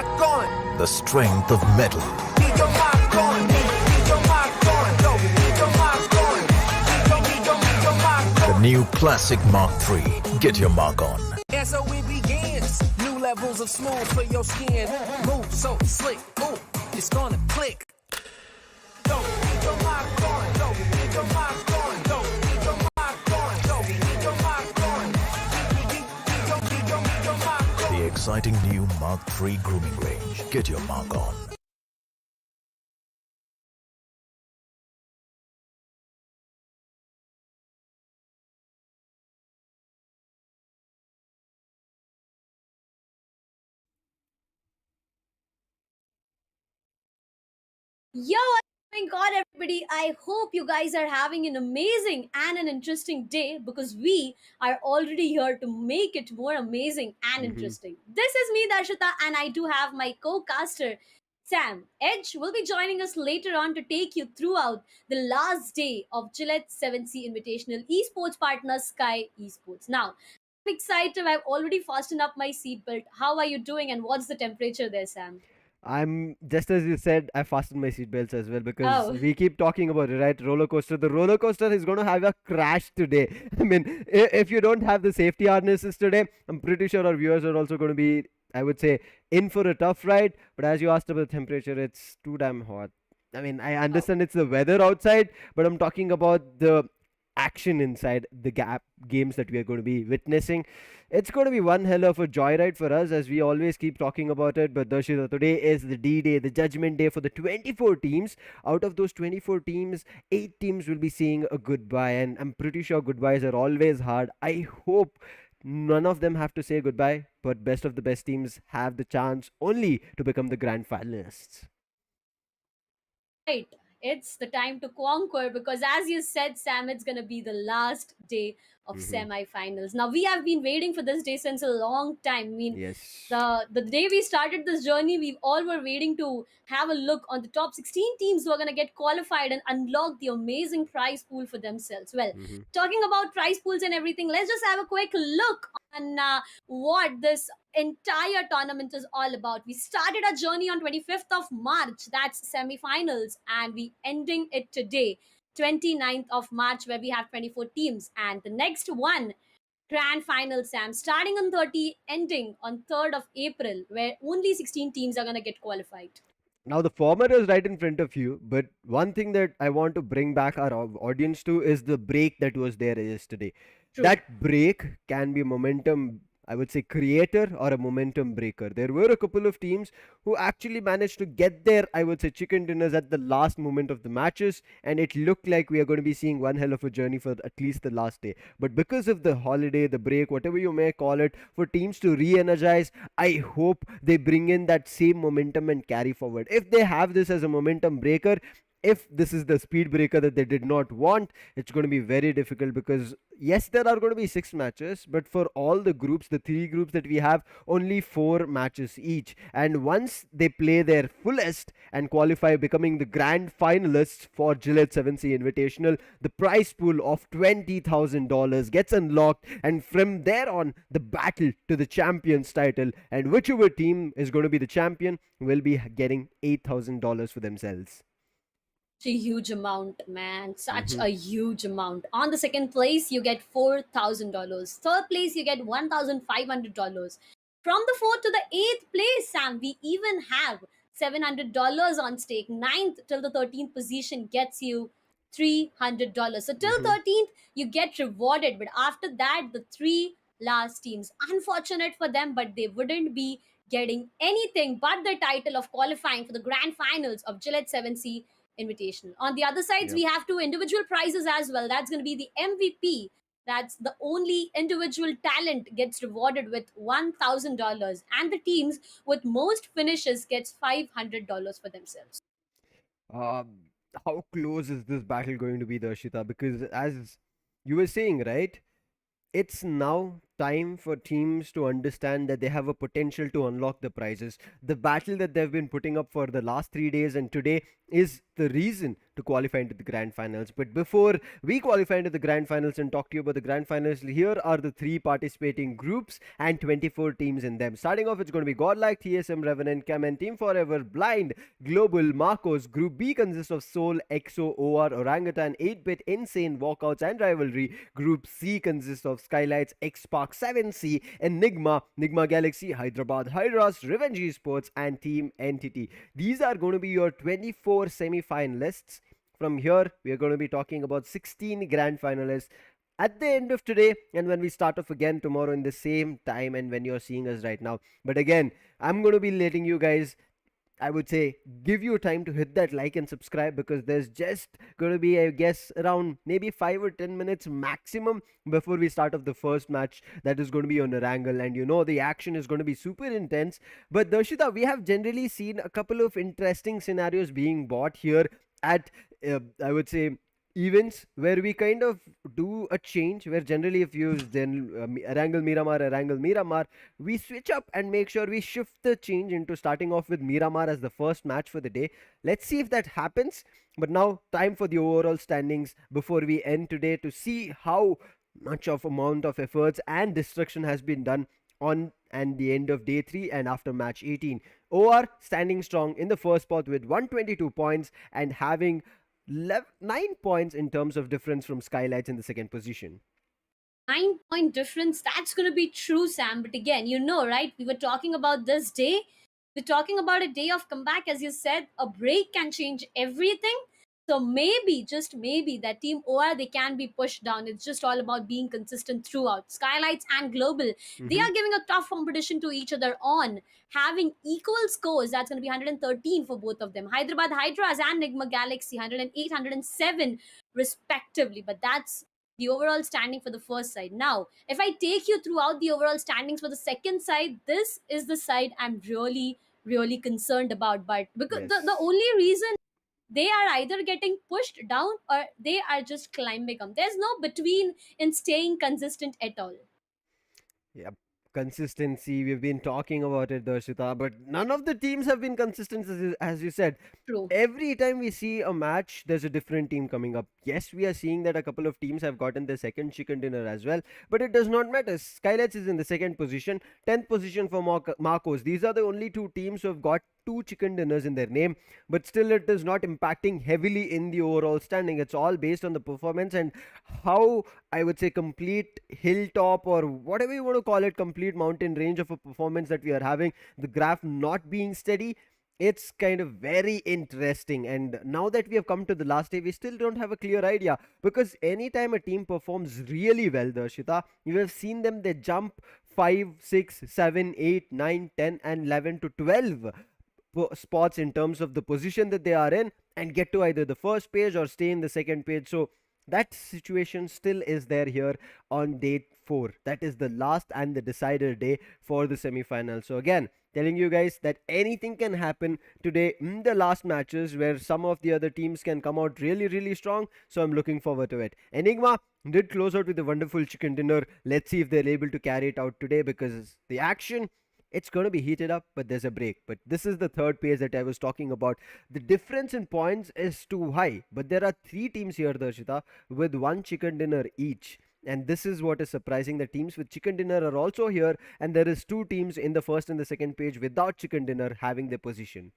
The strength of metal. The new Classic Mark III. Get your mark on. And so it begins. New levels of smooth for your skin. Move so slick. Ooh, it's gonna click. Don't get your mark on. Don't get your mark on. Don't get your mark on. Don't get your mark on. Get your mark on. The exciting new Mark III grooming range. Get your mark on. Yo, my god, everybody. I hope you guys are having an amazing and an interesting day because we are already here to make it more amazing and interesting. This is me, Darshita, and I do have my co caster, Sam. Edge will be joining us later on to take you throughout the last day of Gillette 7Sea Invitational Esports partner Skyesports. Now, I'm excited. I've already fastened up my seatbelt. How are you doing, and what's the temperature there, Sam? I'm just as you said, I fastened my seatbelts as well because Oh. we keep talking about it, right? Roller coaster. The roller coaster is going to have a crash today. I mean, if you don't have the safety harnesses today, I'm pretty sure our viewers are also going to be, I would say, in for a tough ride. But as you asked about the temperature, it's too damn hot. I mean, I understand it's the weather outside, but I'm talking about the action inside the games that we are going to be witnessing. It's going to be one hell of a joyride for us, as we always keep talking about it. But Darshita, today is the D-Day, the judgment day for the 24 teams. Out of those 24 teams, 8 teams will be saying a goodbye, and I'm pretty sure goodbyes are always hard. I hope none of them have to say goodbye, but best of the best teams have the chance only to become the grand finalists. Right. It's the time to conquer because, as you said, Sam, it's going to be the last day of semifinals. Now, we have been waiting for this day since a long time. I mean, Yes. the day we started this journey, we all were waiting to have a look on the top 16 teams who are going to get qualified and unlock the amazing prize pool for themselves. Well, talking about prize pools and everything, let's just have a quick look on what this entire tournament is all about. We started our journey on 25th of March, that's semifinals, and we ending it today, 29th of March, where we have 24 teams. And the next one, grand final, Sam, starting on 30, ending on 3rd of April, where only 16 teams are going to get qualified. Now, the format is right in front of you, but one thing that I want to bring back our audience to is the break that was there yesterday. True. That break can be a momentum, I would say, creator or a momentum breaker. There were a couple of teams who actually managed to get their, I would say, chicken dinners at the last moment of the matches, and it looked like we are going to be seeing one hell of a journey for at least the last day. But because of the holiday, the break, whatever you may call it, for teams to re-energize, I hope they bring in that same momentum and carry forward. If they have this as a momentum breaker, if this is the speed breaker that they did not want, it's going to be very difficult because yes, there are going to be 6 matches, but for all the groups, the 3 groups that we have, only 4 matches each. And once they play their fullest and qualify, becoming the grand finalists for Gillette 7Sea Invitational, the prize pool of $20,000 gets unlocked, and from there on, the battle to the champions title, and whichever team is going to be the champion will be getting $8,000 for themselves. A huge amount, man. Such a huge amount. On the second place, you get $4,000. Third place, you get $1,500. From the fourth to the eighth place, Sam, we even have $700 on stake. Ninth till the 13th position gets you $300. So till 13th, you get rewarded. But after that, the 3 last teams, unfortunate for them, but they wouldn't be getting anything but the title of qualifying for the grand finals of Gillette 7C Invitational. On the other sides, Yep. we have 2 individual prizes as well. That's going to be the MVP. That's the only individual talent gets rewarded with $1,000, and the teams with most finishes gets $500 for themselves. Um, how close is this battle going to be, Darshita? Because as you were saying, right, it's now time for teams to understand that they have a potential to unlock the prizes. The battle that they've been putting up for the last 3 days and today is the reason to qualify into the grand finals. But before we qualify into the grand finals and talk to you about the grand finals, here are the three participating groups and 24 teams in them. Starting off, it's going to be Godlike, TSM, Revenant, CHEMIN, Team Forever, Blind, Global, Marcos. Group B consists of Soul, EXO, OR, Orangutan, 8-Bit, Insane, Walkouts, and Rivalry. Group C consists of SKYLIGHTZ, XSPARK, 7Sea, ENIGMA, NIGMA Galaxy, HYDRABAD, HYDRAS, Revenge Esports, and Team Entity. These are going to be your 24 semi-finalists. From here, we are going to be talking about 16 grand finalists at the end of today, and when we start off again tomorrow in the same time and when you're seeing us right now. But again, I'm going to be letting you guys, I would say, give you time to hit that like and subscribe, because there's just going to be, I guess, around maybe 5 or 10 minutes maximum before we start off the first match that is going to be on Erangel. And you know, the action is going to be super intense. But Darshita, we have generally seen a couple of interesting scenarios being bought here at, I would say, events where we kind of do a change where generally if you use then Erangel Miramar, we switch up and make sure we shift the change into starting off with Miramar as the first match for the day. Let's see if that happens. But now time for the overall standings before we end today to see how much of amount of efforts and destruction has been done on and the end of day 3 and after match 18. OR standing strong in the first spot with 122 points and having 9 points in terms of difference from SKYLIGHTZ in the second position. 9-point difference, that's going to be true, Sam. But again, you know, right? We were talking about this day. We're talking about a day of comeback. As you said, a break can change everything. So maybe, just maybe, that Team OR, they can be pushed down. It's just all about being consistent throughout. SKYLIGHTZ and Global, they are giving a tough competition to each other on having equal scores. That's going to be 113 for both of them. Hyderabad Hydras and Enigma Galaxy, 108, 107 respectively. But that's the overall standing for the first side. Now, if I take you throughout the overall standings for the second side, this is the side I'm really, really concerned about. But because the only reason they are either getting pushed down or they are just climbing up. There's no between in staying consistent at all. Yep. Consistency, we've been talking about it, Darshita, but none of the teams have been consistent, as you said. True. Every time we see a match, there's a different team coming up. Yes, we are seeing that a couple of teams have gotten their second chicken dinner as well, but it does not matter. SKYLIGHTZ is in the second position, 10th position for Marcos. These are the only two teams who have got two chicken dinners in their name, but still it is not impacting heavily in the overall standing. It's all based on the performance and how, I would say, complete hilltop or whatever you want to call it, complete mountain range of a performance that we are having, the graph not being steady. It's kind of very interesting. And now that we have come to the last day, we still don't have a clear idea, because anytime a team performs really well, Darshita, you have seen them, they jump 5, 6, 7, 8, 9, 10 and 11 to 12 spots in terms of the position that they are in and get to either the first page or stay in the second page. So that situation still is there here on day 4. That is the last and the decider day for the semi-final. So again, telling you guys that anything can happen today in the last matches where some of the other teams can come out really, really strong. So I'm looking forward to it. Enigma did close out with a wonderful chicken dinner. Let's see if they're able to carry it out today, because the action, it's going to be heated up, but there's a break. But this is the third page that I was talking about. The difference in points is too high, but there are 3 teams here, Darshita, with 1 chicken dinner each. And this is what is surprising. The teams with chicken dinner are also here, and there is 2 teams in the first and the second page without chicken dinner having their position.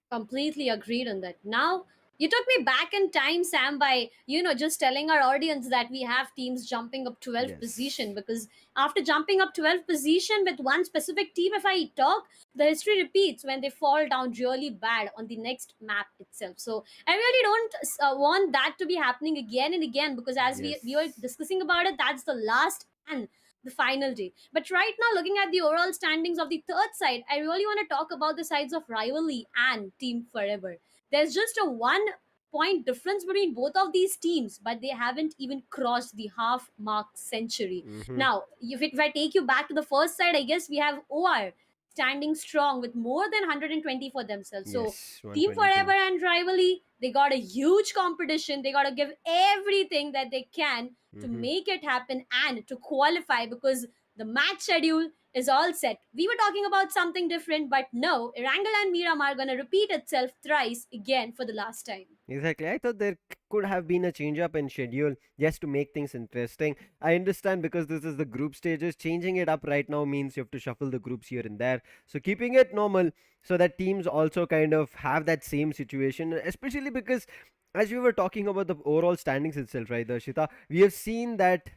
Completely agreed on that. Now, you took me back in time, Sam, by, just telling our audience that we have teams jumping up 12th position, because after jumping up 12th position with one specific team, if I talk, the history repeats when they fall down really bad on the next map itself. So I really don't want that to be happening again and again, because as we were discussing about it, that's the last and the final day. But right now, looking at the overall standings of the third side, I really want to talk about the sides of Rivalry and Team Forever. There's just a 1-point difference between both of these teams, but they haven't even crossed the half-mark century. Now, if I take you back to the first side, I guess we have OR. standing strong with more than 120 for themselves. So Yes, Team 122. Forever and Rivalry, they got a huge competition. They got to give everything that they can to make it happen and to qualify, because the match schedule is all set. We were talking about something different, but no, Erangel and Miramar are going to repeat itself thrice again for the last time. Exactly. I thought there could have been a change up in schedule just to make things interesting. I understand because this is the group stages. Changing it up right now means you have to shuffle the groups here and there. So keeping it normal so that teams also kind of have that same situation, especially because as we were talking about the overall standings itself, right, Darshita, we have seen that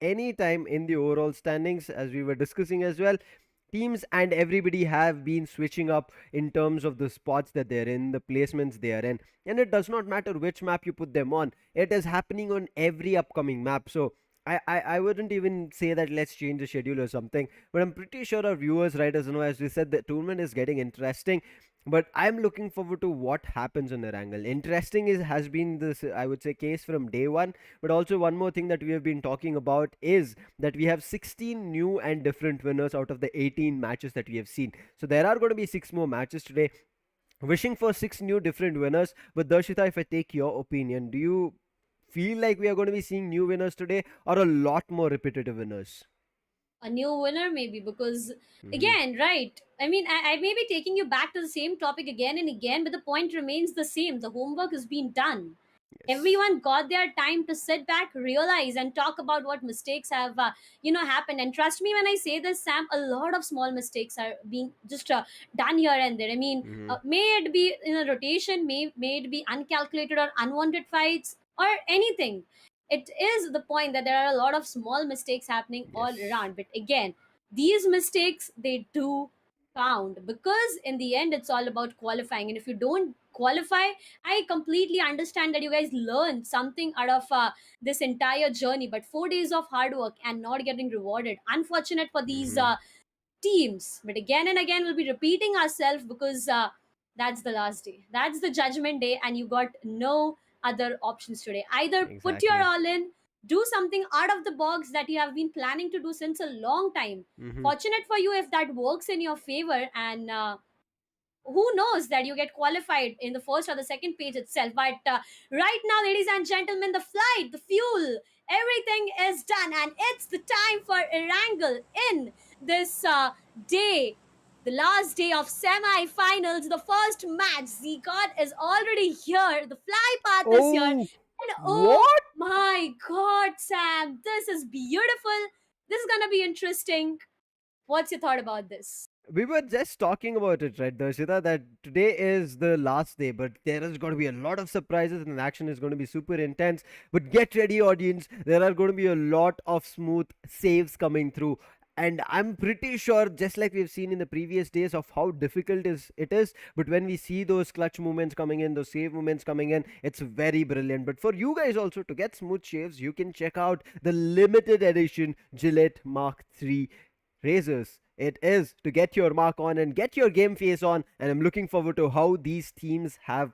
any time in the overall standings, as we were discussing as well, teams and everybody have been switching up in terms of the spots that they're in, the placements they are in, and it does not matter which map you put them on. It is happening on every upcoming map. So I wouldn't even say that let's change the schedule or something, but I'm pretty sure our viewers, right, as you know, as we said, the tournament is getting interesting. But I'm looking forward to what happens on their angle. Interesting is has been this, I would say, case from day one. But also one more thing that we have been talking about is that we have 16 new and different winners out of the 18 matches that we have seen. So there are going to be 6 more matches today. Wishing for 6 new different winners. But Darshita, if I take your opinion, do you feel like we are going to be seeing new winners today or a lot more repetitive winners? A new winner, maybe, because Hmm. again, right? I mean, I may be taking you back to the same topic again and again, but the point remains the same. The homework has been done. Yes. Everyone got their time to sit back, realize, and talk about what mistakes have happened. And trust me when I say this, Sam, a lot of small mistakes are being just done here and there. I mean, Hmm. may it be in a rotation, may it be uncalculated or unwanted fights or anything. It is the point that there are a lot of small mistakes happening all Yes. around, but again, these mistakes, they do count, because in the end it's all about qualifying. And if you don't qualify, I completely understand that you guys learned something out of this entire journey, but 4 days of hard work and not getting rewarded. Unfortunate for these Hmm. teams. But again and again, we'll be repeating ourselves, because that's the last day. That's the judgment day, and you got no other options today. Either put your Exactly. all in, do something out of the box that you have been planning to do since a long time. Hmm. Fortunate for you if that works in your favor, and who knows that you get qualified in the first or the second page itself. But right now, ladies and gentlemen, the flight, the fuel, everything is done, and it's the time for Erangel in this day, the last day of semi-finals, the first match. The god is already here, the fly path is here, Oh, and oh what? my god, Sam, this is beautiful. This is gonna be interesting. What's your thought about this? We were just talking about it, right, Darshita, that today is the last day, but there is going to be a lot of surprises and the action is going to be super intense. But get ready, audience. There are going to be a lot of smooth saves coming through. And I'm pretty sure, just like we've seen in the previous days, of how difficult it is. But when we see those clutch moments coming in, those save moments coming in, it's very brilliant. But for you guys also to get smooth shaves, you can check out the limited edition Gillette Mark 3 razors. It is to get your mark on and get your game face on, and I'm looking forward to how these teams have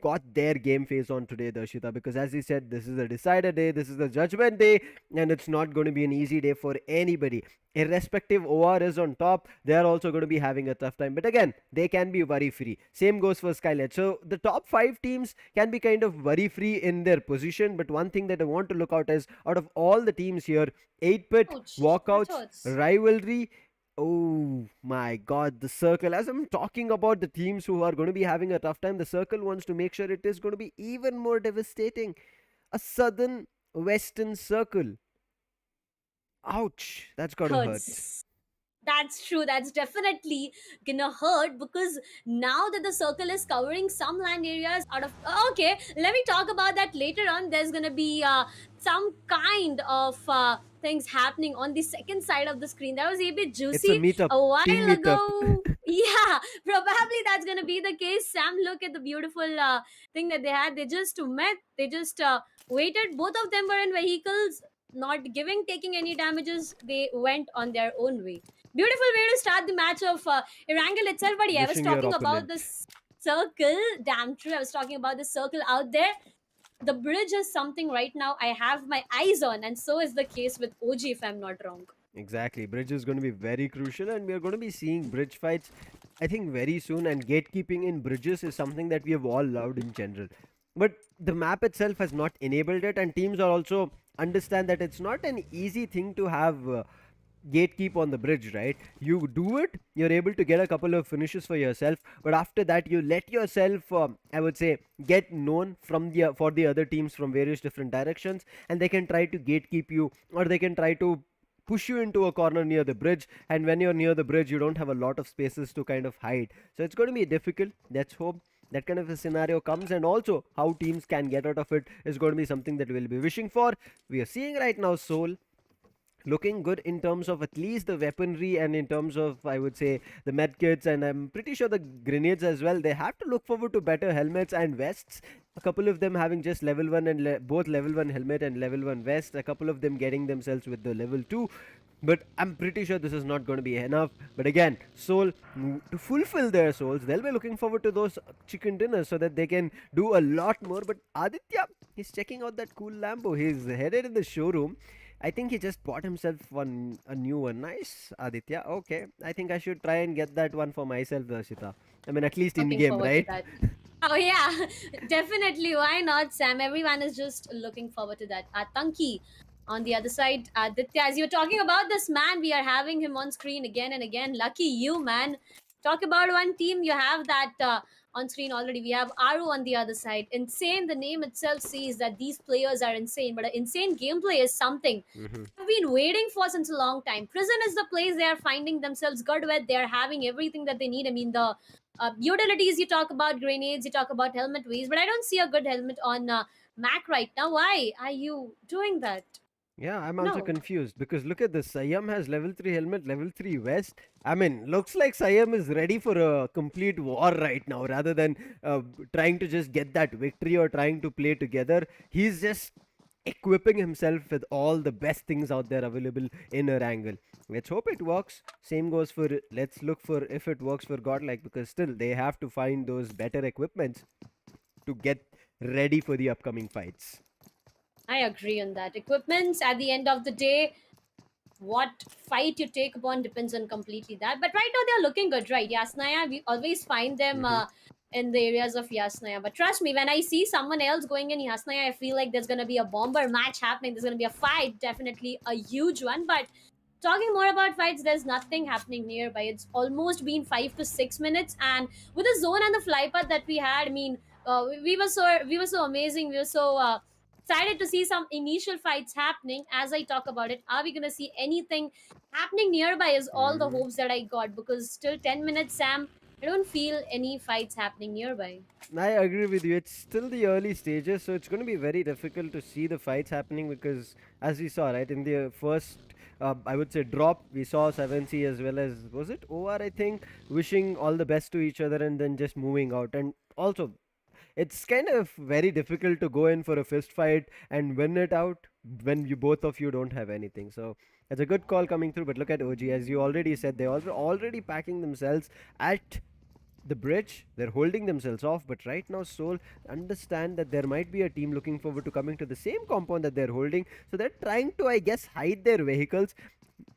got their game face on today, Darshita, because as you said, this is a decider day, this is the judgment day, and it's not going to be an easy day for anybody. Irrespective OR is on top, they are also going to be having a tough time. But again, they can be worry free. Same goes for SKYLIGHTZ. So the top 5 teams can be kind of worry free in their position. But one thing that I want to look out is out of all the teams here, 8-Pit, Ouch, that Walkouts, hurts. Rivalry, oh my god, the circle. As I'm talking about the teams who are going to be having a tough time, the circle wants to make sure it is going to be even more devastating. A southern western circle. Ouch, that's got to hurt. Hurts. That's true. That's definitely gonna hurt, because now that the circle is covering some land areas out of. Okay, let me talk about that later on. There's gonna be some kind of things happening on the second side of the screen. That was a bit It's a juicy meetup, a team while meetup. ago. Yeah, probably that's gonna be the case. Sam, look at the beautiful thing that they had. They just met. They just waited. Both of them were in vehicles, not taking any damages. They went on their own way. Beautiful way to start the match of Erangel itself. But yeah, I was Wishing your talking about opponent. this circle. Damn true. I was talking about the circle out there. The bridge is something right now I have my eyes on, and so is the case with OG, if I'm not wrong. Exactly. Bridge is going to be very crucial, and we are going to be seeing bridge fights, I think, very soon. And gatekeeping in bridges is something that we have all loved in general. But the map itself has not enabled it, and teams are also understand that it's not an easy thing to have gatekeep on the bridge, right? You do it, you're able to get a couple of finishes for yourself, but after that, you let yourself, I would say, get known from the for the other teams from various different directions, and they can try to gatekeep you, or they can try to push you into a corner near the bridge, and when you're near the bridge you don't have a lot of spaces to kind of hide, so it's going to be difficult. Let's hope that kind of a scenario comes, and also how teams can get out of it is going to be something that we'll be wishing for. We are seeing right now Seoul looking good in terms of at least the weaponry, and in terms of, I would say, the medkits, and I'm pretty sure the grenades as well. They have to look forward to better helmets and vests. A couple of them having just level 1 and both level 1 helmet and level 1 vest, a couple of them getting themselves with the level 2, but I'm pretty sure this is not going to be enough. But again, Soul, to fulfill their souls, they'll be looking forward to those chicken dinners so that they can do a lot more. But Aditya, he's checking out that cool Lambo. He's headed in the showroom. I think he just bought himself a new one. Nice, Aditya. Okay, I think I should try and get that one for myself, Darshita. I mean, at least in Looking game, forward to right? that. Oh yeah, definitely. Why not, Sam? Everyone is just looking forward to that. Atanki, on the other side, Aditya. As you're talking about this man, we are having him on screen again and again. Lucky you, man. Talk about one team. You have that on screen already. We have Aru on the other side. Insane. The name itself says that these players are insane, but insane gameplay is something I've been waiting for since a long time. Prison is the place they are finding themselves good with. They are having everything that they need. I mean, the utilities, you talk about grenades, you talk about helmet ways, but I don't see a good helmet on Mac right now. Why are you doing that? Yeah, I'm also No. confused because look at this. Siam has level 3 helmet, level 3 vest. I mean, looks like Siam is ready for a complete war right now rather than trying to just get that victory or trying to play together. He's just equipping himself with all the best things out there available in Erangel. Let's hope it works. Same goes for, let's look for if it works for Godlike, because still they have to find those better equipments to get ready for the upcoming fights. I agree on that. Equipments at the end of the day, what fight you take upon depends on completely that. But right now they're looking good, right? Yasnaya, we always find them Hmm. in the areas of Yasnaya. But trust me, when I see someone else going in Yasnaya, I feel like there's gonna be a bomber match happening. There's gonna be a fight, definitely a huge one. But talking more about fights, there's nothing happening nearby. It's almost been 5 to 6 minutes, and with the zone and the fly path that we had, I mean, we were so amazing. We were so excited to see some initial fights happening. As I talk about it, are we gonna see anything happening nearby? Is all the Hmm. hopes that I got, because still 10 minutes, Sam. I don't feel any fights happening nearby. I agree with you. It's still the early stages, so it's going to be very difficult to see the fights happening because, as we saw, right, in the first, I would say, drop, we saw 7C as well as, was it OR, I think, wishing all the best to each other and then just moving out. And also, it's kind of very difficult to go in for a fist fight and win it out when you both of you don't have anything. So it's a good call coming through. But look at OG, as you already said, they are already packing themselves at the bridge. They're holding themselves off, but right now Seoul understand that there might be a team looking forward to coming to the same compound that they're holding, so they're trying to, I guess, hide their vehicles,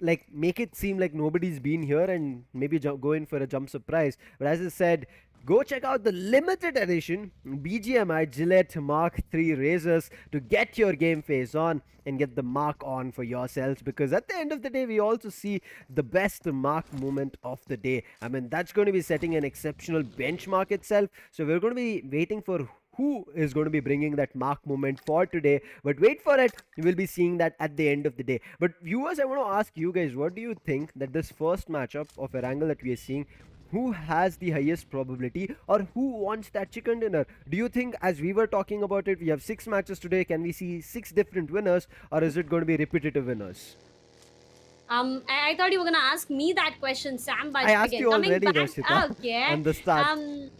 like make it seem like nobody's been here and maybe go in for a jump surprise. But as I said, go check out the limited edition BGMI Gillette Mark 3 razors to get your game face on and get the mark on for yourselves, because at the end of the day we also see the best mark moment of the day. I mean, that's going to be setting an exceptional benchmark itself, so we're going to be waiting for who is going to be bringing that mark moment for today. But wait for it, you will be seeing that at the end of the day. But viewers, I want to ask you guys, what do you think that this first matchup of Erangel that we are seeing, who has the highest probability, or who wants that chicken dinner? Do you think, as we were talking about it, we have 6 matches today, can we see 6 different winners, or is it going to be repetitive winners? I thought you were gonna ask me that question, Sam. I But asked again, you coming already, back, Darshita, okay. on the start. Um,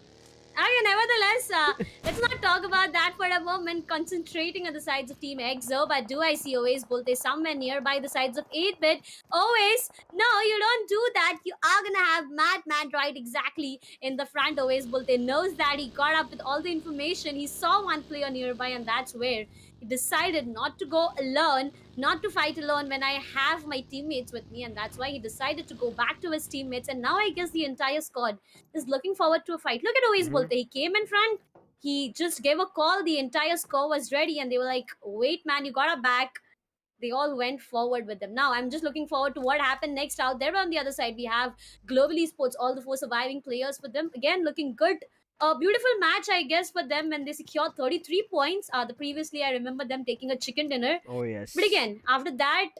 Okay, nevertheless, let's not talk about that for a moment. Concentrating on the sides of Team EXO, but do I see always Bolte somewhere nearby the sides of 8-bit? Always, no, you don't do that. You are gonna have Mad right exactly in the front. Always Bolte knows that he got up with all the information. He saw one player nearby, and that's where he decided not to go alone, not to fight alone when I have my teammates with me, and that's why he decided to go back to his teammates. And now I guess the entire squad is looking forward to a fight. Look at Ois Bolte. He came in front, he just gave a call, the entire score was ready, and they were like, wait, man, you got our back. They all went forward with them. Now I'm just looking forward to what happened next out there. On the other side, we have Global Esports, all the 4 surviving players for them. Again, looking good. A beautiful match, I guess, for them when they secured 33 points. The previously, I remember them taking a chicken dinner. Oh, yes. But again, after that,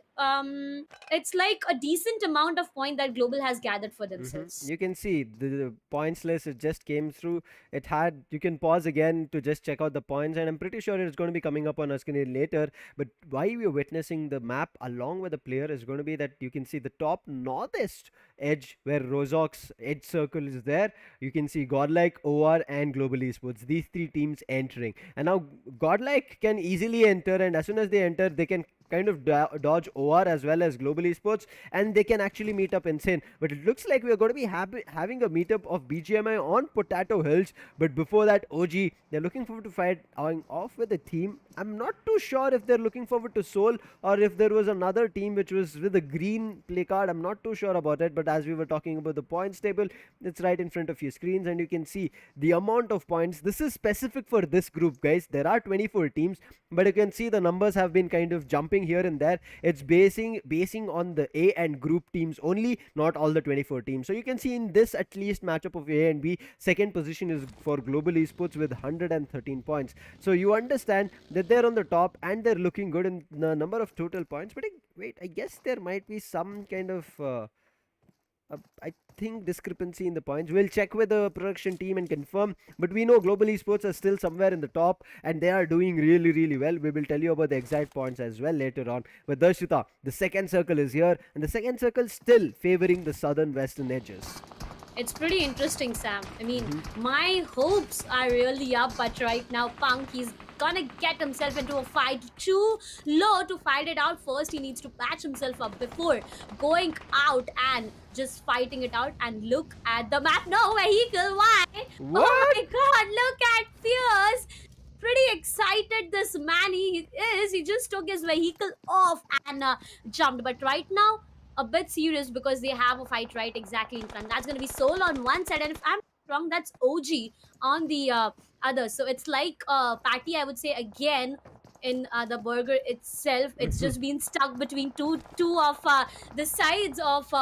it's like a decent amount of point that Global has gathered for themselves. You can see the points list, it just came through. It had, you can pause again to just check out the points, and I'm pretty sure it's going to be coming up on our screen later. But why we're witnessing the map along with the player is going to be that you can see the top northeast edge where Rozok's edge circle is there. You can see GODLIKE, OR, and Global Esports, these 3 teams entering. And now GODLIKE can easily enter, and as soon as they enter, they can kind of dodge OR as well as Global Esports, and they can actually meet up Insane. But it looks like we're going to be having a meetup of BGMI on Potato Hills. But before that, OG, they're looking forward to fighting off with a team. I'm not too sure if they're looking forward to Seoul or if there was another team which was with a green play card. I'm not too sure about it, but as we were talking about the points table, it's right in front of your screens, and you can see the amount of points. This is specific for this group, guys. There are 24 teams, but you can see the numbers have been kind of jumping here and there. It's basing on the A and group teams only, not all the 24 teams. So you can see in this at least matchup of A and B, second position is for Global Esports with 113 points. So you understand that they're on the top and they're looking good in the number of total points. But wait, I guess there might be some kind of I think discrepancy in the points. We'll check with the production team and confirm, but we know Global Esports are still somewhere in the top and they are doing really well. We will tell you about the exact points as well later on. But Darshita, the second circle is here, and the second circle still favoring the southern western edges. It's pretty interesting, Sam. I mean, my hopes are really up, but right now, Punk, he's gonna get himself into a fight too low to fight it out. First, he needs to patch himself up before going out and just fighting it out. And look at the map. No vehicle, why? What? Oh my god, look at Fierce. Pretty excited this man he is. He just took his vehicle off and jumped. But right now, a bit serious because they have a fight right exactly in front. That's going to be Soul on one side, and if I'm wrong, that's OG on the other. So it's like Patty, I would say, again in the burger itself. It's just been stuck between two of the sides of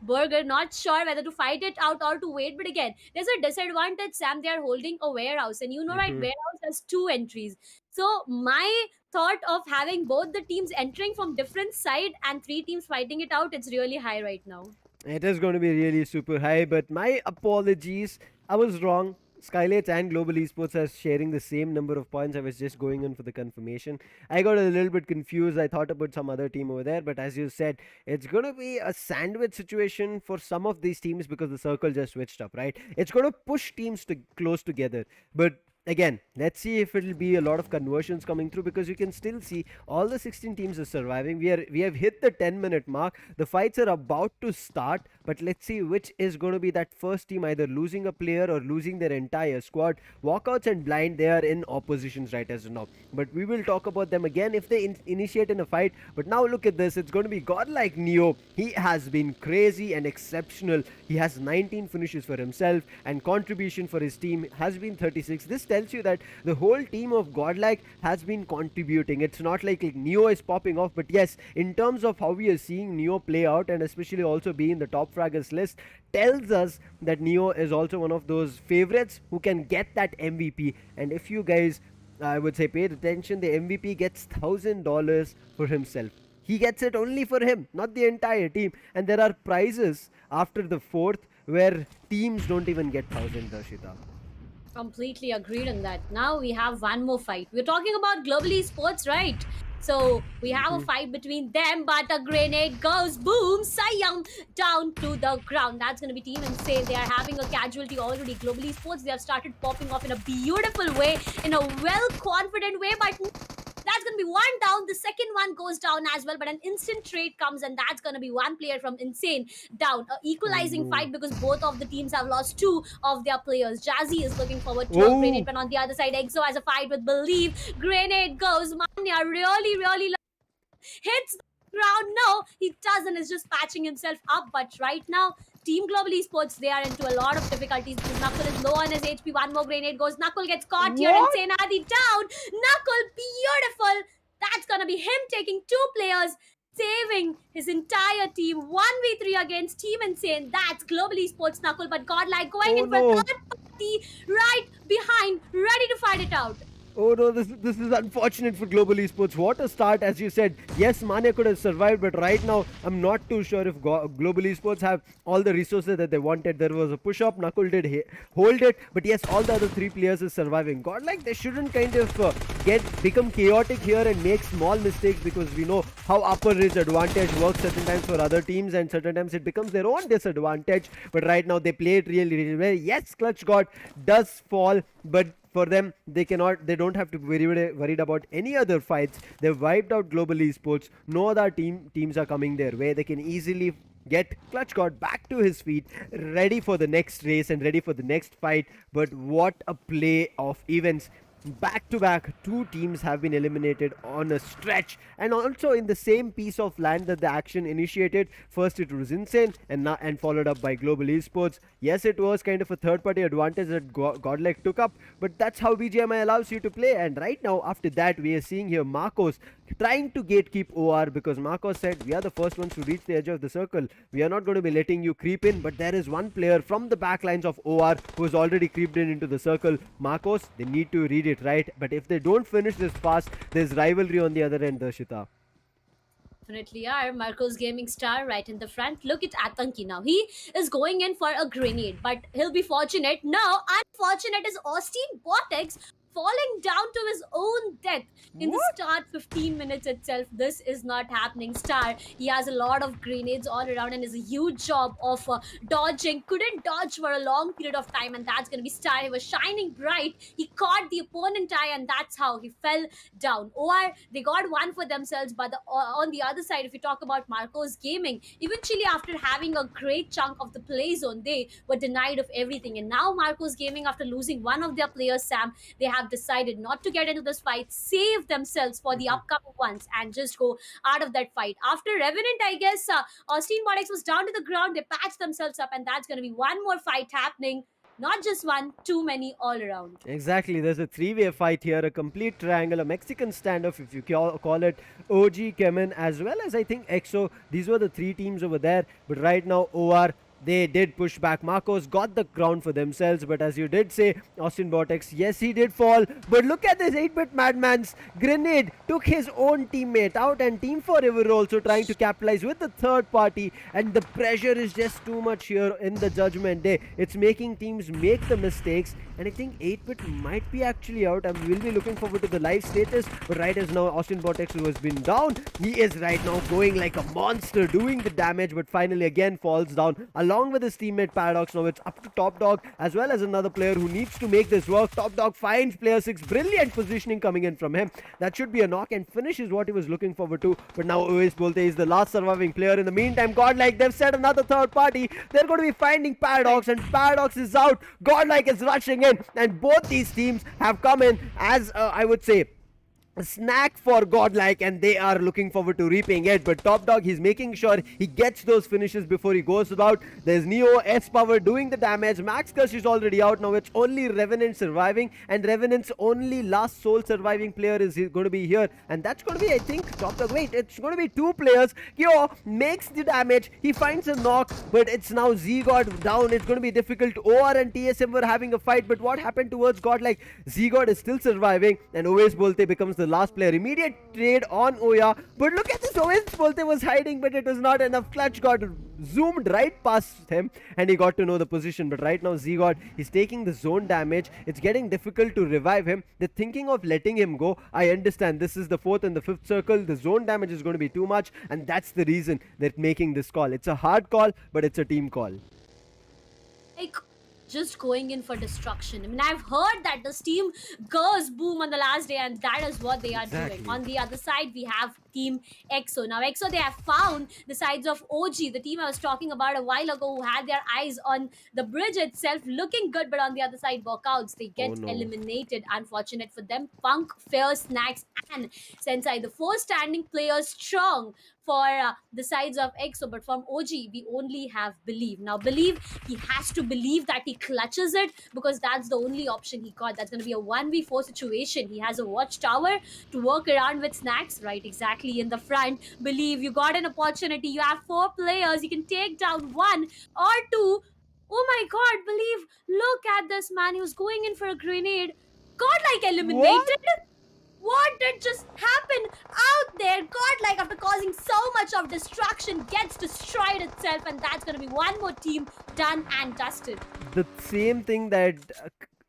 burger. Not sure whether to fight it out or to wait. But again, there's a disadvantage, Sam. They are holding a warehouse, and you know, right? Warehouse has 2 entries. So my thought of having both the teams entering from different side and 3 teams fighting it out, it's really high right now. It is going to be really super high, but my apologies. I was wrong. SKYLIGHTZ and Global Esports are sharing the same number of points. I was just going on for the confirmation. I got a little bit confused. I thought about some other team over there, but as you said, it's going to be a sandwich situation for some of these teams because the circle just switched up, right? It's going to push teams to close together, but again, let's see if it'll be a lot of conversions coming through, because you can still see all the 16 teams are surviving. We have hit the 10-minute mark. The fights are about to start, but let's see which is going to be that first team either losing a player or losing their entire squad. Walkouts and Blind, they are in oppositions right as of now, but we will talk about them again if they initiate in a fight. But now look at this. It's going to be godlike Neo. He has been crazy and exceptional. He has 19 finishes for himself, and contribution for his team has been 36. This tells you that the whole team of Godlike has been contributing. It's not like Neo is popping off, but yes, in terms of how we are seeing Neo play out, and especially also be in the top fraggers list, tells us that Neo is also one of those favorites who can get that MVP. And if you guys, I would say, paid attention, the MVP gets $1,000 for himself. He gets it only for him, not the entire team. And there are prizes after the 4th where teams don't even get 1,000, Darshita. Completely agreed on that. Now we have one more fight. We're talking about Global Esports, right? So we have a fight between them, but a grenade goes, boom, Sayang, down to the ground. That's going to be Team Insane. They are having a casualty already. Global Esports, they have started popping off in a beautiful way, in a well-confident way, but that's going to be one down. The second one goes down as well, but an instant trade comes, and that's going to be one player from Insane down. Equalizing fight because both of the teams have lost two of their players. Jazzy is looking forward to a grenade, but on the other side, EXO has a fight with Believe. Grenade goes. Manya really hits the ground. No, he doesn't. He's just patching himself up. But right now, Team Global Esports, they are into a lot of difficulties because Knuckle is low on his HP. One more grenade goes. Knuckle gets caught here. Insane Adi down. Knuckle, beautiful. That's going to be him taking two players, saving his entire team. 1v3 against Team Insane. That's Global Esports Knuckle. But Godlike going in for a third party right behind, ready to fight it out. Oh no, this is unfortunate for Global Esports. What a start, as you said. Yes, Mane could have survived, but right now, I'm not too sure if Global Esports have all the resources that they wanted. There was a push-up, Knuckle did hold it, but yes, all the other three players is surviving. Godlike, they shouldn't kind of become chaotic here and make small mistakes, because we know how upper ridge advantage works certain times for other teams, and certain times it becomes their own disadvantage. But right now, they play it really well. Yes, Clutch God does fall, but for them, they don't have to be worried about any other fights. They've wiped out Global Esports. No other teams are coming their way. They can easily get Clutch God back to his feet, ready for the next race and ready for the next fight. But what a play of events. Back to back, two teams have been eliminated on a stretch, and also in the same piece of land that the action initiated. First it was Insane and followed up by Global Esports. Yes, it was kind of a third party advantage that Godlike took up, but that's how BGMI allows you to play. And right now, after that, we are seeing here Marcos trying to gatekeep OR, because Marcos said, we are the first ones to reach the edge of the circle. We are not going to be letting you creep in. But there is one player from the back lines of OR who has already creeped in into the circle. Marcos, they need to read it right. But if they don't finish this fast, there's rivalry on the other end, Darshita. Definitely are. Marcos Gaming Star right in the front. Look at Atanki now. He is going in for a grenade, but he'll be fortunate. Now, unfortunate is Austin Vortex falling down to his own death in the start 15 minutes itself. This is not happening. Star, he has a lot of grenades all around and is a huge job of dodging. Couldn't dodge for a long period of time, and that's going to be Star. He was shining bright. He caught the opponent eye, and that's how he fell down. Or they got one for themselves, but on the other side, if you talk about Marcos Gaming, eventually after having a great chunk of the play zone, they were denied of everything. And now Marcos Gaming, after losing one of their players, Sam, they have decided not to get into this fight, save themselves for the upcoming ones, and just go out of that fight. After Revenant, I guess Austin Bodex was down to the ground. They patched themselves up, and that's going to be one more fight happening. Not just one, too many all around. Exactly. There's a three-way fight here, a complete triangle, a Mexican standoff, if you call it. OG, CHEMIN, as well as I think EXO. These were the three teams over there. But right now, OR, they did push back. Marcos got the ground for themselves, but as you did say, Austin Vortex, yes, he did fall. But look at this 8-bit madman's grenade took his own teammate out, and Team Forever also trying to capitalize with the third party, and the pressure is just too much here in the Judgment Day. It's making teams make the mistakes, and I think 8-bit might be actually out, and we'll be looking forward to the live status. But right as now, Austin Vortex, who has been down, he is right now going like a monster, doing the damage, but finally again falls down along with his teammate Paradox. Now it's up to Top Dog as well as another player who needs to make this work. Top Dog finds player 6. Brilliant positioning coming in from him. That should be a knock, and finish is what he was looking forward to. But now Ois Bolte is the last surviving player. In the meantime, Godlike, they've set another third party. They're going to be finding Paradox, and Paradox is out. Godlike is rushing in, and both these teams have come in as I would say a snack for Godlike, and they are looking forward to reaping it. But Top Dog, he's making sure he gets those finishes before he goes out. There's Neo, S-Power doing the damage. Max Kush is already out. Now it's only Revenant surviving, and Revenant's only last soul surviving player is going to be here, and that's going to be, I think, Top Dog. Wait, it's going to be two players. Kyo makes the damage. He finds a knock, but it's now Z-God down. It's going to be difficult. OR and TSM were having a fight, but what happened towards Godlike? Z-God is still surviving, and Ois Bolte becomes the last player. Immediate trade on Oya, but look at this. Ois Bolte was hiding, but it was not enough. Clutch got zoomed right past him, and he got to know the position. But right now, Z-God, he's taking the zone damage. It's getting difficult to revive him. They're thinking of letting him go. I understand this is the 4th and the 5th circle. The zone damage is going to be too much, and that's the reason they're making this call. It's a hard call, but it's a team call. Like, just going in for destruction. I mean, I've heard that this team goes boom on the last day, and that is what they are doing. Exactly. On the other side, we have Team EXO. Now, EXO, they have found the sides of OG, the team I was talking about a while ago, who had their eyes on the bridge itself, looking good, but on the other side, walkouts, they get no. eliminated. Unfortunate for them. Punk, Fierce, Snacks, and Sensei, the four standing players, strong for the sides of EXO, but from OG, we only have Believe. Now, Believe, he has to believe that he clutches it, because that's the only option he got. That's going to be a 1v4 situation. He has a watchtower to work around with Snacks, right exactly in the front. Believe, you got an opportunity. You have 4 players. You can take down 1 or 2. Oh my god, Believe, look at this man. He was going in for a grenade. Godlike eliminated. What did just happen out there? Godlike, after causing so much of destruction, gets destroyed itself, and that's going to be one more team done and dusted. The same thing that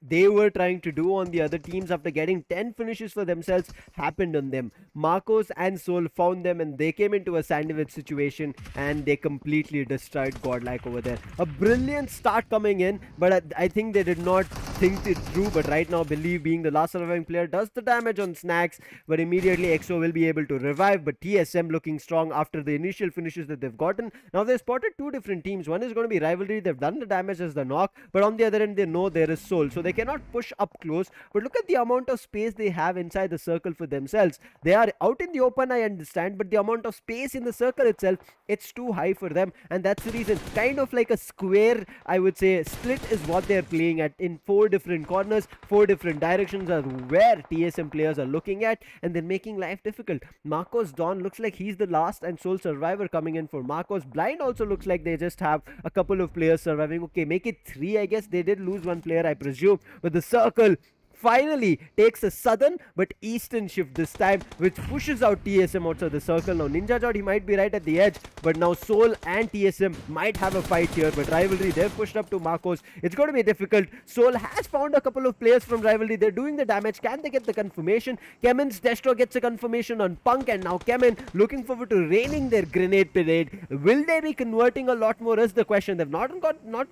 they were trying to do on the other teams after getting 10 finishes for themselves happened on them. Marcos and Soul found them, and they came into a sandwich situation, and they completely destroyed Godlike over there. A brilliant start coming in, but I think they did not think it through. But right now, Believe, being the last surviving player, does the damage on Snacks, but immediately EXO will be able to revive. But TSM looking strong after the initial finishes that they've gotten. Now they've spotted 2 different teams. One is going to be Rivalry. They've done the damage as the knock, but on the other end, they know there is Soul, so they cannot push up close. But look at the amount of space they have inside the circle for themselves. They are out in the open, I understand, but the amount of space in the circle itself, it's too high for them, and that's the reason. Kind of like a square, I would say, split is what they're playing at, in 4 different corners. 4 different directions are where TSM players are looking at, and they're making life difficult. Marcos Dawn looks like he's the last and sole survivor coming in for Marcos. Blind also looks like they just have a couple of players surviving. Okay, make it 3, I guess. They did lose 1 player, I presume, but the circle finally takes a southern but eastern shift this time, which pushes out TSM outside the circle. Now Ninja Jod, he might be right at the edge, but now Soul and TSM might have a fight here. But Rivalry, they've pushed up to Marcos. It's going to be difficult. Soul has found a couple of players from Rivalry. They're doing the damage. Can they get the confirmation? CHEMIN's Destro gets a confirmation on Punk, and now CHEMIN looking forward to raining their grenade parade. Will they be converting a lot more is the question. They've not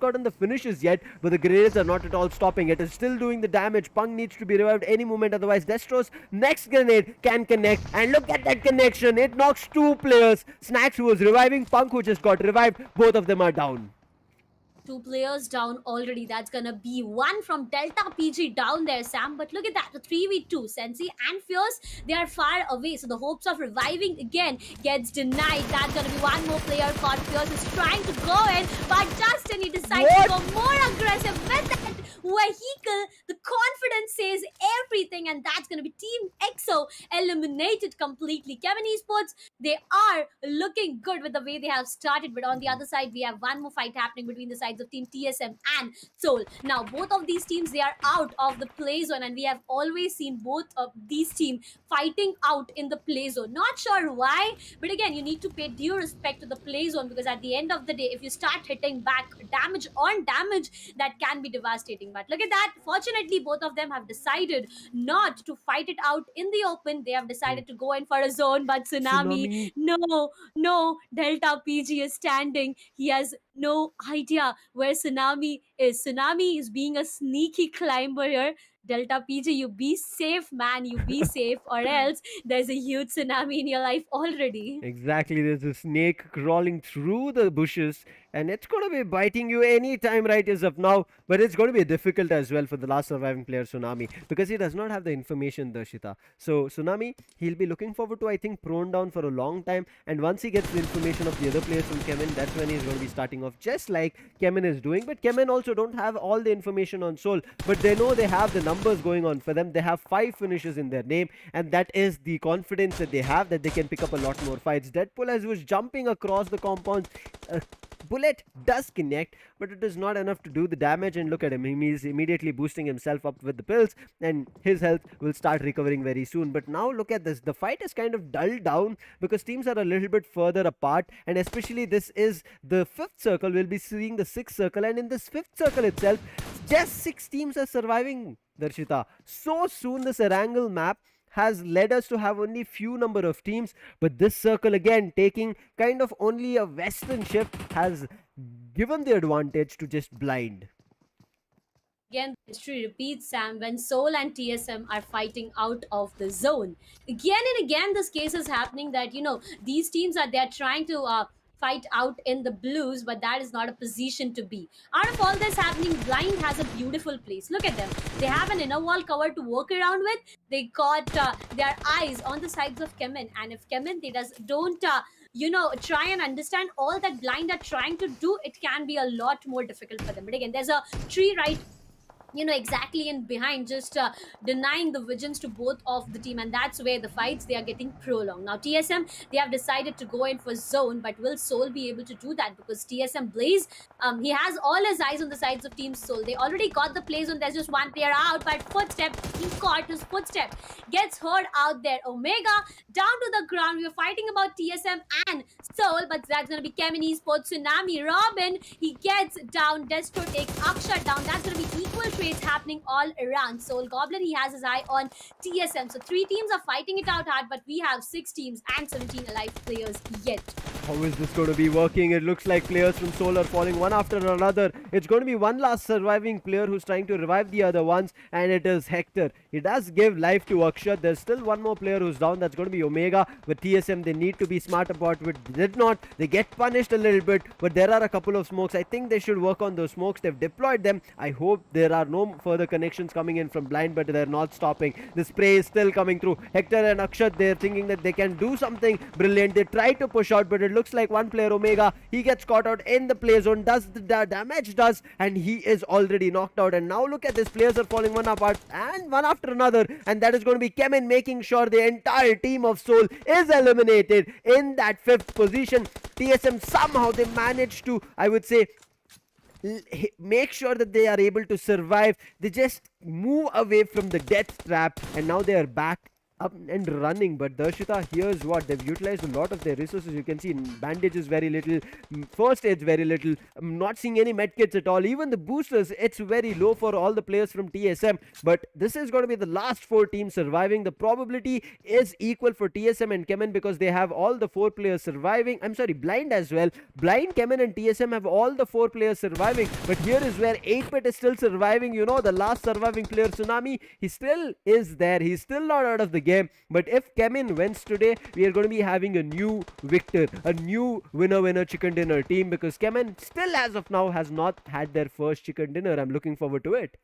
gotten the finishes yet, but the grenades are not at all stopping. It is still doing the damage. Punk needs to be revived any moment, otherwise Destro's next grenade can connect, and look at that connection. It knocks 2 players. Snacks, who was reviving, Punk, who just got revived. Both of them are down. 2 players down already. That's gonna be 1 from Delta PG down there, Sam. But look at that, the 3v2, Sensei and Fierce, they are far away. So the hopes of reviving again gets denied. That's gonna be 1 more player caught. Fierce is trying to go in, but Justin, he decides to go more aggressive with that vehicle. The confidence says everything, and that's gonna be Team EXO eliminated completely. CHEMIN ESPORTS, they are looking good with the way they have started, but on the other side, we have 1 more fight happening between the sides of Team TSM and Soul. Now, both of these teams, they are out of the play zone, and we have always seen both of these teams fighting out in the play zone. Not sure why, but again, you need to pay due respect to the play zone, because at the end of the day, if you start hitting back damage on damage, that can be devastating. But look at that. Fortunately, both of them have decided not to fight it out in the open. They have decided to go in for a zone, but Tsunami. No, Delta PG is standing. He has no idea where Tsunami is. Tsunami is being a sneaky climber here. Delta PG, you be safe, man. You be safe, or else there's a huge tsunami in your life already. Exactly, there's a snake crawling through the bushes, and it's going to be biting you anytime right as of now. But it's going to be difficult as well for the last surviving player, Tsunami, because he does not have the information, Darshita. So Tsunami, he'll be looking forward to, I think, prone down for a long time, and once he gets the information of the other players from CHEMIN, that's when he's going to be starting off just like CHEMIN is doing. But CHEMIN also don't have all the information on Soul, but they know they have the numbers going on for them. They have 5 finishes in their name, and that is the confidence that they have, that they can pick up a lot more fights. Deadpool, as he was jumping across the compound, bullet does connect, but it is not enough to do the damage. And look at him, he's immediately boosting himself up with the pills, and his health will start recovering very soon. But now look at this, the fight is kind of dulled down because teams are a little bit further apart, and especially this is the 5th circle. We'll be seeing the 6th circle, and in this 5th circle itself, just 6 teams are surviving, Darshita. So soon this Erangel map has led us to have only few number of teams, but this circle, again taking kind of only a western shift, has given the advantage to just Blind. Again, history repeats, Sam, when Seoul and TSM are fighting out of the zone. Again and again, this case is happening that, these teams they're trying to fight out in the blues, but that is not a position to be. Out of all this happening, Blind has a beautiful place. Look at them. They have an inner wall cover to work around with. They got their eyes on the sides of CHEMIN, and if CHEMIN, they don't try and understand all that Blind are trying to do, it can be a lot more difficult for them. But again, there's a tree right exactly in behind, just denying the visions to both of the team, and that's where the fights they are getting prolonged. Now TSM, they have decided to go in for zone, but will Soul be able to do that? Because TSM Blaze, he has all his eyes on the sides of Team Soul. They already got the play zone. There's just one player out, but footstep, he caught his footstep, gets heard out there. Omega down to the ground. We were fighting about TSM and Soul, but that's gonna be CHEMIN ESPORTS. Tsunami, Robin, he gets down. Destro takes Akshat down. That's gonna be equal trades happening all around. Soul Goblin, he has his eye on TSM. So 3 teams are fighting it out hard, but we have 6 teams and 17 alive players yet. How is this going to be working? It looks like players from Soul are falling one after another. It's going to be one last surviving player who's trying to revive the other ones, and it is Hector. He does give life to Akshat. There's still one more player who's down. That's going to be Omega. With TSM, they need to be smart about it. They did not. They get punished a little bit, but there are a couple of smokes. I think they should work on those smokes. They've deployed them. I hope there are no further connections coming in from Blind, but they're not stopping. The spray is still coming through. Hector and Akshat, they're thinking that they can do something brilliant. They try to push out, but it looks like one player, Omega, he gets caught out in the play zone, does the damage, and he is already knocked out. And now look at this, players are falling one apart and one after another, and that is going to be CHEMIN making sure the entire team of Soul is eliminated in that 5th position. TSM, somehow they managed to, I would say, make sure that they are able to survive. They just move away from the death trap, and now they are back up and running. But Darshita, here's what they've utilized: a lot of their resources. You can see bandages very little, first aids very little. I'm not seeing any medkits at all. Even the boosters, it's very low for all the players from TSM. But this is going to be the last 4 teams surviving. The probability is equal for TSM and CHEMIN because they have all the 4 players surviving. I'm sorry, Blind as well. Blind, CHEMIN and TSM have all the 4 players surviving. But here is where 8-bit is still surviving. You know, the last surviving player, Tsunami, he still is there. He's still not out of the game. But if CHEMIN wins today, we are going to be having a new victor, a new winner chicken dinner team, because CHEMIN still as of now has not had their first chicken dinner. I'm looking forward to it.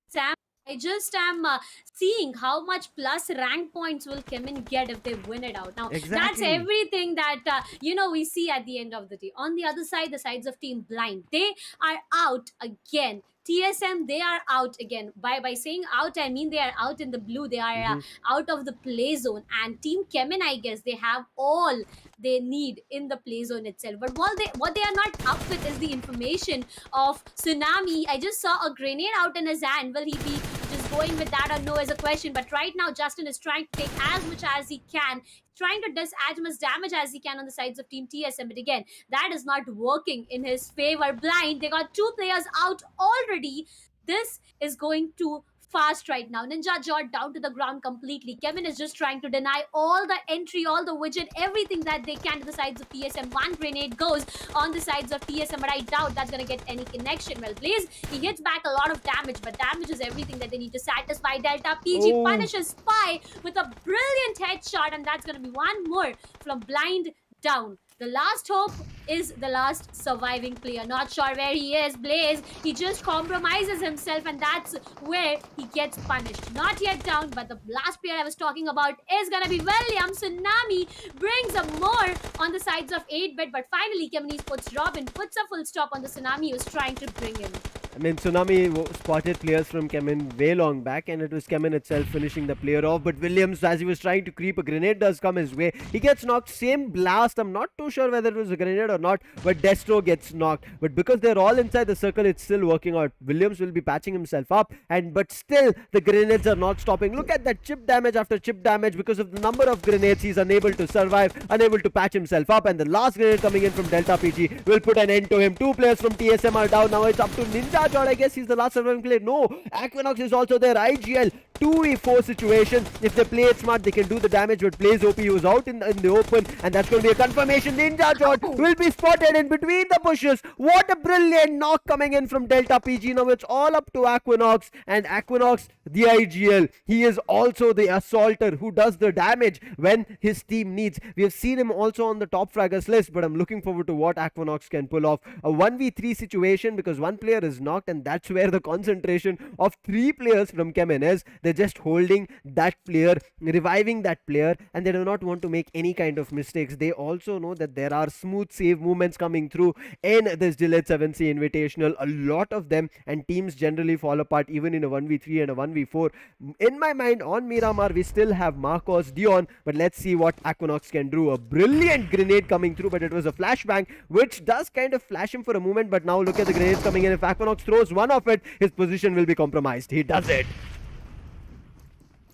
Sam, I just am seeing how much plus rank points will CHEMIN get if they win it out. Now, that's everything that, we see at the end of the day. On the other side, the sides of Team Blind, they are out again. TSM, they are out again. By saying out, I mean they are out in the blue. They are out of the play zone. And Team CHEMIN, I guess, they have all they need in the play zone itself. But what they are not up with is the information of Tsunami. I just saw a grenade out in his hand. Will he be just going with that or no is a question. But right now, Justin is trying to take as much as he can, trying to do as much damage as he can on the sides of Team TSM. But again, that is not working in his favor. Blind, they got 2 players out already. This is going to fast right now. Ninja Jot down to the ground completely. CHEMIN is just trying to deny all the entry, all the widget, everything that they can to the sides of TSM. One grenade goes on the sides of TSM, but I doubt that's going to get any connection. Well, Blaze, he hits back a lot of damage, but damage is everything that they need to satisfy. Delta PG punishes Spy with a brilliant headshot, and that's going to be one more from Blind down. The last hope is the last surviving player. Not sure where he is. Blaze, he just compromises himself, and that's where he gets punished. Not yet down, but the last player I was talking about is gonna be William. Tsunami brings a more on the sides of 8-bit, but finally CHEMIN ESPORTS Robin puts a full stop on the Tsunami he was trying to bring in. I mean, Tsunami spotted players from CHEMIN way long back, and it was CHEMIN itself finishing the player off. But Williams, as he was trying to creep, a grenade does come his way. He gets knocked, same blast. I'm not too sure whether it was a grenade or not, but Destro gets knocked. But because they're all inside the circle, it's still working out. Williams will be patching himself up, but still the grenades are not stopping. Look at that, chip damage after chip damage. Because of the number of grenades, he's unable to survive, unable to patch himself up. And the last grenade coming in from Delta PG will put an end to him. 2 players from TSM are down. Now it's up to Ninja Jot. I guess he's the last surviving player. No, Aquinox is also there. IGL 2v4 situation. If they play it smart, they can do the damage, but plays OP was out in the open, and that's going to be a confirmation. Ninja shot will be spotted in between the bushes. What a brilliant knock coming in from Delta PG. Now it's all up to Aquinox, and Aquinox, the IGL, he is also the assaulter who does the damage when his team needs. We have seen him also on the top fraggers list, but I'm looking forward to what Aquinox can pull off. A 1v3 situation because one player is knocked, and that's where the concentration of 3 players from CHEMIN is. They're just holding that player, reviving that player, and they do not want to make any kind of mistakes. They also know that there are smooth save movements coming through in this Gillette 7Sea Invitational, a lot of them, and teams generally fall apart even in a 1v3 and a 1v4. In my mind, on Miramar, we still have Marcos, Dion, but let's see what Aquinox can do. A brilliant grenade coming through, but it was a flashbang, which does kind of flash him for a moment, but now look at the grenades coming in. If Aquinox throws one of it, his position will be compromised. He does it.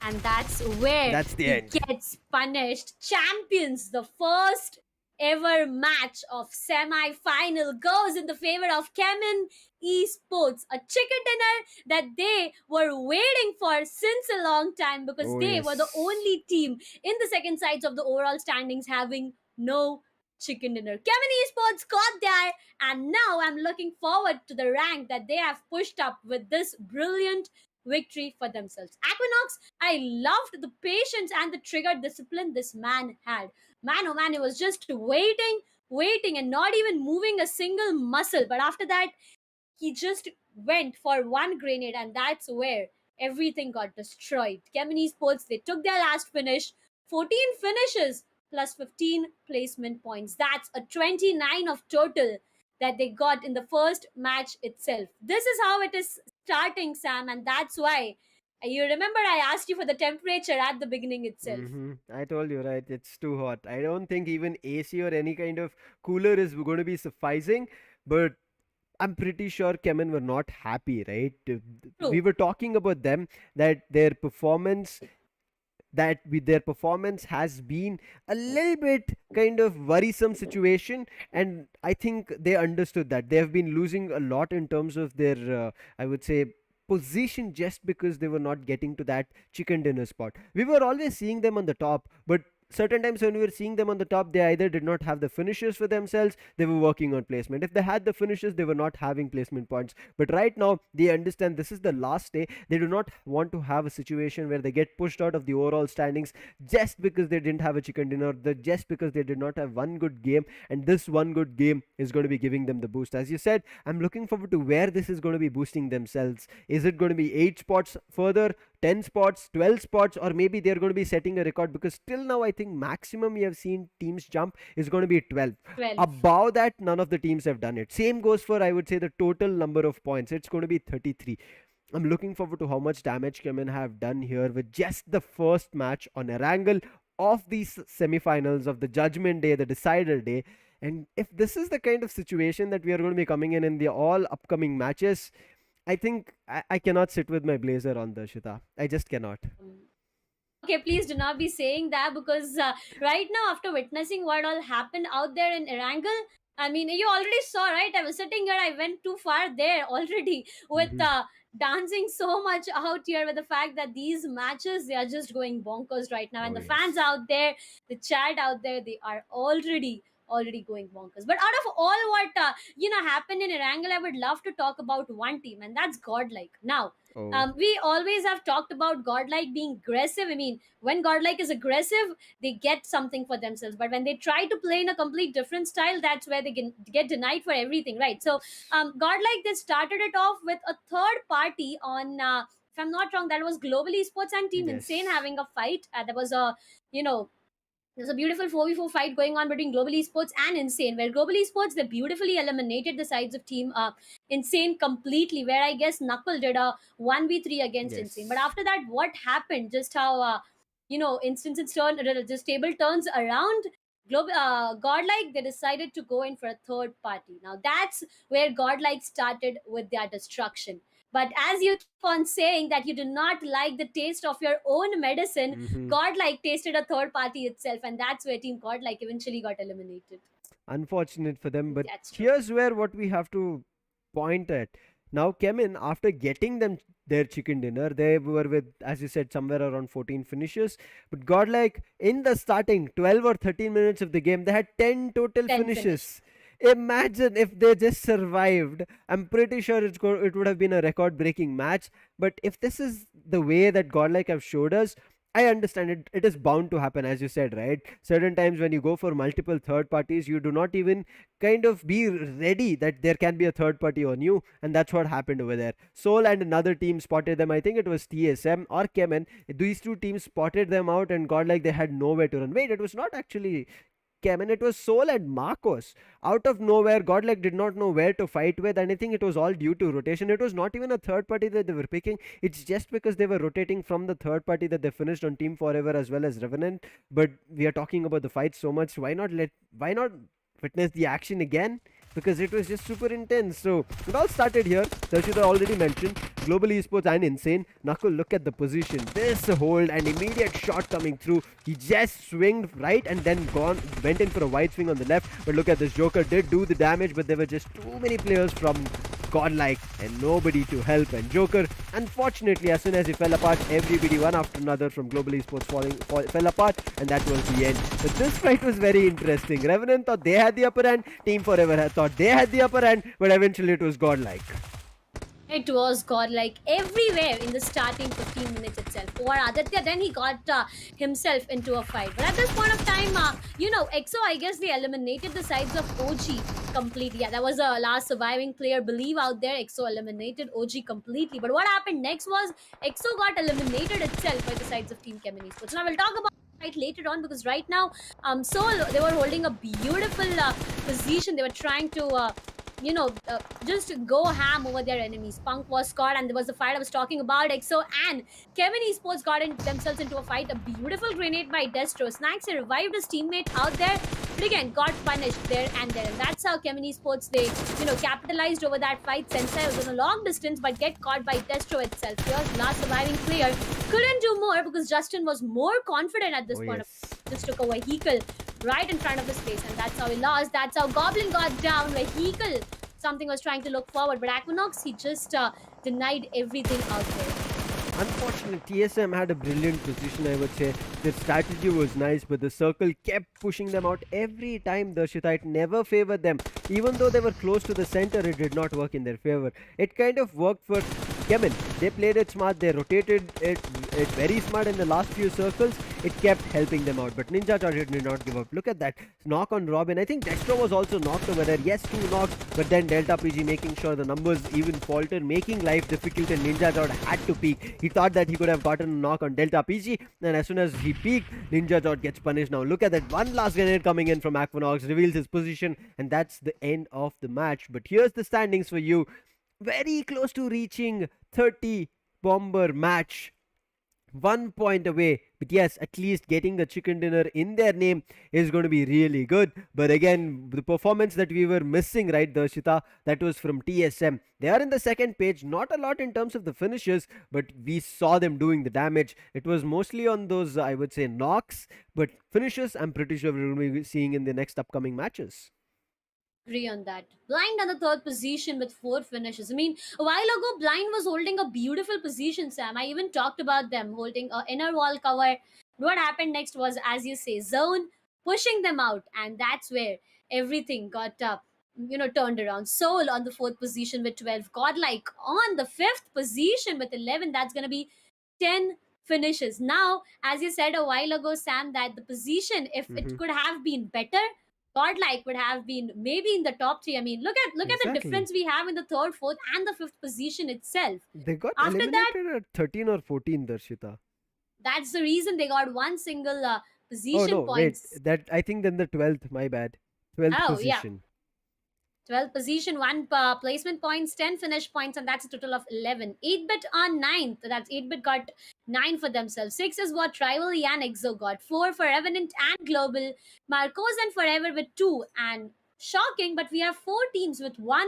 And that's where the he end. gets punished. Champions, the first ever match of semi-final goes in the favor of CHEMIN ESPORTS, a chicken dinner that they were waiting for since a long time, because they were the only team in the second sides of the overall standings having no chicken dinner. CHEMIN ESPORTS got there, and now I'm looking forward to the rank that they have pushed up with this brilliant victory for themselves. Aquinox, I loved the patience and the trigger discipline this man had. Man, oh man, he was just waiting, and not even moving a single muscle. But after that, he just went for one grenade, and that's where everything got destroyed. CHEMIN ESPORTS, they took their last finish, 14 finishes plus 15 placement points. That's a 29 of total that they got in the first match itself. This is how it is starting, Sam, and that's why you remember I asked you for the temperature at the beginning itself. I told you, right? It's too hot. I don't think even AC or any kind of cooler is going to be sufficing, but I'm pretty sure CHEMIN were not happy, right? We were talking about them, that their performance has been a little bit kind of worrisome situation, and I think they understood that they have been losing a lot in terms of their I would say position, just because they were not getting to that chicken dinner spot. We were always seeing them on the top, but certain times when we were seeing them on the top, they either did not have the finishes for themselves, they were working on placement. If they had the finishes, they were not having placement points. But right now, they understand this is the last day. They do not want to have a situation where they get pushed out of the overall standings just because they didn't have a chicken dinner, just because they did not have one good game, and this one good game is going to be giving them the boost. As you said, I'm looking forward to where this is going to be boosting themselves. Is it going to be 8 spots further, 10 spots, 12 spots, or maybe they're going to be setting a record? Because till now, I think maximum we have seen teams jump is going to be 12. Above that, none of the teams have done it. Same goes for, I would say, the total number of points. It's going to be 33. I'm looking forward to how much damage CHEMIN have done here with just the first match on Erangel of these semifinals of the Judgment Day, the decider day. And if this is the kind of situation that we are going to be coming in the all upcoming matches, I think I cannot sit with my blazer on, Darshita. I just cannot. Okay, please do not be saying that, because right now, after witnessing what all happened out there in Erangel, I mean, you already saw, right? I was sitting here, I went too far there already with dancing so much out here with the fact that these matches, they are just going bonkers right now. And the fans out there, the chat out there, they are already going bonkers. But out of all what happened in Erangel, I would love to talk about one team, and that's GODLIKE. Now, we always have talked about GODLIKE being aggressive. I mean, when GODLIKE is aggressive, they get something for themselves. But when they try to play in a complete different style, that's where they get denied for everything, right? So, GODLIKE, they started it off with a third party on, if I'm not wrong, that was Global Esports and Team Insane having a fight. There was a, there's a beautiful 4v4 fight going on between Global Esports and Insane, where Global Esports, they beautifully eliminated the sides of Team Insane completely, where I guess Knuckle did a 1v3 against Insane. But after that, what happened? Just how, instances this table turns around. GODLIKE, they decided to go in for a third party. Now, that's where GODLIKE started with their destruction. But as you keep on saying that you do not like the taste of your own medicine, GODLIKE tasted a third party itself, and that's where Team GODLIKE eventually got eliminated. Unfortunate for them, but here's where what we have to point at. Now, CHEMIN, after getting them their chicken dinner, they were with, as you said, somewhere around 14 finishes. But godlike, in the starting 12 or 13 minutes of the game, they had 10 total 10 finish. finishes. Imagine if they just survived. I'm pretty sure it would have been a record breaking match. But if this is the way that godlike have showed us, I understand it. It is bound to happen, as you said, right? Certain times when you go for multiple third parties, you do not even kind of be ready that there can be a third party on you, and that's what happened over there. Seoul and another team spotted them. I think it was TSM or Kemen. These two teams spotted them out and got like they had nowhere to run. Wait, it was not actually Kemen, it was Seoul and Marcos. Out of nowhere, Godlike did not know where to fight with, and I think it was all due to rotation. It was not even a third party that they were picking. It's just because they were rotating from the third party that they finished on Team Forever as well as Revenant. But we are talking about the fight so much. Why not witness the action again? Because it was just super intense. So it all started here. Darshita already mentioned Global Esports and Insane. Nakul, look at the position. This hold and immediate shot coming through. He just swinged right and then went in for a wide swing on the left. But look at this, Joker did do the damage, but there were just too many players from godlike and nobody to help. And Joker, unfortunately, as soon as he fell apart, everybody one after another from Global Esports fell apart, and that was the end. But this fight was very interesting. Revenant thought they had the upper hand, Team Forever had thought they had the upper hand, but eventually it was godlike. It was godlike everywhere in the starting 15 minutes itself. Or Aditya, then he got himself into a fight. But at this point of time, EXO, I guess they eliminated the sides of OG completely. Yeah, that was the last surviving player, believe, out there. EXO eliminated OG completely. But what happened next was EXO got eliminated itself by the sides of Team CHEMIN Esports. Now we'll talk about fight later on, because right now, Seoul, they were holding a beautiful position. They were trying to just go ham over their enemies. Punk was caught, and there was the fight I was talking about. EXO and CHEMIN Esports got themselves into a fight. A beautiful grenade by Destro. Snacks revived his teammate out there, but again got punished there and there. And that's how CHEMIN Esports, they capitalized over that fight. Sensei was on a long distance, but get caught by Destro itself. Here's last surviving player. Couldn't do more because Justin was more confident at this point. Just took a vehicle right in front of his face, and that's how he lost. That's how Goblin got down. Vehicle, something was trying to look forward, but Aquinox, he just denied everything out there. Unfortunately, TSM had a brilliant position, I would say. Their strategy was nice, but the circle kept pushing them out every time. Darshita, it never favored them. Even though they were close to the center, it did not work in their favor. It kind of worked for CHEMIN. They played it smart, they rotated it very smart in the last few circles. It kept helping them out, but Ninja Charger did not give up. Look at that knock on Robin. I think Dexter was also knocked over there. Yes, 2 knocks, but then Delta PG making sure the numbers even faltered, making life difficult, and Ninja Charger had to peek. He thought that he could have gotten a knock on Delta PG, and as soon as he peeked, Ninja Charger gets punished. Now look at that, one last grenade coming in from Aquinox, reveals his position, and that's the end of the match. But here's the standings for you. Very close to reaching 30 bomber match, 1 point away. But yes, at least getting the chicken dinner in their name is going to be really good. But again, the performance that we were missing, right, Darshita, that was from TSM. They are in the second page, not a lot in terms of the finishes, but we saw them doing the damage. It was mostly on those, I would say, knocks, but finishes I'm pretty sure we're going to be seeing in the next upcoming matches. Agree on that. Blind on the third position with 4 finishes. I mean, a while ago, Blind was holding a beautiful position, Sam. I even talked about them holding an inner wall cover. What happened next was, as you say, zone pushing them out, and that's where everything got turned around. Soul on the 4th position with 12. Godlike on the 5th position with 11. That's gonna be 10 finishes. Now, as you said a while ago, Sam, that the position, if it could have been better, Godlike would have been maybe in the top 3. I mean, look at the difference we have in the 3rd, 4th, and the 5th position itself. They got After that, eliminated at 13 or 14, Darshita. that's the reason they got one single Oh position no, wait. points. That I think then the 12th. My bad. 12th Oh yeah, position. 12th position, 1 placement points, 10 finish points, and that's a total of 11. 8-bit on 9th. That's 8-bit got 9 for themselves. 6 is what Rivalry and EXO got. 4 for Revenant and Global. Marcos and Forever with 2. And shocking, but we have 4 teams with 1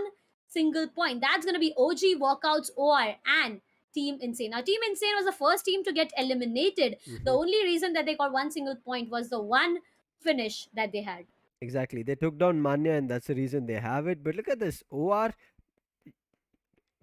single point. That's going to be OG, WALKOUTS, OR, and Team Insane. Now, Team Insane was the first team to get eliminated. The only reason that they got 1 single point was the 1 finish that they had. Exactly. They took down Manya, and that's the reason they have it. But look at this. OR,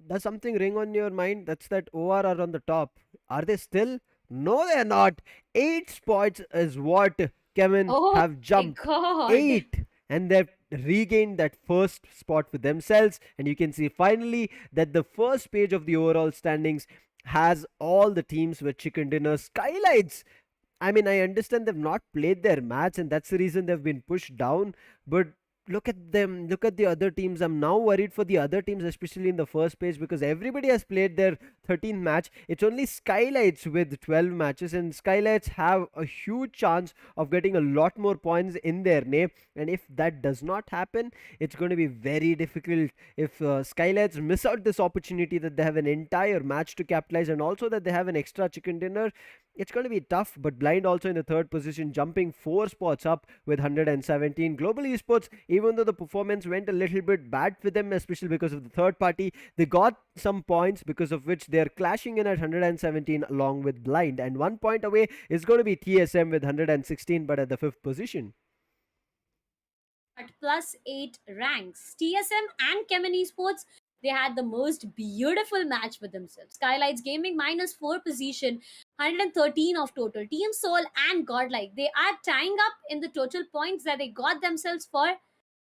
does something ring on your mind? That's that OR are on the top. Are they still? No, they're not. 8 spots is what Kevin Oh have my jumped. god. 8. And they've regained that first spot for themselves. And you can see finally that the first page of the overall standings has all the teams with chicken dinner. SKYLIGHTZ, I mean, I understand they've not played their match, and that's the reason they've been pushed down. But look at them, look at the other teams. I'm now worried for the other teams, especially in the first page, because everybody has played their 13th match. It's only SKYLIGHTZ with 12 matches, and SKYLIGHTZ have a huge chance of getting a lot more points in their name. And if that does not happen, it's going to be very difficult. If SKYLIGHTZ miss out this opportunity that they have an entire match to capitalize, and also that they have an extra chicken dinner, it's going to be tough. But Blind also in the third position, jumping 4 spots up with 117. Global Esports, even though the performance went a little bit bad for them, especially because of the third party, they got some points because of which they're clashing in at 117 along with Blind. And 1 point away is going to be TSM with 116, but at the fifth position. At +8 ranks, TSM and CHEMIN Esports, they had the most beautiful match with themselves. SKYLIGHTZ Gaming -4 position, 113 of total. Team Soul and Godlike, they are tying up in the total points that they got themselves for.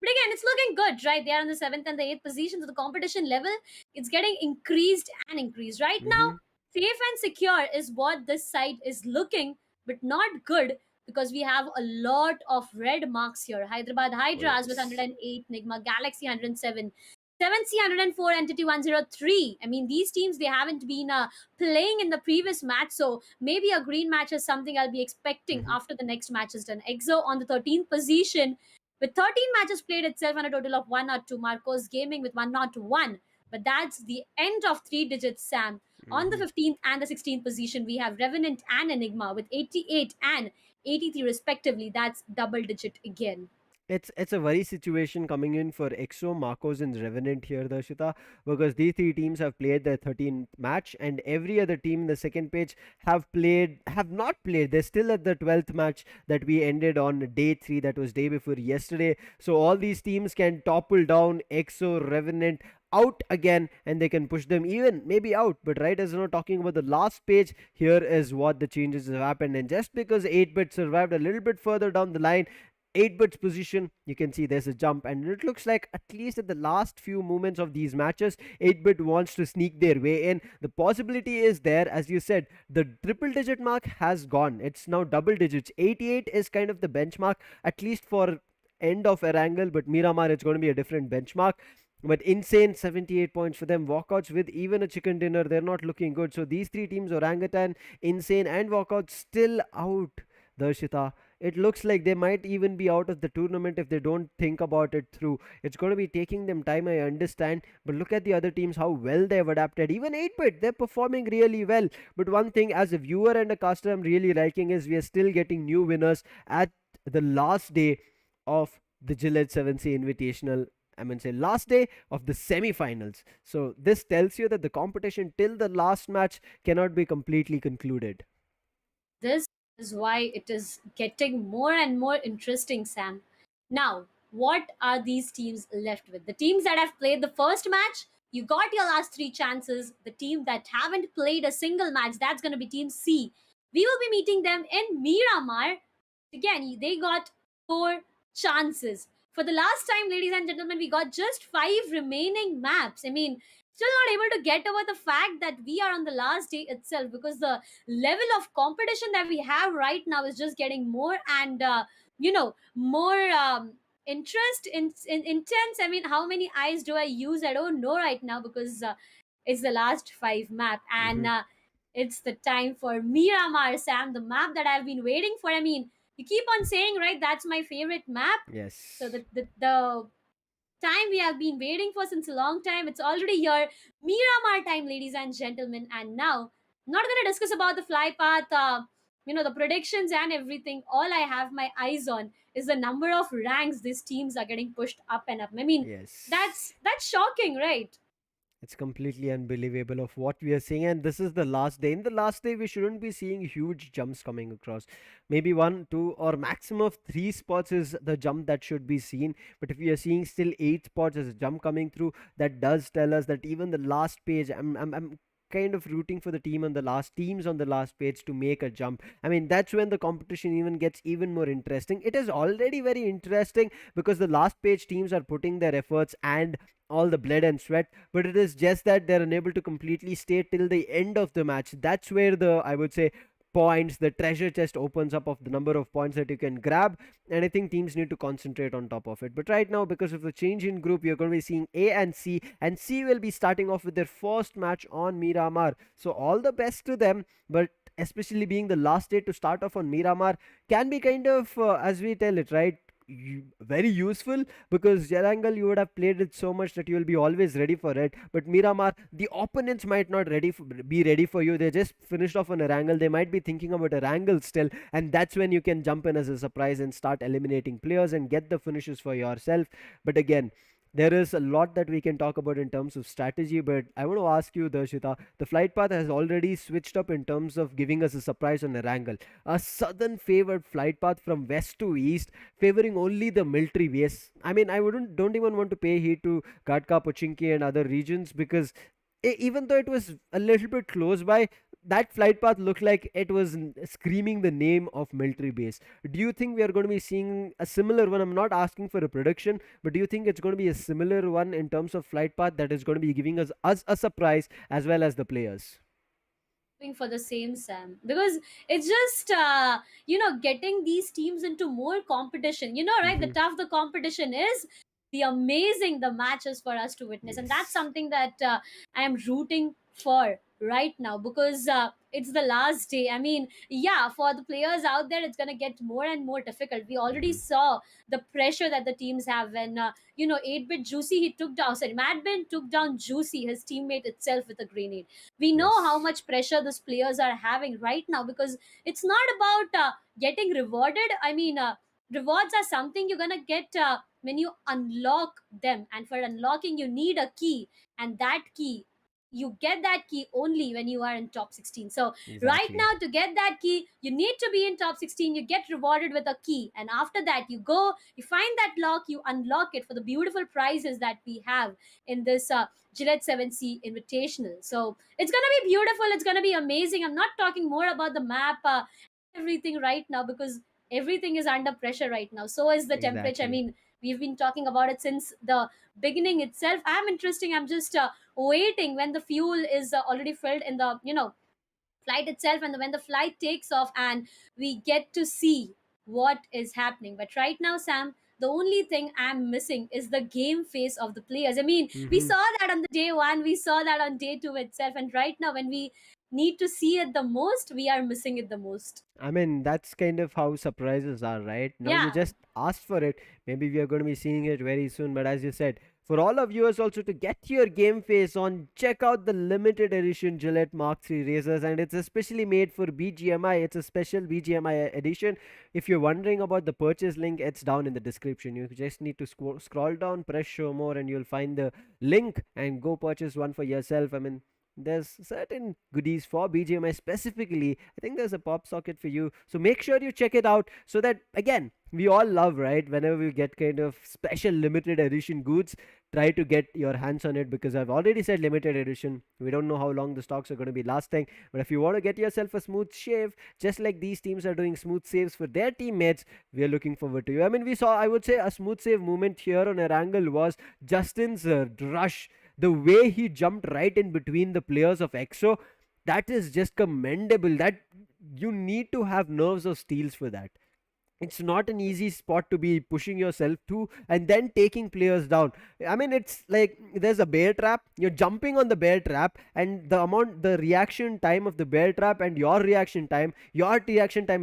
But again, it's looking good, right? They are on the 7th and the 8th position, so the competition level, it's getting increased and increased. Right now, Mm-hmm. safe and secure is what this side is looking, but not good because we have a lot of red marks here. Hyderabad Oh, HYDRAS with yes. 108, NIGMA Galaxy 107, 7C 104, Entity 103. I mean, these teams, they haven't been playing in the previous match, so maybe a green match is something I'll be expecting Mm-hmm. after the next match is done. EXO on the 13th position with 13 matches played itself on a total of 102. Marcos Gaming with 101. But that's the end of 3 digits, Sam. On the Mm-hmm. 15th and the 16th position, we have Revenant and Enigma with 88 and 83 respectively. That's double digit again. It's a worry situation coming in for EXO, Marcos, and Revenant here, Darshita, because these three teams have played their 13th match, and every other team in the second page have not played. They're still at the 12th match that we ended on day 3, that was day before yesterday. So all these teams can topple down EXO, Revenant out again, and they can push them even maybe out. But right as we're talking about the last page, here is what the changes have happened. And just because 8-bit survived a little bit further down the line, 8-bit's position, you can see there's a jump, and it looks like at least at the last few moments of these matches, 8-bit wants to sneak their way in. The possibility is there, as you said, the triple digit mark has gone. It's now double digits. 88 is kind of the benchmark, at least for end of Erangel, but Miramar, it's going to be a different benchmark. But insane 78 points for them. Walkouts with even a chicken dinner, they're not looking good. So these three teams, Orangutan, Insane, and Walkouts, still out. Darshita, it looks like they might even be out of the tournament if they don't think about it through. It's going to be taking them time, I understand, but look at the other teams, how well they've adapted. Even 8-bit, they're performing really well. But one thing, as a viewer and a caster, I'm really liking is we are still getting new winners at the last day of the Gillette 7Sea Invitational. I mean, say last day of the semifinals. So this tells you that the competition till the last match cannot be completely concluded. This is why it is getting more and more interesting, Sam. Now, what are these teams left with? The teams that have played the first match, you got your last 3 chances. The team that haven't played a single match, that's going to be Team C. We will be meeting them in Miramar. Again, they got 4 chances. For the last time, ladies and gentlemen, we got just 5 remaining maps. I mean, still not able to get over the fact that we are on the last day itself, because the level of competition that we have right now is just getting more and more interest in intense. I mean, how many eyes do I use? I don't know right now, because it's the last 5 map, and Hmm. it's the time for Miramar, Sam, the map that I've been waiting for. I mean, you keep on saying, right, that's my favorite map. So Yes. the time we have been waiting for since a long time. It's already here. Miramar time, ladies and gentlemen. And now, not going to discuss about the fly path, the predictions and everything. All I have my eyes on is the number of ranks these teams are getting pushed up and up. I mean, Yes. that's shocking, right? It's completely unbelievable of what we are seeing, and this is the last day. In the last day, we shouldn't be seeing huge jumps coming across. Maybe one, two, or maximum of three spots is the jump that should be seen. But if we are seeing still eight spots as a jump coming through, that does tell us that even the last page, I'm kind of rooting for the teams on the last page to make a jump. I mean, that's when the competition even gets even more interesting. It is already very interesting because the last page teams are putting their efforts and all the blood and sweat, but it is just that they're unable to completely stay till the end of the match. That's where the, I would say, points, the treasure chest opens up of the number of points that you can grab, and I think teams need to concentrate on top of it. But right now, because of the change in group, you're going to be seeing A and C will be starting off with their first match on Miramar. So all the best to them, but especially being the last day to start off on Miramar can be kind of, as we tell it, right, very useful, because Erangel, you would have played it so much that you will be always ready for it. But Miramar, the opponents might not be ready for you. They just finished off on Erangel. They might be thinking about Erangel still, and that's when you can jump in as a surprise and start eliminating players and get the finishes for yourself. But again, there is a lot that we can talk about in terms of strategy, but I want to ask you, Darshita, the flight path has already switched up in terms of giving us a surprise on Erangel. A southern favored flight path from west to east, favoring only the military base. I mean, I don't even want to pay heed to Gatka, Pochinki and other regions, because even though it was a little bit close by, that flight path looked like it was screaming the name of military base. Do you think we are going to be seeing a similar one? I'm not asking for a prediction, but do you think it's going to be a similar one in terms of flight path that is going to be giving us a surprise as well as the players? For the same, Sam, because it's just getting these teams into more competition, right, the Hmm. tough the competition is, the amazing the matches for us to witness. And that's Yes. something that I am rooting for right now, because it's the last day. I mean, yeah, for the players out there, it's going to get more and more difficult. We already Hmm. saw the pressure that the teams have when 8-bit Juicy, he took down, sorry, Madbin took down Juicy, his teammate itself, with a grenade. We know how Yes. much pressure those players are having right now, because it's not about getting rewarded. I mean, rewards are something you're gonna get when you unlock them, and for unlocking you need a key, and that key, you get that key only when you are in top 16. So right Exactly. now, to get that key, you need to be in top 16. You get rewarded with a key, and after that, you go, you find that lock, you unlock it for the beautiful prizes that we have in this Gillette 7Sea Invitational. So it's gonna be beautiful. It's gonna be amazing. I'm not talking more about the map, everything right now, because everything is under pressure right now. So is the temperature. I Exactly. mean, we've been talking about it since the beginning itself. I'm interesting. I'm just waiting when the fuel is already filled in the flight itself, and when the flight takes off and we get to see what is happening. But right now, Sam, the only thing I'm missing is the game face of the players. I mean, we Hmm. saw that on the day one, we saw that on day two itself, and right now, when we need to see it the most, we are missing it the most. I mean, that's kind of how surprises are, right? Now you Yeah. just asked for it. Maybe we are going to be seeing it very soon. But as you said, for all of viewers also to get your game face on, check out the limited edition Gillette Mark 3 razors, and it's especially made for BGMI. It's a special BGMI edition. If you're wondering about the purchase link, it's down in the description. You just need to scroll down, press show more, and you'll find the link and go purchase one for yourself. I mean, there's certain goodies for BGMI specifically. I think there's a pop socket for you. So make sure you check it out, so that again, we all love, right? Whenever we get kind of special limited edition goods, try to get your hands on it, because I've already said limited edition. We don't know how long the stocks are going to be lasting. But if you want to get yourself a smooth shave, just like these teams are doing smooth saves for their teammates, we are looking forward to you. I mean, we saw, I would say, a smooth save moment here on Erangel was Justin's rush, the way he jumped right in between the players of EXO. That is just commendable. That you need to have nerves of steels for that. It's not an easy spot to be pushing yourself to and then taking players down. I mean, it's like there's a bear trap, you're jumping on the bear trap, and the reaction time of the bear trap and your reaction time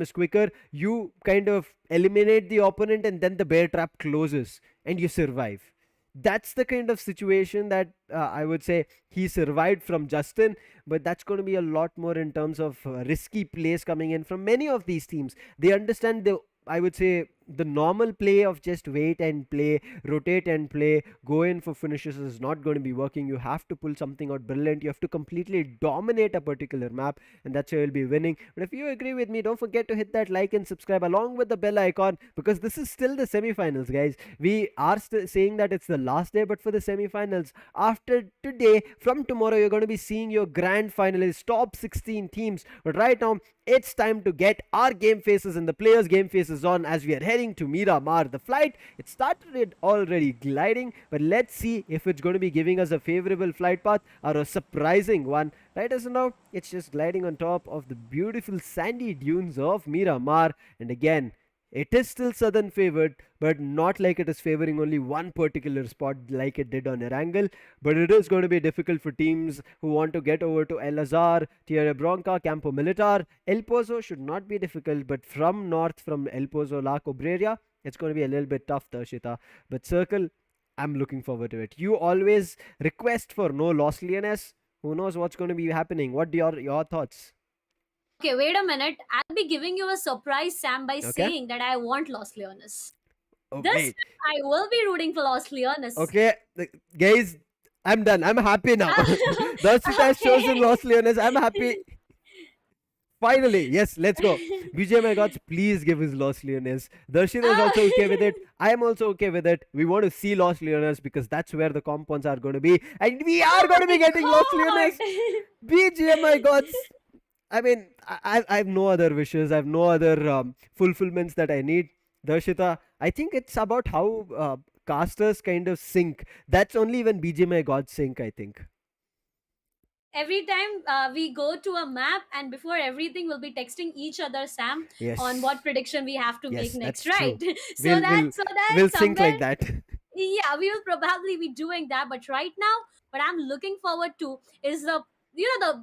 is quicker. You kind of eliminate the opponent, and then the bear trap closes and you survive. That's the kind of situation that I would say he survived from Justin. But that's going to be a lot more in terms of risky plays coming in from many of these teams. They understand the, I would say, the normal play of just wait and play, rotate and play, go in for finishes is not going to be working. You have to pull something out brilliant. You have to completely dominate a particular map, and that's how you'll be winning. But if you agree with me, don't forget to hit that like and subscribe along with the bell icon, because this is still the semifinals, guys. We are saying that it's the last day, but for the semifinals, after today, from tomorrow, you're going to be seeing your grand finalists, top 16 teams. But right now, it's time to get our game faces and the players' game faces on as we are heading to Miramar. The flight, it started already gliding, but let's see if it's going to be giving us a favorable flight path or a surprising one. Right as of now, it's just gliding on top of the beautiful sandy dunes of Miramar. And again, it is still southern favored, but not like it is favoring only one particular spot like it did on Erangel. But it is going to be difficult for teams who want to get over to El Azhar, Tierra Bronca, Campo Militar. El Pozo should not be difficult, but from north, from El Pozo, La Cobreria, it's going to be a little bit tough, Darshita. But Circle, I'm looking forward to it. You always request for no loss, Leones. Who knows what's going to be happening? What are your thoughts? Okay, wait a minute. I'll be giving you a surprise, Sam, by Okay. saying that I want Los Leones. Oh, This wait. time I will be rooting for Los Leones. Okay, guys, I'm done. I'm happy now. Darshita has chosen Los Leones. I'm happy. Finally, yes, let's go. BGMI gods, please give us Los Leones. Darshita is also okay with it. I am also okay with it. We want to see Los Leones because that's where the compounds are going to be. And we are going to be getting Los Leones. BGMI gods. I mean, I have no other wishes. I have no other fulfillments that I need. Darshita, I think it's about how casters kind of sync. That's only when BGMI gods sync, I think. Every time we go to a map, and before everything, we'll be texting each other, Sam, Yes. on what prediction we have to Yes, make next, that's right? true. so We'll, that we'll, so that we'll sync somewhere, like that. yeah, we will probably be doing that. But right now, what I'm looking forward to is the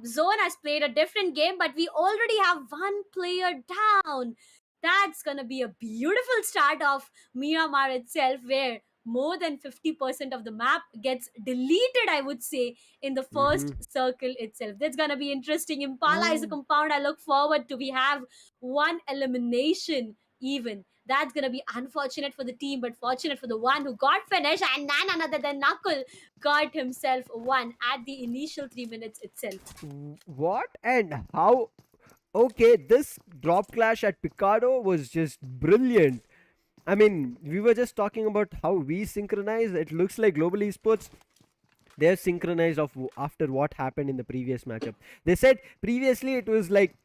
zone has played a different game, but we already have one player down. That's gonna be a beautiful start of Miramar itself, where more than 50% of the map gets deleted, I would say, in the first circle itself. That's gonna be interesting. Impala is a Ooh. compound I look forward to. We have one elimination even. That's gonna be unfortunate for the team, but fortunate for the one who got finished, and none other than Knuckle got himself one at the initial 3 minutes itself. What and how? Okay, this drop clash at Picado was just brilliant. I mean, we were just talking about how we synchronize. It looks like Global Esports, they're synchronized after what happened in the previous matchup. They said previously it was like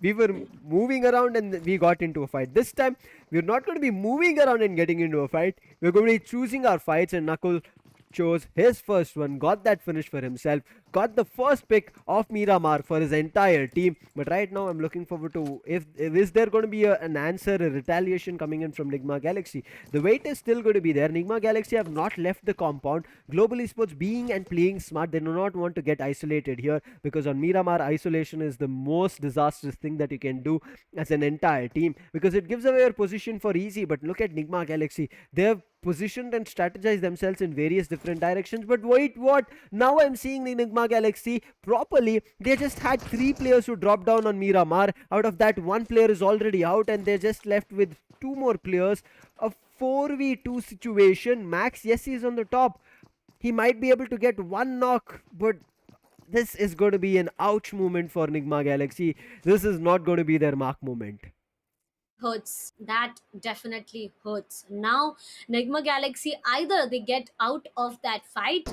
we were moving around and we got into a fight. This time, we're not going to be moving around and getting into a fight. We're going to be choosing our fights, and Knuckle chose his first one, got that finish for himself, got the first pick of Miramar for his entire team. But right now, I'm looking forward to if is there going to be an answer, a retaliation coming in from NIGMA Galaxy. The wait is still going to be there. NIGMA Galaxy have not left the compound. Global Esports being and playing smart, they do not want to get isolated here, because on Miramar, isolation is the most disastrous thing that you can do as an entire team, because it gives away your position for easy. But look at NIGMA Galaxy. They have positioned and strategized themselves in various different directions. But wait, what? Now I'm seeing the Enigma Galaxy properly. They just had 3 players who dropped down on Miramar. Out of that, 1 player is already out, and they're just left with 2 more players. A 4v2 situation. Max, yes, he's on the top. He might be able to get 1 knock, but this is going to be an ouch moment for Enigma Galaxy. This is not going to be their mark moment. Hurts. That definitely hurts. Now, Nigma Galaxy, either they get out of that fight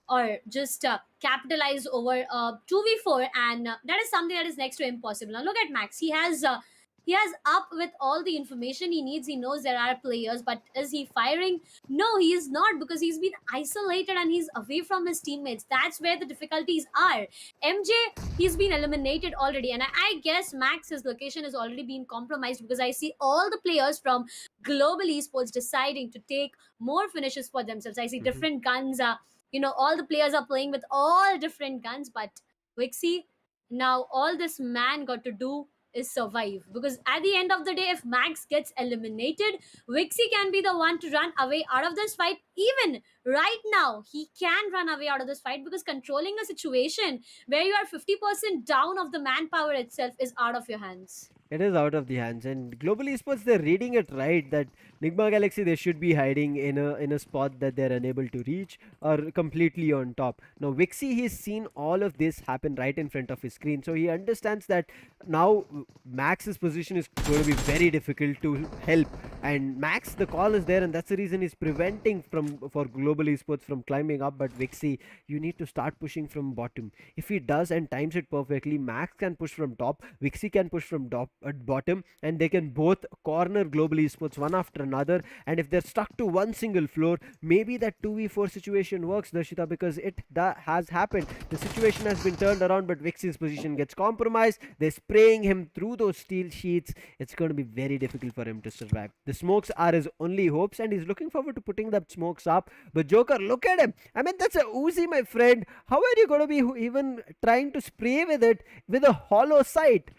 or just capitalize over 2v4, and that is something that is next to impossible. Now, look at Max. He has up with all the information he needs. He knows there are players, but is he firing? No, he is not, because he's been isolated and he's away from his teammates. That's where the difficulties are. MJ, he's been eliminated already, and I guess Max's location has already been compromised, because I see all the players from Global Esports deciding to take more finishes for themselves. I see different guns. All the players are playing with all different guns, but Wixie, now all this man got to do is survive, because at the end of the day, if Max gets eliminated, Wixie can be the one to run away out of this fight. even right now, he can run away out of this fight, because controlling a situation where you are 50% down of the manpower itself is out of your hands. It is out of the hands, and global esports, they're reading it right that Nigma Galaxy, they should be hiding in a spot that they're unable to reach or completely on top. Now Vixie, he's seen all of this happen right in front of his screen, so he understands that now Max's position is going to be very difficult to help. And Max, the call is there, and that's the reason he's preventing for global esports from climbing up. But Vixie, you need to start pushing from bottom. If he does and times it perfectly, Max can push from top, Vixie can push from top at bottom, and they can both corner global esports one after another. And if they're stuck to one single floor, maybe that 2v4 situation works, Darshita, because that has happened. The situation has been turned around, but Vixie's position gets compromised. They're spraying him through those steel sheets. It's going to be very difficult for him to survive. The smokes are his only hopes, and he's looking forward to putting the smokes up. But Joker, look at him. I mean, that's a Uzi, my friend. How are you going to be even trying to spray with it with a hollow sight?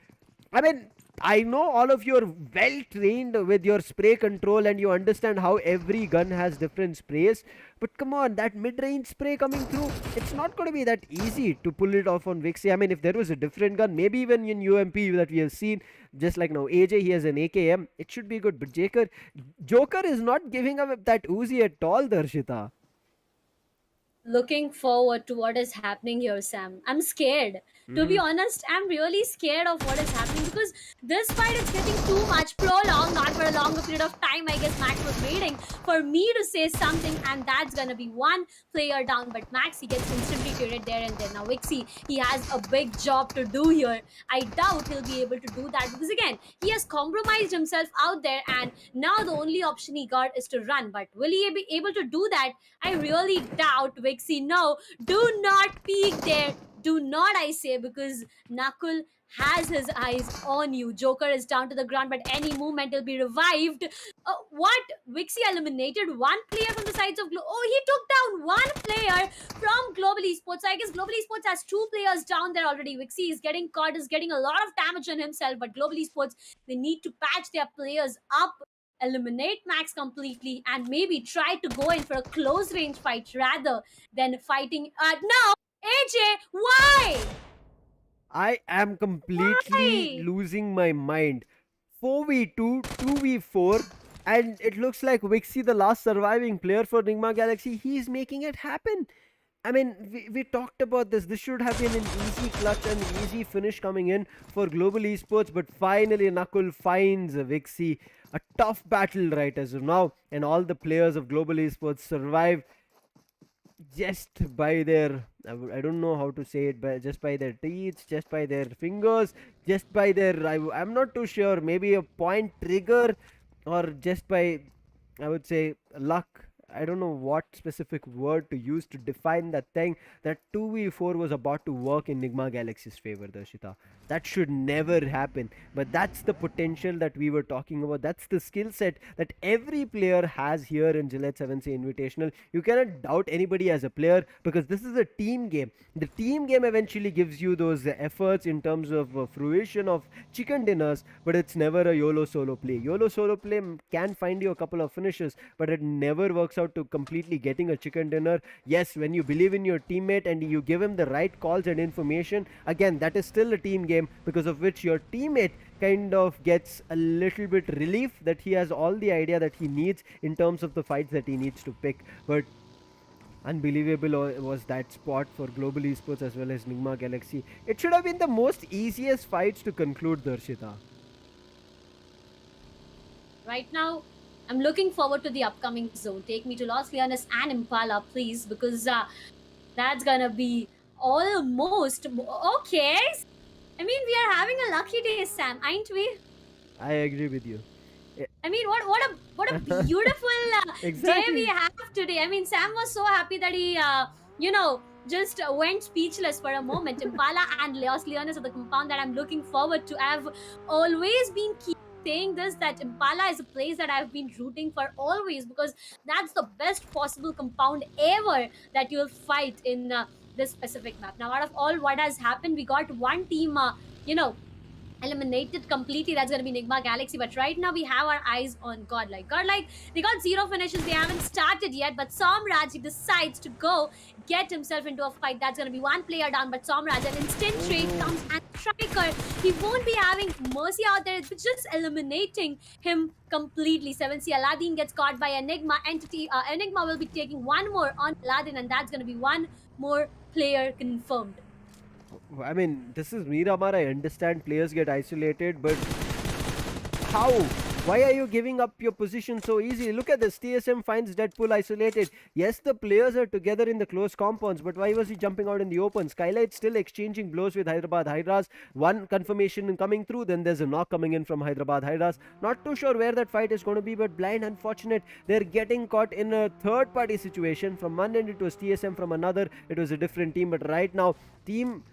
I mean, I know all of you are well trained with your spray control and you understand how every gun has different sprays. But come on, that mid-range spray coming through, it's not going to be that easy to pull it off on Vixie. I mean, if there was a different gun, maybe even in UMP that we have seen, just like now AJ, he has an AKM, it should be good. But Joker is not giving up that Uzi at all, Darshita. Looking forward to what is happening here, Sam. I'm scared. To be honest, I'm really scared of what is happening, because this fight is getting too much prolonged, not for a longer period of time. I guess Max was waiting for me to say something, and that's gonna be one player down. But Max, he gets instantly traded there and then. Now Vixie, he has a big job to do here. I doubt he'll be able to do that, because again, he has compromised himself out there, and now the only option he got is to run. But will he be able to do that? I really doubt, Vixie. No, do not peek there. Do not, I say, because Nakul has his eyes on you. Joker is down to the ground, but any movement will be revived. What? Vixie eliminated one player from the sides of Oh, he took down one player from Global Esports. So I guess Global Esports has two players down there already. Vixie is getting caught, is getting a lot of damage on himself, but Global Esports, they need to patch their players up, eliminate Max completely, and maybe try to go in for a close range fight rather than fighting. No! AJ, why? I am completely losing my mind. 4v2, 2v4, and it looks like Vixie, the last surviving player for Nigma Galaxy, he's making it happen. I mean, we talked about this. This should have been an easy clutch and easy finish coming in for Global Esports, but finally Nakul finds Vixie. A tough battle right as of now, and all the players of Global Esports survive just by their, I don't know how to say it, but just by their teeth, just by their fingers, just by their, I'm not too sure, maybe a point trigger, or just by, I would say, luck. I don't know what specific word to use to define that thing. That 2v4 was about to work in Nigma Galaxy's favor, Darshita. That should never happen. But that's the potential that we were talking about. That's the skill set that every player has here in Gillette 7Sea Invitational. You cannot doubt anybody as a player, because this is a team game. The team game eventually gives you those efforts in terms of fruition of chicken dinners, but it's never a YOLO solo play. YOLO solo play can find you a couple of finishes, but it never works out to completely getting a chicken dinner. Yes, when you believe in your teammate and you give him the right calls and information, again, that is still a team game, because of which your teammate kind of gets a little bit relief that he has all the idea that he needs in terms of the fights that he needs to pick. But unbelievable was that spot for Global Esports as well as Nigma Galaxy. It should have been the most easiest fights to conclude, Darshita. Right now, I'm looking forward to the upcoming zone. Take me to Los Leones and Impala, please, because that's gonna be almost okay. I mean, we are having a lucky day, Sam, aren't we? I agree with you. I mean, what a beautiful day we have today. I mean, Sam was so happy that he, just went speechless for a moment. Impala and Los Leones are the compound that I'm looking forward to. I've always been saying this, that Impala is a place that I've been rooting for always, because that's the best possible compound ever that you'll fight in this specific map. Now, out of all what has happened, we got one team, eliminated completely, that's going to be Enigma Galaxy. But right now we have our eyes on Godlike. Godlike, they got 0 finishes, they haven't started yet, but Somraj, he decides to go get himself into a fight. That's going to be one player down, but Somraj, an instant trade comes and Striker, he won't be having mercy out there. It's just eliminating him completely. 7C Aladdin gets caught by Enigma entity. Enigma will be taking one more on Aladdin, and that's going to be one more player confirmed. I mean, this is Miramar. I understand players get isolated, but how? Why are you giving up your position so easily? Look at this. TSM finds Deadpool isolated. Yes, the players are together in the close compounds, but why was he jumping out in the open? SKYLIGHTZ still exchanging blows with Hyderabad HYDRAS. One confirmation coming through, then there's a knock coming in from Hyderabad HYDRAS. Not too sure where that fight is going to be, but blind, unfortunate. They're getting caught in a third party situation. From one end, it was TSM, from another, it was a different team. But right now, team.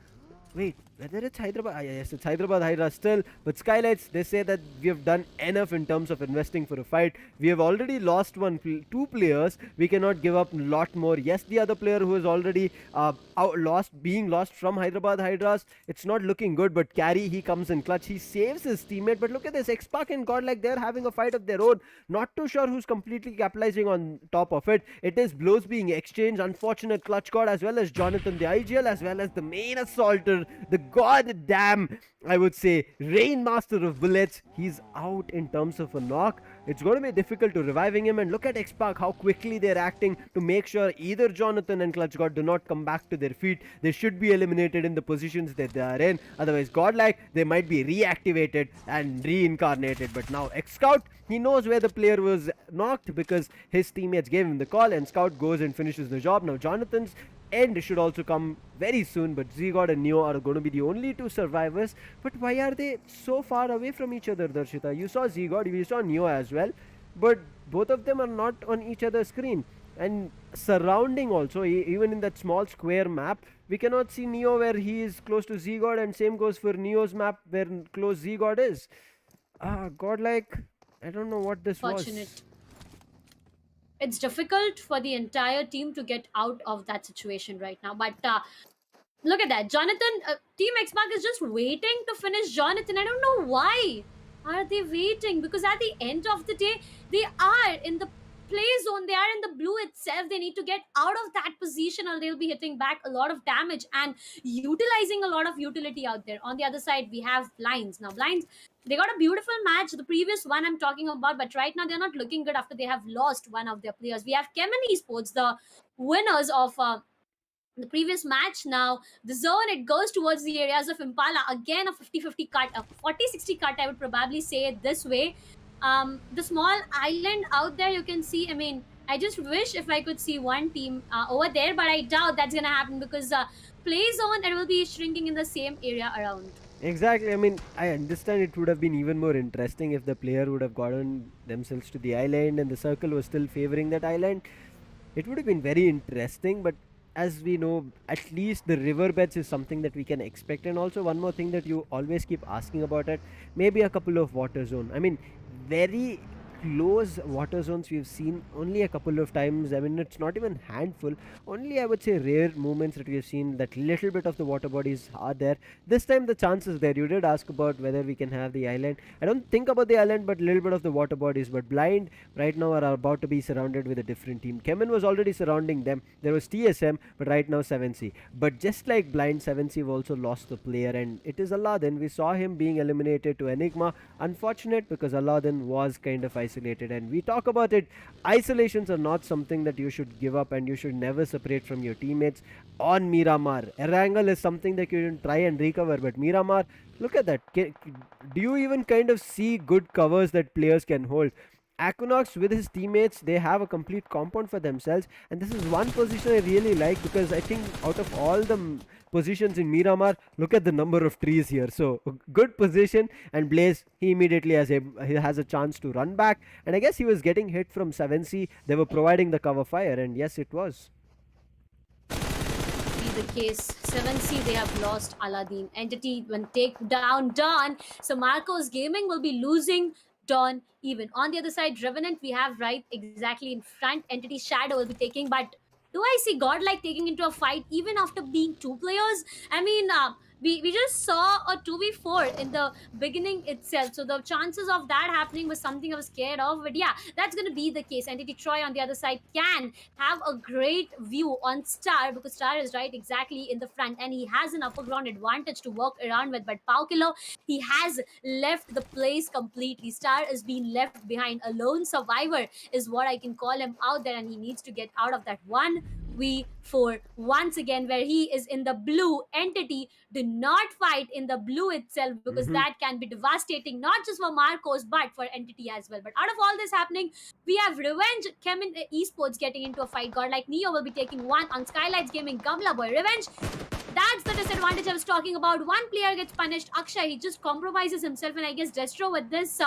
Wait, whether it's Hyderabad, yes, it's Hyderabad HYDRAS still, but SKYLIGHTZ, they say that we have done enough in terms of investing for a fight. We have already lost two players. We cannot give up a lot more. Yes, the other player who is already being lost from Hyderabad HYDRAS, it's not looking good, but Carry, he comes in clutch. He saves his teammate, but look at this, XSPARK and GODLIKE, they're having a fight of their own. Not too sure who's completely capitalizing on top of it. It is blows being exchanged. Unfortunate clutch god, as well as Jonathan, the IGL, as well as the main assaulter, the goddamn, I would say, Rainmaster of bullets. He's out in terms of a knock. It's going to be difficult to reviving him, and look at XSPARK, how quickly they're acting to make sure either Jonathan and Clutch God do not come back to their feet. They should be eliminated in the positions that they are in. Otherwise, GODLIKE, they might be reactivated and reincarnated. But now X-Scout, he knows where the player was knocked because his teammates gave him the call, and Scout goes and finishes the job. Now Jonathan's end should also come very soon, but Z-God and Neo are going to be the only two survivors. But why are they so far away from each other, Darshita? You saw Z-God, you saw Neo as well, but both of them are not on each other's screen. And surrounding also, even in that small square map, we cannot see Neo where he is close to Z-God, and same goes for Neo's map where close Z-God is. GODLIKE, I don't know what this was. It's difficult for the entire team to get out of that situation right now. But look at that. Jonathan, Team XSPARK is just waiting to finish Jonathan. I don't know why are they waiting, because at the end of the day, they are in the play zone. They are in the blue itself. They need to get out of that position, or they'll be hitting back a lot of damage and utilizing a lot of utility out there. On the other side, we have Blinds. Now, Blinds, they got a beautiful match, the previous one I'm talking about, but right now they're not looking good after they have lost one of their players. We have CHEMIN Esports, the winners of the previous match. Now the zone, it goes towards the areas of Impala. Again, a 50-50 cut, a 40-60 cut, I would probably say it this way. The small island out there, you can see, I mean, I just wish if I could see one team over there, but I doubt that's gonna happen, because play zone, it will be shrinking in the same area around. Exactly. I mean, I understand it would have been even more interesting if the player would have gotten themselves to the island and the circle was still favoring that island. It would have been very interesting, but as we know, at least the riverbeds is something that we can expect. And also one more thing that you always keep asking about it, maybe a couple of water zone. I mean, very close water zones we've seen only a couple of times. I mean, it's not even handful, only I would say rare moments that we have seen that little bit of the water bodies are there. This time the chance is there. You did ask about whether we can have the island. I don't think about the island, but little bit of the water bodies. But Blind right now are about to be surrounded with a different team. CHEMIN was already surrounding them. There was TSM, but right now 7C. But just like Blind, 7C have also lost the player, and it is Aladdin. We saw him being eliminated to Enigma. Unfortunate, because Aladdin was kind of isolated, and we talk about it. Isolations are not something that you should give up, and you should never separate from your teammates. On Miramar, Erangel is something that you can try and recover, but Miramar, look at that. Do you even kind of see good covers that players can hold? Equinox with his teammates, they have a complete compound for themselves, and this is one position I really like, because I think out of all the positions in Miramar, look at the number of trees here. So good position, and Blaze, he immediately has a chance to run back, and I guess he was getting hit from 7C. They were providing the cover fire, and yes, it was The case. 7C, they have lost Aladdin. Entity when take down Dawn. So Marcos Gaming will be losing Dawn even. On the other side, Revenant, we have right exactly in front. Entity Shadow will be taking, but do I see GODLIKE taking into a fight even after being two players? I mean, we just saw a 2v4 in the beginning itself, so the chances of that happening was something I was scared of. But yeah, that's going to be the case. Entity Troy on the other side can have a great view on Star, because Star is right exactly in the front and he has an upper ground advantage to work around with. But Paukilo, he has left the place completely. Star is being left behind. A lone survivor is what I can call him out there, and he needs to get out of that 1v4 once again, where he is in the blue. Entity, do not fight in the blue itself, because that can be devastating, not just for Marcos but for Entity as well. But out of all this happening, we have Revenge, CHEMIN Esports getting into a fight. Godlike Neo will be taking one on SKYLIGHTZ Gaming. Gamla Boy Revenge, that's the disadvantage I was talking about. One player gets punished. Akshay, he just compromises himself, and I guess Destro with this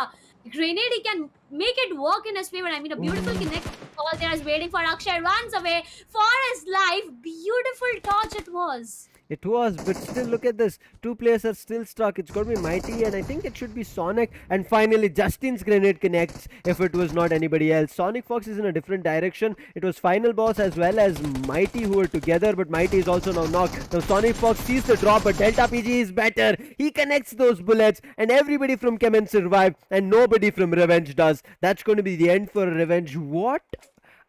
grenade, he can make it work in his favor. I mean, a beautiful connect. All there is waiting for Akshay, runs away for his life. Beautiful dodge it was. It was, but still, look at this. Two players are still stuck. It's got to be Mighty, and I think it should be Sonic. And finally, Justin's grenade connects if it was not anybody else. Sonic Fox is in a different direction. It was Final Boss as well as Mighty who were together, but Mighty is also now knocked. Now, Sonic Fox sees the drop, but Delta PG is better. He connects those bullets, and everybody from CHEMIN survived, and nobody from Revenge does. That's going to be the end for Revenge. What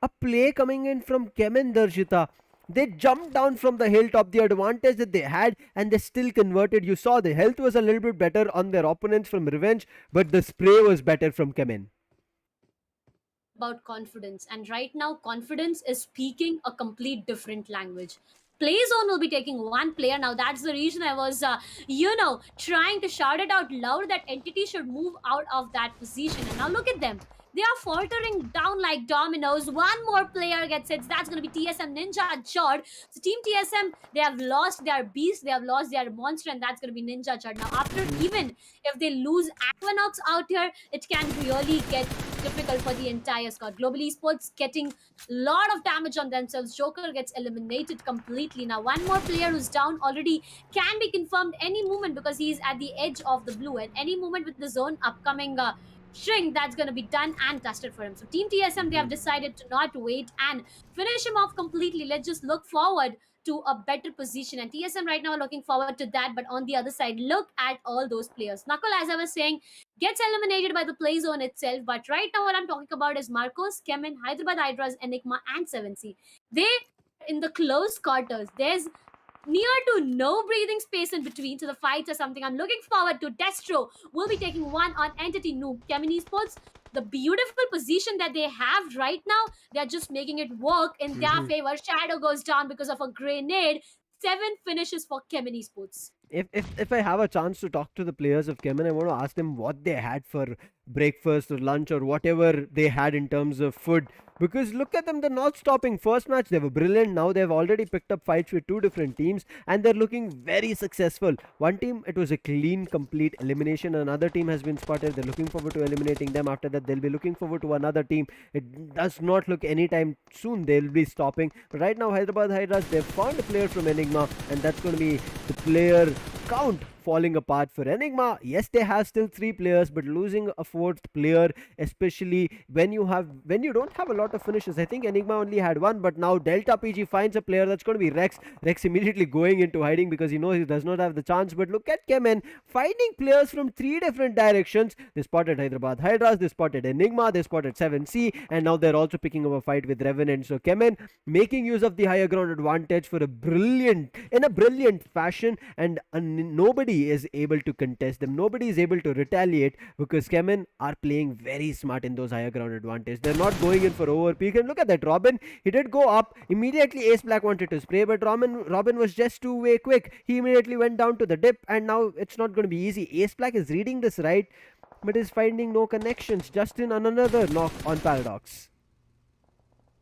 a play coming in from CHEMIN, Darshita. They jumped down from the hilltop, the advantage that they had, and they still converted. You saw the health was a little bit better on their opponents from Revenge, but the spray was better from CHEMIN. About confidence, and right now confidence is speaking a complete different language. Playzone will be taking one player. Now that's the reason I was trying to shout it out loud that Entity should move out of that position. And now look at them, they are faltering down like dominoes. One more player gets hit. That's going to be TSM Ninja Chord. So Team TSM, they have lost their beast, they have lost their monster, and that's going to be Ninja Chord. Now after, even if they lose Aquanox out here, it can really get difficult for the entire squad. Global Esports getting a lot of damage on themselves. Joker gets eliminated completely. Now one more player who's down already can be confirmed any moment, because he's at the edge of the blue. At any moment with the zone upcoming shrink, that's going to be done and dusted for him. So Team TSM, they have decided to not wait and finish him off completely. Let's just look forward to a better position, and TSM right now are looking forward to that. But on the other side, look at all those players. Knuckle, as I was saying, gets eliminated by the play zone itself. But right now what I'm talking about is Marcos, CHEMIN, Hyderabad HYDRAS, Enigma and 7C. They in the close quarters. There's near to no breathing space in between, so the fights are something I'm looking forward to. Destro will be taking one on Entity Noob. CHEMIN Esports, the beautiful position that they have right now, they're just making it work in their favor. Shadow goes down because of a grenade. 7 finishes for CHEMIN Esports. If I have a chance to talk to the players of CHEMIN, I want to ask them what they had for breakfast or lunch or whatever they had in terms of food. Because look at them, they're not stopping. First match, they were brilliant. Now they've already picked up fights with 2 different teams, and they're looking very successful. One team, it was a clean, complete elimination. Another team has been spotted. They're looking forward to eliminating them. After that, they'll be looking forward to another team. It does not look anytime soon they'll be stopping. But right now, Hyderabad HYDRAS, they've found a player from Enigma, and that's going to be the player count falling apart for Enigma. Yes, they have still 3 players, but losing a 4th player, especially when you don't have a lot of finishes. I think Enigma only had 1, but now Delta PG finds a player. That's going to be Rex. Rex immediately going into hiding because he knows he does not have the chance. But look at CHEMIN finding players from 3 different directions. They spotted Hyderabad HYDRAS, they spotted Enigma, they spotted 7C, and now they're also picking up a fight with Revenant. So CHEMIN making use of the higher ground advantage in a brilliant fashion, and nobody is able to contest them. Nobody is able to retaliate because CHEMIN are playing very smart in those higher ground advantage. They're not going in for overpeak. And look at that, Robin, he did go up. Immediately Ace Black wanted to spray, but Robin was just too way quick. He immediately went down to the dip, and now it's not going to be easy. Ace Black is reading this right, but is finding no connections. Justin on another knock on Paradox.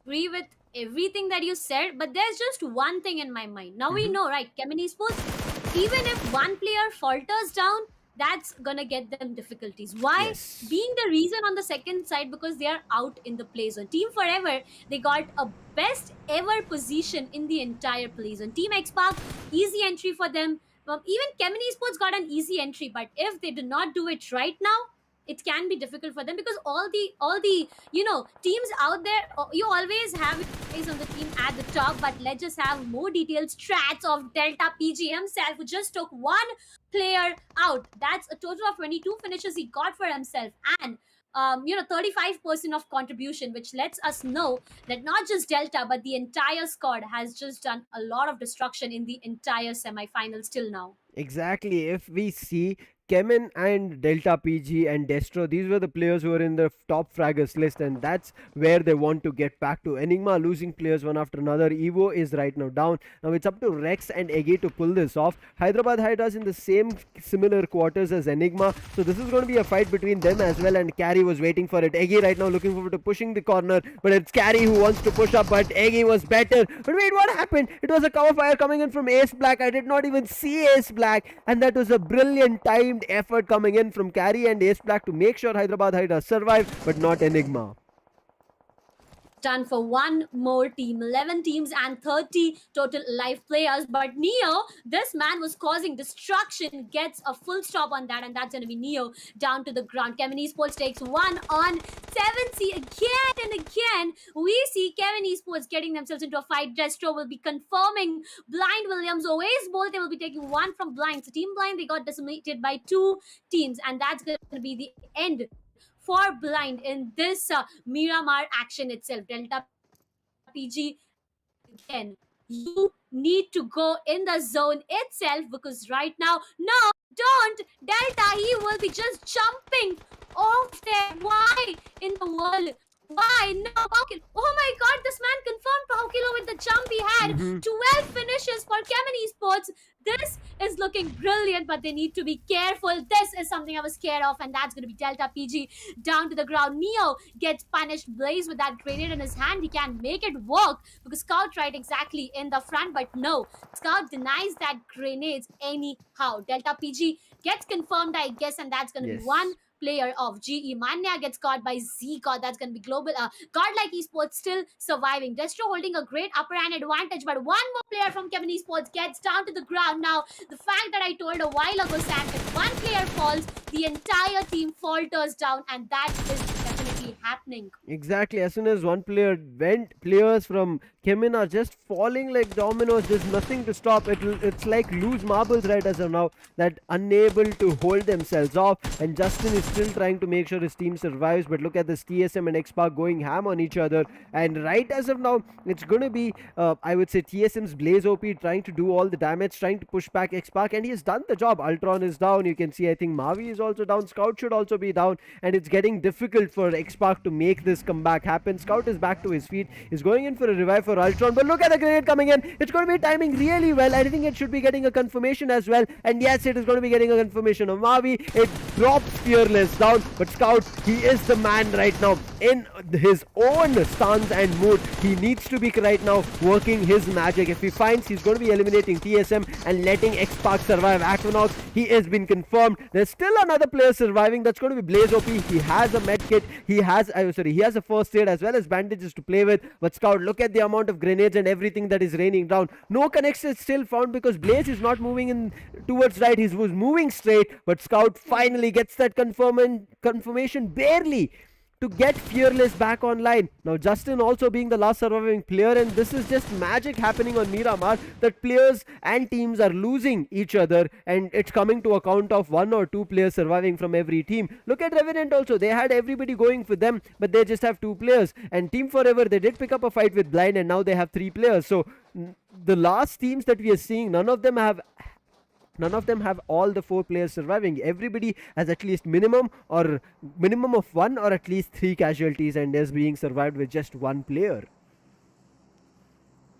Agree with everything that you said, but there's just one thing in my mind. Now we know, right? CHEMIN Esports, even if one player falters down, that's gonna get them difficulties. Why? Yes. Being the reason on the second side, because they are out in the play zone. Team Forever, they got a best ever position in the entire play zone. Team XSPARK, easy entry for them. Even CHEMIN Esports got an easy entry, but if they do not do it right now, it can be difficult for them, because all the teams out there, you always have your eyes on the team at the top. But let's just have more detailed strats of Delta PG himself, who just took one player out. That's a total of 22 finishes he got for himself, and 35% of contribution, which lets us know that not just Delta but the entire squad has just done a lot of destruction in the entire semifinals till now. Exactly. If we see CHEMIN and Delta PG and Destro, these were the players who were in the top fraggers list, and that's where they want to get back to. Enigma losing players one after another. Evo is right now down. Now it's up to Rex and Ege to pull this off. Hyderabad Hydras in the same similar quarters as Enigma, so this is going to be a fight between them as well, and Carry was waiting for it. Ege right now looking forward to pushing the corner, but it's Carry who wants to push up, but Ege was better. But wait, what happened? It was a cover fire coming in from Ace Black. I did not even see Ace Black, and that was a brilliant timed effort coming in from Carry and Ace Black to make sure Hyderabad Hydras survive, but not Enigma. Done for one more team, 11 teams and 30 total live players. But Neo, this man was causing destruction, gets a full stop on that, and that's going to be Neo down to the ground. CHEMIN Esports takes 1 on 7C again and again. We see CHEMIN Esports getting themselves into a fight. Destro will be confirming Blind Williams. Always bold, they will be taking 1 from Blind. So Team Blind, they got decimated by 2 teams, and that's going to be the end for Blind in this Miramar action itself. Delta PG, again, you need to go in the zone itself, because right now, no, don't, Delta, he will be just jumping off there. Why in the world? Why? No, okay. Oh my god, this man confirmed Paukilo with the jump he had. 12 finishes for CHEMIN Esports. This is looking brilliant, but they need to be careful. This is something I was scared of, and that's going to be Delta PG down to the ground. Neo gets punished. Blaze with that grenade in his hand. He can't make it work because Scout tried exactly in the front, but no. Scout denies that grenades anyhow. Delta PG gets confirmed, I guess, and that's going to be one player of GE. Manya gets caught by Z-God. That's going to be global. Godlike Esports still surviving. Destro holding a great upper hand advantage, but one more player from CHEMIN Esports gets down to the ground. Now, the fact that I told a while ago, Sam, if one player falls, the entire team falters down, and that is definitely happening. Exactly. As soon as one player went, players from CHEMIN are just falling like dominoes. There's nothing to stop. It's like loose marbles right as of now, that unable to hold themselves off. And Justin is still trying to make sure his team survives. But look at this TSM and XSPARK going ham on each other. And right as of now, it's going to be, I would say, TSM's Blaze OP trying to do all the damage, trying to push back XSPARK. And he has done the job. Ultron is down. You can see, I think Mavi is also down. Scout should also be down. And it's getting difficult for XSPARK to make this comeback happen. Scout is back to his feet. He's going in for a revive for Ultron. But look at the grenade coming in. It's going to be timing really well. I think it should be getting a confirmation as well. And yes, it is going to be getting a confirmation of Mavi. It drops Fearless down. But Scout, he is the man right now in his own stance and mood. He needs to be right now working his magic. If he finds he's going to be eliminating TSM and letting XSPARK survive Aquanox, he has been confirmed. There's still another player surviving. That's going to be Blaze OP. He has a med kit. He has a first aid as well as bandages to play with. But Scout, look at the amount of grenades and everything that is raining down. No connection is still found because Blaze is not moving in towards right. He was moving straight, but Scout finally gets that confirmation barely to get Fearless back online. Now Justin also being the last surviving player, and this is just magic happening on Miramar, that players and teams are losing each other, and it's coming to a count of 1 or 2 players surviving from every team. Look at Revenant also. They had everybody going for them, but they just have 2 players. And Team Forever, they did pick up a fight with Blind, and now they have 3 players. So the last teams that we are seeing, none of them have all the 4 players surviving. Everybody has at least minimum of 1 or at least 3 casualties, and is being survived with just 1 player.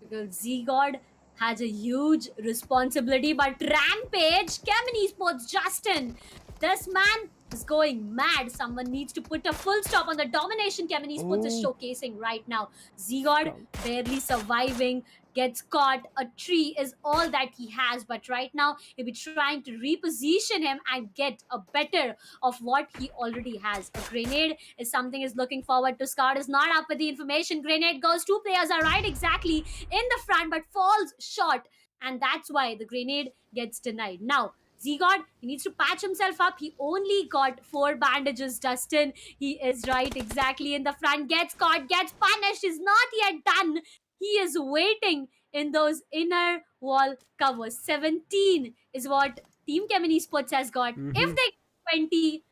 Because Z-God has a huge responsibility, but Rampage, CHEMIN Esports, Justin, this man is going mad. Someone needs to put a full stop on the domination CHEMIN Esports is showcasing right now. Z-God barely surviving, gets caught. A tree is all that he has, but right now he'll be trying to reposition him and get a better of what he already has. A grenade is something he's looking forward to. Scout is not up with the information. Grenade goes. 2 players are right exactly in the front, but falls short, and that's why the grenade gets denied. Now Zigod, he needs to patch himself up. He only got 4 bandages, Dustin. He is right exactly in the front. Gets caught, gets punished. Is not yet done. He is waiting in those inner wall covers. 17 is what Team CHEMIN Esports has got. If they get 20,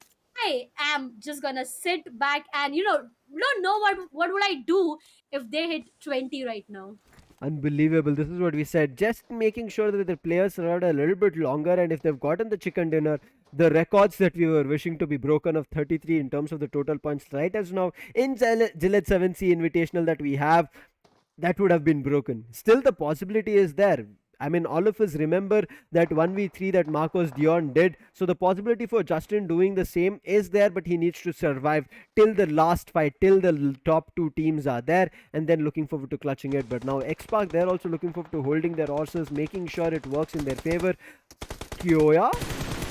I am just gonna sit back and don't know what would I do if they hit 20 right now. Unbelievable. This is what we said. Just making sure that the players survived a little bit longer, and if they've gotten the chicken dinner, the records that we were wishing to be broken of 33 in terms of the total points right as now in Gillette 7Sea Invitational that we have, that would have been broken. Still, the possibility is there. I mean, all of us remember that 1v3 that Marcos Dion did. So the possibility for Justin doing the same is there, but he needs to survive till the last fight, till the top 2 teams are there, and then looking forward to clutching it. But now XSPARK, they're also looking forward to holding their horses, making sure it works in their favor. Kyoya,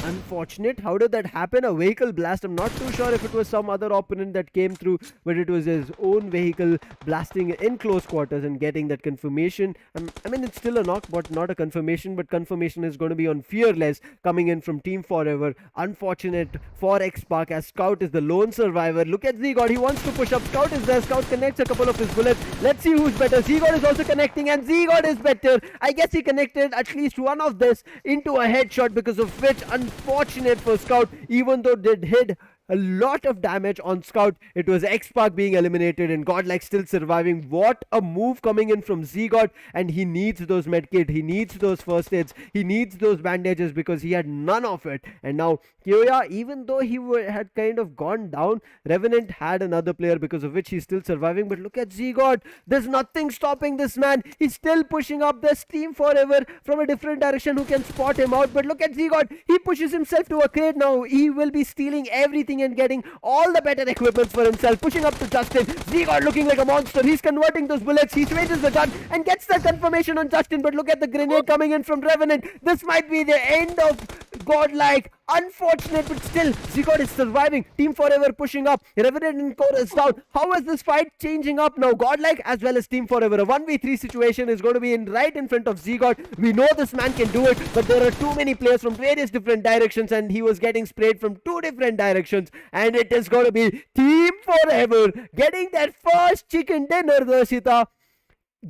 unfortunate. How did that happen? A vehicle blast. I'm not too sure if it was some other opponent that came through, but it was his own vehicle blasting in close quarters and getting that confirmation. I mean, it's still a knock, but not a confirmation. But confirmation is going to be on Fearless coming in from Team Forever. Unfortunate for XSPARK as Scout is the lone survivor. Look at Zigod. He wants to push up. Scout is there. Scout connects a couple of his bullets. Let's see who's better. Zigod is also connecting, and Zigod is better. I guess he connected at least one of this into a headshot, because of which, unfortunate for Scout, even though they did a lot of damage on Scout, it was XSPARK being eliminated and GODLIKE still surviving. What a move coming in from Zigod, and he needs those medkit, he needs those first aids, he needs those bandages, because he had none of it. And now Kyoya, even though he had kind of gone down, Revenant had another player because of which he's still surviving. But look at Zigod, there's nothing stopping this man. He's still pushing up. There's Team Forever from a different direction who can spot him out, but look at Zigod, he pushes himself to a crate. Now he will be stealing everything and getting all the better equipment for himself, pushing up to Justin. Zigod looking like a monster. He's converting those bullets. He switches the gun and gets that confirmation on Justin. But look at the grenade coming in from Revenant. This might be the end of GODLIKE. Unfortunate, but still Zigod is surviving. Team Forever pushing up. Revenant and Core is down. How is this fight changing up now? GODLIKE as well as Team Forever. A 1v3 situation is going to be right in front of Zigod. We know this man can do it, but there are too many players from various different directions, and he was getting sprayed from 2 different directions. And it is going to be Team Forever getting their first chicken dinner, Darshita.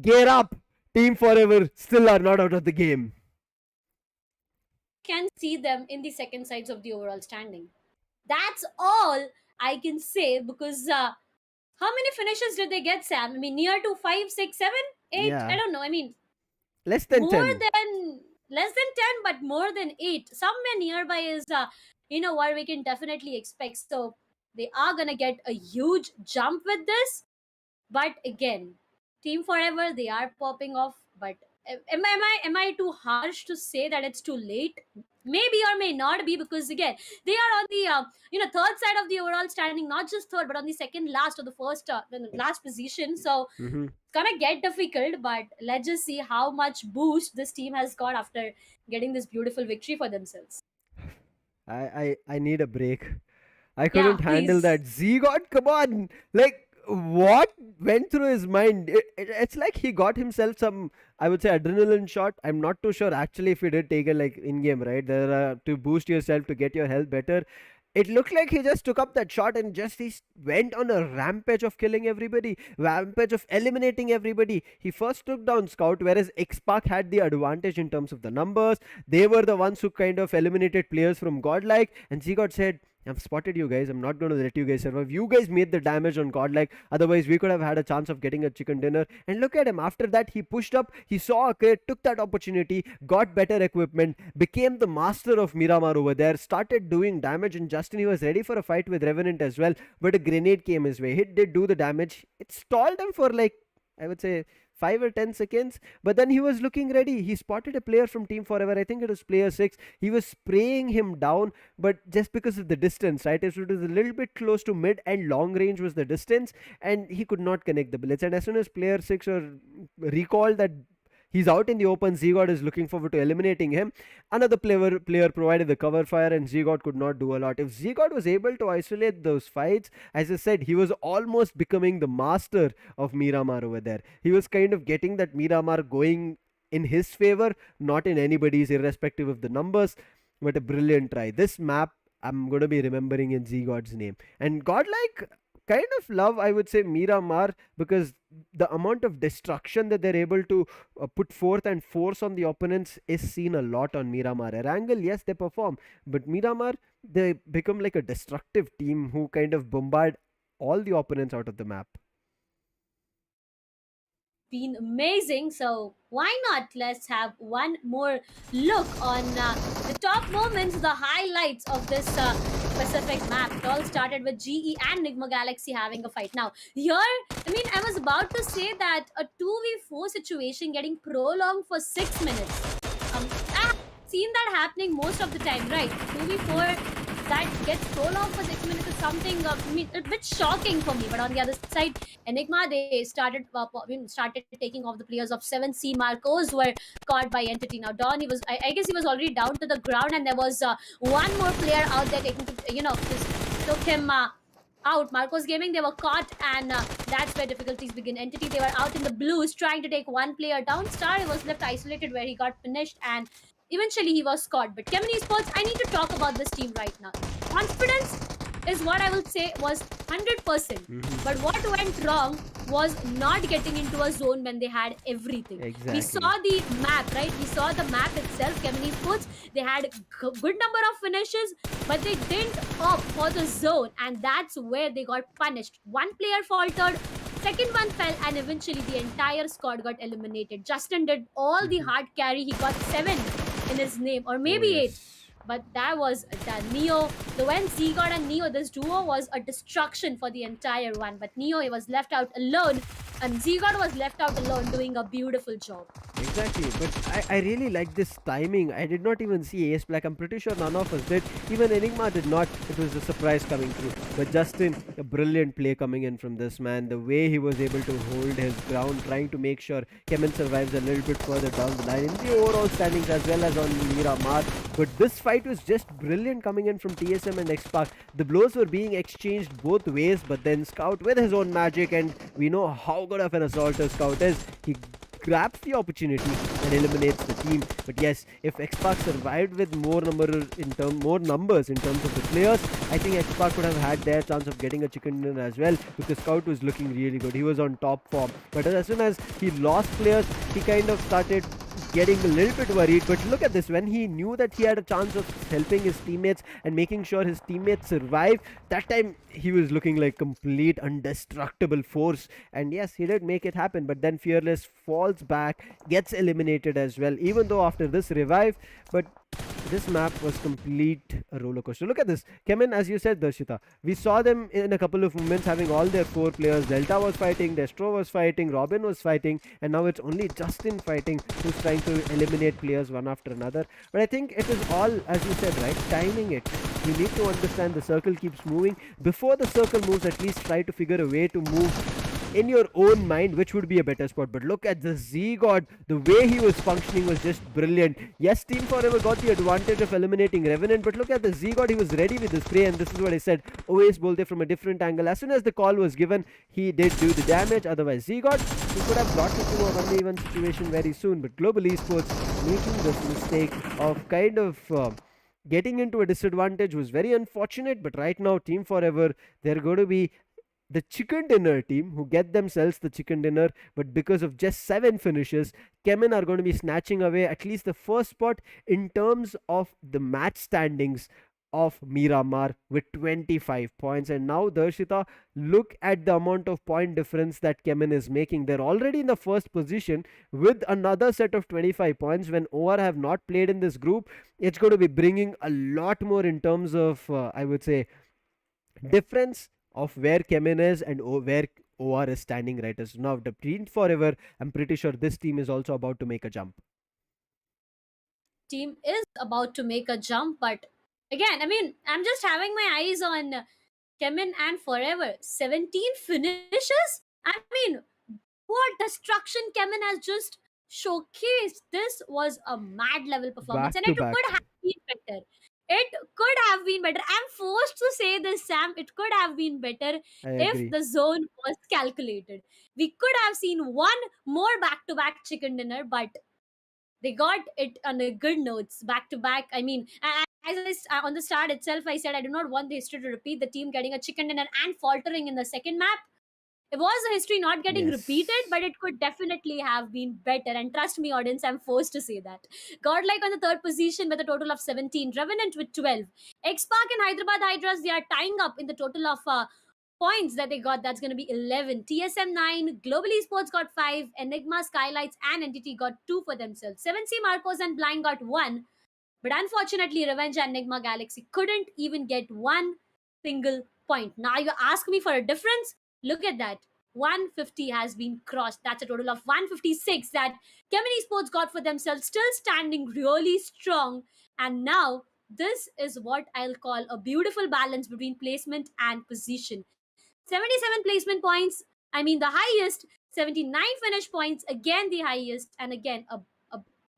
Gear up. Team Forever still are not out of the game. Can see them in the second sides of the overall standing. That's all I can say, because how many finishes did they get, Sam? I mean, near to 5, 6, 7, 8? Yeah. I don't know. I mean, Less than more 10. than less than 10, but more than 8. Somewhere nearby is what we can definitely expect. So they are gonna get a huge jump with this. But again, Team Forever, they are popping off. But am I too harsh to say that it's too late? Maybe or may not be, because again, they are on the third side of the overall standing, not just third, but on the second last or the first the last position. So it's gonna get difficult. But let's just see how much boost this team has got after getting this beautiful victory for themselves. I need a break. I couldn't handle please. that. Zigod, come on! Like, what went through his mind? It's like he got himself some, I would say, adrenaline shot. I'm not too sure actually if he did take it like in game, right? There to boost yourself, to get your health better. It looked like he just took up that shot and he went on a rampage of killing everybody, rampage of eliminating everybody. He first took down Scout, whereas XSPARK had the advantage in terms of the numbers. They were the ones who kind of eliminated players from GODLIKE, and Zigod said, I've spotted you guys. I'm not going to let you guys survive. You guys made the damage on GODLIKE. Otherwise, we could have had a chance of getting a chicken dinner. And look at him. After that, he pushed up. He saw a crate, took that opportunity, got better equipment, became the master of Miramar over there, started doing damage. And Justin, he was ready for a fight with Revenant as well. But a grenade came his way. Hit did do the damage. It stalled him for like, I would say, 5 or 10 seconds, but then he was looking ready. He spotted a player from Team Forever. I think it was player 6. He was spraying him down, but just because of the distance, right? It was a little bit close to mid and long range was the distance, and he could not connect the bullets. And as soon as player 6 recalled that he's out in the open, Zigod is looking forward to eliminating him. Another player provided the cover fire, and Zigod could not do a lot. If Zigod was able to isolate those fights, as I said, he was almost becoming the master of Miramar over there. He was kind of getting that Miramar going in his favor, not in anybody's, irrespective of the numbers. What a brilliant try. This map I'm going to be remembering in Z God's name. And Godlike kind of love, I would say, Miramar, because the amount of destruction that they're able to put forth and force on the opponents is seen a lot on Miramar. Erangel, yes, they perform, but Miramar, they become like a destructive team who kind of bombard all the opponents out of the map. Been amazing. So why not? Let's have one more look on the top moments, the highlights of this specific map. It all started with GE and Nigma Galaxy having a fight. Now, here, I mean, I was about to say that a 2v4 situation getting prolonged for 6 minutes. I've seen that happening most of the time, right? 2v4 that gets prolonged for 6 minutes is something a bit shocking for me. But on the other side, Enigma, they started taking off the players of 7C. Marcos were caught by Entity. Now Don, I guess he was already down to the ground, and there was one more player out there taking just took him out. Marcos Gaming, they were caught, and that's where difficulties begin. Entity, they were out in the blues trying to take one player down. Star was left isolated where he got finished, and eventually he was caught. But CHEMIN Esports, I need to talk about this team right now. Confidence is what I will say was 100%. But what went wrong was not getting into a zone when they had everything. Exactly. We saw the map, right? We saw the map itself. CHEMIN Esports, they had good number of finishes, but they didn't opt for the zone, and that's where they got punished. One player faltered, second one fell, and eventually the entire squad got eliminated. Justin did all the hard carry. He got 7 in his name, or Oh, maybe 8. yes. But that was done. Neo, the when Zgod and Neo, this duo was a destruction for the entire one. But Neo, he was left out alone, and Zgod was left out alone doing a beautiful job. Exactly, but I really like this timing. I did not even see Ace Black. I'm pretty sure none of us did. Even Enigma did not. It was a surprise coming through. But Justin, a brilliant play coming in from this man. The way he was able to hold his ground, trying to make sure Kemen survives a little bit further down the line in the overall standings as well as on Miramar. But this fight was just brilliant coming in from TSM and XSPARK. The blows were being exchanged both ways, but then Scout with his own magic, and we know how good of an assaulter Scout is. He grabs the opportunity and eliminates the team. But yes, if XSPARK survived with more numbers in terms of the players, I think XSPARK would have had their chance of getting a chicken dinner as well, because Scout was looking really good. He was on top form. But as soon as he lost players, he kind of started getting a little bit worried. But look at this, when he knew that he had a chance of helping his teammates and making sure his teammates survive, that time he was looking like complete indestructible force. And yes, he did make it happen, but then Fearless falls back, gets eliminated as well, even though after this revive. But this map was complete a roller coaster. Look at this. Kemen, as you said, Darshita, we saw them in a couple of moments having all their 4 players. Delta was fighting, Destro was fighting, Robin was fighting, and now it's only Justin fighting, who's trying to eliminate players one after another. But I think it is all, as you said, right, timing it. You need to understand the circle keeps moving. Before the circle moves, at least try to figure a way to move in your own mind which would be a better spot. But look at the Z-God, the way he was functioning was just brilliant. Yes, Team Forever got the advantage of eliminating Revenant, but look at the Z-God, he was ready with the spray, and this is what I said, always bolte from a different angle. As soon as the call was given, he did do the damage. Otherwise, Z-God, he could have brought it to a 1v1 situation very soon. But Global Esports making this mistake of kind of getting into a disadvantage was very unfortunate. But right now, Team Forever, they're going to be the chicken dinner team who get themselves the chicken dinner. But because of just 7 finishes, Kemen are going to be snatching away at least the first spot in terms of the match standings of Miramar with 25 points. And now, Darshita, look at the amount of point difference that Kemen is making. They're already in the first position with another set of 25 points. When OR have not played in this group, it's going to be bringing a lot more in terms of I would say difference of where Kemen is and where OR is standing right as now. The Team Forever, I'm pretty sure this team is also about to make a jump. Team is about to make a jump, but again, I mean, I'm just having my eyes on Kemen and Forever. 17 finishes? I mean, what destruction Kemen has just showcased. This was a mad level performance, Back and to it back. could have been better. It could have been better. I'm forced to say this, Sam. It could have been better I if agree. the zone was calculated. We could have seen one more back to back chicken dinner, but they got it on a good notes back to back. I mean, On the start itself, I said I do not want the history to repeat. The team getting a chicken dinner and faltering in the second map. It was a history not getting repeated, Yes. but it could definitely have been better. And trust me, audience, I'm forced to say that. Godlike on the third position with a total of 17. Revenant with 12. XSPARK and Hyderabad Hydras, they are tying up in the total of points that they got. That's going to be 11. TSM 9. Global Esports got 5. Enigma, SKYLIGHTZ, and Entity got 2 for themselves. 7C Marcos and Blind got 1. But unfortunately, Revenge and Enigma Galaxy couldn't even get one single point. Now you ask me for a difference? Look at that. 150 has been crossed. That's a total of 156 that CHEMIN Esports got for themselves, still standing really strong. And now, this is what I'll call a beautiful balance between placement and position. 77 placement points, I mean the highest, 79 finish points, again the highest, and again a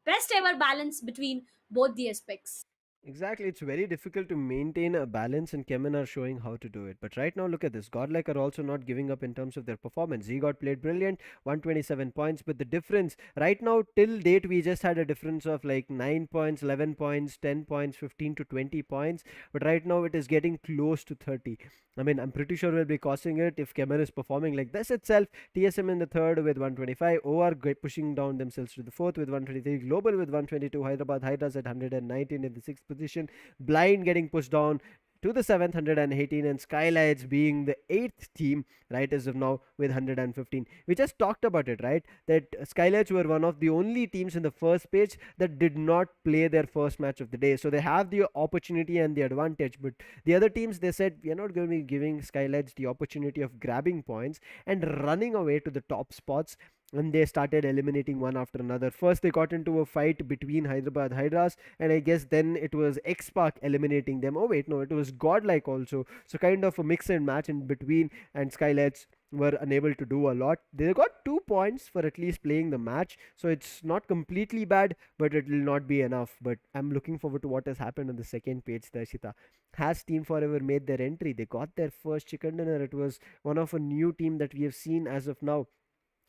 best ever balance between both the aspects. Exactly, it's very difficult to maintain a balance, and Kemen are showing how to do it. But right now, look at this. Godlike are also not giving up in terms of their performance. got played brilliant, 127 points, but the difference right now, till date, we just had a difference of like 9 points, 11 points, 10 points, 15 to 20 points. But right now, it is getting close to 30. I mean, I'm pretty sure we'll be crossing it if Kemen is performing like this itself. TSM in the third with 125. OR pushing down themselves to the fourth with 123. Global with 122. Hyderabad Hydras at 119 in the sixth position. Blind getting pushed down to the 7th, 118, and SKYLIGHTZ being the 8th team right as of now with 115. We just talked about it, right? That SKYLIGHTZ were one of the only teams in the first page that did not play their first match of the day. So they have the opportunity and the advantage. But the other teams, they said, we are not going to be giving SKYLIGHTZ the opportunity of grabbing points and running away to the top spots, and they started eliminating one after another. First, they got into a fight between Hyderabad Hydras, and I guess then it was XSPARK eliminating them. Oh wait, no, it was Godlike also. So kind of a mix and match in between, and SKYLIGHTZ were unable to do a lot. They got 2 points for at least playing the match, so it's not completely bad, but it will not be enough. But I'm looking forward to what has happened on the second page, Darshita. Has Team Forever made their entry? They got their first chicken dinner. It was one of a new team that we have seen as of now,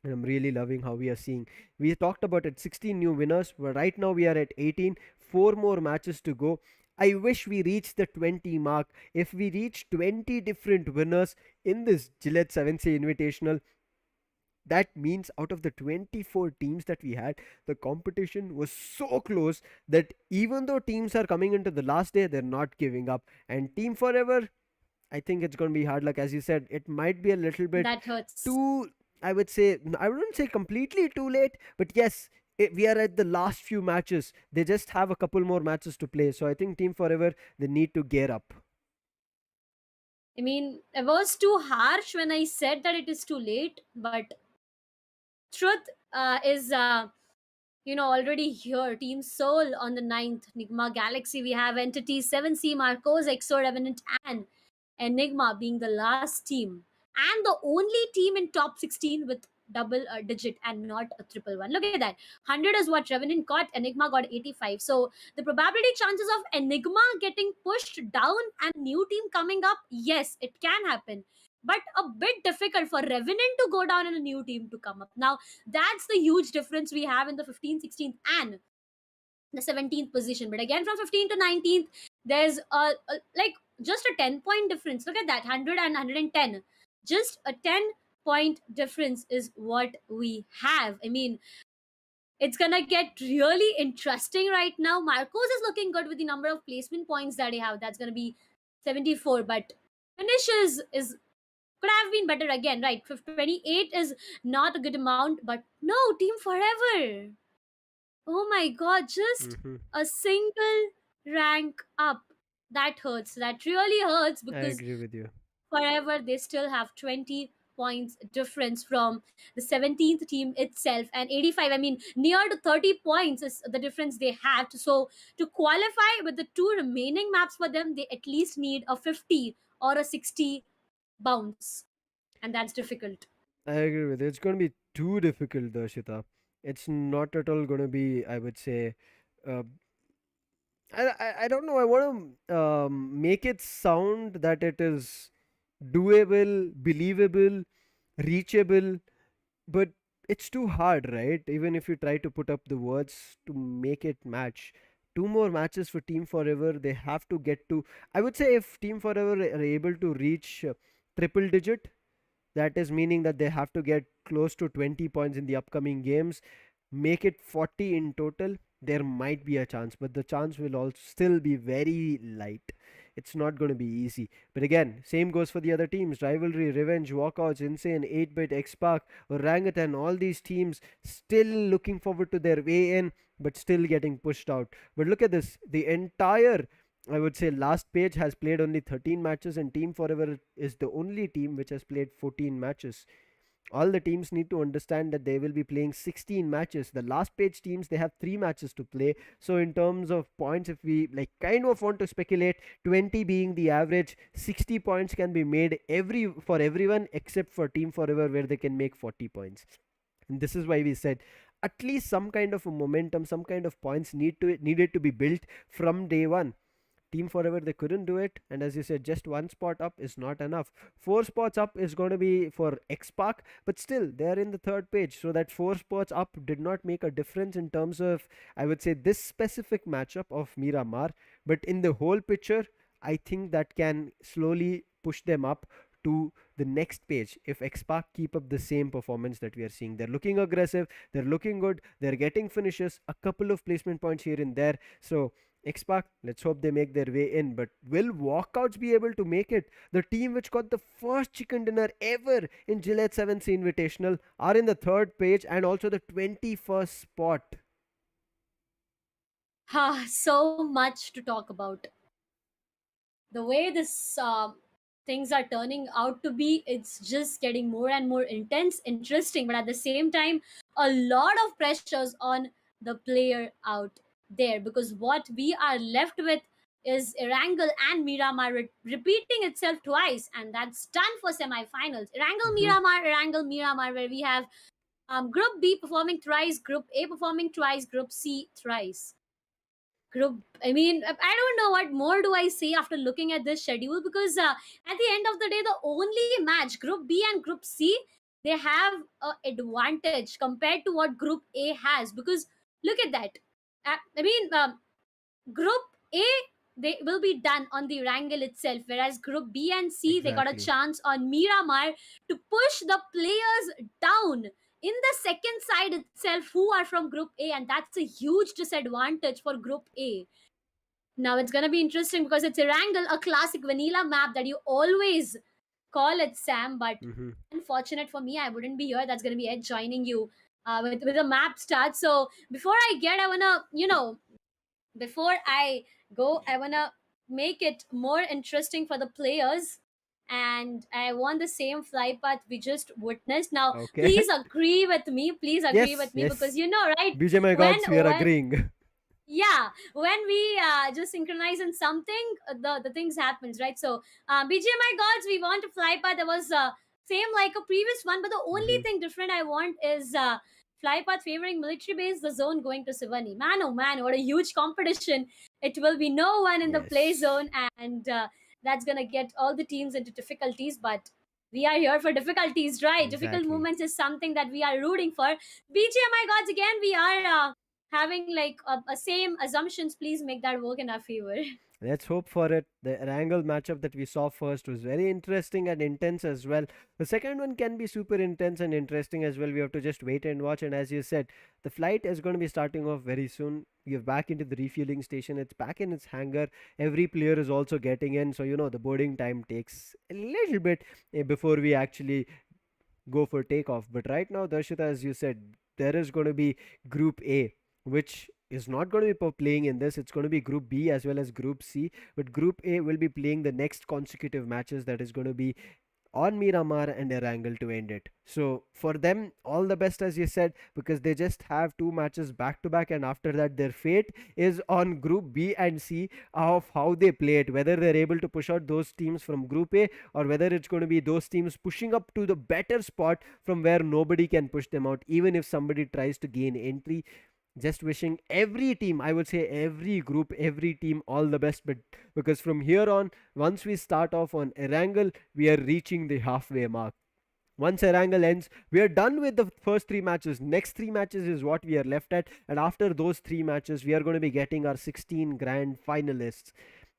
and I'm really loving how we are seeing. We talked about it, 16 new winners. Well, right now we are at 18, 4 more matches to go. I wish we reached the 20 mark. If we reach 20 different winners in this Gillette 7Sea Invitational, that means out of the 24 teams that we had, the competition was so close that even though teams are coming into the last day, they're not giving up. And Team Forever, I think it's going to be hard luck. As you said, it might be a little bit That hurts. too, I would say, I wouldn't say completely too late, but yes, we are at the last few matches. They just have a couple more matches to play. So I think Team Forever, they need to gear up. I mean, I was too harsh when I said that it is too late, but truth is already here. Team Soul on the ninth. Nigma Galaxy, we have Entity, 7C Marcos, EXO, Revenant, and Enigma being the last team. And the only team in top 16 with double digit and not a triple one. Look at that. 100 is what Revenant got. Enigma got 85. So the probability chances of Enigma getting pushed down and new team coming up, yes, it can happen. But a bit difficult for Revenant to go down and a new team to come up. Now, that's the huge difference we have in the 15th, 16th, and the 17th position. But again, from 15th to 19th, there's like just a 10-point difference. Look at that, 100 and 110. Just a 10-point difference is what we have. I mean, it's gonna get really interesting right now. Marcos is looking good with the number of placement points that he have. That's gonna be 74, but finishes is could have been better again, right? 28 is not a good amount, but no, Team Forever. Oh my god, just Hmm. a single rank up. That hurts. That really hurts I because agree with you. Forever they still have 20 points difference from the 17th team itself, and 85, I mean near to 30 points is the difference they have. So to qualify with the two remaining maps for them, they at least need a 50 or a 60 bounce, and that's difficult. I agree with you. It's going to be too difficult, Darshita. It's not at all going to be, I would say, uh, I don't know. I want to make it sound that it is doable, believable, reachable, but it's too hard, right? Even if you try to put up the words to make it match. two more matches for Team Forever. They have to get to, I would say, if Team Forever are able to reach triple digit, that is meaning that they have to get close to 20 points in the upcoming games, make it 40 in total. There might be a chance, but the chance will also still be very light. It's not going to be easy. But again, same goes for the other teams. Rivalry, Revenge, Walkouts, Insane, 8-Bit, XSPARK, Orangutan, all these teams still looking forward to their way in, but still getting pushed out. But look at this. The entire, I would say, last page has played only 13 matches, and Team Forever is the only team which has played 14 matches. All the teams need to understand that they will be playing 16 matches. The last page teams, they have 3 matches to play. So in terms of points, if we like kind of want to speculate, 20 being the average, 60 points can be made for everyone except for Team Forever, where they can make 40 points. And this is why we said at least some kind of a momentum, some kind of points needed to be built from day one. Team Forever, they couldn't do it, and as you said, just one spot up is not enough. 4 spots up is going to be for XSPARK, but still they are in the third page, so that 4 spots up did not make a difference in terms of, I would say, this specific matchup of Miramar. But in the whole picture, I think that can slowly push them up to the next page if XSPARK keep up the same performance that we are seeing. They're looking aggressive, they're looking good, they're getting finishes, a couple of placement points here and there. So XSPARK, let's hope they make their way in. But will Walkouts be able to make it? The team which got the first chicken dinner ever in Gillette 7Sea Invitational are in the third page and also the 21st spot. So much to talk about. The way this things are turning out to be, it's just getting more and more intense, interesting, but at the same time, a lot of pressures on the player out there, because what we are left with is Erangel and Miramar repeating itself twice, and that's done for semifinals. Erangel Mhm. Miramar, Erangel Miramar, where we have Group B performing thrice, Group A performing twice, Group C thrice. I mean, I don't know what more do I say after looking at this schedule, because at the end of the day, the only match, Group B and Group C, they have an advantage compared to what Group A has, because look at that. I mean, Group A, they will be done on the Erangel itself, whereas Group B and C, they got a Exactly. chance on Miramar to push the players down in the second side itself who are from Group A, and that's a huge disadvantage for Group A. Now it's gonna be interesting because it's Erangel, a classic vanilla map that you always call it, Sam, but Mhm. unfortunate for me, I wouldn't be here. That's gonna be Ed joining you with a map start. So before I wanna, before I go, I wanna make it more interesting for the players. And I want the same fly path we just witnessed. Now, Okay. please agree with me. Please agree Yes, with me, because yes. you know, right? BGMI When gods, we are when agreeing. yeah, when we just synchronize in something, the things happens, right? So BGMI gods, we want to fly path. There was same like a previous one, but the only Mhm. thing different I want is fly path favoring military base, the zone going to Sivani. Man, oh man, what a huge competition. It will be no one in the play Yes, zone, and that's gonna get all the teams into difficulties, but we are here for difficulties, right? Difficult exactly. movements is something that we are rooting for. BGMI gods, again, we are having like a same assumptions. Please make that work in our favor. Let's hope for it. The Erangel matchup that we saw first was very interesting and intense as well. The second one can be super intense and interesting as well. We have to just wait and watch. And as you said, the flight is going to be starting off very soon. You're back into the refueling station. It's back in its hangar. Every player is also getting in. So, the boarding time takes a little bit before we actually go for takeoff. But right now, Darshita, as you said, there is going to be Group A, which is not going to be playing in this. It's going to be Group B as well as Group C. But Group A will be playing the next consecutive matches that is going to be on Miramar and Erangel to end it. So for them, all the best as you said, because they just have 2 matches back to back, and after that, their fate is on Group B and C of how they play it. Whether they're able to push out those teams from Group A, or whether it's going to be those teams pushing up to the better spot from where nobody can push them out, even if somebody tries to gain entry. Just wishing every team, I would say every group, every team, all the best. But because from here on, once we start off on Erangel, we are reaching the halfway mark. Once Erangel ends, we are done with the first three matches. Next three matches is what we are left at, and after those three matches, we are going to be getting our 16 grand finalists.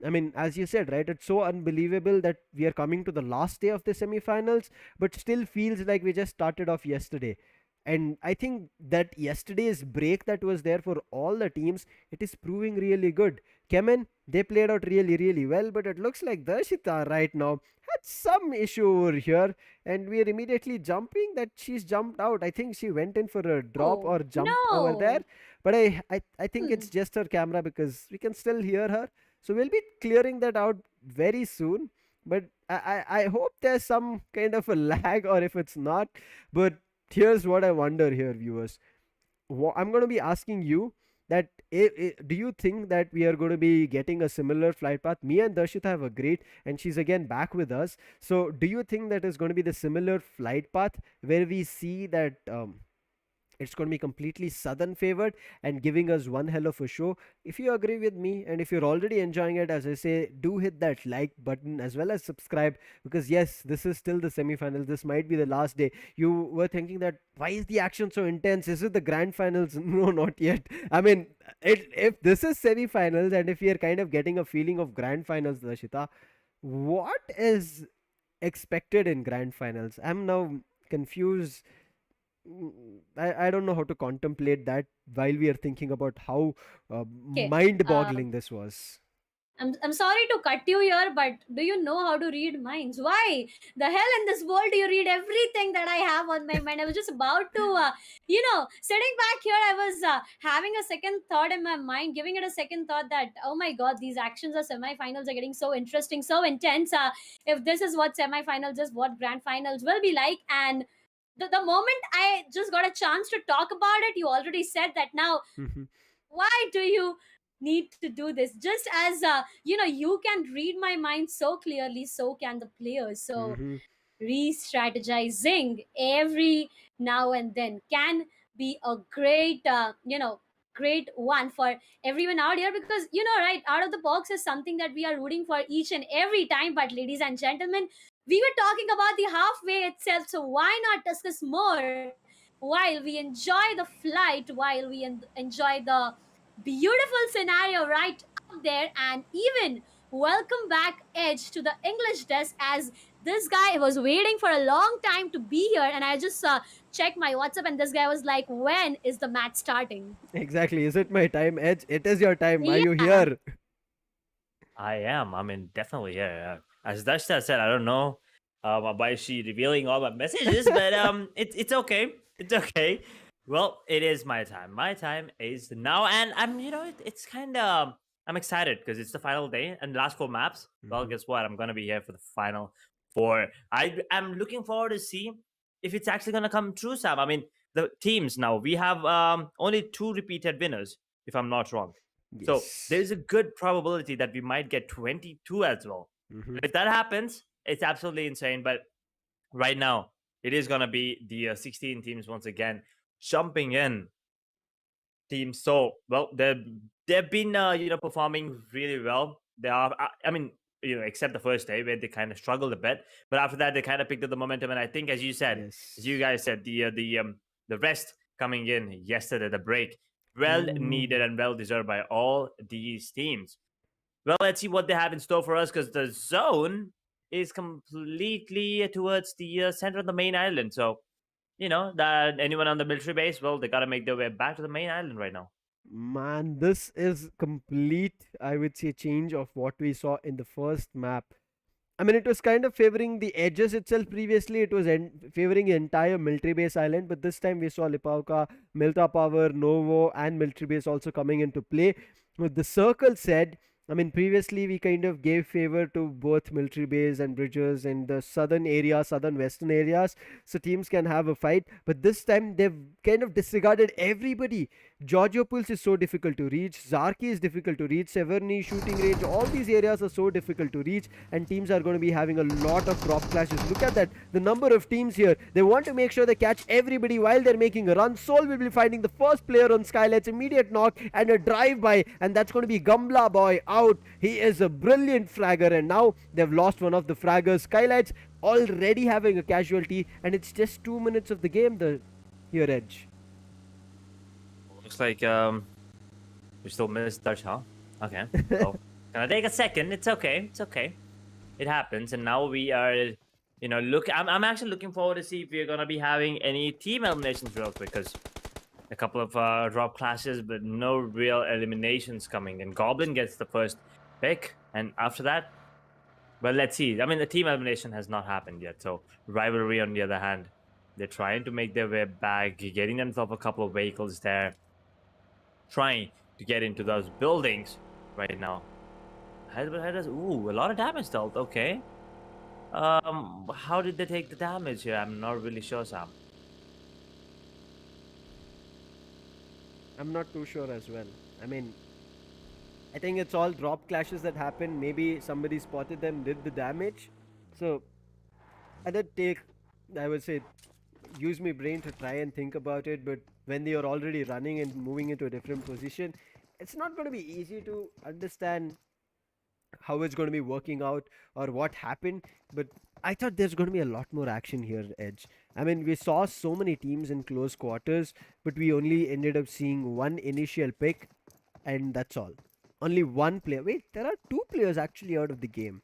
I mean, as you said, right? It's so unbelievable that we are coming to the last day of the semi-finals, but still feels like we just started off yesterday. And I think that yesterday's break that was there for all the teams, it is proving really good. Kemen, they played out really, really well, but it looks like Darshita right now had some issue over here, and we are immediately jumping that she's jumped out. I think she went in for a drop Oh, or jump over there, no. but I think Hmm. it's just her camera because we can still hear her. So we'll be clearing that out very soon. But I hope there's some kind of a lag, or if it's not. But here's what I wonder here, viewers. I'm going to be asking you that do you think that we are going to be getting a similar flight path? Me and Darshita have agreed, and she's again back with us. So, do you think that is going to be the similar flight path where we see that it's going to be completely southern favored and giving us one hell of a show? If you agree with me and if you're already enjoying it, as I say, do hit that like button as well as subscribe, because yes, this is still the semi-finals. This might be the last day. You were thinking that why is the action so intense? Is it the grand finals? No, not yet. I mean, if this is semi-finals and if we are kind of getting a feeling of grand finals, Dashita, what is expected in grand finals? I'm now confused. I don't know how to contemplate that while we are thinking about how Okay. mind boggling this was. I'm sorry to cut you here, but do you know how to read minds? Why the hell in this world do you read everything that I have on my mind? I was just about to, sitting back here, I was having a second thought in my mind, giving it a second thought that, oh my god, these actions of semifinals are getting so interesting, so intense. If this is what semifinals is, what grand finals will be like. And the moment I just got a chance to talk about it, you already said that now why do you need to do this? Just as you can read my mind so clearly, so can the players. So Mm-hmm. re-strategizing every now and then can be a great great one for everyone out here, because right out of the box is something that we are rooting for each and every time. But ladies and gentlemen, we were talking about the halfway itself, so why not discuss more while we enjoy the flight, while we enjoy the beautiful scenario right up there. And even welcome back Edge to the English desk, as this guy was waiting for a long time to be here. And I just checked my WhatsApp, and this guy was like, when is the match starting? Exactly. Is it my time, Edge? It is your time. Are you Yeah. here? I am. I mean, definitely, yeah. As Dashta said, I don't know why is she revealing all my messages, but it's okay. It's okay. Well, it is my time. My time is now, and it's kind of I'm excited because it's the final day and last four maps. Well, Mhm. guess what? I'm gonna be here for the final four. I'm looking forward to see if it's actually gonna come true, Sam. I mean, the teams now we have only two repeated winners, if I'm not wrong. So Yes. there's a good probability that we might get 22 as well. Mm-hmm. If that happens, it's absolutely insane. But right now, it is going to be the 16 teams once again jumping in teams. So, well, they've been performing really well. They are, I mean, except the first day where they kind of struggled a bit, but after that they kind of picked up the momentum. And I think, as you said, as you Yes. guys said, the rest coming in yesterday, the break, well needed Ooh. and well deserved by all these teams. Well, let's see what they have in store for us, because the zone is completely towards the center of the main island. So, that anyone on the military base, well, they got to make their way back to the main island right now. Man, this is complete, I would say, change of what we saw in the first map. I mean, it was kind of favoring the edges itself previously. It was favoring the entire military base island, but this time we saw Lipauka, Milta Power, Novo, and military base also coming into play. With the circle said, I mean, previously we kind of gave favor to both military base and bridges in the southern area, southern western areas, so teams can have a fight. But this time they've kind of disregarded everybody. Georgiopoulos is so difficult to reach, Zarki is difficult to reach, Severny, shooting range, all these areas are so difficult to reach, and teams are going to be having a lot of drop clashes. Look at that, the number of teams here. They want to make sure they catch everybody while they're making a run. Sol will be finding the first player on SKYLIGHTZ, immediate knock and a drive by, and that's going to be Gambla Boy out. He is a brilliant fragger, and now they've lost one of the fraggers. SKYLIGHTZ already having a casualty, and it's just 2 minutes of the game. Here, Edge. Looks like we still missed Dutch, huh? Okay. Well, gonna take a second. It's okay. It's okay. It happens, and now we are, I'm actually looking forward to see if we're gonna be having any team eliminations real quick, because a couple of drop clashes, but no real eliminations coming. And Goblin gets the first pick, and after that, well, let's see. I mean, the team elimination has not happened yet. So Rivalry, on the other hand, they're trying to make their way back, getting themselves a couple of vehicles there, trying to get into those buildings right now. Ooh, a lot of damage dealt. Okay. How did they take the damage here? I'm not really sure, Sam. I'm not too sure as well. I mean, I think it's all drop clashes that happen. Maybe somebody spotted them, did the damage. So I did take, I would say, use my brain to try and think about it. But when they are already running and moving into a different position, it's not going to be easy to understand how it's going to be working out or what happened. But I thought there's going to be a lot more action here, Edge. I mean, we saw so many teams in close quarters, but we only ended up seeing one initial pick, and that's all. Only one player. Wait, there are two players actually out of the game.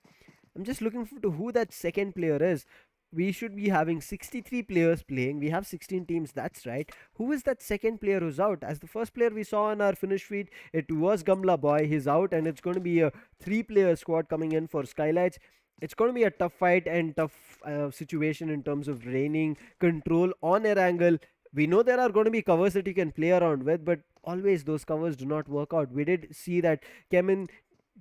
I'm just looking to who that second player is. We should be having 63 players playing. We have 16 teams, that's right. Who is that second player who's out? As the first player we saw on our finish feed, it was Gamla Boy. He's out, and it's going to be a 3-player squad coming in for SKYLIGHTZ. It's going to be a tough fight and tough situation in terms of reigning control on Erangel. We know there are going to be covers that you can play around with, but always those covers do not work out. We did see that CHEMIN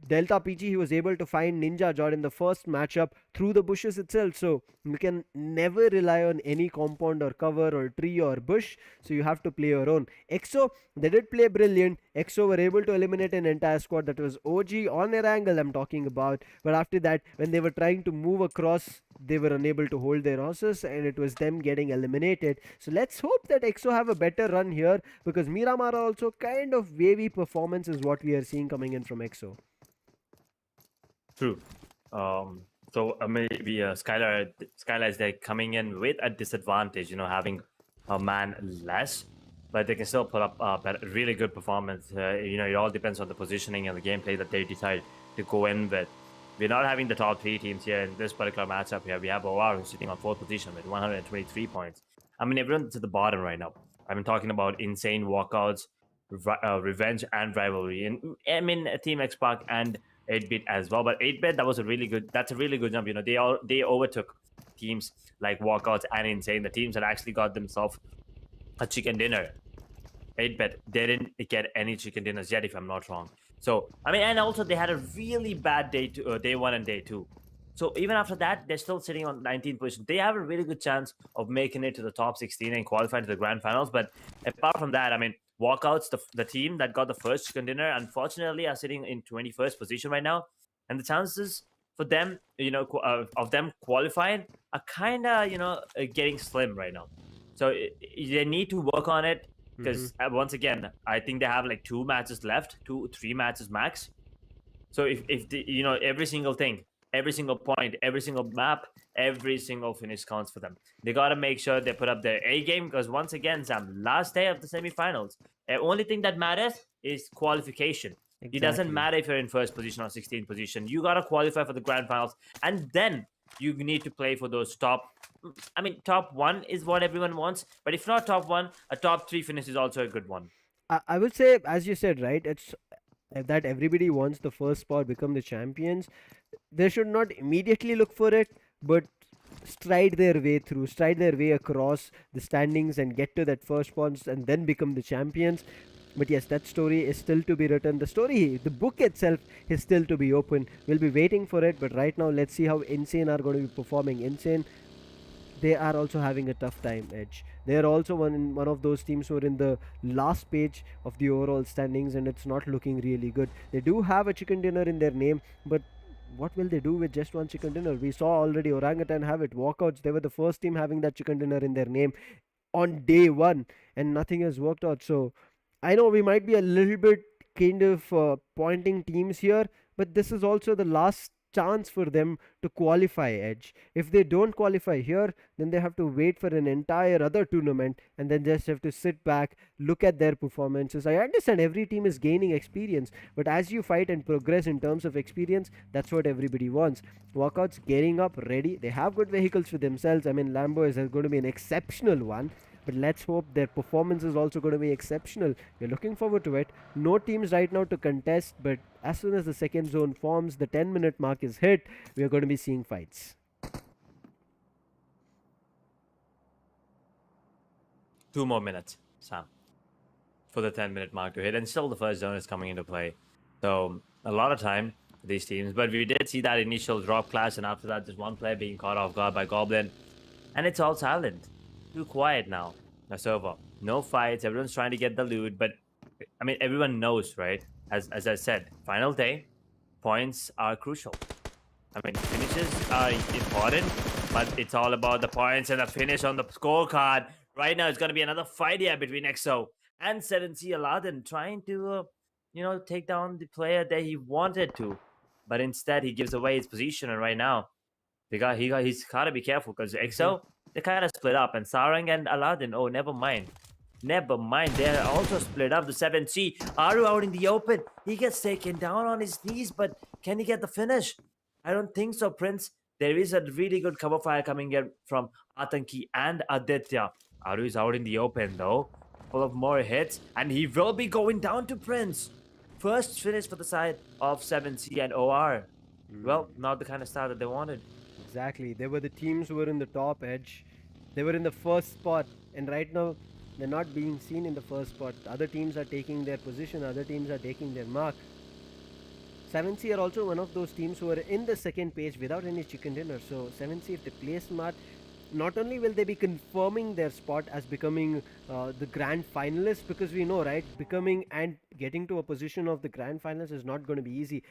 Delta PG, he was able to find Ninja Jod in the first matchup through the bushes itself. So you can never rely on any compound or cover or tree or bush. So you have to play your own. EXO, they did play brilliant. EXO were able to eliminate an entire squad. That was OG on Erangel I'm talking about. But after that, when they were trying to move across, they were unable to hold their horses, and it was them getting eliminated. So let's hope that EXO have a better run here, because Miramar also kind of wavy performance is what we are seeing coming in from EXO. True. So maybe SKYLIGHTZ, they're coming in with a disadvantage, having a man less, but they can still put up a really good performance. It all depends on the positioning and the gameplay that they decide to go in with. We're not having the top 3 teams here in this particular matchup here. We have OR who's sitting on 4th position with 123 points. I mean, everyone's at the bottom right now. I've been talking about insane walkouts, revenge, and rivalry. And I mean, Team XSPARK and 8-bit as well, but 8-bit, that's a really good jump. They overtook teams like Walkouts and Insane, the teams that actually got themselves a chicken dinner. 8-bit, they didn't get any chicken dinners yet, if I'm not wrong. So I mean, and also they had a really bad day 1 and day 2. So even after that, they're still sitting on 19th position. They have a really good chance of making it to the top 16 and qualifying to the grand finals. But apart from that, I mean, Walkouts, the team that got the first chicken dinner, unfortunately are sitting in 21st position right now, and the chances for them, of them qualifying are kind of, getting slim right now. So they need to work on it, because once again, I think they have like 2 matches left, 2-3 matches max. So if every single thing, every single point, every single map, every single finish counts for them. They got to make sure they put up their A game, because once again, Sam, last day of the semifinals, the only thing that matters is qualification. Exactly. It doesn't matter if you're in 1st position or 16th position. You got to qualify for the grand finals, and then you need to play for those top 1 is what everyone wants, but if not top 1, a top 3 finish is also a good one. I would say, as you said, right, it's that everybody wants the first spot, become the champions. They should not immediately look for it, but stride their way across the standings and get to that first spot and then become the champions. But yes, that story is still to be written. The book itself is still to be open. We'll be waiting for it, but right now let's see how Insane are going to be performing. Insane, they are also having a tough time, Edge. They are also one of those teams who are in the last page of the overall standings, and it's not looking really good. They do have a chicken dinner in their name, but what will they do with just one chicken dinner? We saw already Orangutan have it. Walkouts, they were the first team having that chicken dinner in their name on day 1, and nothing has worked out. So I know we might be a little bit kind of pointing teams here, but this is also the last chance for them to qualify, Edge. If they don't qualify here, then they have to wait for an entire other tournament and then just have to sit back, look at their performances. I understand every team is gaining experience, but as you fight and progress in terms of experience, that's what everybody wants. Walkouts gearing up, ready. They have good vehicles for themselves. I mean, Lambo is going to be an exceptional one. But let's hope their performance is also going to be exceptional. We're looking forward to it. No teams right now to contest, but as soon as the second zone forms, the 10-minute mark is hit, we're going to be seeing fights. 2 more minutes, Sam, for the 10-minute mark to hit, and still the first zone is coming into play. So a lot of time for these teams, but we did see that initial drop clash, and after that, just one player being caught off guard by Goblin, and it's all silent. Too quiet now. That's over. No fights. Everyone's trying to get the loot, but I mean, everyone knows, right? As I said, final day, points are crucial. I mean, finishes are important, but it's all about the points and the finish on the scorecard. Right now, it's going to be another fight here between EXO and 7Sea Aladdin, trying to, take down the player that he wanted to, but instead he gives away his position. And right now, he's got to be careful because EXO, they kind of split up, and Sarang and Aladdin, oh, never mind. Never mind, they're also split up. The 7C, Aru out in the open. He gets taken down on his knees, but can he get the finish? I don't think so, Prince. There is a really good cover fire coming in from Atanki and Aditya. Aru is out in the open, though. Full of more hits, and he will be going down to Prince. First finish for the side of 7C and OR. Well, not the kind of start that they wanted. Exactly. They were the teams who were in the top, Edge. They were in the first spot, and right now they're not being seen in the first spot. Other teams are taking their position, other teams are taking their mark. 7C are also one of those teams who are in the second page without any chicken dinner. So 7C, if they play smart, not only will they be confirming their spot as becoming the grand finalists, because we know, right, becoming and getting to a position of the grand finalists is not going to be easy,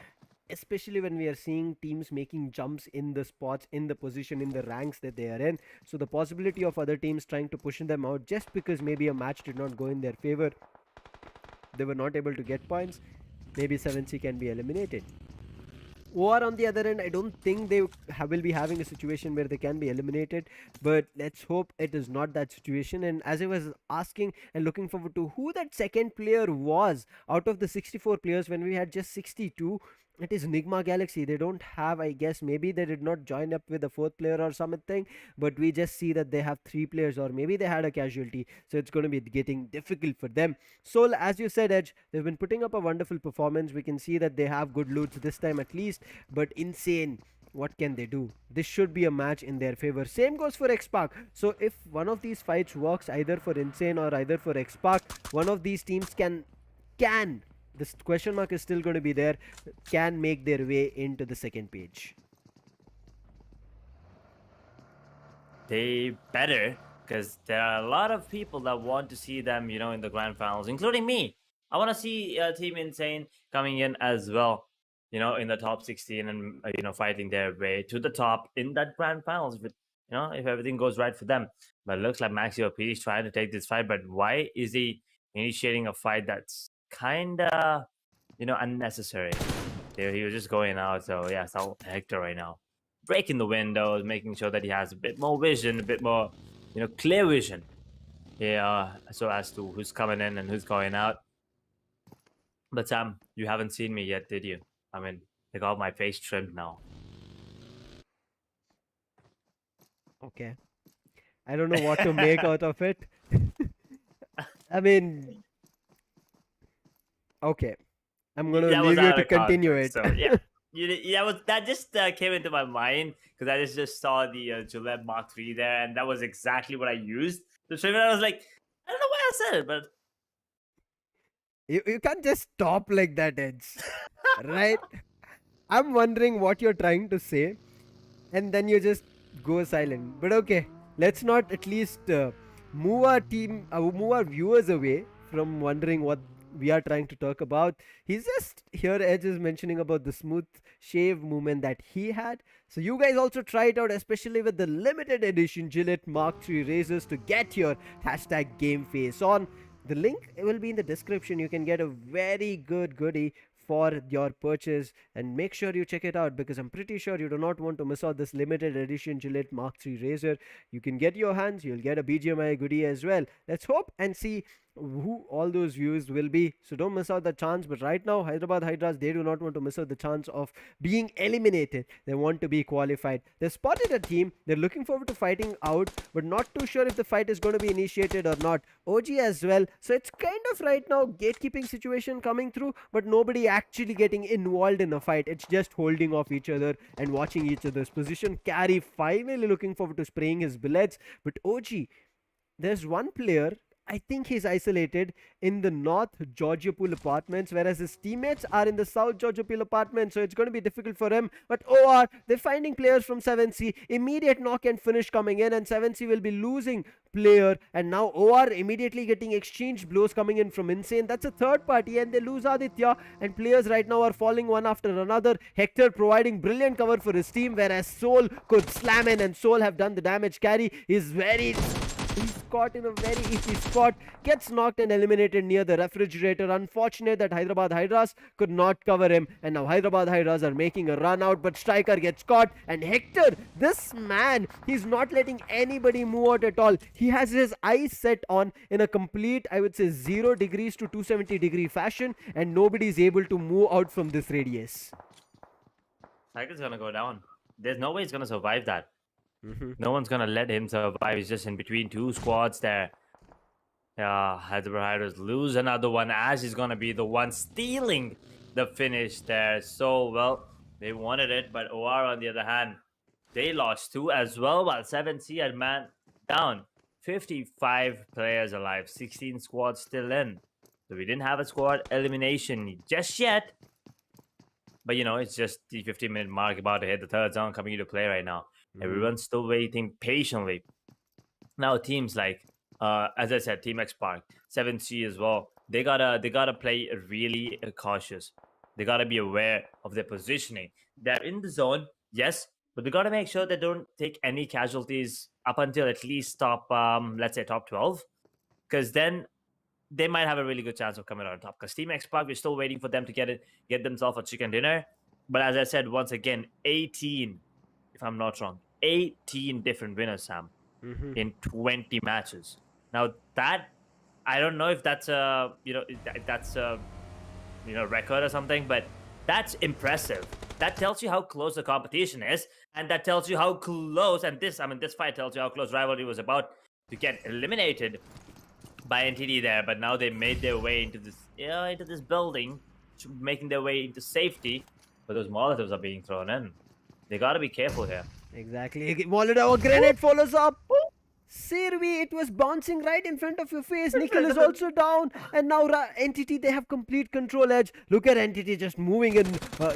especially when we are seeing teams making jumps in the spots, in the position, in the ranks that they are in. So the possibility of other teams trying to push them out just because maybe a match did not go in their favor, they were not able to get points, maybe 7C can be eliminated. Or on the other end, I don't think they will be having a situation where they can be eliminated, but let's hope it is not that situation. And as I was asking and looking forward to who that second player was out of the 64 players when we had just 62, it is NIGMA Galaxy. They don't have, I guess, maybe they did not join up with a fourth player or something, but we just see that they have 3 players, or maybe they had a casualty, so it's going to be getting difficult for them. So as you said, Edge, they've been putting up a wonderful performance. We can see that they have good loots this time at least, but insane. What can they do? This should be a match in their favor. Same goes for XSPARK. So if one of these fights works either for Insane or either for XSPARK, one of these teams can this question mark is still going to be there, can make their way into the second page. They better, because there are a lot of people that want to see them, in the grand finals, including me. I want to see Team Insane coming in as well, in the top 16 and, fighting their way to the top in that grand finals, if everything goes right for them. But it looks like Maxi OP is trying to take this fight, but why is he initiating a fight that's kind of, unnecessary? He was just going out. So yeah, so Hector right now breaking the windows, making sure that he has a bit more vision, a bit more, clear vision. Yeah, so as to who's coming in and who's going out. But Sam, you haven't seen me yet, did you? I mean, I got my face trimmed now. Okay. I don't know what to make out of it. I mean, okay. I'm going to leave you to continue it. So, yeah. That just came into my mind because I just saw the Gillette Mark III there, and that was exactly what I used to trim it. I was like, I don't know why I said it, but you can't just stop like that, Edge. Right? I'm wondering what you're trying to say, and then you just go silent. But okay, let's not at least move our viewers away from wondering what we are trying to talk about. He's just here, Edge is mentioning about the smooth shave movement that he had. So you guys also try it out, especially with the limited edition Gillette Mark III razors to get your #GameFace on. The link will be in the description. You can get a very good goodie for your purchase, and make sure you check it out because I'm pretty sure you do not want to miss out this limited edition Gillette Mark III razor. You can get your hands, you'll get a BGMI goodie as well. Let's hope and see who all those views will be, so don't miss out the chance. But right now, Hyderabad Hydras, they do not want to miss out the chance of being eliminated. They want to be qualified. They spotted a team, they're looking forward to fighting out, but not too sure if the fight is going to be initiated or not. OG as well, so it's kind of right now gatekeeping situation coming through, but nobody actually getting involved in a fight. It's just holding off each other and watching each other's position. Carry finally looking forward to spraying his billets, but OG, there's one player, I think he's isolated in the North Georgia Pool apartments, whereas his teammates are in the South Georgia Pool apartments, so it's going to be difficult for him. But OR, they're finding players from 7C. Immediate knock and finish coming in, and 7C will be losing player. And now OR immediately getting exchange blows coming in from Insane. That's a third party, and they lose Aditya. And players right now are falling one after another. Hector providing brilliant cover for his team, whereas Soul could slam in, and Soul have done the damage. Carry is he's caught in a very easy spot, gets knocked and eliminated near the refrigerator. Unfortunate that Hyderabad Hydras could not cover him, and now Hyderabad Hydras are making a run out, but Striker gets caught. And Hector, this man, he's not letting anybody move out at all. He has his eyes set on in a complete, I would say, 0 degrees to 270 degree fashion, and nobody is able to move out from this radius. Striker's gonna go down. There's no way he's gonna survive that. No one's gonna let him survive. He's just in between two squads there. Hyderabad lose another one, as he's gonna be the one stealing the finish there. So, well, they wanted it, but OR on the other hand, they lost 2 as well, while 7C had man down. 55 players alive, 16 squads still in. So we didn't have a squad elimination just yet. But, you know, it's just the 15-minute mark, about to hit the third zone coming into play right now. Everyone's still waiting patiently. Now teams like, as I said, Team XSPARK, 7C as well, they gotta play really cautious. They gotta be aware of their positioning. They're in the zone, yes, but they gotta make sure they don't take any casualties up until at least top, let's say top 12, because then they might have a really good chance of coming out on top. Because Team XSPARK, we're still waiting for them to get themselves a chicken dinner. But as I said, once again, 18, if I'm not wrong, 18 different winners, Sam, in 20 matches. Now that, I don't know if that's a, record or something, but that's impressive. That tells you how close the competition is, and that tells you how close, and this fight tells you how close Rivalry was about to get eliminated by NTD there. But now they made their way into this building, making their way into safety, but those Molotovs are being thrown in. They gotta be careful here. Exactly. Molotov grenade follows up. Sirvi, it was bouncing right in front of your face. Nickel is also down, and now Entity, they have complete control edge. Look at Entity just moving in.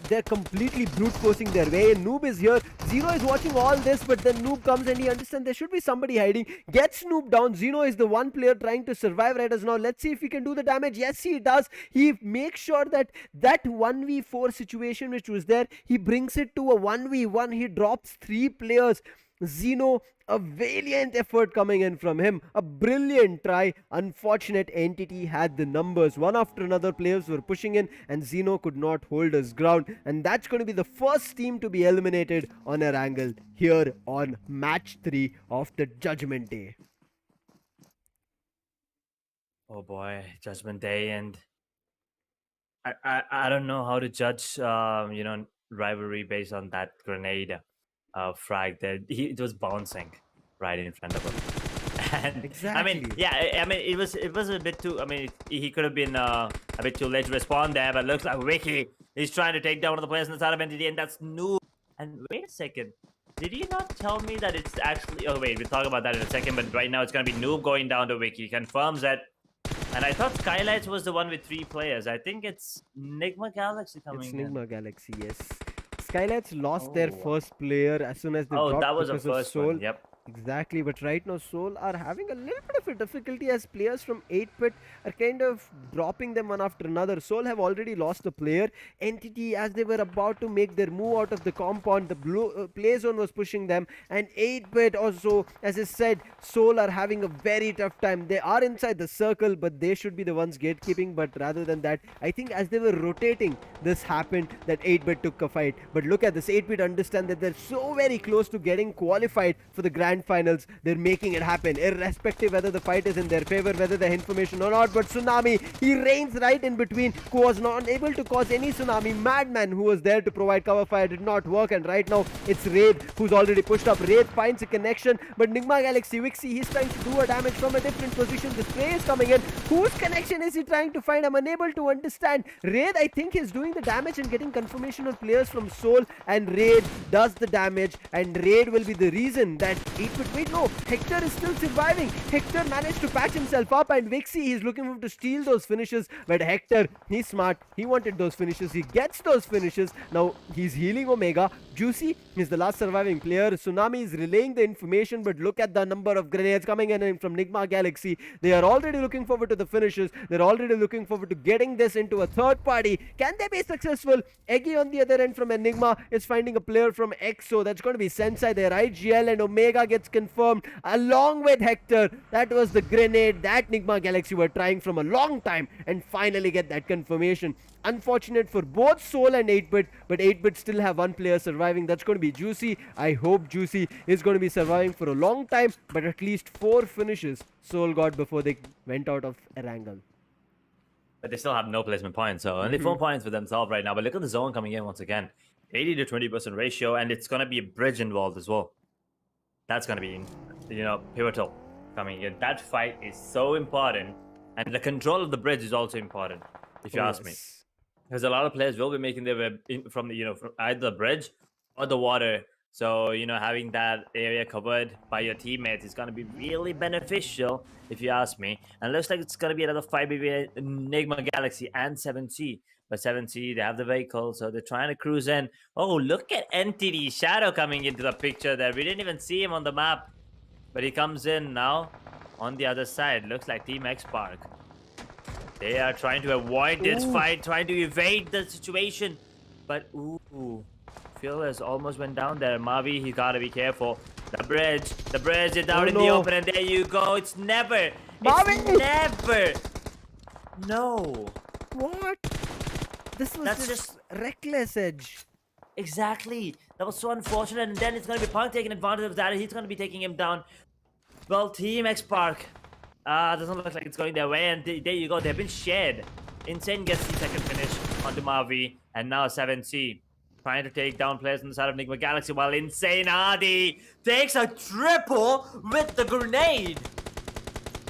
They're completely brute forcing their way. Noob is here. Zeno is watching all this, but then Noob comes and he understands there should be somebody hiding. Gets Noob down. Zeno is the one player trying to survive right as now. Let's see if he can do the damage. Yes, he does. He makes sure that 1v4 situation which was there, he brings it to a 1v1. He drops 3 players. Zeno, a valiant effort coming in from him. A brilliant try. Unfortunate Entity had the numbers. One after another players were pushing in, and Zeno could not hold his ground. And that's going to be the first team to be eliminated on Erangel here on match 3 of the Judgment Day. Oh boy, Judgment Day, and I don't know how to judge Rivalry based on that grenade frag that it was bouncing right in front of him. And Exactly. it was a bit too, he could have been a bit too late to respond there, but looks like Wiki is trying to take down one of the players on the side of NTD, and that's Noob. And wait a second, did you not tell me that it's actually, oh wait, we'll talk about that in a second, but right now it's gonna be Noob going down to Wiki. Confirms that. And I thought SKYLIGHTZ was the one with 3 players. I think it's NIGMA Galaxy coming It's in. Enigma Galaxy, yes. SKYLIGHTZ lost their first player as soon as they dropped that was a because of first Soul. one. Yep. Exactly, but right now Seoul are having a little bit of a difficulty as players from 8-bit are kind of dropping them one after another. Seoul have already lost a player. Entity, as they were about to make their move out of the compound, the blue play zone was pushing them, and 8-bit also, as I said, Seoul are having a very tough time. They are inside the circle, but they should be the ones gatekeeping. But rather than that, I think as they were rotating, this happened that 8-bit took a fight. But look at this, 8-bit understand that they're so very close to getting qualified for the grand finals. They're making it happen, irrespective whether the fight is in their favor, whether the information or not. But Tsunami, he reigns right in between, who was not able to cause any tsunami. Madman, who was there to provide cover fire, did not work. And right now, it's Raid who's already pushed up. Raid finds a connection, but Nigma Galaxy, Wixie, he's trying to do a damage from a different position. The spray is coming in. Whose connection is he trying to find? I'm unable to understand. Raid, I think, is doing the damage and getting confirmation on players from Seoul, and Raid does the damage, and Raid will be the reason that 8-bit. Wait, no, Hector is still surviving. Hector managed to patch himself up, and Wixie, he's looking to steal those finishes, but Hector, he's smart. He wanted those finishes. He gets those finishes. Now he's healing Omega. Juicy is the last surviving player. Tsunami is relaying the information, but look at the number of grenades coming in from Nigma Galaxy. They are already looking forward to the finishes. They're already looking forward to getting this into a third party. Can they be successful? Eggy on the other end from Enigma is finding a player from EXO. That's going to be Sensei there. IGL and Omega gets confirmed along with Hector. That was the grenade that Nigma Galaxy were trying from a long time, and finally get that confirmation. Unfortunate for both Soul and 8-bit, but 8-bit still have one player surviving. That's going to be Juicy. I hope Juicy is going to be surviving for a long time, but at least 4 finishes Soul got before they went out of Erangel. But they still have no placement points, so only 4 points for themselves right now. But look at the zone coming in once again. 80 to 20% ratio, and it's going to be a bridge involved as well. That's going to be, pivotal coming in. That fight is so important, and the control of the bridge is also important, if you ask me. Because a lot of players will be making their way from the, from either the bridge or the water. So, having that area covered by your teammates is going to be really beneficial, if you ask me. And it looks like it's going to be another fight between Enigma Galaxy and 7Sea. But 7Sea, they have the vehicle, so they're trying to cruise in. Oh, look at Entity Shadow coming into the picture there. We didn't even see him on the map. But he comes in now on the other side. Looks like Team XSPARK. They are trying to avoid this fight, trying to evade the situation. But, Fearless almost went down there. Mavi, he gotta be careful. The bridge is down in the open, and there you go. It's never. Mavi! It's never. No. What? This was just reckless Edge. Exactly. That was so unfortunate, and then it's gonna be Punk taking advantage of that, and he's gonna be taking him down. Well, Team XSPARK. Doesn't look like it's going their way, and there you go. They've been shared. Insane gets the second finish onto Mavi, and now 7C trying to take down players on the side of Enigma Galaxy, while Insane Adi takes a triple with the grenade.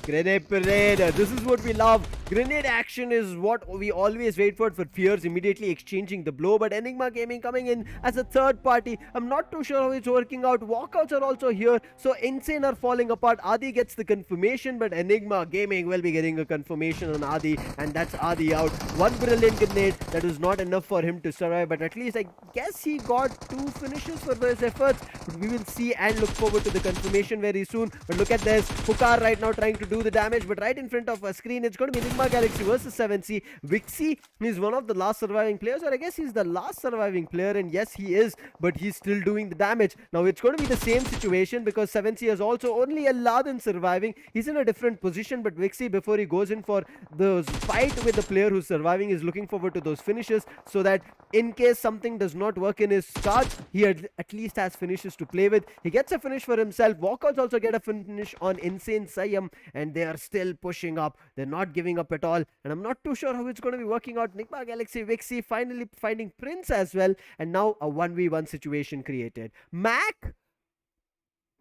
Grenade parade. This is what we love. Grenade action is what we always wait for Fears immediately exchanging the blow. But Enigma Gaming coming in as a third party. I'm not too sure how it's working out. Walkouts are also here. So Insane are falling apart. Adi gets the confirmation, but Enigma Gaming will be getting a confirmation on Adi. And that's Adi out. One brilliant grenade. That was not enough for him to survive. But at least I guess he got 2 finishes for his efforts. But we will see and look forward to the confirmation very soon. But look at this. Hukar right now trying to do the damage, but right in front of a screen, it's going to be Enigma Galaxy versus 7C. Wixie is one of the last surviving players, or I guess he's the last surviving player, and yes, he is, but he's still doing the damage. Now, it's going to be the same situation because 7C has also only Aladdin surviving. He's in a different position, but Wixie, before he goes in for the fight with the player who's surviving, is looking forward to those finishes so that in case something does not work in his cards, he at least has finishes to play with. He gets a finish for himself. Walkouts also get a finish on Insane Sayam, and they are still pushing up. They're not giving up at all, and I'm not too sure how it's going to be working out. Enigma Galaxy, Wixie finally finding Prince as well, and now a 1v1 situation created. Mac?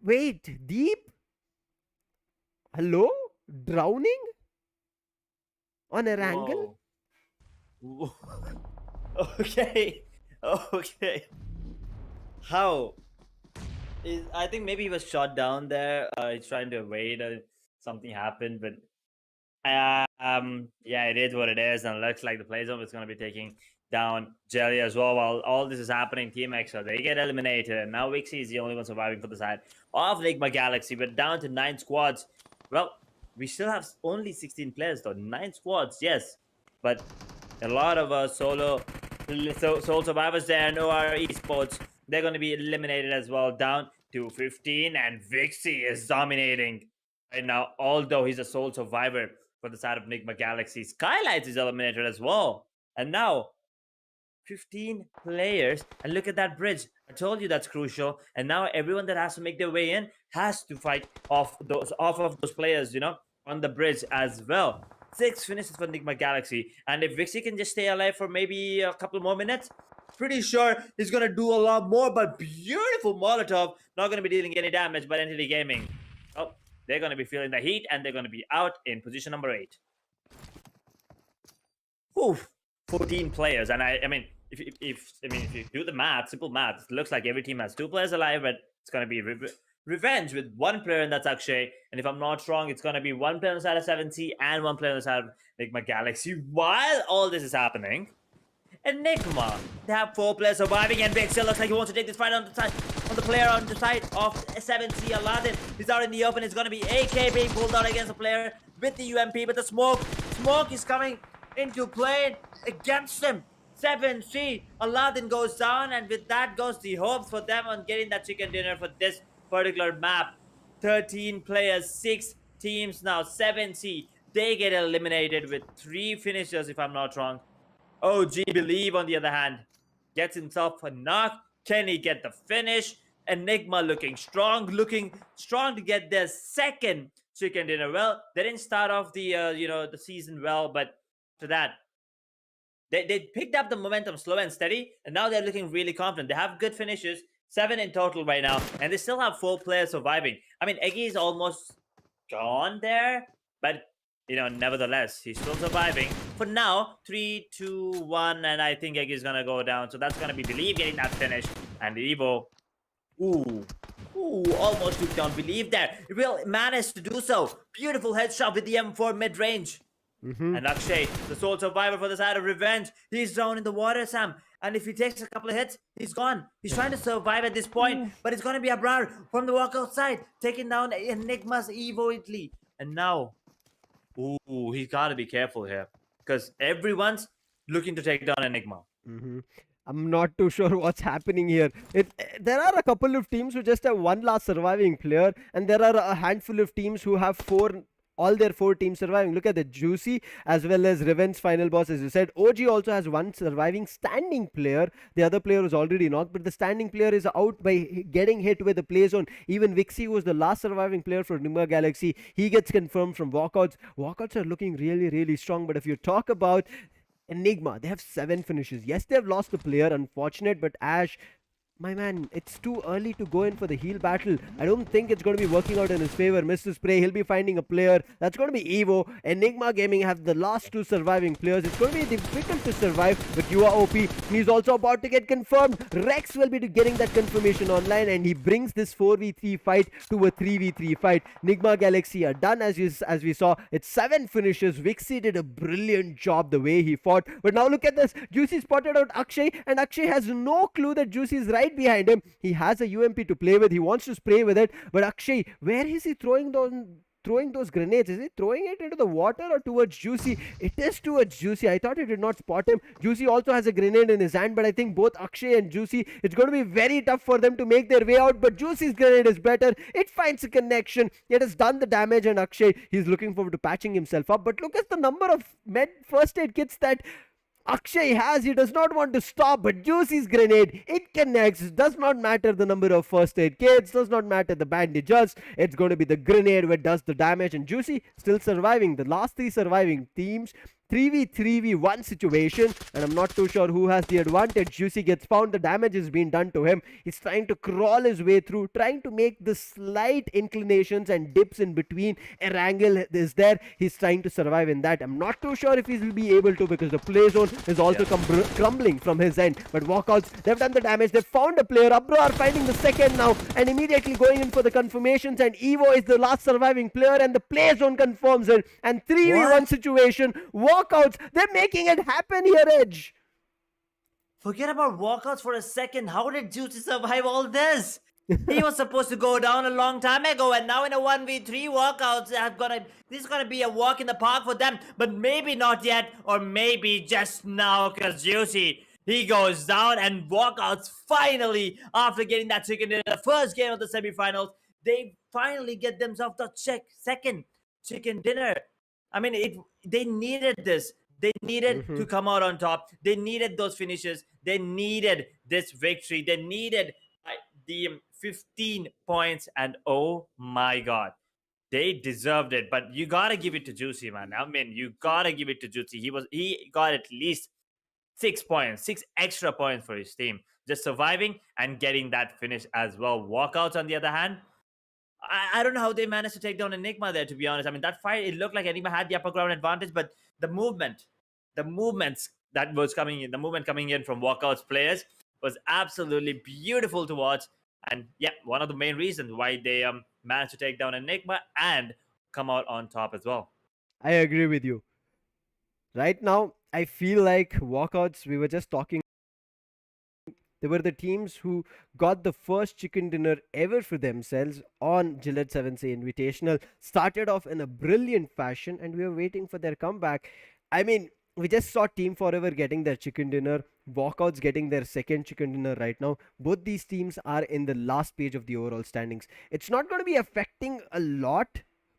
Wait, Deep? Hello? Drowning? On Erangel? Okay. How? I think maybe he was shot down there. He's trying to evade. Something happened, but yeah, it is what it is, and it looks like the play zone is going to be taking down Jelly as well. While all this is happening, Team Extra, they get eliminated. And now Wixie is the only one surviving for the side of NIGMA Galaxy. But down to 9 squads. Well, we still have only 16 players though. 9 squads, yes. But a lot of solo survivors there and OR esports. They're going to be eliminated as well. Down to 15. And Vixie is dominating right now. Although he's a sole survivor for the side of NIGMA Galaxy. SKYLIGHTZ is eliminated as well. And now 15 players, and look at that bridge. I told you that's crucial. And now everyone that has to make their way in has to fight off of those players, you know, on the bridge as well. 6 finishes for NIGMA Galaxy, and if Vixie can just stay alive for maybe a couple more minutes, pretty sure he's gonna do a lot more. But beautiful Molotov, not gonna be dealing any damage. But Entity Gaming, oh, they're gonna be feeling the heat, and they're gonna be out in position number 8. Oof, 14 players, and I mean, if you do the math, simple math, it looks like every team has 2 players alive, but it's gonna be Revenge with 1 player, and that's Akshay. And if I'm not wrong, it's gonna be 1 player on the side of 7C and 1 player on the side of NIGMA Galaxy. While all this is happening, Enigma, they have 4 players surviving, and Big still looks like he wants to take this fight on the player on the side of 7C. Aladdin, he's out in the open. It's gonna be AK being pulled out against a player with the UMP, but the smoke is coming into play against him. 7C, Aladdin goes down, and with that goes the hopes for them on getting that chicken dinner for this particular map. 13 players, 6 teams now. 7C, they get eliminated with 3 finishers, if I'm not wrong. OG Believe, on the other hand, gets himself a knock. Can he get the finish? Enigma looking strong to get their 2nd chicken dinner. Well, they didn't start off the the season well, but to that, they picked up the momentum slow and steady, and now they're looking really confident. They have good finishes, 7 in total right now, and they still have 4 players surviving. I mean, Eggy is almost gone there, but nevertheless, he's still surviving. For now, 3, 2, 1, and I think Eggy is gonna go down. So that's gonna be Believe getting that finish, and Evo, ooh, almost took down Believe there. He will manage to do so. Beautiful headshot with the M4 mid-range. And Akshay, the sole survivor for the side of Revenge, he's down in the water, Sam. And if he takes a couple of hits, he's gone. He's trying to survive at this point, but it's going to be Abrar from the walkout side, taking down Enigma's Evo Italy. And now, he's got to be careful here, because everyone's looking to take down Enigma. I'm not too sure what's happening here. There are a couple of teams who just have 1 last surviving player, and there are a handful of teams who have all their 4 teams surviving. Look at the Juicy as well as Revenge final boss, as you said. OG also has 1 surviving standing player. The other player was already knocked, but the standing player is out by getting hit with the play zone. Even Vixie, who was the last surviving player for NIGMA Galaxy, he gets confirmed from walkouts. Walkouts are looking really, really strong, but if you talk about Enigma, they have 7 finishes. Yes, they have lost the player, unfortunate, but Ash, my man, it's too early to go in for the heal battle. I don't think it's going to be working out in his favor. Mr. Spray, he'll be finding a player. That's going to be Evo. Enigma Gaming have the last 2 surviving players. It's going to be difficult to survive, but you are OP. He's also about to get confirmed. Rex will be getting that confirmation online, and he brings this 4v3 fight to a 3v3 fight. NIGMA Galaxy are done, as we saw. It's 7 finishes. Vixie did a brilliant job the way he fought. But now look at this. Juicy spotted out Akshay, and Akshay has no clue that Juicy is right behind him. He has a UMP to play with. He wants to spray with it, but Akshay, where is he throwing those grenades? Is he throwing it into the water or towards Juicy? It is towards Juicy. I thought he did not spot him. Juicy also has a grenade in his hand, but I think both Akshay and Juicy, it's going to be very tough for them to make their way out, but Juicy's grenade is better. It finds a connection. It has done the damage, and Akshay, he's looking forward to patching himself up. But look at the number of first aid kits that Akshay has. He does not want to stop, but Juicy's grenade, it connects. Does not matter the number of first aid kits, does not matter the bandages. It's going to be the grenade which does the damage, and Juicy still surviving. The last 3 surviving teams, 3v1 situation, and I'm not too sure who has the advantage. Juicy gets found, the damage is being done to him. He's trying to crawl his way through, trying to make the slight inclinations and dips in between. Erangel is there, he's trying to survive in that. I'm not too sure if he will be able to, because the play zone is also crumbling from his end. But walkouts, they've done the damage, they've found a player. Abrar finding the 2nd now, and immediately going in for the confirmations, and Evo is the last surviving player, and the play zone confirms it. And 3v1 situation, walkouts, they're making it happen here, Edge. Forget about walkouts for a second. How did Juicy survive all this? He was supposed to go down a long time ago, and now in a 1v3 walkouts, this is gonna be a walk in the park for them. But maybe not yet, or maybe just now, because Juicy, he goes down, and walkouts finally, after getting that chicken dinner, the first game of the semifinals, they finally get themselves the second chicken dinner. I mean, they needed this. They needed to come out on top. They needed those finishes. They needed this victory. They needed the 15 points, and oh my god, they deserved it. But you gotta give it to Juicy, man. I mean, you gotta give it to Juicy. He got at least 6 points, 6 extra points for his team, just surviving and getting that finish as well. Walkouts, on the other hand, I don't know how they managed to take down Enigma there, to be honest. I mean, that fight, it looked like Enigma had the upper ground advantage, but the movements that was coming in, the movement coming in from walkouts players was absolutely beautiful to watch. And yeah, one of the main reasons why they managed to take down Enigma and come out on top as well. I agree with you. Right now, I feel like walkouts, we were just talking, they were the teams who got the first chicken dinner ever for themselves on Gillette 7Sea Invitational. Started off in a brilliant fashion, and we were waiting for their comeback. I mean, we just saw Team Forever getting their chicken dinner, Walkouts getting their second chicken dinner right now. Both these teams are in the last page of the overall standings. It's not going to be affecting a lot,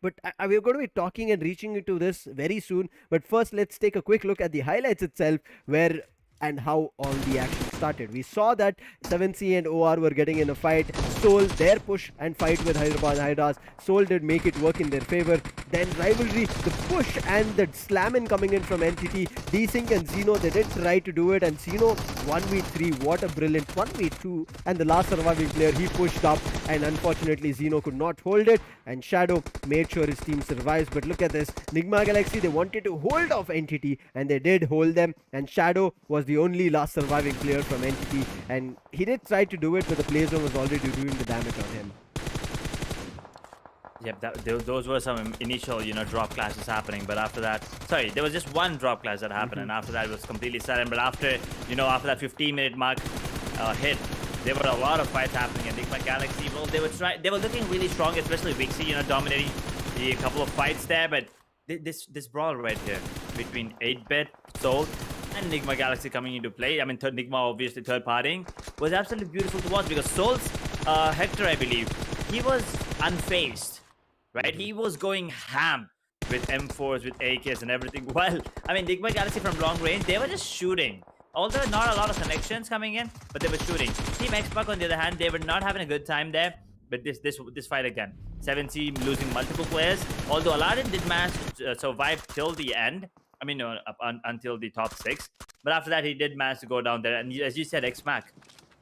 but we're going to be talking and reaching into this very soon. But first, let's take a quick look at the highlights itself, where and how all the action started. We saw that 7C and OR were getting in a fight. Soul, their push and fight with Hyderabad HYDRAS. Soul did make it work in their favor. Then Rivalry, the push and the slamming coming in from NTT. Desync and Zeno, they did try to do it. And Zeno, 1v3, what a brilliant 1v2. And the last surviving player, he pushed up. And unfortunately, Zeno could not hold it. And Shadow made sure his team survives. But look at this. Nigma Galaxy, they wanted to hold off NTT. And they did hold them. And Shadow was the only last surviving player from NTT, and he did try to do it, but the play zone was already doing the damage on him. Yep, those were some initial, drop clashes happening, but after that, sorry, there was just one drop clash that happened, and after that it was completely silent. But after that 15-minute mark hit, there were a lot of fights happening. And Enigma Galaxy, well, they were looking really strong, especially Vixie, dominating a couple of fights there. But this brawl right here between 8-Bit, Soul, and Enigma Galaxy coming into play. I mean, Enigma obviously third partying was absolutely beautiful to watch, because Soul's Hector, I believe, he was unfazed, right? He was going ham with M4s, with AKs and everything. Well, I mean, Enigma Galaxy from long range, they were just shooting. Although not a lot of connections coming in, but they were shooting. Team XSPARK, on the other hand, they were not having a good time there. But this fight again, 7C losing multiple players. Although Aladdin did manage to survive till the end. I mean, until the top 6. But after that, he did manage to go down there. And as you said, XSPARK,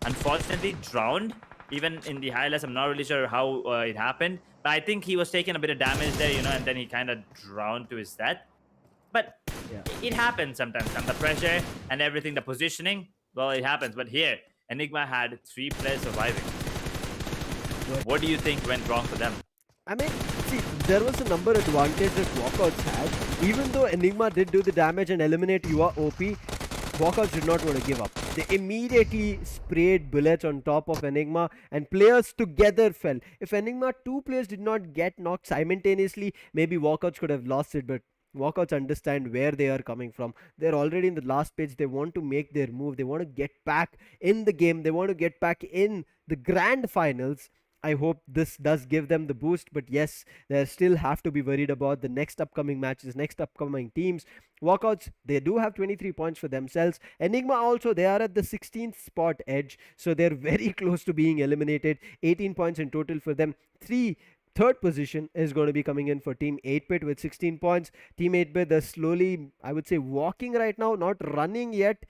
unfortunately, drowned. Even in the highlights, I'm not really sure how it happened. But I think he was taking a bit of damage there, and then he kind of drowned to his death. But yeah, it happens sometimes. And the pressure and everything, the positioning, well, it happens. But here, Enigma had 3 players surviving. What do you think went wrong for them? I mean, see, there was a number advantage that Walkouts had. Even though Enigma did do the damage and eliminate Yua OP, Walkouts did not want to give up. They immediately sprayed bullets on top of Enigma, and players together fell. If Enigma 2 players did not get knocked simultaneously, maybe Walkouts could have lost it, but Walkouts understand where they are coming from. They're already in the last page. They want to make their move. They want to get back in the game. They want to get back in the grand finals. I hope this does give them the boost, but yes, they still have to be worried about the next upcoming matches, next upcoming teams. Walkouts, they do have 23 points for themselves. Enigma also, they are at the 16th spot edge, so they're very close to being eliminated. 18 points in total for them. Third position is going to be coming in for Team 8-Bit with 16 points. Team 8-Bit, they're slowly, I would say, walking right now, not running yet.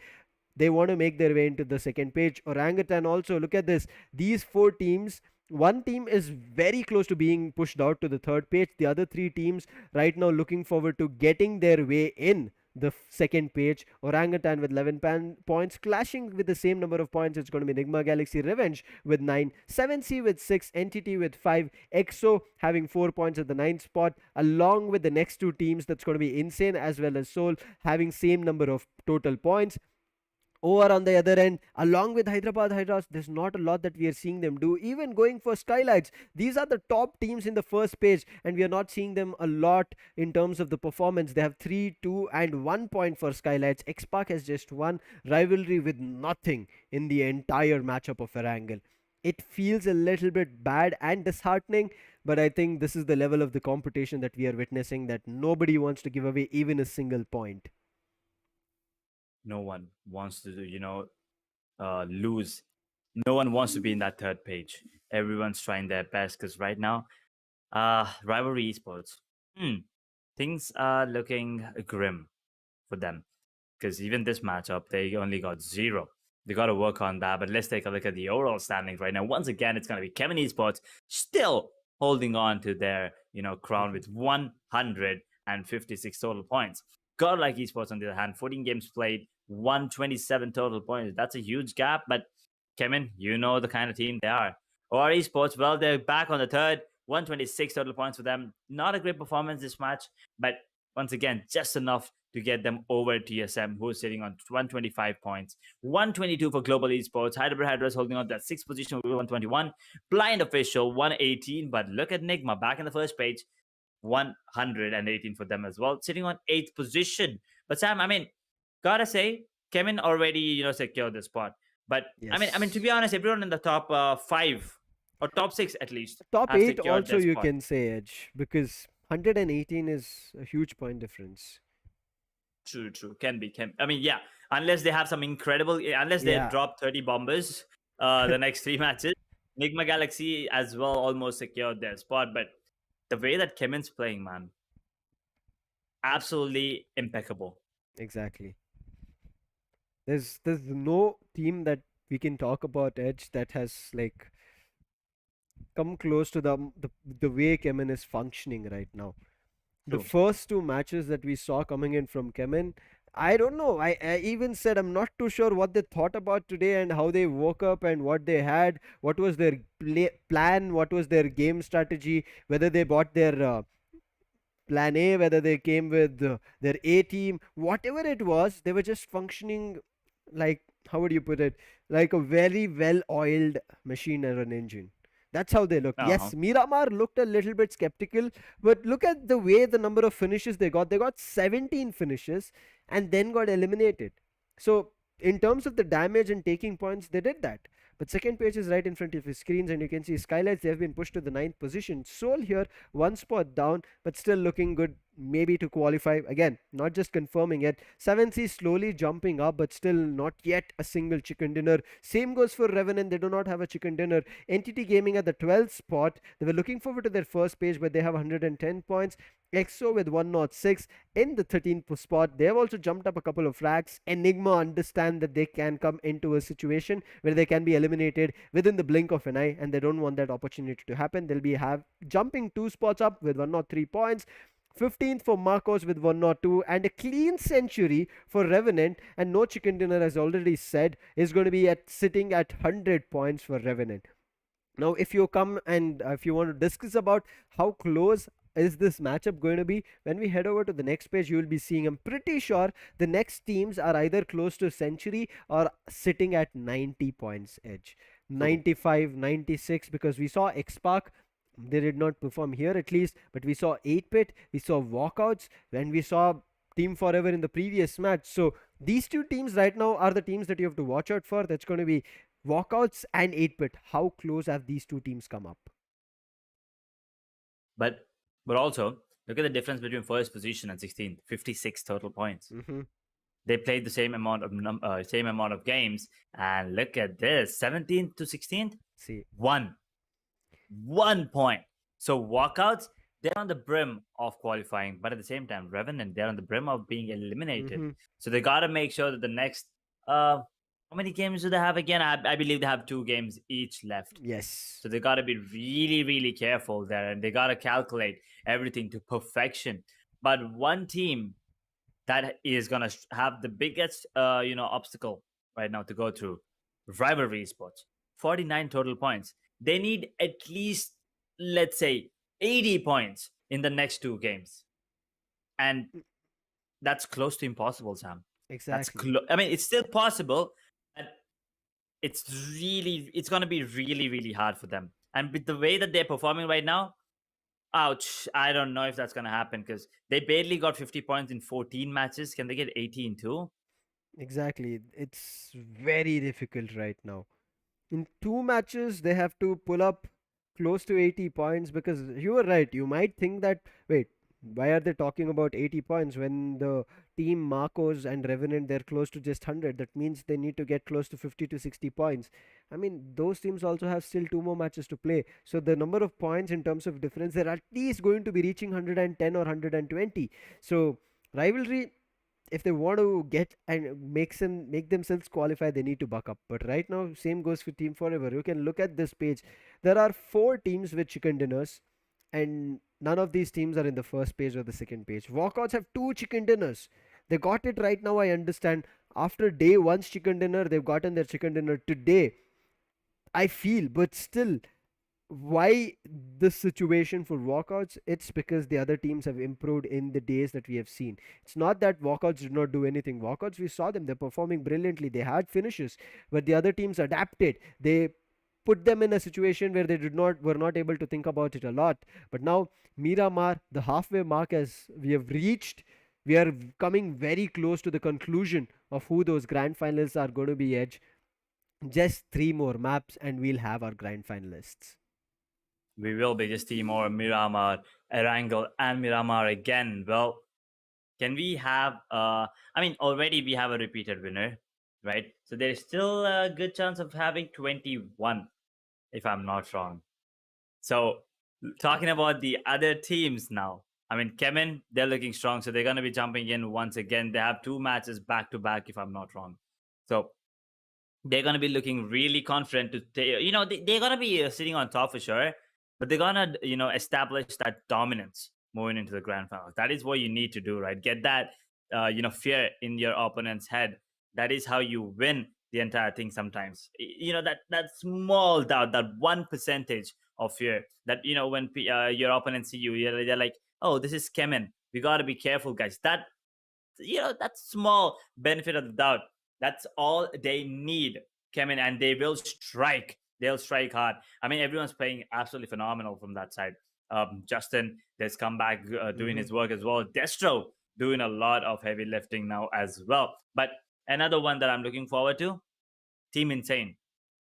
They want to make their way into the second page. Orangutan also, look at this. These 4 teams, one team is very close to being pushed out to the third page. The other 3 teams right now looking forward to getting their way in the second page. Orangutan with 11 points, clashing with the same number of points. It's going to be Enigma Galaxy Revenge with 9, 7C with 6, Entity with 5, EXO having 4 points at the 9th spot, along with the next 2 teams. That's going to be Insane as well as Soul having same number of total points. Over on the other end, along with Hyderabad Hydras, there's not a lot that we are seeing them do. Even going for SKYLIGHTZ, these are the top teams in the first page, and we are not seeing them a lot in terms of the performance. They have 3, 2, and 1 point for SKYLIGHTZ. XSPARK has just one rivalry with nothing in the entire matchup of Erangel. It feels a little bit bad and disheartening, but I think this is the level of the competition that we are witnessing, that nobody wants to give away even a single point. No one wants to, lose. No one wants to be in that third page. Everyone's trying their best because right now, rivalry esports, things are looking grim for them. Because even this matchup, they only got 0. They got to work on that. But let's take a look at the overall standings right now. Once again, it's going to be CHEMIN Esports still holding on to their crown with 156 total points. Godlike Esports, on the other hand, 14 games played, 127 total points. That's a huge gap, but CHEMIN, you know the kind of team they are. OR Esports, well, they're back on the third, 126 total points for them. Not a great performance this match, but once again, just enough to get them over TSM, who is sitting on 125 points. 122 for Global Esports. HYDRAS holding on to that 6th position with 121. Blind Official, 118, but look at NIGMA back in the first page. 118 for them as well, sitting on 8th position. But Sam, gotta say, CHEMIN already secured the spot. But Yes. to be honest, everyone in the top 5 or top 6 at least, Top have 8 secured also their you spot. can say, Edge, because 118 is a huge point difference. True. Can be. Yeah. Unless they have some incredible, unless they Yeah. drop 30 bombers the next 3 matches, Enigma Galaxy as well almost secured their spot. But the way that CHEMIN's playing, man, absolutely impeccable. Exactly. There's no team that we can talk about, Edge, that has like come close to the way CHEMIN is functioning right now. The True. first 2 matches that we saw coming in from CHEMIN, I don't know. I even said I'm not too sure what they thought about today and how they woke up and what they had, what was their plan, what was their game strategy, whether they bought their plan A, whether they came with their A team, whatever it was, they were just functioning like, how would you put it, like a very well oiled machine or an engine. That's how they look. Uh-huh. Yes, Miramar looked a little bit skeptical, but look at the way the number of finishes they got. They got 17 finishes and then got eliminated. So, in terms of the damage and taking points, they did that. But second page is right in front of your screens, and you can see SKYLIGHTZ, they have been pushed to the 9th position. Seoul here, 1 spot down, but still looking good, maybe to qualify. Again, not just confirming yet. 7C slowly jumping up, but still not yet a single chicken dinner. Same goes for Revenant, they do not have a chicken dinner. Entity Gaming at the 12th spot. They were looking forward to their first page, but they have 110 points. EXO with 106 in the 13th spot. They have also jumped up a couple of ranks. Enigma understand that they can come into a situation where they can be eliminated within the blink of an eye, and they don't want that opportunity to happen. They'll be jumping 2 spots up with 103 points. 15th for Marcos with 102, and a clean century for Revenant, and no chicken dinner, as already said, is going to be sitting at 100 points for Revenant. Now, if you come and if you want to discuss about how close is this matchup going to be, when we head over to the next page, you will be seeing, I'm pretty sure the next teams are either close to century or sitting at 90 points Edge. 95, 96, because we saw XSPARK, they did not perform here at least, but we saw 8-Bit, we saw Walkouts, and we saw Team Forever in the previous match. So these 2 teams right now are the teams that you have to watch out for. That's going to be Walkouts and 8-Bit. How close have these 2 teams come up? But also, look at the difference between first position and 16th. 56 total points. Mm-hmm. They played the same amount of games, and look at this: 17th to 16th, See, 1 point. So Walkouts, they're on the brim of qualifying, but at the same time, Revenant, they're on the brim of being eliminated. Mm-hmm. So they got to make sure that the next how many games do they have again? I believe they have 2 games each left. Yes. So they got to be really, really careful there, and they got to calculate everything to perfection. But one team that is going to have the biggest obstacle right now to go through, Rivalry Esports, 49 total points. They need at least, let's say, 80 points in the next 2 games, and that's close to impossible, Sam. Exactly. I mean, it's still possible, and it's going to be really, really hard for them. And with the way that they're performing right now, ouch, I don't know if that's going to happen because they barely got 50 points in 14 matches. Can they get 18 too? Exactly. It's very difficult right now. In two matches, they have to pull up close to 80 points because you were right. You might think that, wait, why are they talking about 80 points when the team Marcos and Revenant, they're close to just 100? That means they need to get close to 50 to 60 points. I mean, those teams also have still two more matches to play. So the number of points in terms of difference, they're at least going to be reaching 110 or 120. So rivalry, if they want to get and make themselves qualify, they need to buck up. But right now, same goes for Team Forever. You can look at this page. There are four teams with chicken dinners, and none of these teams are in the first page or the second page. Walkouts have two chicken dinners. They got it right now. I understand. After day one's chicken dinner, they've gotten their chicken dinner today. I feel, but still, why this situation for walkouts? It's because the other teams have improved in the days that we have seen. It's not that walkouts did not do anything. Walkouts, we saw them, they're performing brilliantly, they had finishes, but the other teams adapted. They put them in a situation where they did not were not able to think about it a lot. But now Miramar, the halfway mark, as we have reached, we are coming very close to the conclusion of who those grand finalists are going to be. Edge, just three more maps and we'll have our grand finalists. We will be just Timor, Miramar, Erangel, and Miramar again. Well, can we have? I mean, already we have a repeated winner, right? So there is still a good chance of having 21, if I'm not wrong. So talking about the other teams now. I mean, CHEMIN, they're looking strong, so they're going to be jumping in once again. They have two matches back to back, if I'm not wrong. So they're going to be looking really confident to, they're going to be sitting on top for sure, but they're going to, establish that dominance moving into the grand finals. That is what you need to do, right? Get that, fear in your opponent's head. That is how you win the entire thing sometimes. That small doubt, that 1% of fear that, when your opponents see you, they're like, oh, this is CHEMIN. We got to be careful, guys. That small benefit of the doubt, that's all they need, CHEMIN, and they will strike. They'll strike hard. I mean, everyone's playing absolutely phenomenal from that side. Justin, there's come back doing his work as well. Destro doing a lot of heavy lifting now as well. But another one that I'm looking forward to, Team Insane,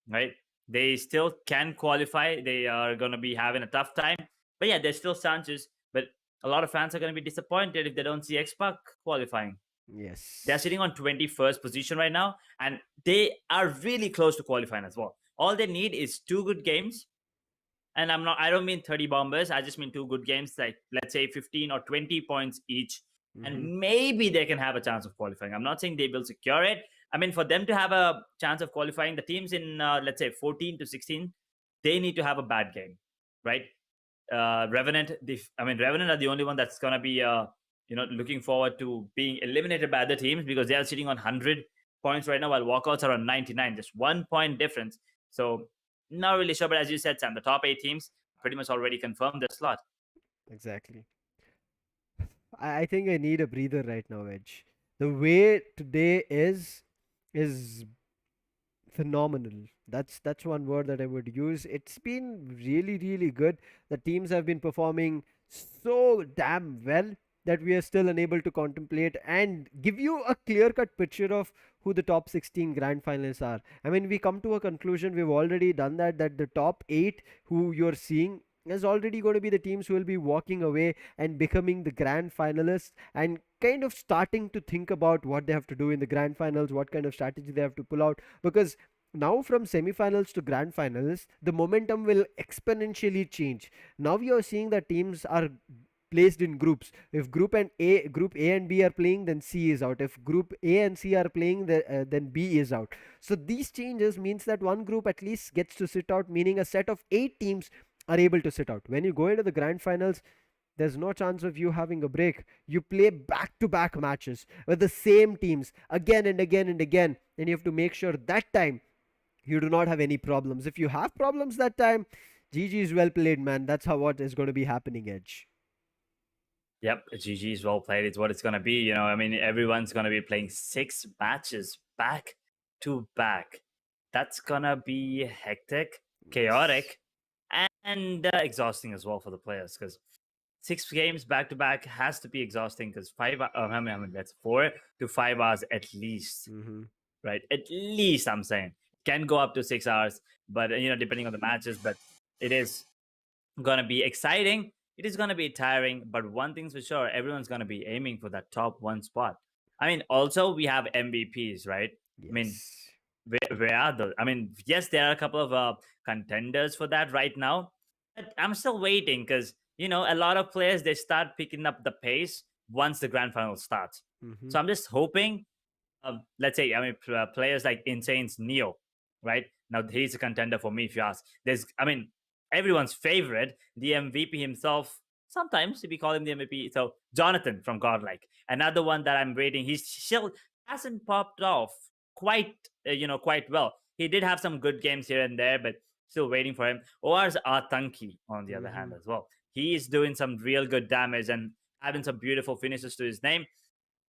right? They still can qualify. They are going to be having a tough time. But yeah, there's still chances. But a lot of fans are going to be disappointed if they don't see XSPARK qualifying. Yes. They're sitting on 21st position right now, and they are really close to qualifying as well. All they need is two good games. And I don't mean 30 bombers. I just mean two good games, like let's say 15 or 20 points each. And maybe they can have a chance of qualifying. I'm not saying they will secure it. I mean, for them to have a chance of qualifying, the teams in, let's say, 14 to 16, they need to have a bad game, right? Revenant, Revenant are the only one that's going to be, looking forward to being eliminated by other teams because they are sitting on 100 points right now while walkouts are on 99, just 1 point difference. So not really sure, but as you said, Sam, the top 8 teams pretty much already confirmed their slot. Exactly. I think I need a breather right now, Edge. The way today is phenomenal. That's one word that I would use. It's been really, really good. The teams have been performing so damn well that we are still unable to contemplate and give you a clear-cut picture of who the top 16 grand finalists are. I mean, we come to a conclusion. We've already done that the top 8 who you're seeing is already going to be the teams who will be walking away and becoming the grand finalists and kind of starting to think about what they have to do in the grand finals, what kind of strategy they have to pull out. Because now from semifinals to grand finals, the momentum will exponentially change. Now we are seeing that teams are placed in groups. If group A and B are playing, then C is out. If group A and C are playing, then B is out. So these changes means that one group at least gets to sit out, meaning a set of 8 teams are able to sit out. When you go into the grand finals, there's no chance of you having a break. You play back to back matches with the same teams again and again and again, and you have to make sure that time you do not have any problems. If you have problems that time, GG is well played, man. That's how what is going to be happening, Edge. Yep, GG's well played. It's what it's gonna be. I mean, everyone's gonna be playing 6 matches back to back. That's gonna be hectic, chaotic, and exhausting as well for the players. Because 6 games back to back has to be exhausting. Because that's 4 to 5 hours at least, Mm-hmm. right? At least I'm saying can go up to 6 hours, but depending on the matches. But it is gonna be exciting. It is gonna be tiring, but one thing's for sure, everyone's gonna be aiming for that top one spot. I mean, also we have MVPs, right? I mean, Yes. where are those? I mean, yes, there are a couple of contenders for that right now, but I'm still waiting because a lot of players they start picking up the pace once the grand final starts. Mm-hmm. So I'm just hoping let's say, I mean, players like Insane's Neo, right? Now he's a contender for me, if you ask. I mean, everyone's favorite, the MVP himself. Sometimes we call him the MVP. So Jonathan from Godlike, another one that I'm waiting. He's still hasn't popped off quite, quite well. He did have some good games here and there, but still waiting for him. Or's Atanki, on the other hand, Mm-hmm. as well. He is doing some real good damage and having some beautiful finishes to his name,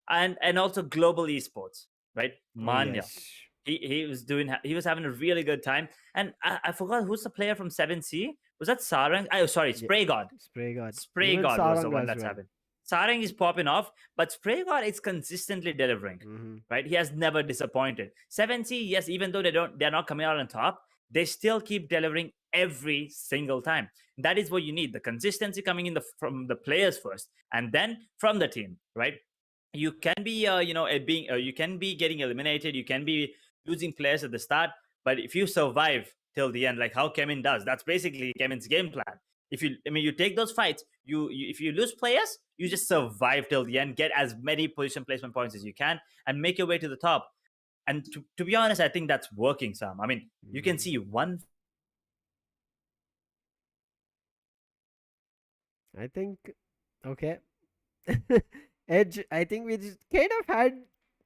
and also global esports, right? Oh Manya. yes. He was having a really good time. And I forgot who's the player from 7C. Was that Sarang? Oh, sorry, Yeah. Spray God. Spray God. Spray Even God was the Sarang one as that's well. having. Sarang is popping off, but Spray God is consistently delivering. Mm-hmm. Right? He has never disappointed. 7C, yes, even though they're not coming out on top, they still keep delivering every single time. That is what you need. The consistency coming in from the players first, and then from the team, right? You can be you can be getting eliminated, you can be losing players at the start, but if you survive till the end, like how CHEMIN does, that's basically CHEMIN's game plan. You take those fights, if you lose players, you just survive till the end, get as many position placement points as you can, and make your way to the top. And to be honest, I think that's working, Sam. I mean, you can Mm-hmm. see one. I think okay. Edge, I think we just kind of had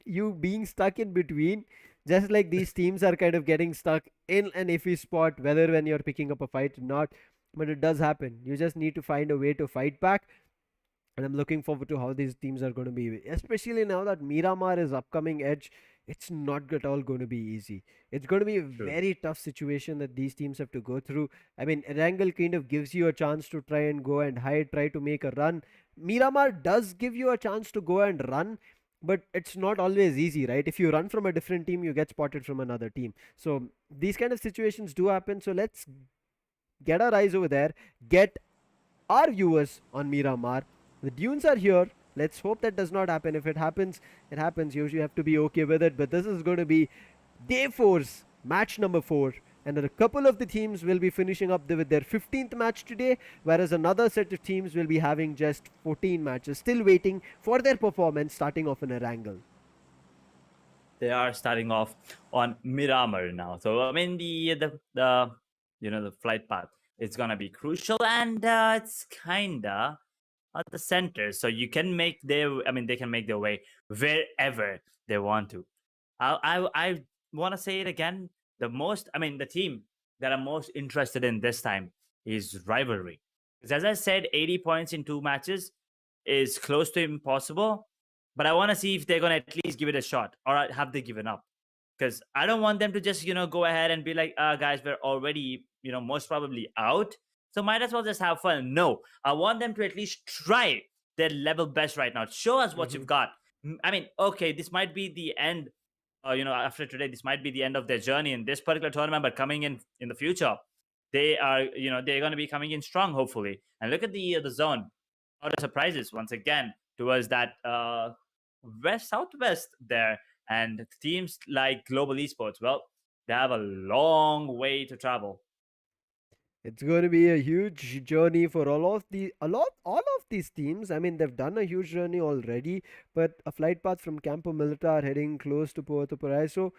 you being stuck in between. Just like these teams are kind of getting stuck in an iffy spot, whether when you're picking up a fight or not. But it does happen. You just need to find a way to fight back. And I'm looking forward to how these teams are going to be, especially now that Miramar is upcoming. Edge, it's not at all going to be easy. It's going to be a True. very tough situation that these teams have to go through. I mean, Erangel kind of gives you a chance to try and go and hide, try to make a run. Miramar does give you a chance to go and run, but it's not always easy, right? If you run from a different team, you get spotted from another team. So these kind of situations do happen. So let's get our eyes over there, get our viewers on Miramar. The dunes are here. Let's hope that does not happen. If it happens, it happens. You have to be okay with it. But this is going to be day four's match number 4. And a couple of the teams will be finishing up with their 15th match today, whereas another set of teams will be having just 14 matches, still waiting for their performance, starting off in Erangel. They are starting off on Miramar now. So I mean the flight path is gonna be crucial, and it's kinda at the center, so you can make they can make their way wherever they want to. I want to say it again. The team that I'm most interested in this time is Rivalry, because as I said, 80 points in 2 matches is close to impossible. But I want to see if they're gonna at least give it a shot, or have they given up? Because I don't want them to just go ahead and be like, guys, we're already most probably out, so might as well just have fun. No, I want them to at least try their level best right now. Show us what Mm-hmm. you've got. I mean, okay, this might be the end. After today, this might be the end of their journey in this particular tournament. But coming in the future, they're going to be coming in strong, hopefully. And look at the zone. All the surprises once again towards that west southwest there, and teams like Global Esports. Well, they have a long way to travel. It's going to be a huge journey for all of these teams. I mean, they've done a huge journey already, but a flight path from Campo Militar heading close to Puerto Paraiso,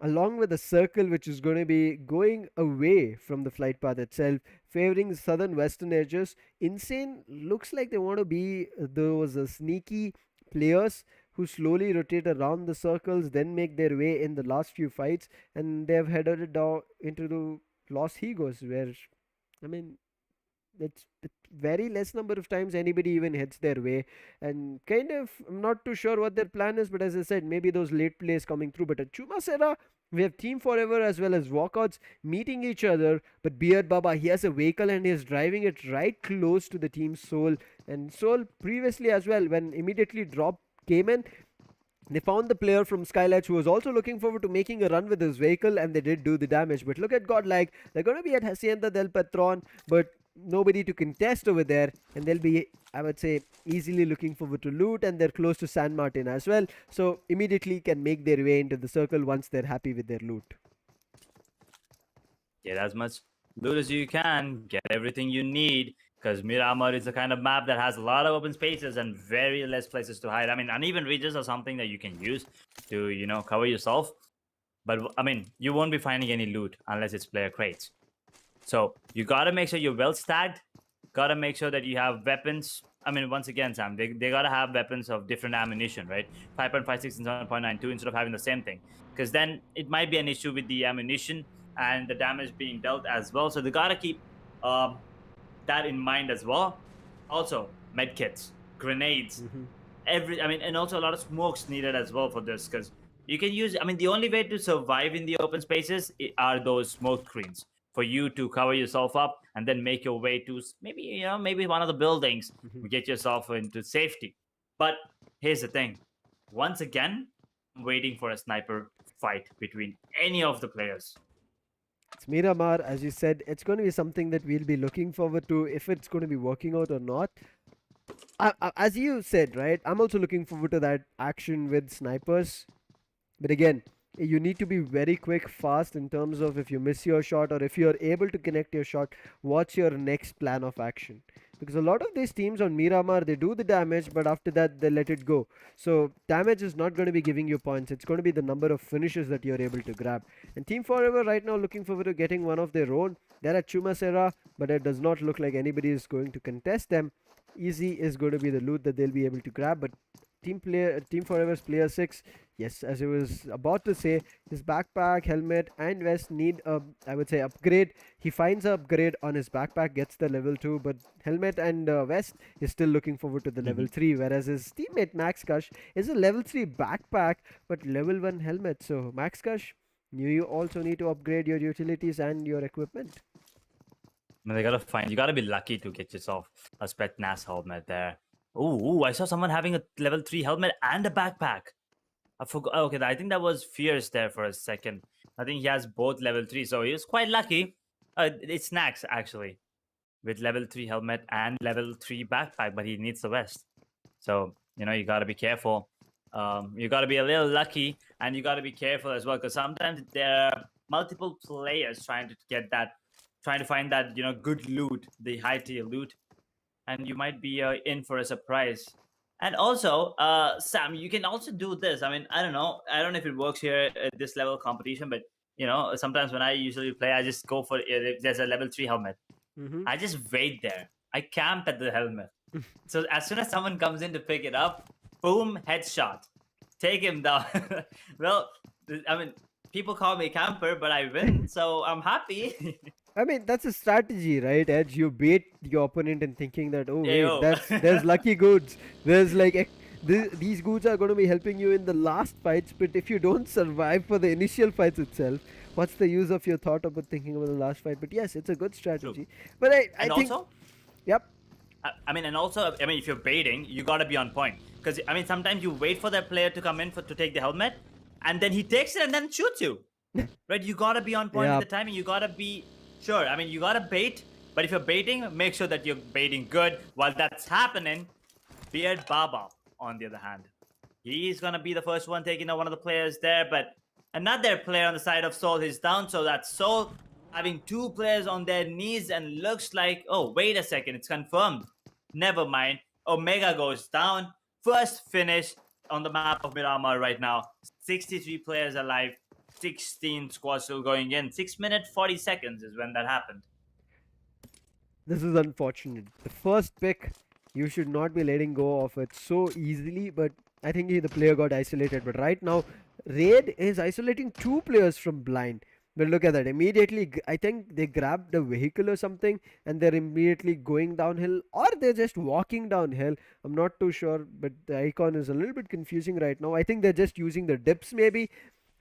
along with a circle which is going to be going away from the flight path itself, favoring the southern western edges. Insane looks like they want to be those sneaky players who slowly rotate around the circles, then make their way in the last few fights, and they've headed it down into the Los Higos, where I mean, it's very less number of times anybody even hits their way, and kind of I'm not too sure what their plan is, but as I said, maybe those late plays coming through. But at Chumasera, we have Team Forever as well as Walkouts meeting each other. But Beard Baba, he has a vehicle and he is driving it right close to the Team Soul. And Soul previously as well, when immediately drop came in, they found the player from SKYLIGHTZ who was also looking forward to making a run with his vehicle, and they did do the damage. But look at Godlike. They're going to be at Hacienda del Patron, but nobody to contest over there, and they'll be, I would say, easily looking forward to loot, and they're close to San Martin as well, so immediately can make their way into the circle once they're happy with their loot. Get as much loot as you can, get everything you need, because Miramar is the kind of map that has a lot of open spaces and very less places to hide. I mean, uneven ridges are something that you can use to, you know, cover yourself. But, I mean, you won't be finding any loot unless it's player crates. So, you gotta make sure you're well stacked, gotta make sure that you have weapons. I mean, once again, Sam, they gotta have weapons of different ammunition, right? 5.56 and 7.92 instead of having the same thing. Because then it might be an issue with the ammunition and the damage being dealt as well. So they gotta keep that in mind as well. Also, medkits, grenades, and also a lot of smokes needed as well for this, because you can use. I mean, the only way to survive in the open spaces are those smoke screens for you to cover yourself up and then make your way to maybe one of the buildings, get yourself into safety. But here's the thing: once again, I'm waiting for a sniper fight between any of the players. It's Miramar, as you said, it's going to be something that we'll be looking forward to, if it's going to be working out or not. As you said, right, I'm also looking forward to that action with snipers. But again, you need to be very quick, fast in terms of if you miss your shot or if you're able to connect your shot, what's your next plan of action? Because a lot of these teams on Miramar, they do the damage, but after that, they let it go. So damage is not going to be giving you points. It's going to be the number of finishes that you're able to grab. And Team Forever right now looking forward to getting one of their own. They're at Chumasera, but it does not look like anybody is going to contest them. Easy is going to be the loot that they'll be able to grab, but Team Forever's player 6, yes, as I was about to say, his backpack, helmet and vest need a, I would say, upgrade. He finds an upgrade on his backpack, gets the level 2, but helmet and vest is still looking forward to the level 3, whereas his teammate Max Kush is a level 3 backpack but level 1 helmet. So Max Kush, you also need to upgrade your utilities and your equipment. I mean, you gotta be lucky to get yourself a Spetsnaz helmet there. Ooh, I saw someone having a level 3 helmet and a backpack. I forgot. Okay, I think that was Fierce there for a second. I think he has both level 3, so he was quite lucky. It's Snacks, actually, with level 3 helmet and level 3 backpack, but he needs the vest. So, you gotta be careful. You gotta be a little lucky, and you gotta be careful as well, because sometimes there are multiple players trying to find that, good loot, the high tier loot. And you might be in for a surprise. And also, Sam, you can also do this. I mean, I don't know if it works here at this level of competition, but sometimes when I usually play, I just go for if there's a level 3 helmet. I just wait there. I camp at the helmet. So as soon as someone comes in to pick it up, boom, headshot, take him down. Well, I mean, people call me camper, but I win, so I'm happy. I mean, that's a strategy, right, Edge? You bait your opponent in thinking that, oh, Hey, wait, there's lucky goods. There's like, these goods are going to be helping you in the last fights, but if you don't survive for the initial fights itself, what's the use of your thought about thinking about the last fight? But yes, it's a good strategy. True. But I think... Also, yep. If you're baiting, you got to be on point. Because, sometimes you wait for that player to come in to take the helmet, and then he takes it and then shoots you. Right? You got to be on point with the timing. You got to be... Sure, you gotta bait, but if you're baiting, make sure that you're baiting good. While that's happening, Beard Baba, on the other hand, he's gonna be the first one taking out one of the players there, but another player on the side of Soul is down, so that's Soul having 2 players on their knees, and looks like, oh, wait a second, it's confirmed. Never mind, Omega goes down. First finish on the map of Miramar right now. 63 players alive. 16 squads still going in. 6 minutes 40 seconds is when that happened. This is unfortunate. The first pick, you should not be letting go of it so easily, but I think the player got isolated. But right now, Raid is isolating 2 players from blind. But look at that. Immediately, I think they grabbed a vehicle or something and they're immediately going downhill, or they're just walking downhill. I'm not too sure, but the icon is a little bit confusing right now. I think they're just using the dips maybe.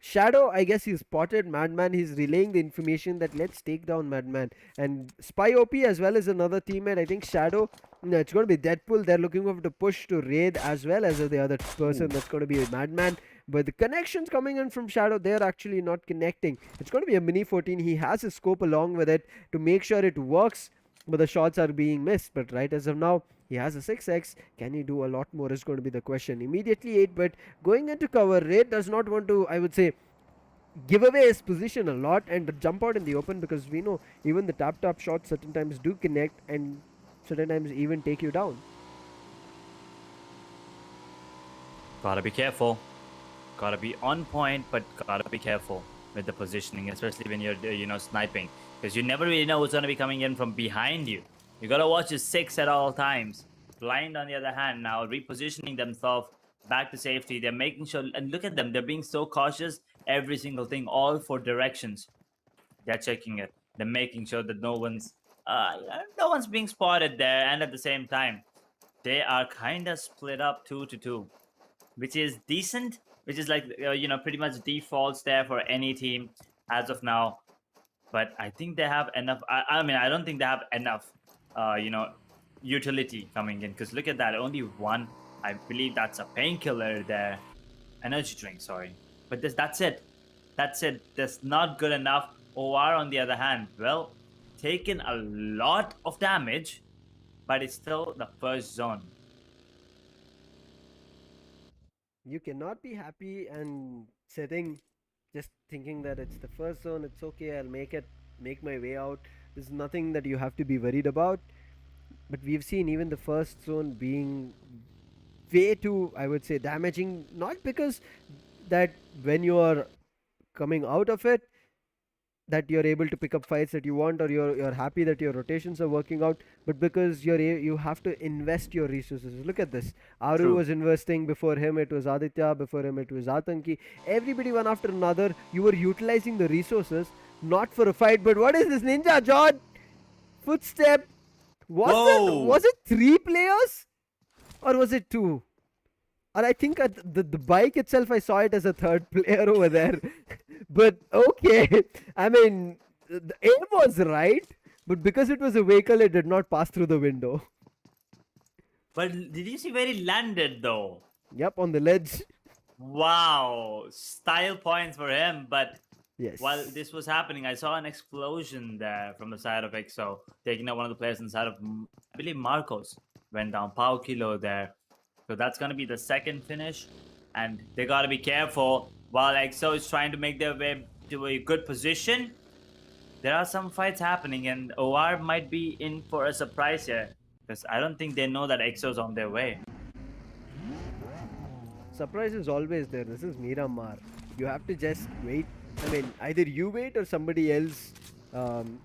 Shadow, I guess he's spotted Madman. He's relaying the information that let's take down Madman. And Spy OP as well as another teammate. I think Shadow, no, it's going to be Deadpool. They're looking over to push to raid as well as the other person. That's going to be Madman. But the connections coming in from Shadow, they're actually not connecting. It's going to be a Mini 14. He has his scope along with it to make sure it works, but the shots are being missed. But right as of now, he has a 6x. Can he do a lot more is going to be the question. Immediately 8, but going into cover, Raid does not want to, I would say, give away his position a lot and jump out in the open, because we know even the tap shots certain times do connect and certain times even take you down. Gotta be careful. Gotta be on point, but gotta be careful with the positioning, especially when you're sniping, because you never really know what's gonna be coming in from behind you. You gotta watch your 6 at all times. Blind, on the other hand, now repositioning themselves back to safety. They're making sure, and look at them, they're being so cautious. Every single thing, all 4 directions. They're checking it. They're making sure that no one's being spotted there, and at the same time, they are kind of split up 2-2, which is decent. Which is like pretty much defaults there for any team as of now. But I think they have enough. I mean, I don't think they have enough, utility coming in. Because look at that, only one. I believe that's a painkiller there, energy drink. Sorry, but that's it. That's it. That's not good enough. OR on the other hand, well, taken a lot of damage, but it's still the first zone. You cannot be happy and sitting just thinking that it's the first zone, it's okay, I'll make my way out. There's nothing that you have to be worried about. But we've seen even the first zone being way too, I would say, damaging, not because that when you are coming out of it that you're able to pick up fights that you want, or you're happy that your rotations are working out, but because you have to invest your resources. Look at this. Aru True. was investing, before him it was Aditya, before him it was Atanki. Everybody one after another. You were utilizing the resources not for a fight, but what is this Ninja John? Footstep. Was it 3 players or was it 2? Or I think the bike itself, I saw it as a 3rd player over there. But okay, I mean, the aim was right, but because it was a vehicle, it did not pass through the window. But did you see where he landed though? Yep, on the ledge. Wow, style points for him. But Yes. while this was happening, I saw an explosion there from the side of EXO, taking out one of the players inside of, I believe, Marcos. Went down Pau Kilo there. So that's going to be the 2nd finish. And they got to be careful while EXO is trying to make their way to a good position. There are some fights happening, and OR might be in for a surprise here. Because I don't think they know that EXO's on their way. Surprise is always there. This is Miramar. You have to just wait. I mean, either you wait or somebody else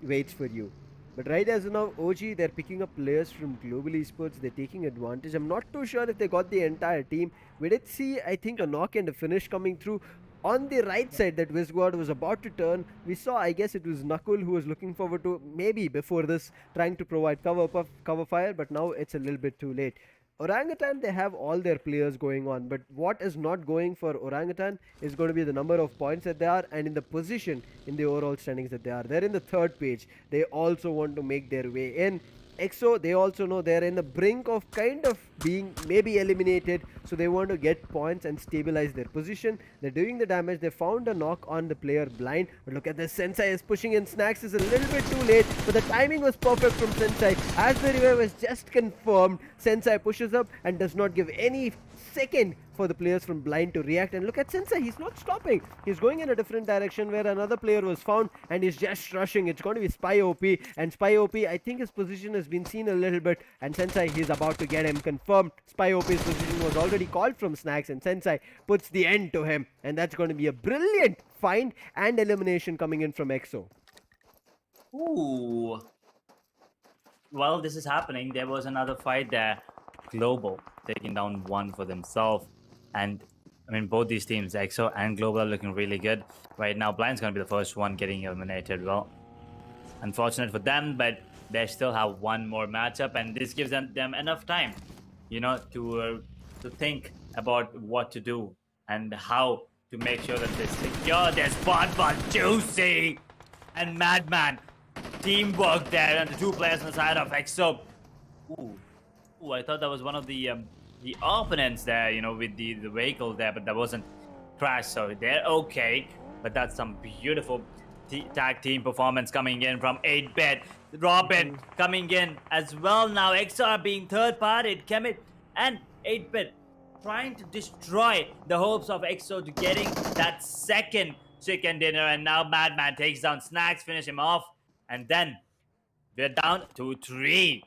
waits for you. But right as of now, OG, they're picking up players from Global Esports. They're taking advantage. I'm not too sure if they got the entire team. We did see, I think, a knock and a finish coming through. On the right side that Wizguard was about to turn, we saw, I guess it was Nakul who was looking forward to, maybe before this, trying to provide cover fire, but now it's a little bit too late. Orangutan, they have all their players going on, but what is not going for Orangutan is going to be the number of points that they are and in the position in the overall standings that they are. They're in the 3rd page. They also want to make their way in. EXO, they also know they're in the brink of kind of being maybe eliminated, so they want to get points and stabilize their position. They're doing the damage. They found a knock on the player blind, but look at this. Sensei is pushing in. Snacks is a little bit too late, but the timing was perfect from Sensei. As the revive was just confirmed, Sensei pushes up and does not give any second for the players from blind to react. And look at Sensei, he's not stopping. He's going in a different direction where another player was found, and he's just rushing. It's going to be Spy OP, and Spy OP, I think his position has been seen a little bit, and Sensei, he's about to get him confirmed. Spy OP's position was already called from Snacks, and Sensei puts the end to him, and that's going to be a brilliant find and elimination coming in from EXO. Ooh. While this is happening, there was another fight there. Global taking down one for themselves. And I mean, both these teams, EXO and Global, are looking really good. Right now, Blind's going to be the first one getting eliminated. Well, unfortunate for them, but they still have one more matchup, and this gives them enough time, to think about what to do and how to make sure that they secure their spot. But Juicy and Madman, teamwork there, and the two players on the side of EXO. Ooh, I thought that was one of the opponents there, with the vehicle there, but that wasn't Crash, so they're okay. But that's some beautiful tag team performance coming in from 8-Bit. Robin coming in as well now. XR being third-parted. CHEMIN and 8-Bit trying to destroy the hopes of EXO to getting that second chicken dinner. And now Madman takes down Snacks, finish him off. And then we're down to 3.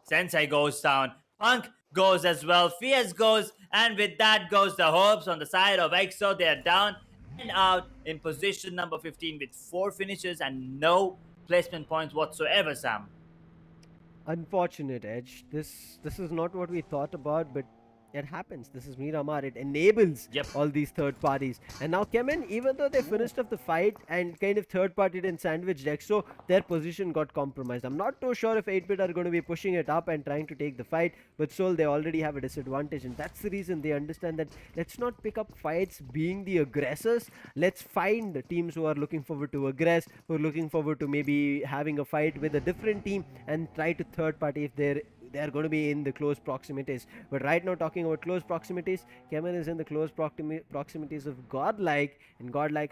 Sensei goes down. Punk goes as well. Fierce goes. And with that goes the hopes on the side of EXO. They're down and out in position number 15 with 4 finishes and no placement points whatsoever, Sam. Unfortunate, Edge. This is not what we thought about, but it happens. This is Miramar. It enables all these third parties. And now CHEMIN, even though they finished off the fight and kind of third partied and sandwiched EXO, their position got compromised. I'm not too sure if 8-Bit are going to be pushing it up and trying to take the fight, but Soul, they already have a disadvantage, and that's the reason they understand that let's not pick up fights being the aggressors. Let's find teams who are looking forward to aggress, who are looking forward to maybe having a fight with a different team and try to third party if they're going to be in the close proximities. But right now, talking about close proximities, CHEMIN is in the close proximities of GODLIKE, and GODLIKE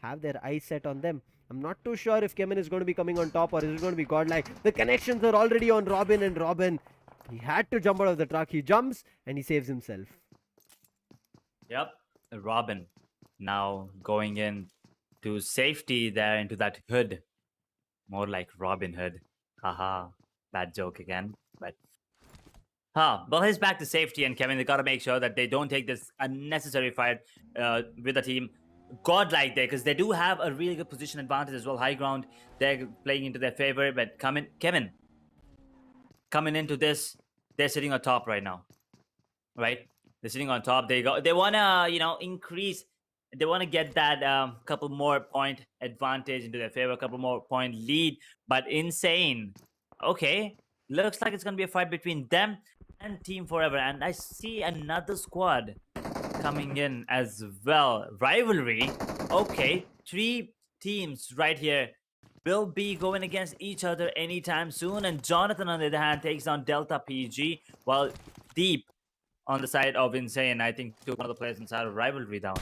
have their eyes set on them. I'm not too sure if CHEMIN is going to be coming on top or is it going to be GODLIKE. The connections are already on Robin, and Robin, he had to jump out of the truck. He jumps and he saves himself. Yep, Robin now going in to safety there into that hood. More like Robin Hood. Haha, bad joke again. But well, he's back to safety, and CHEMIN, they gotta make sure that they don't take this unnecessary fight with the team GODLIKE there, because they do have a really good position advantage as well. High ground, they're playing into their favor, but CHEMIN coming into this, they're sitting on top right now, right? They're sitting on top. They wanna increase. They want to get that couple more point advantage into their favor, a couple more point lead. But Insane, okay, looks like it's going to be a fight between them and Team Forever. And I see another squad coming in as well. Rivalry, okay, 3 teams right here will be going against each other anytime soon. And Jonathan, on the other hand, takes on Delta PG, while Deep on the side of Insane, I think, took one of the players inside of Rivalry down.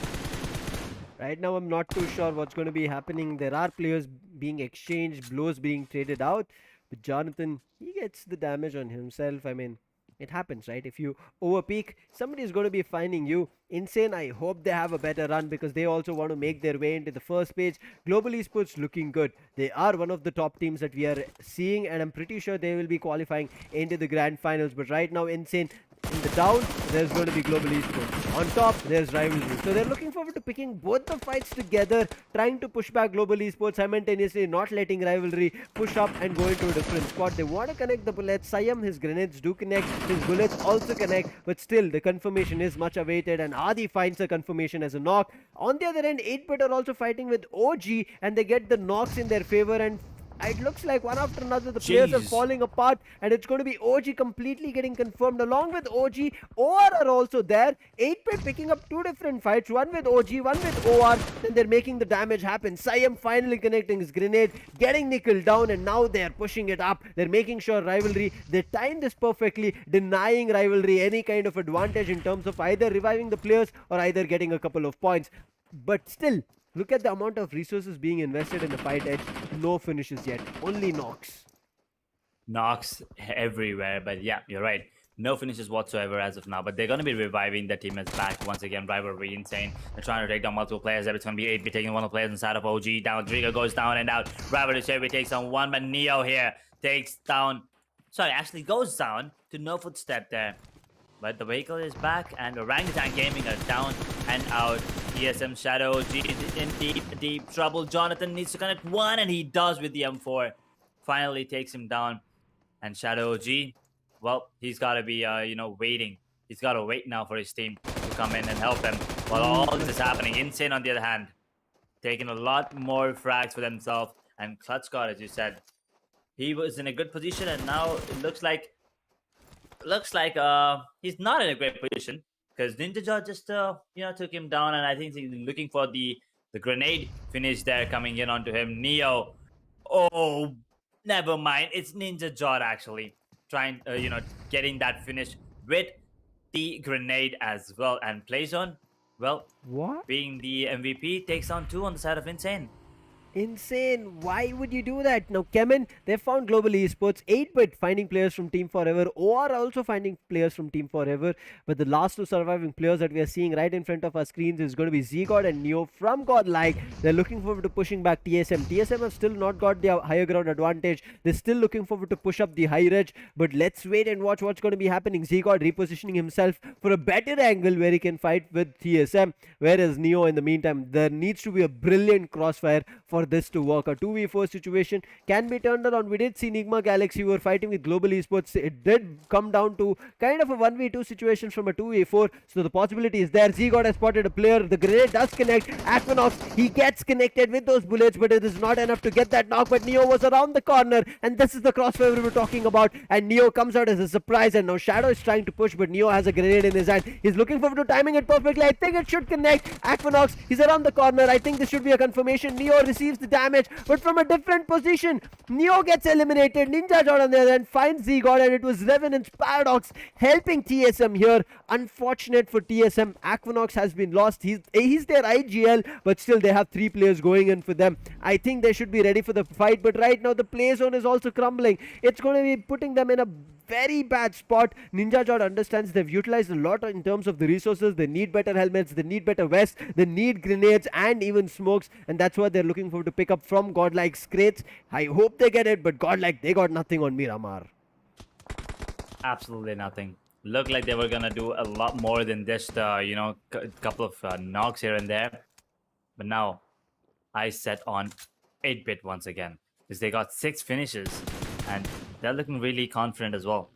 Right now, I'm not too sure what's going to be happening. There are players being exchanged, blows being traded out. But Jonathan, he gets the damage on himself. I mean, it happens, right? If you overpeak, somebody is going to be finding you. Insane, I hope they have a better run because they also want to make their way into the first page. Global Esports looking good. They are one of the top teams that we are seeing, and I'm pretty sure they will be qualifying into the grand finals. But right now, Insane, in the down, there's going to be Global Esports. On top, there's Rivalry. So they're looking forward to picking both the fights together, trying to push back Global Esports, simultaneously not letting Rivalry push up and go into a different spot. They want to connect the bullets. Sayam, his grenades do connect. His bullets also connect. But still, the confirmation is much awaited, and Adi finds a confirmation as a knock. On the other end, 8-Bit are also fighting with OG, and they get the knocks in their favor, and it looks like one after another the players are falling apart, and it's going to be OG completely getting confirmed. Along with OG, OR are also there. 8-Bit picking up 2 different fights, one with OG, one with OR, and they're making the damage happen. Sayam finally connecting his grenade, getting Nickel down, and now they're pushing it up. They're making sure Rivalry, they timed this perfectly, denying Rivalry any kind of advantage in terms of either reviving the players or either getting a couple of points. But still, look at the amount of resources being invested in the fight, Edge. No finishes yet, only knocks. Knocks everywhere, but yeah, you're right. No finishes whatsoever as of now, but they're going to be reviving. The team is back once again. Rivalry Insane. They're trying to take down multiple players. It's going to be 8-Bit taking one of the players inside of OG down. Driga goes down and out. Rivalry Cherry takes on one, but Neo here takes down. Sorry, actually goes down to no footstep there. But the vehicle is back, and Orangutan Gaming are down and out. TSM Shadow G is in deep trouble. Jonathan needs to connect one, and he does with the M4. Finally takes him down. And Shadow G, well, he's got to be, waiting He's got to wait now for his team to come in and help him while all this is happening. Insane, on the other hand, taking a lot more frags for themselves. And Clutch God, as you said, he was in a good position, and now it looks like he's not in a great position because Ninja just took him down, and I think he's looking for the grenade finish there coming in onto him. Neo, oh, never mind. It's Ninja Jod actually trying, getting that finish with the grenade as well. And Playzone, well, What? being the MVP, takes on 2 on the side of Insane. Insane. Why would you do that? Now, CHEMIN, they found Global Esports. 8-bit finding players from Team Forever. OR also finding players from Team Forever. But the last 2 surviving players that we are seeing right in front of our screens is going to be ZGod and Neo from GODLIKE. They're looking forward to pushing back TSM. TSM have still not got the higher ground advantage. They're still looking forward to push up the high edge. But let's wait and watch what's going to be happening. ZGod repositioning himself for a better angle where he can fight with TSM. Whereas Neo, in the meantime, there needs to be a brilliant crossfire for this to work. A 2v4 situation can be turned around. We did see NIGMA Galaxy were fighting with Global Esports. It did come down to kind of a 1v2 situation from a 2v4, so the possibility is there. ZGod has spotted a player. The grenade does connect. Aquanox, he gets connected with those bullets, but it is not enough to get that knock. But Neo was around the corner, and this is the crossfire we were talking about. And Neo comes out as a surprise, and now Shadow is trying to push, but Neo has a grenade in his hand. He's looking forward to timing it perfectly. I think it should connect. Aquanox, he's around the corner. I think this should be a confirmation. Neo receives the damage, but from a different position. Neo gets eliminated. Ninja Jod on the other end finds ZGod, and it was Revenant's Paradox helping TSM here. Unfortunate for TSM. Aquanox has been lost. He's their IGL, but still they have 3 players going in for them. I think they should be ready for the fight, but right now the play zone is also crumbling. It's going to be putting them in a very bad spot. Ninja Jod understands they've utilized a lot in terms of the resources. They need better helmets, they need better vests, they need grenades and even smokes, and that's what they're looking for to pick up from GODLIKE's crates. I hope they get it, but GODLIKE, they got nothing on Miramar. Absolutely nothing. Looked like they were gonna do a lot more than just couple of knocks here and there, but now I set on 8-bit once again because they got 6 finishes and they're looking really confident as well.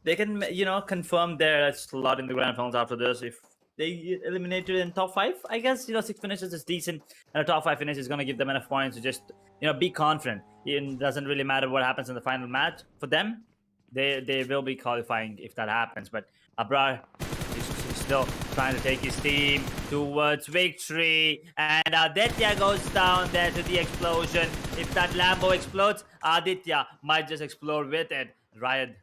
They can, confirm their slot in the grand finals after this if they eliminated in top 5. I guess 6 finishes is decent, and a top 5 finish is going to give them enough points to just be confident. It doesn't really matter what happens in the final match for them. They will be qualifying if that happens. But Abrar is still trying to take his team towards victory, and Aditya goes down there to the explosion. If that Lambo explodes, Aditya might just explode with it. Riot,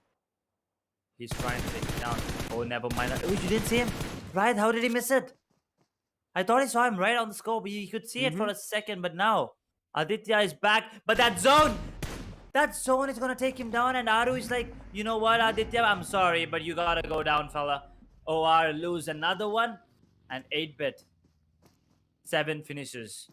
he's trying to take it down. Oh, never mind. Oh, you didn't see him? Riot, how did he miss it? I thought he saw him right on the scope. He could see it for a second, but now Aditya is back. But that zone is going to take him down, and Aru is like, you know what, Aditya, I'm sorry, but you got to go down, fella. OR lose another one, and 8-bit 7 finishes.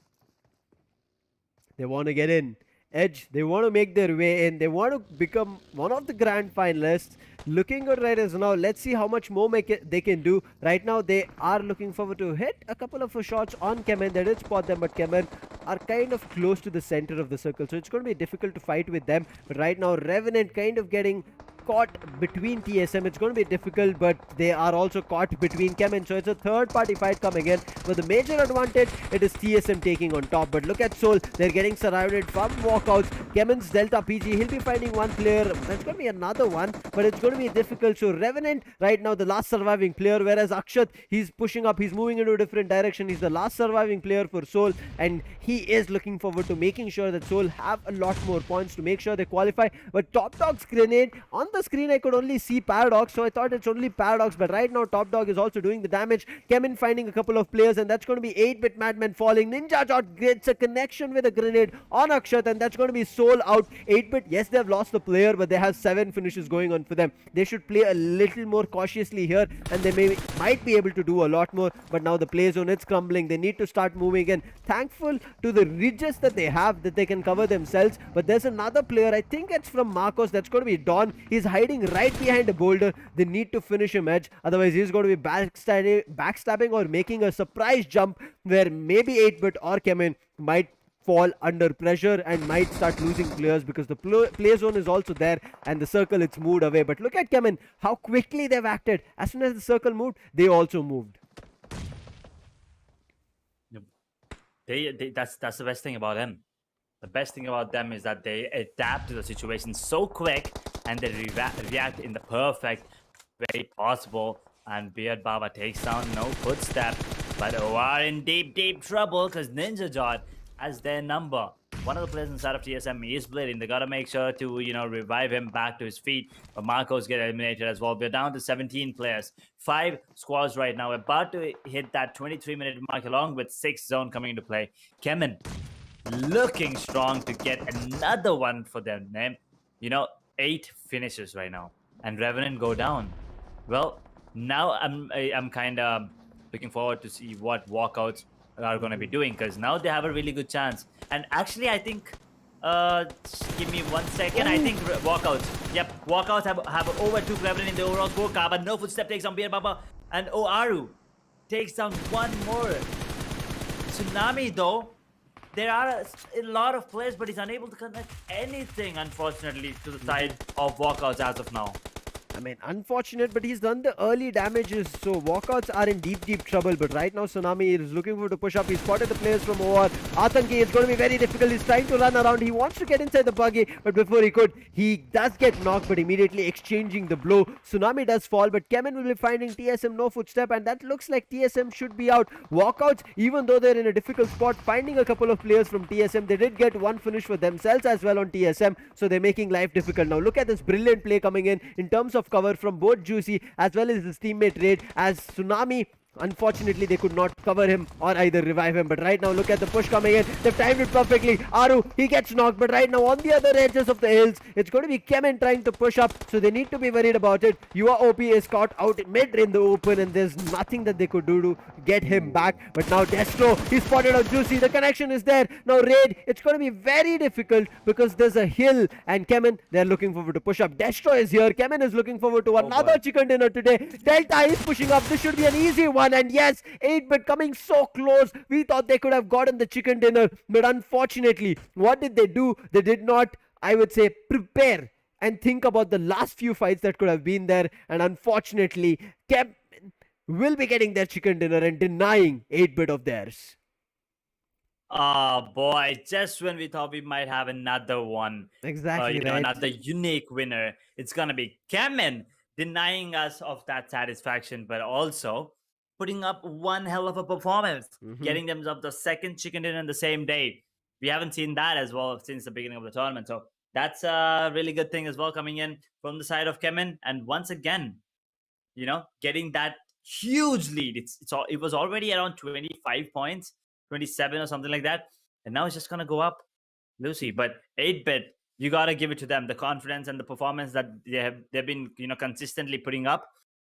They want to get in. Edge, they want to make their way in. They want to become one of the grand finalists. Looking good right as now. Let's see how much more they can do. Right now, they are looking forward to hit a couple of shots on CHEMIN. They did spot them, but CHEMIN are kind of close to the center of the circle, so it's going to be difficult to fight with them. But right now, Revenant kind of getting caught between TSM. It's going to be difficult, but they are also caught between CHEMIN, so it's a third-party fight coming in. But the major advantage, it is TSM taking on top. But look at Soul. They're getting surrounded from walkouts. CHEMIN's Delta PG, he'll be finding one player. There's going to be another one, but it's going to be difficult. So Revenant, right now, the last surviving player, whereas Akshat, he's pushing up. He's moving into a different direction. He's the last surviving player for Soul, and he is looking forward to making sure that Soul have a lot more points to make sure they qualify. But Top Dog's grenade, on the screen I could only see Paradox, so I thought it's only Paradox, but right now Top Dog is also doing the damage. CHEMIN finding a couple of players, and that's going to be 8-bit Madman falling. Ninja Jod gets a connection with a grenade on Akshat, and that's going to be Soul out. 8-bit, yes, they've lost the player, but they have 7 finishes going on for them. They should play a little more cautiously here, and they might be able to do a lot more. But now the play zone, it's crumbling. They need to start moving in. Thankful to the ridges that they have, that they can cover themselves. But there's another player, I think it's from Marcos, that's going to be Don. He's hiding right behind a boulder. They need to finish him edge, otherwise he's going to be backstabbing or making a surprise jump where maybe 8-bit or CHEMIN might fall under pressure and might start losing players because the play zone is also there and the circle it's moved away. But look at CHEMIN, how quickly they've acted. As soon as the circle moved, they also moved. That's the best thing about them. The best thing about them is that they adapt to the situation so quick and they react in the perfect way possible. And Beard Baba takes down no footstep, but OR in deep trouble because Ninja Jot has their number. One of the players inside of TSM is bleeding. They gotta make sure to, revive him back to his feet. But Marcos get eliminated as well. We're down to 17 players. 5 squads right now. We're about to hit that 23-minute mark along with 6 zone coming into play. CHEMIN looking strong to get another one for their name. 8 finishes right now. And REVENANT go down. Well, now I'm kind of looking forward to see what walkouts are going to be doing, because now they have a really good chance. And actually, I think just give me 1 second. I think walkouts. Yep, walkouts have over 2 REVENANT in the overall scorecard, but no footstep takes on Beer Baba, and Oaru takes down 1 more. Tsunami though, there are a lot of players, but he's unable to connect anything, unfortunately, to the side of walkouts as of now. I mean, unfortunate, but he's done the early damages, so walkouts are in deep trouble. But right now, Tsunami is looking for to push up. He spotted the players from OR. Atanki, it's going to be very difficult. He's trying to run around. He wants to get inside the buggy, but before he could, he does get knocked, but immediately exchanging the blow. Tsunami does fall, but CHEMIN will be finding TSM no footstep, and that looks like TSM should be out. Walkouts, even though they're in a difficult spot, finding a couple of players from TSM. They did get 1 finish for themselves as well on TSM, so they're making life difficult. Now look at this brilliant play coming in terms of cover from both Juicy as well as his teammate Raid, as Tsunami, unfortunately they could not cover him or either revive him. But right now look at the push coming in. They've timed it perfectly. Aru, he gets knocked, but right now on the other edges of the hills, it's going to be CHEMIN trying to push up, so they need to be worried about it. OP is caught out mid in the open and there's nothing that they could do to get him back. But now Destro, he spotted out Juicy. The connection is there. Now Raid, it's going to be very difficult because there's a hill, and CHEMIN, they're looking forward to push up. Destro is here. CHEMIN is looking forward to another chicken dinner today. Delta is pushing up. This should be an easy one. And yes, 8-bit coming so close. We thought they could have gotten the chicken dinner, but unfortunately, what did they do? They did not, I would say, prepare and think about the last few fights that could have been there. And unfortunately, CHEMIN will be getting their chicken dinner and denying 8-bit of theirs. Oh boy, just when we thought we might have another one. Exactly, right. Another unique winner, it's gonna be CHEMIN denying us of that satisfaction, but also putting up one hell of a performance, getting themselves the 2nd chicken dinner in the same day. We haven't seen that as well since the beginning of the tournament, so that's a really good thing as well coming in from the side of CHEMIN. And once again, getting that huge lead. It was already around 25 points, 27 or something like that, and now it's just gonna go up, Lucy. But 8-bit, you gotta give it to them, the confidence and the performance that they've been consistently putting up.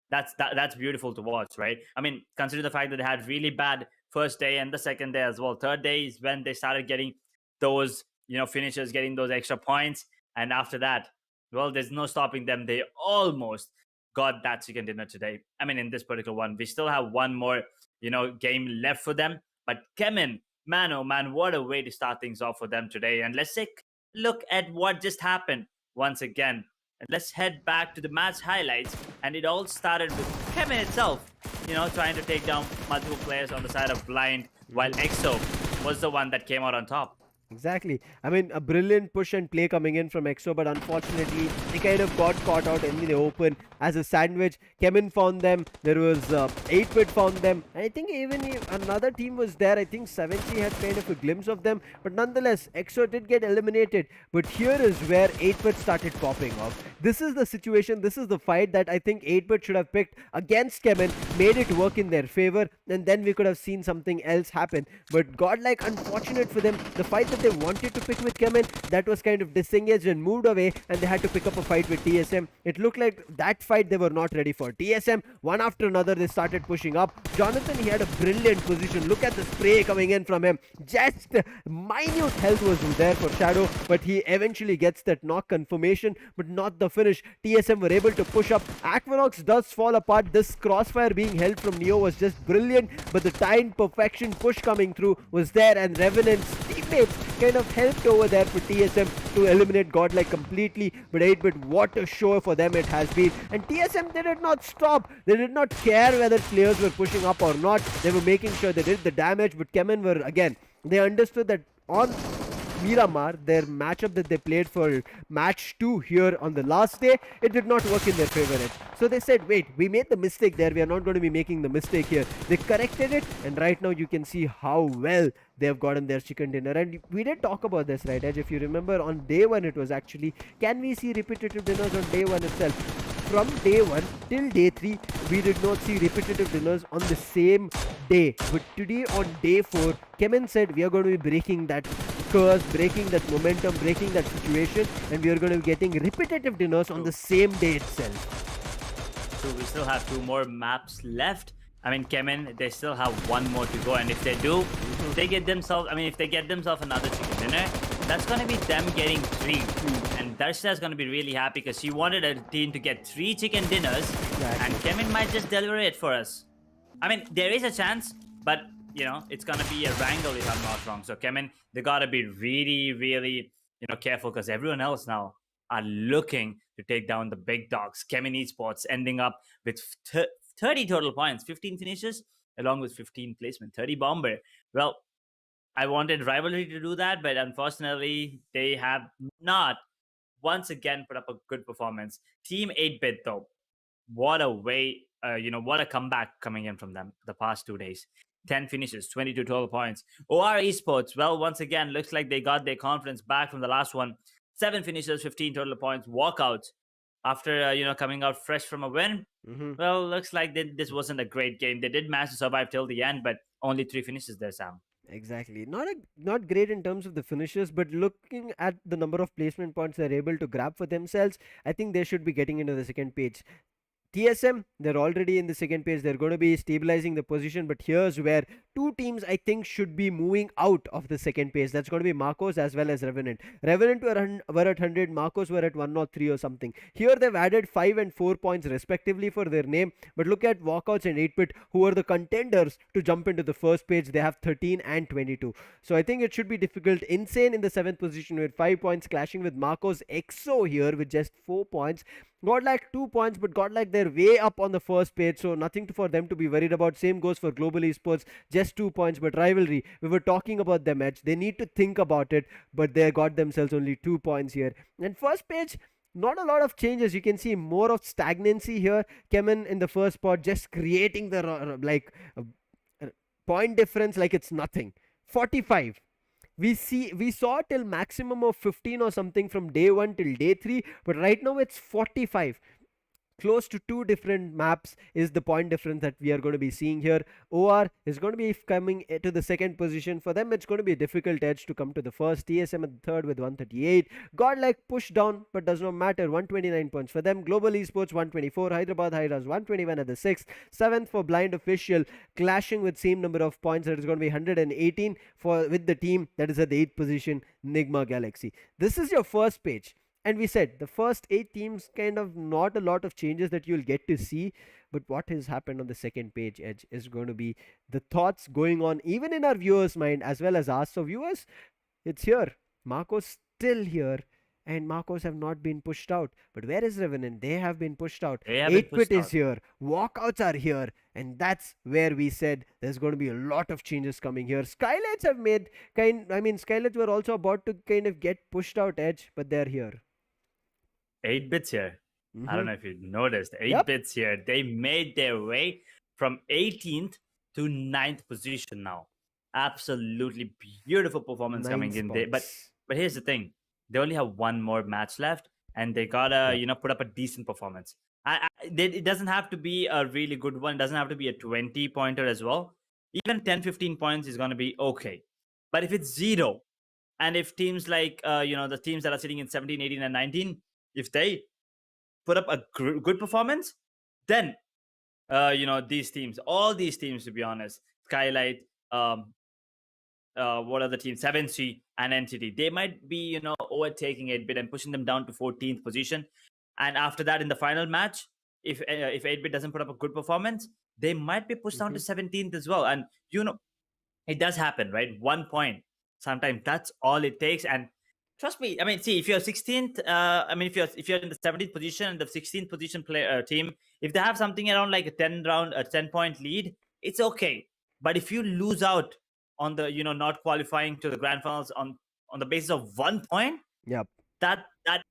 That's beautiful to watch, right? I mean, consider the fact that they had really bad first day and the second day as well. Third day is when they started getting those finishes, getting those extra points, and after that, well, there's no stopping them. They almost got that chicken dinner today. I mean, in this particular one, we still have one more game left for them. But CHEMIN, man, oh man, what a way to start things off for them today. And let's take a look at what just happened once again. And let's head back to the match highlights. And it all started with CHEMIN itself, trying to take down multiple players on the side of Blind, while EXO was the one that came out on top. Exactly. I mean, a brilliant push and play coming in from EXO, but unfortunately, they kind of got caught out in the open as a sandwich. CHEMIN found them. There was 8-bit found them. I think even another team was there. I think 7Sea had kind of a glimpse of them. But nonetheless, EXO did get eliminated. But here is where 8-bit started popping off. This is the situation. This is the fight that I think 8-bit should have picked against CHEMIN, made it work in their favor, and then we could have seen something else happen. But GODLIKE, unfortunate for them, the fight that they wanted to pick with CHEMIN, that was kind of disengaged and moved away, and they had to pick up a fight with TSM. It looked like that fight they were not ready for. TSM, one after another, they started pushing up. Jonathan, he had a brilliant position. Look at the spray coming in from him. Just minute health was there for Shadow, but he eventually gets that knock confirmation, but not the finish. TSM were able to push up. Aquanox does fall apart. This crossfire being held from Neo was just brilliant, but the timed perfection push coming through was there, and Revenant's teammates kind of helped over there for TSM to eliminate GODLIKE completely. But 8-bit, what a show for them it has been. And TSM, they did not stop. They did not care whether players were pushing up or not. They were making sure they did the damage, but CHEMIN were, again, they understood that on Miramar, their matchup that they played for match 2 here on the last day, it did not work in their favor. So they said, wait, we made the mistake there, we are not going to be making the mistake here. They corrected it, and right now you can see how well they have gotten their chicken dinner. And we did talk about this, right, Edge? If you remember, on day 1 it was actually, can we see repetitive dinners on day 1 itself? From day 1 till day 3, we did not see repetitive dinners on the same day. But today on day 4, CHEMIN said we are going to be breaking that curse, breaking that momentum, breaking that situation, and we are going to be getting repetitive dinners on the same day itself. So we still have 2 more maps left. I mean, CHEMIN, they still have 1 more to go, and if they do, they get themselves, if they get themselves another chicken dinner, that's going to be them getting 3. And Darsha's going to be really happy because she wanted a team to get 3 chicken dinners, and CHEMIN might just deliver it for us. I mean, there is a chance, but it's gonna be a wrangle if I'm not wrong. So CHEMIN, they gotta be really, really, careful, because everyone else now are looking to take down the big dogs. CHEMIN ESPORTS ending up with 30 total points, 15 finishes, along with 15 placement, 30 bomber. Well, I wanted Rivalry to do that, but unfortunately, they have not once again put up a good performance. Team 8-bit though, what a way, what a comeback coming in from them the past 2 days. 10 finishes, 22 total points. OR Esports, well, once again, looks like they got their confidence back from the last one. 7 finishes, 15 total points. Walkouts after, coming out fresh from a win. Well, looks like this wasn't a great game. They did manage to survive till the end, but only 3 finishes there, Sam. Exactly. Not great in terms of the finishes, but looking at the number of placement points they're able to grab for themselves, I think they should be getting into the second page. TSM, they're already in the second page. They're going to be stabilizing the position, but here's where 2 teams I think should be moving out of the second page. That's going to be Marcos as well as Revenant. Revenant were at 100, Marcos were at 103 or something. Here they've added 5 and 4 points respectively for their name, but look at Walkouts and 8-bit, who are the contenders to jump into the first page. They have 13 and 22. So I think it should be difficult. Insane in the 7th position with 5 points, clashing with Marcos. EXO here with just 4 points. GODLIKE 2 points, but GODLIKE they're way up on the first page, so nothing for them to be worried about. Same goes for Global Esports, just 2 points. But Rivalry, we were talking about them, Edge. They need to think about it, but they got themselves only 2 points here. And first page, not a lot of changes. You can see more of stagnancy here. CHEMIN in the first spot, just creating the point difference like it's nothing. 45. We saw till maximum of 15 or something from day 1 till day 3, but right now it's 45. Close to 2 different maps is the point difference that we are going to be seeing here. OR is going to be coming to the second position. For them, it's going to be a difficult edge to come to the first. TSM at the third with 138. GODLIKE pushed down, but does not matter. 129 points for them. Global Esports 124. Hyderabad HYDRAS 121 at the 6th. 7th for Blind Official, clashing with same number of points. That is going to be 118 with the team that is at the 8th position, NIGMA Galaxy. This is your first page. And we said the first 8 teams, kind of not a lot of changes that you'll get to see. But what has happened on the second page, Edge, is going to be the thoughts going on even in our viewers' mind as well as ours. So viewers, it's here. Marcos still here. And Marcos have not been pushed out. But where is Revenant? They have been pushed out. 8-bit is here. Walkouts are here. And that's where we said there's going to be a lot of changes coming here. SKYLIGHTZ have made SKYLIGHTZ were also about to kind of get pushed out, Edge, but they're here. 8-bits here. I don't know if you noticed. 8-bits here. They made their way from 18th to 9th position now. Absolutely beautiful performance coming in there. But here's the thing. They only have 1 more match left, and they gotta, put up a decent performance. It doesn't have to be a really good one. It doesn't have to be a 20-pointer as well. Even 10, 15 points is gonna be okay. But if it's 0, And if teams like, the teams that are sitting in 17, 18, and 19, if they put up a good performance, then, these teams, all these teams, to be honest, Skylight, what are the teams? 7C and NTT. They might be, overtaking 8-bit and pushing them down to 14th position. And after that, in the final match, if 8-bit doesn't put up a good performance, they might be pushed down to 17th as well. And it does happen, right? 1 point. Sometimes that's all it takes. And trust me, I mean, see, if you're 16th, if you're in the 17th position and the 16th position team, if they have something around like a 10-point lead, it's okay. But if you lose out on the, not qualifying to the grand finals on the basis of 1 point, Yep. that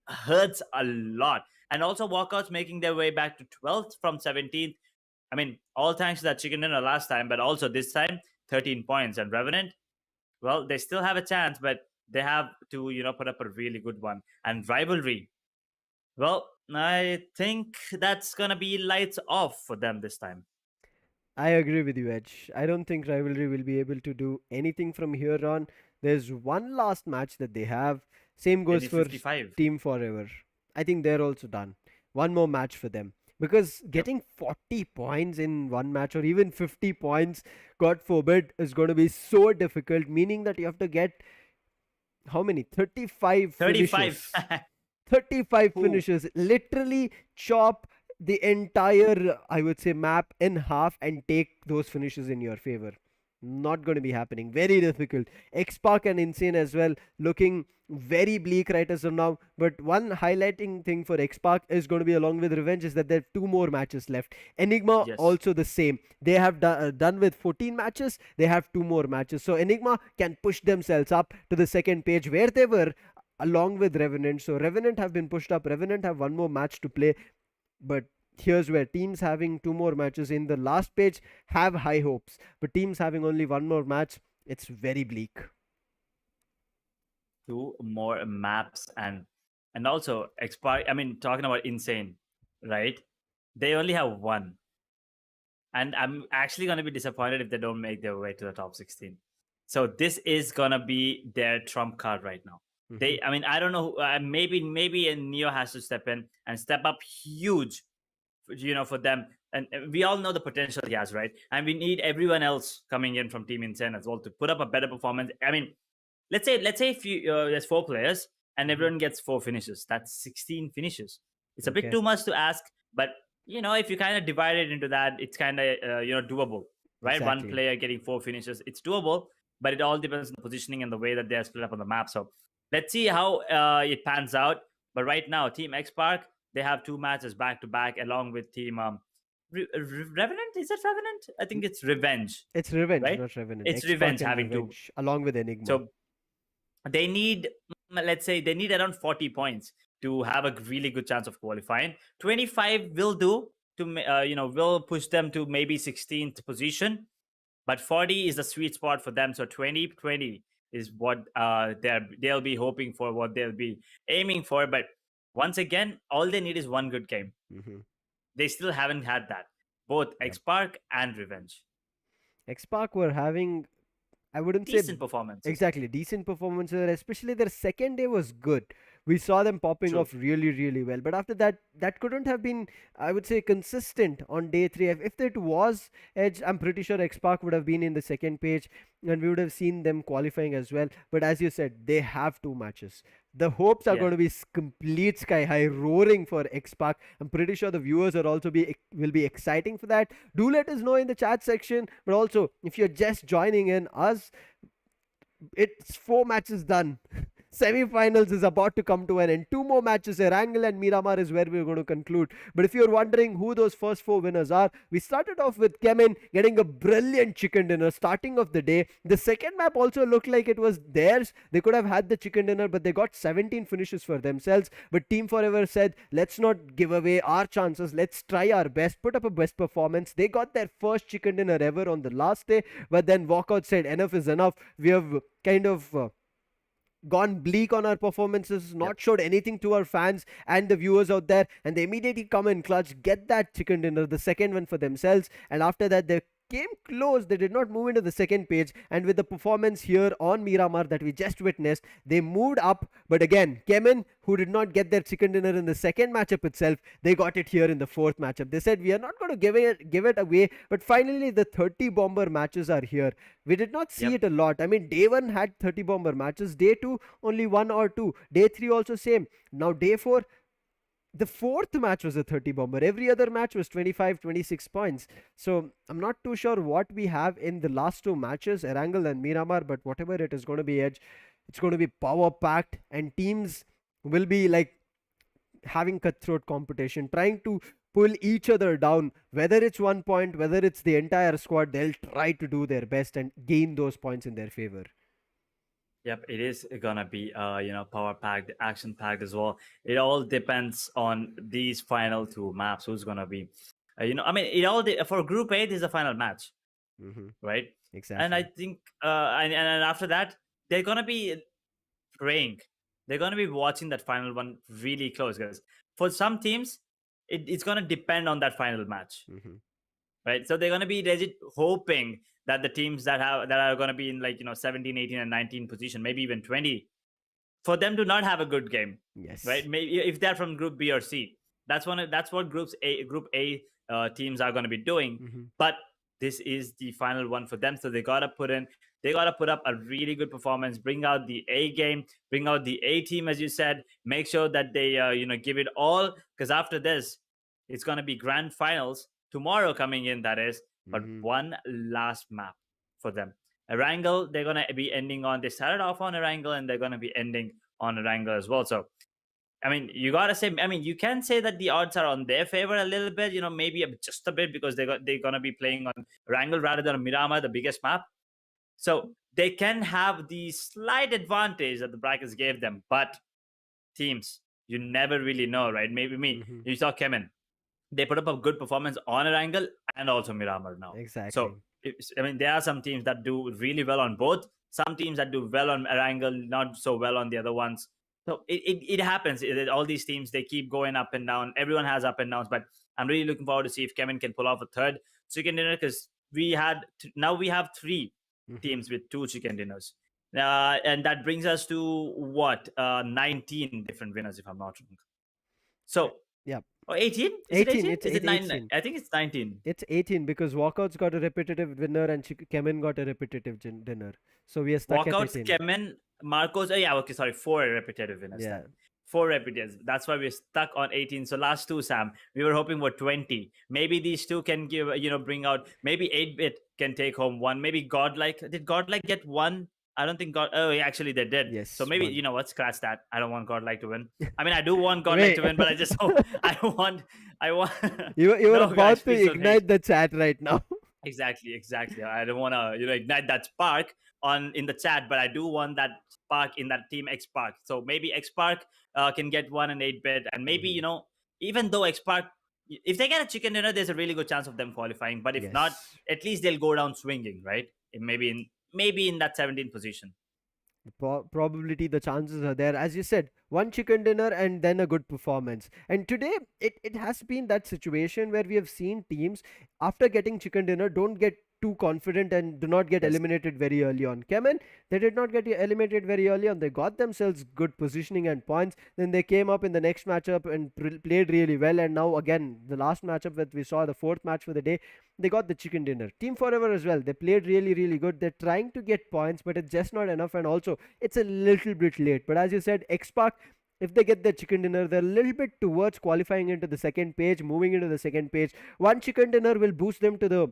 hurts a lot. And also walkouts making their way back to 12th from 17th. I mean, all thanks to that chicken dinner last time, but also this time 13 points. And Revenant, well, they still have a chance, but they have to, put up a really good one. And Rivalry, well, I think that's gonna be lights off for them this time. I agree with you, Edge. I don't think Rivalry will be able to do anything from here on. There's one last match that they have. Same goes for 55. Team Forever. I think they're also done. One more match for them. Because getting 40 points in one match or even 50 points, God forbid, is going to be so difficult, meaning that you have to get how many? 35 finishes. 35 Ooh. finishes. Literally chop the entire, I would say, map in half and take those finishes in your favor. Not going to be happening. Very difficult. XSPARK and Insane as well, looking very bleak right as of now. But one highlighting thing for XSPARK is going to be, along with Revenge, is that they have 2 more matches left. Enigma Yes. also the same. They have done with 14 matches. They have 2 more matches. So Enigma can push themselves up to the second page where they were, along with Revenant. So Revenant have been pushed up. Revenant have 1 more match to play. But here's where teams having 2 more matches in the last page have high hopes, but teams having only 1 more match, it's very bleak. 2 more maps and also XSPARK. I mean, talking about Insane, right? They only have 1. And I'm actually going to be disappointed if they don't make their way to the top 16. So this is going to be their trump card right now. They, I mean, I don't know. Maybe Neo has to step in and step up huge, for them. And we all know the potential he has, right? And we need everyone else coming in from Team Insane as well to put up a better performance. I mean, let's say if there's 4 players and everyone gets 4 finishes, that's 16 finishes. It's a bit too much to ask, but if you kind of divide it into that, it's kind of doable, right? Exactly. 1 player getting 4 finishes, it's doable, but it all depends on the positioning and the way that they're split up on the map. So let's see how it pans out. But right now, Team XSPARK, they have 2 matches back to back, along with Team Revenant. Is it Revenant? I think it's Revenge. It's Revenge, right? not Revenant. It's XSPARK Revenge and having Revenge, along with Enigma. So they need, let's say, they need around 40 points to have a really good chance of qualifying. 25 will do to, will push them to maybe 16th position. But 40 is the sweet spot for them. So 20 is what they'll be hoping for, what they'll be aiming for. But once again, all they need is 1 good game. They still haven't had that. Both XSPARK and Revenge. XSPARK were having, I wouldn't say Decent performance. exactly decent performances, especially their second day was good. We saw them popping True. off really, really well. But after that, that couldn't have been, I would say, consistent on day 3. If it was Edge, I'm pretty sure XSPARK would have been in the second page and we would have seen them qualifying as well. But as you said, they have 2 matches. The hopes are Yeah. going to be complete sky high, roaring for XSPARK. I'm pretty sure the viewers are also will be exciting for that. Do let us know in the chat section. But also, if you're just joining in us, it's 4 matches done. Semifinals is about to come to an end. 2 more matches. Erangel and Miramar is where we're going to conclude. But if you're wondering who those first 4 winners are, we started off with CHEMIN getting a brilliant chicken dinner starting of the day. The second map also looked like it was theirs. They could have had the chicken dinner, but they got 17 finishes for themselves. But Team Forever said, let's not give away our chances. Let's try our best, put up a best performance. They got their first chicken dinner ever on the last day. But then Walkout said, enough is enough. We have kind of gone bleak on our performances, not showed anything to our fans and the viewers out there, and they immediately come in clutch, get that chicken dinner, the second one for themselves, and after that they came close. They did not move into the second page. And with the performance here on Miramar that we just witnessed, they moved up. But again, CHEMIN, who did not get their chicken dinner in the second matchup itself, they got it here in the fourth matchup. They said, we are not going to give it away. But finally, the 30 bomber matches are here. We did not see it a lot. I mean, day 1 had 30 bomber matches. Day 2, only 1 or 2. Day 3 also same. Now day 4, the fourth match was a 30 bomber. Every other match was 25, 26 points. So I'm not too sure what we have in the last 2 matches, Erangel and Miramar, but whatever it is going to be, Edge, it's going to be power packed, and teams will be like having cutthroat competition, trying to pull each other down. Whether it's 1 point, whether it's the entire squad, they'll try to do their best and gain those points in their favor. Yep, it is gonna be power packed, action packed as well. It all depends on these final 2 maps. Who's gonna be, I mean, it all for Group 8 is the final match, right? Exactly. And I think, and after that, they're gonna be praying. They're gonna be watching that final one really close, guys. For some teams, it's gonna depend on that final match, right? So they're gonna be legit hoping that the teams that are going to be in like 17, 18 and 19 position, maybe even 20, for them to not have a good game. Yes. Right? Maybe if they're from Group B or C, that's what Group A teams are going to be doing. But this is the final one for them, so they got to put up a really good performance, bring out the A game, bring out the A team, as you said, make sure that they give it all, because after this it's going to be grand finals tomorrow coming in, that is. But one last map for them. Erangel, they're going to be ending on, they started off on Erangel and they're going to be ending on Erangel as well. So, I mean, you got to say, I mean, you can say that the odds are on their favor a little bit, maybe just a bit, because they're going to be playing on Erangel rather than Miramar, the biggest map. So they can have the slight advantage that the brackets gave them. But teams, you never really know, right? Maybe you saw CHEMIN. They put up a good performance on Erangel and also Miramar now. Exactly. So, I mean, there are some teams that do really well on both. Some teams that do well on Erangel, not so well on the other ones. So it happens. All these teams, they keep going up and down. Everyone has up and downs. But I'm really looking forward to see if CHEMIN can pull off a third chicken dinner, because now we have 3 teams with 2 chicken dinners. And that brings us to what? 19 different winners, if I'm not wrong. So, yeah. Oh, 18? Is 18. it 18? Is it 18. I think it's 19. It's 18 because WALKOUTS got a repetitive winner and CHEMIN got a repetitive dinner. So we are stuck WALKOUTS, at 18. CHEMIN, Marcos. Oh, yeah, okay, sorry. 4 repetitive winners. Yeah. 4 repetitive. That's why we're stuck on 18. So last 2, Sam, we were hoping for 20. Maybe these 2 can give, bring out, maybe 8-bit can take home 1. Maybe GODLIKE. Did GODLIKE get 1? I don't think Oh, yeah, actually they did. Yes. So maybe, 1. you know what? Scratch that. I don't want GODLIKE to win. I mean, I do want GODLIKE to win, but I just hope I want. You were No, about guys, to please don't ignite the chat right now. Exactly. I don't want to ignite that spark in the chat, but I do want that spark in that team XSPARK. So maybe XSPARK can get 1 and 8-bit, and maybe even though XSPARK, if they get a chicken dinner, there's a really good chance of them qualifying. But if not, at least they'll go down swinging, right? Maybe in that 17th position. The probability, the chances are there. As you said, 1 chicken dinner and then a good performance. And today, it has been that situation where we have seen teams, after getting chicken dinner, don't get too confident and do not get eliminated very early on. CHEMIN, they did not get eliminated very early on. They got themselves good positioning and points. Then they came up in the next matchup and played really well. And now again, the last matchup that we saw, the 4th match for the day, they got the chicken dinner. Team Forever as well. They played really, really good. They're trying to get points, but it's just not enough. And also, it's a little bit late. But as you said, XSPARK, if they get their chicken dinner, they're a little bit towards qualifying into the second page, moving into the second page. 1 chicken dinner will boost them to the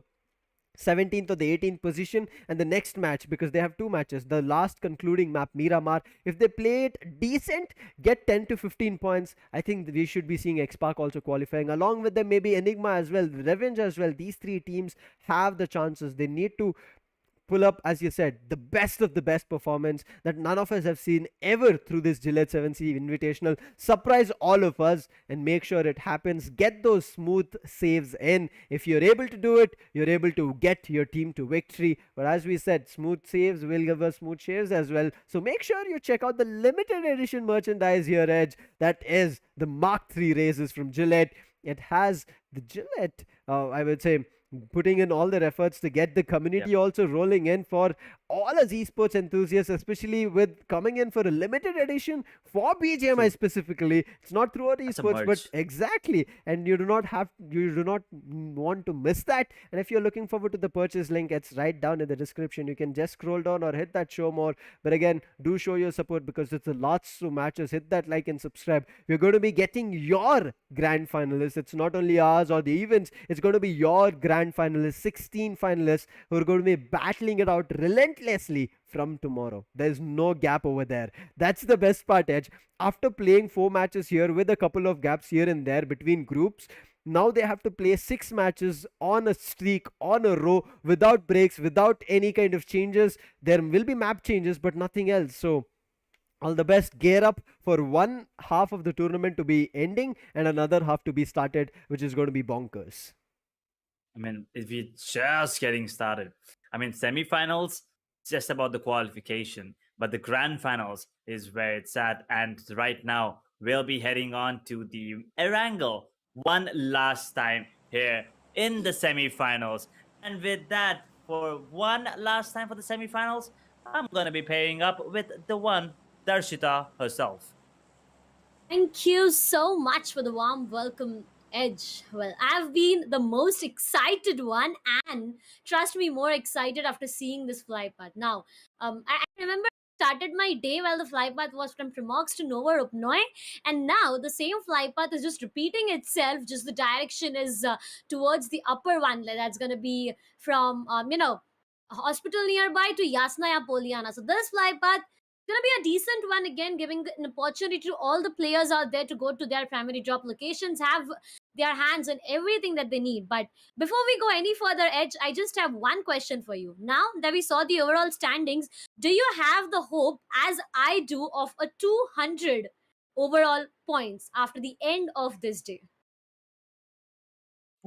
17th or the 18th position, and the next match, because they have 2 matches, the last concluding map, Miramar, if they play it decent, get 10 to 15 points, I think we should be seeing XSPARK also qualifying. Along with them, maybe Enigma as well, Revenge as well. These 3 teams have the chances. They need to pull up, as you said, the best of the best performance that none of us have seen ever through this Gillette 7Sea Invitational. Surprise all of us and make sure it happens. Get those smooth saves in. If you're able to do it, you're able to get your team to victory. But as we said, smooth saves will give us smooth shaves as well. So make sure you check out the limited edition merchandise here, Edge. That is the Mark III races from Gillette. It has the Gillette, I would say, putting in all their efforts to get the community also rolling in for all us esports enthusiasts, especially with coming in for a limited edition for BGMI True. specifically. It's not throughout That's a esports, but merge. exactly, and you do not want to miss that. And if you're looking forward to the purchase link, it's right down in the description. You can just scroll down or hit that show more. But again, do show your support because it's a lots of matches. Hit that like and subscribe. We're going to be getting your grand finalists. It's not only ours or the events, it's going to be your grand finalists, 16 finalists who are going to be battling it out relentlessly from tomorrow. There's no gap over there. That's the best part, Edge. After playing 4 matches here with a couple of gaps here and there between groups, now they have to play 6 matches on a streak, on a row, without breaks, without any kind of changes. There will be map changes, but nothing else. So all the best. Gear up for one half of the tournament to be ending and another half to be started, which is going to be bonkers. I mean, if we're just getting started, I mean, semifinals, just about the qualification, but the grand finals is where it's at. And right now, we'll be heading on to the Erangel one last time here in the semifinals. And with that, for one last time for the semifinals, I'm going to be pairing up with the one, Darshita herself. Thank you so much for the warm welcome, Edge. Well, I've been the most excited one, and trust me, more excited after seeing this fly path. Now, I remember I started my day while the fly path was from Primox to Nova Rupnoy, and now the same fly path is just repeating itself. Just the direction is towards the upper one. That's gonna be from hospital nearby to Yasnaya Poliana. So this fly path gonna be a decent one again, giving an opportunity to all the players out there to go to their primary drop locations, have their hands on everything that they need. But before we go any further, Edge, I just have one question for you. Now that we saw the overall standings, do you have the hope, as I do, of a 200 overall points after the end of this day?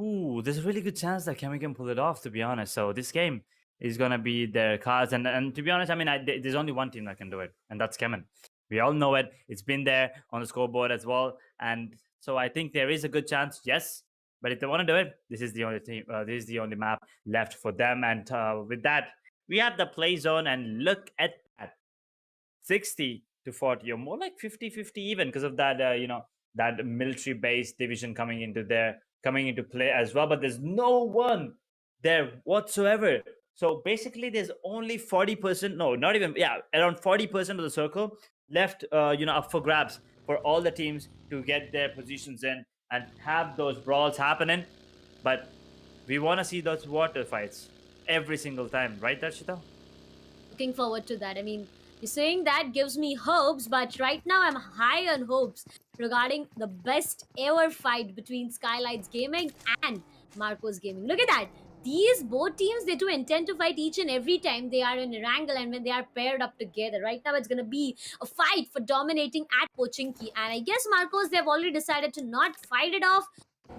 Ooh, there's a really good chance that Kemi can pull it off, to be honest. So this game is gonna be their cards, and to be honest, I mean, there's only one team that can do it, and that's CHEMIN. We all know it. It's been there on the scoreboard as well, and so I think there is a good chance. Yes, but if they want to do it, this is the only team. This is the only map left for them, and with that, we have the play zone, and look at that, 60 to 40, or more like 50-50 even, because of that, that military base division coming into play as well. But there's no one there whatsoever. So basically, there's only 40%. No, not even. Yeah, around 40% of the circle left. Up for grabs for all the teams to get their positions in and have those brawls happening. But we want to see those water fights every single time, right, Darshita? Looking forward to that. I mean, you're saying that gives me hopes, but right now I'm high on hopes regarding the best ever fight between SKYLIGHTZ Gaming and Marcos Gaming. Look at that. These both teams, they do intend to fight each and every time they are in Erangel and when they are paired up together. Right now, it's going to be a fight for dominating at Pochinki. And I guess Marcos, they've already decided to not fight it off.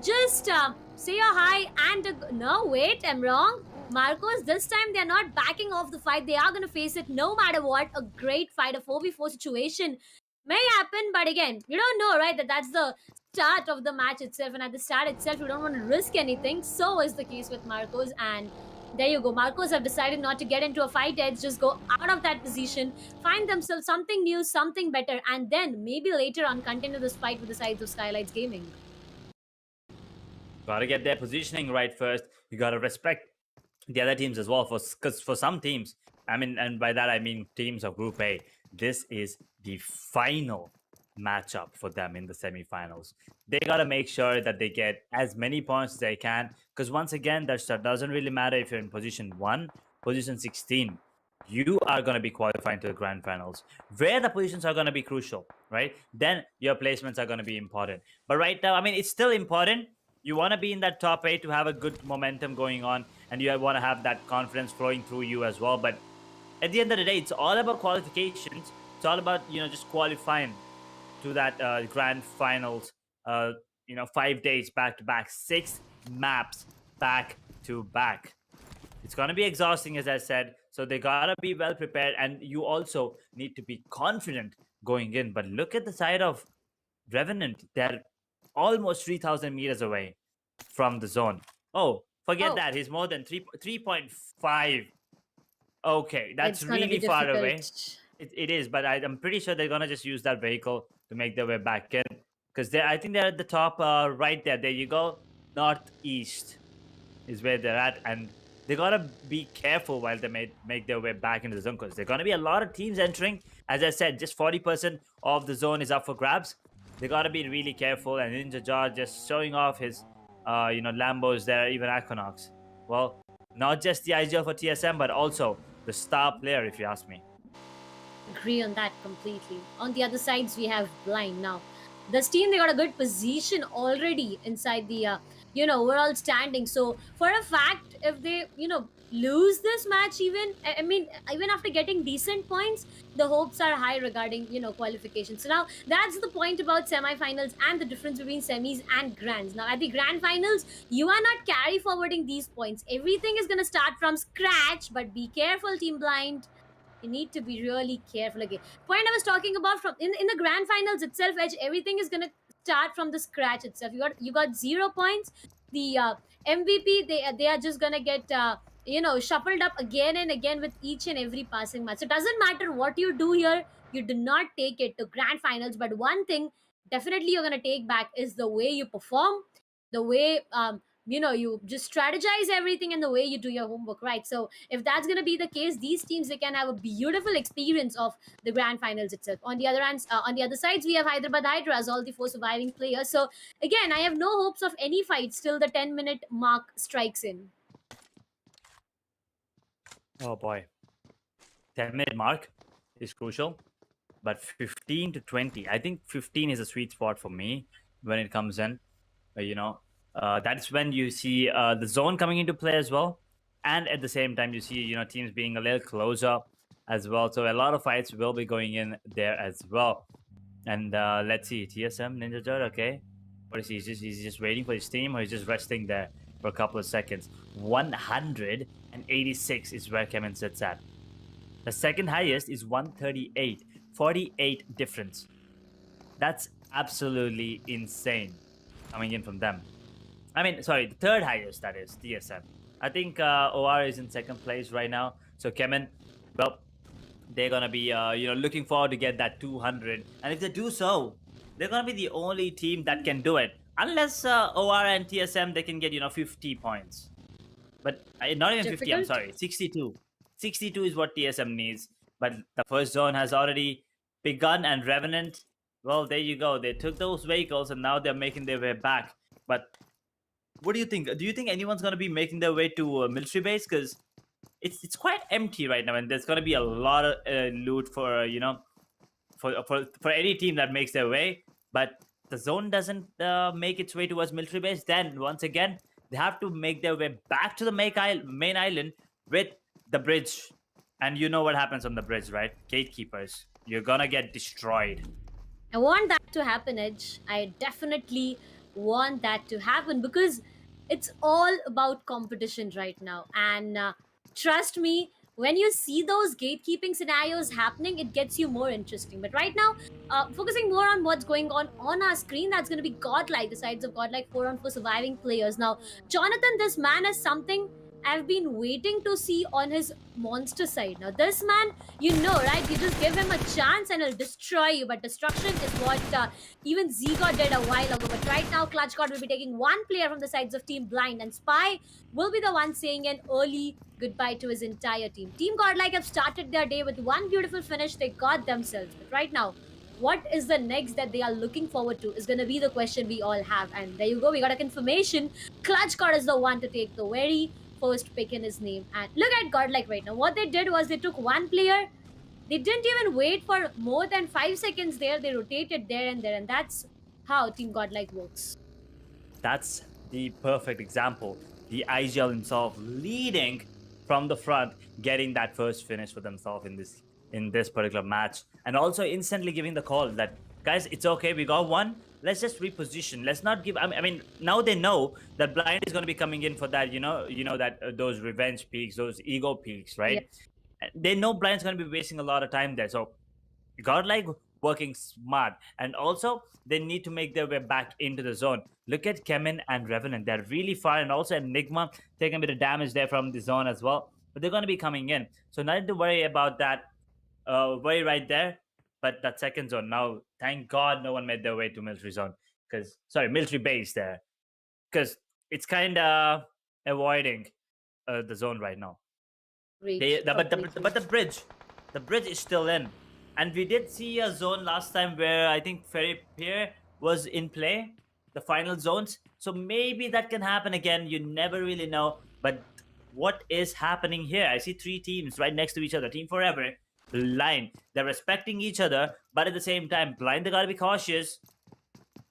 Just say a hi and no, wait, I'm wrong. Marcos, this time they're not backing off the fight. They are going to face it no matter what. A great fight, a 4v4 situation may happen, but again, you don't know, right? That's the start of the match itself, and at the start itself, you don't want to risk anything. So is the case with Marcos, and there you go. Marcos have decided not to get into a fight edge, just go out of that position, find themselves something new, something better, and then maybe later on continue this fight with the sides of SKYLIGHTZ Gaming. Gotta get their positioning right first. You gotta respect the other teams as well. Because for some teams, I mean, and by that I mean teams of Group A, this is the final matchup for them in the semifinals. They gotta make sure that they get as many points as they can. Because once again, that doesn't really matter if you're in position 1, position 16. You are going to be qualifying to the grand finals, where the positions are going to be crucial, right? Then your placements are going to be important. But right now, I mean, it's still important. You want to be in that top 8 to have a good momentum going on, and you want to have that confidence flowing through you as well. But at the end of the day, it's all about qualifications. It's all about, just qualifying to that grand finals, 5 days back to back, 6 maps back to back. It's going to be exhausting, as I said. So they got to be well prepared. And you also need to be confident going in. But look at the side of Revenant. They're almost 3,000 meters away from the zone. Oh, Forget Oh. that. He's more than 3.5. Okay, that's It's gonna be really far away. difficult. It is, but I'm pretty sure they're gonna just use that vehicle to make their way back in, because I think they're at the top, right there. There you go, northeast is where they're at, and they gotta be careful while they make their way back into the zone, because there're gonna be a lot of teams entering. As I said, just 40% of the zone is up for grabs. They gotta be really careful, and Ninja Jar just showing off his, Lambos there, even Equinox. Well, not just the IGL for TSM, but also the star player, if you ask me. Agree on that completely. On the other sides, we have Blind now. This team, they got a good position already inside the overall standing. So for a fact, if they lose this match, I mean even after getting decent points, the hopes are high regarding qualification. So now that's the point about semifinals and the difference between semis and grands. Now at the grand finals, you are not carry forwarding these points. Everything is gonna start from scratch. But be careful, Team Blind. You need to be really careful again. Point I was talking about, from in the grand finals itself, Edge, everything is gonna start from the scratch itself. You got 0 points. The MVP, they are just gonna get shuffled up again and again with each and every passing match. So it doesn't matter what you do here, you do not take it to grand finals. But one thing definitely you're gonna take back is the way you perform, the way you just strategize everything, and the way you do your homework, right? So if that's going to be the case, these teams, they can have a beautiful experience of the grand finals itself. On the other hand, on the other sides, we have Hyderabad Hydras, all the 4 surviving players. So again, I have no hopes of any fights till the 10-minute mark strikes in. Oh boy, 10-minute mark is crucial, but 15 to 20, I think 15 is a sweet spot for me when it comes in. That's when you see the zone coming into play as well, and at the same time you see teams being a little closer as well. So a lot of fights will be going in there as well. And let's see, TSM Ninja Jar. Okay, what is he? He's just waiting for his team, or he's just resting there for a couple of seconds. 186 is where CHEMIN sits at. The second highest is 138, 48 difference. That's absolutely insane coming in from them. I mean, sorry, the third highest, that is TSM. I think OR is in second place right now. So CHEMIN, well, they're gonna be looking forward to get that 200. And if they do so, they're gonna be the only team that can do it. Unless OR and TSM, they can get 50 points. But not even 50. I'm sorry, 62. 62 is what TSM needs. But the first zone has already begun, and REVENANT, well, there you go. They took those vehicles and now they're making their way back. But what do you think? Do you think anyone's going to be making their way to military base? Because it's quite empty right now, and there's going to be a lot of loot for for any team that makes their way. But the zone doesn't make its way towards military base. Then once again, they have to make their way back to the main island with the bridge. And you know what happens on the bridge, right? Gatekeepers. You're gonna get destroyed. I want that to happen, Edge. I definitely want that to happen, because it's all about competition right now. And trust me, when you see those gatekeeping scenarios happening, it gets you more interesting. But right now, focusing more on what's going on our screen, that's going to be GODLIKE, the sides of GODLIKE 4-on-4 surviving players. Now, Jonathan, this man is something I've been waiting to see on his monster side. Now, this man, right? You just give him a chance and he'll destroy you. But destruction is what even Zigod did a while ago. But right now, ClutchGod will be taking one player from the sides of Team Blind, and Spy will be the one saying an early goodbye to his entire team. Team GODLIKE have started their day with one beautiful finish they got themselves. But right now, what is the next that they are looking forward to is going to be the question we all have. And there you go. We got a confirmation. ClutchGod is the one to take the very first pick in his name. And look at GODLIKE right now. What they did was they took one player. They didn't even wait for more than 5 seconds there. They rotated there and there. And that's how Team GODLIKE works. That's the perfect example. The IGL himself leading from the front, getting that first finish for themselves in this particular match. And also instantly giving the call that, guys, it's okay. We got one. Let's just reposition. Let's not give. I mean, now they know that Blind is going to be coming in for that. That those revenge peaks, those ego peaks, right? Yeah. They know Blind's going to be wasting a lot of time there. So, GODLIKE working smart. And also, they need to make their way back into the zone. Look at CHEMIN and REVENANT. They're really far. And also ENIGMA taking a bit of damage there from the zone as well. But they're going to be coming in. So nothing to worry about that. Worry right there. But that second zone, now, thank God no one made their way to military zone. Military base there. Because it's kind of avoiding the zone right now. But the bridge is still in, and we did see a zone last time where I think Ferry Pier was in play, the final zones. So maybe that can happen again. You never really know. But what is happening here? I see 3 teams right next to each other. Team Forever, Blind. They're respecting each other, but at the same time, Blind, they gotta be cautious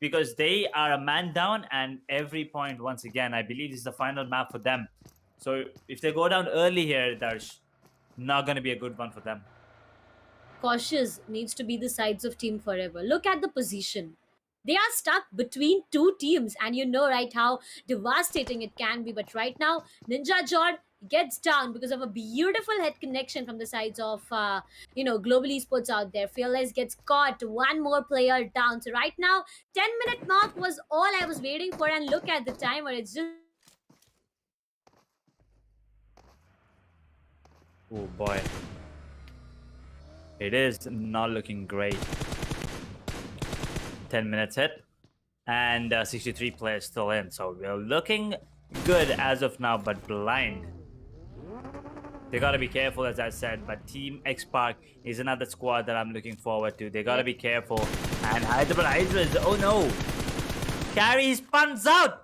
because they are a man down, and every point, once again, I believe this is the final map for them. So if they go down early here, Darsh, not going to be a good one for them. Cautious needs to be the sides of Team Forever. Look at the position. They are stuck between 2 teams, and you know, right, how devastating it can be. But right now, Ninja Jord gets down because of a beautiful head connection from the sides of, Global Esports out there. Fearless gets caught, 1 more player down. So right now, 10-minute mark was all I was waiting for, and look at the timer. It's just... Oh boy. It is not looking great. 10 minutes hit. And 63 players still in. So we're looking good as of now, but Blind. They gotta be careful, as I said. But Team XSPARK is another squad that I'm looking forward to. They gotta be careful. And HYDRAS, oh no. Carry his puns out.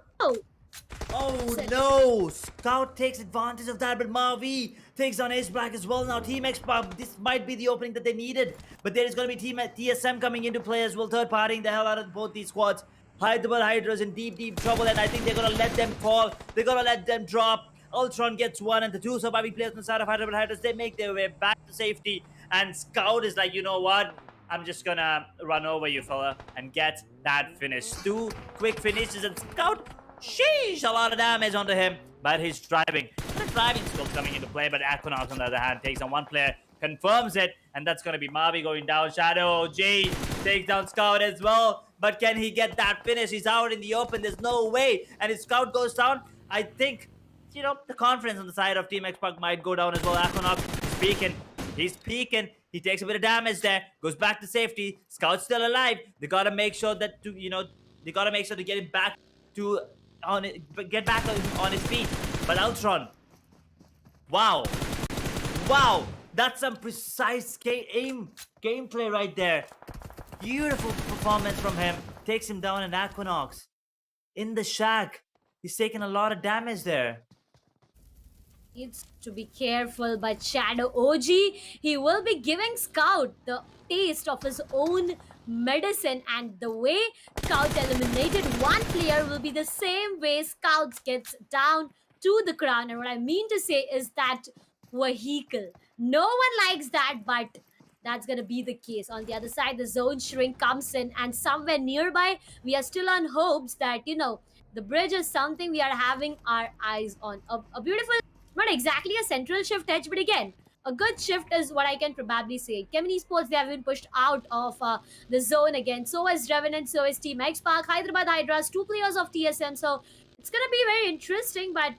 Oh no! Scout takes advantage of that, but Mavi takes on HYDRAS as well. Now Team XSPARK, this might be the opening that they needed. But there is going to be Team TSM coming into play as well, third partying the hell out of both these squads. HYDRAS in deep trouble, and I think they're going to let them fall. They're going to let them drop. Ultron gets 1, and the 2 surviving players on the side of HYDRAS, they make their way back to safety. And Scout is like, you know what? I'm just gonna run over you, fella, and get that finish. 2 quick finishes, and Scout, sheesh, a lot of damage onto him, but his driving skills coming into play. But Aquanaut, on the other hand, takes on 1 player, confirms it, and that's going to be Mavi going down. Shadow OG takes down Scout as well, but can he get that finish? He's out in the open, there's no way, and if Scout goes down, I think, the confidence on the side of Team XSPARK might go down as well. Aquanaut he's peeking, he takes a bit of damage there, goes back to safety. Scout's still alive. They gotta make sure that to get him back to get back on his feet. But Ultron, wow, that's some precise gameplay right there. Beautiful performance from him. Takes him down in Aquanox in the shack. He's taking a lot of damage there. Needs to be careful, but Shadow OG, he will be giving Scout the taste of his own medicine, and the way Scout eliminated 1 player will be the same way Scout gets down to the ground. And what I mean to say is that vehicle, no one likes that, but that's gonna be the case. On the other side, the zone shrink comes in, and somewhere nearby, we are still on hopes that, the bridge is something we are having our eyes on. A beautiful, not exactly a central shift edge, but again, a good shift is what I can probably say. CHEMIN Esports, they have been pushed out of the zone again. So is REVENANT, so is Team XSPARK, Hyderabad HYDRAS, 2 players of TSM. So it's going to be very interesting, but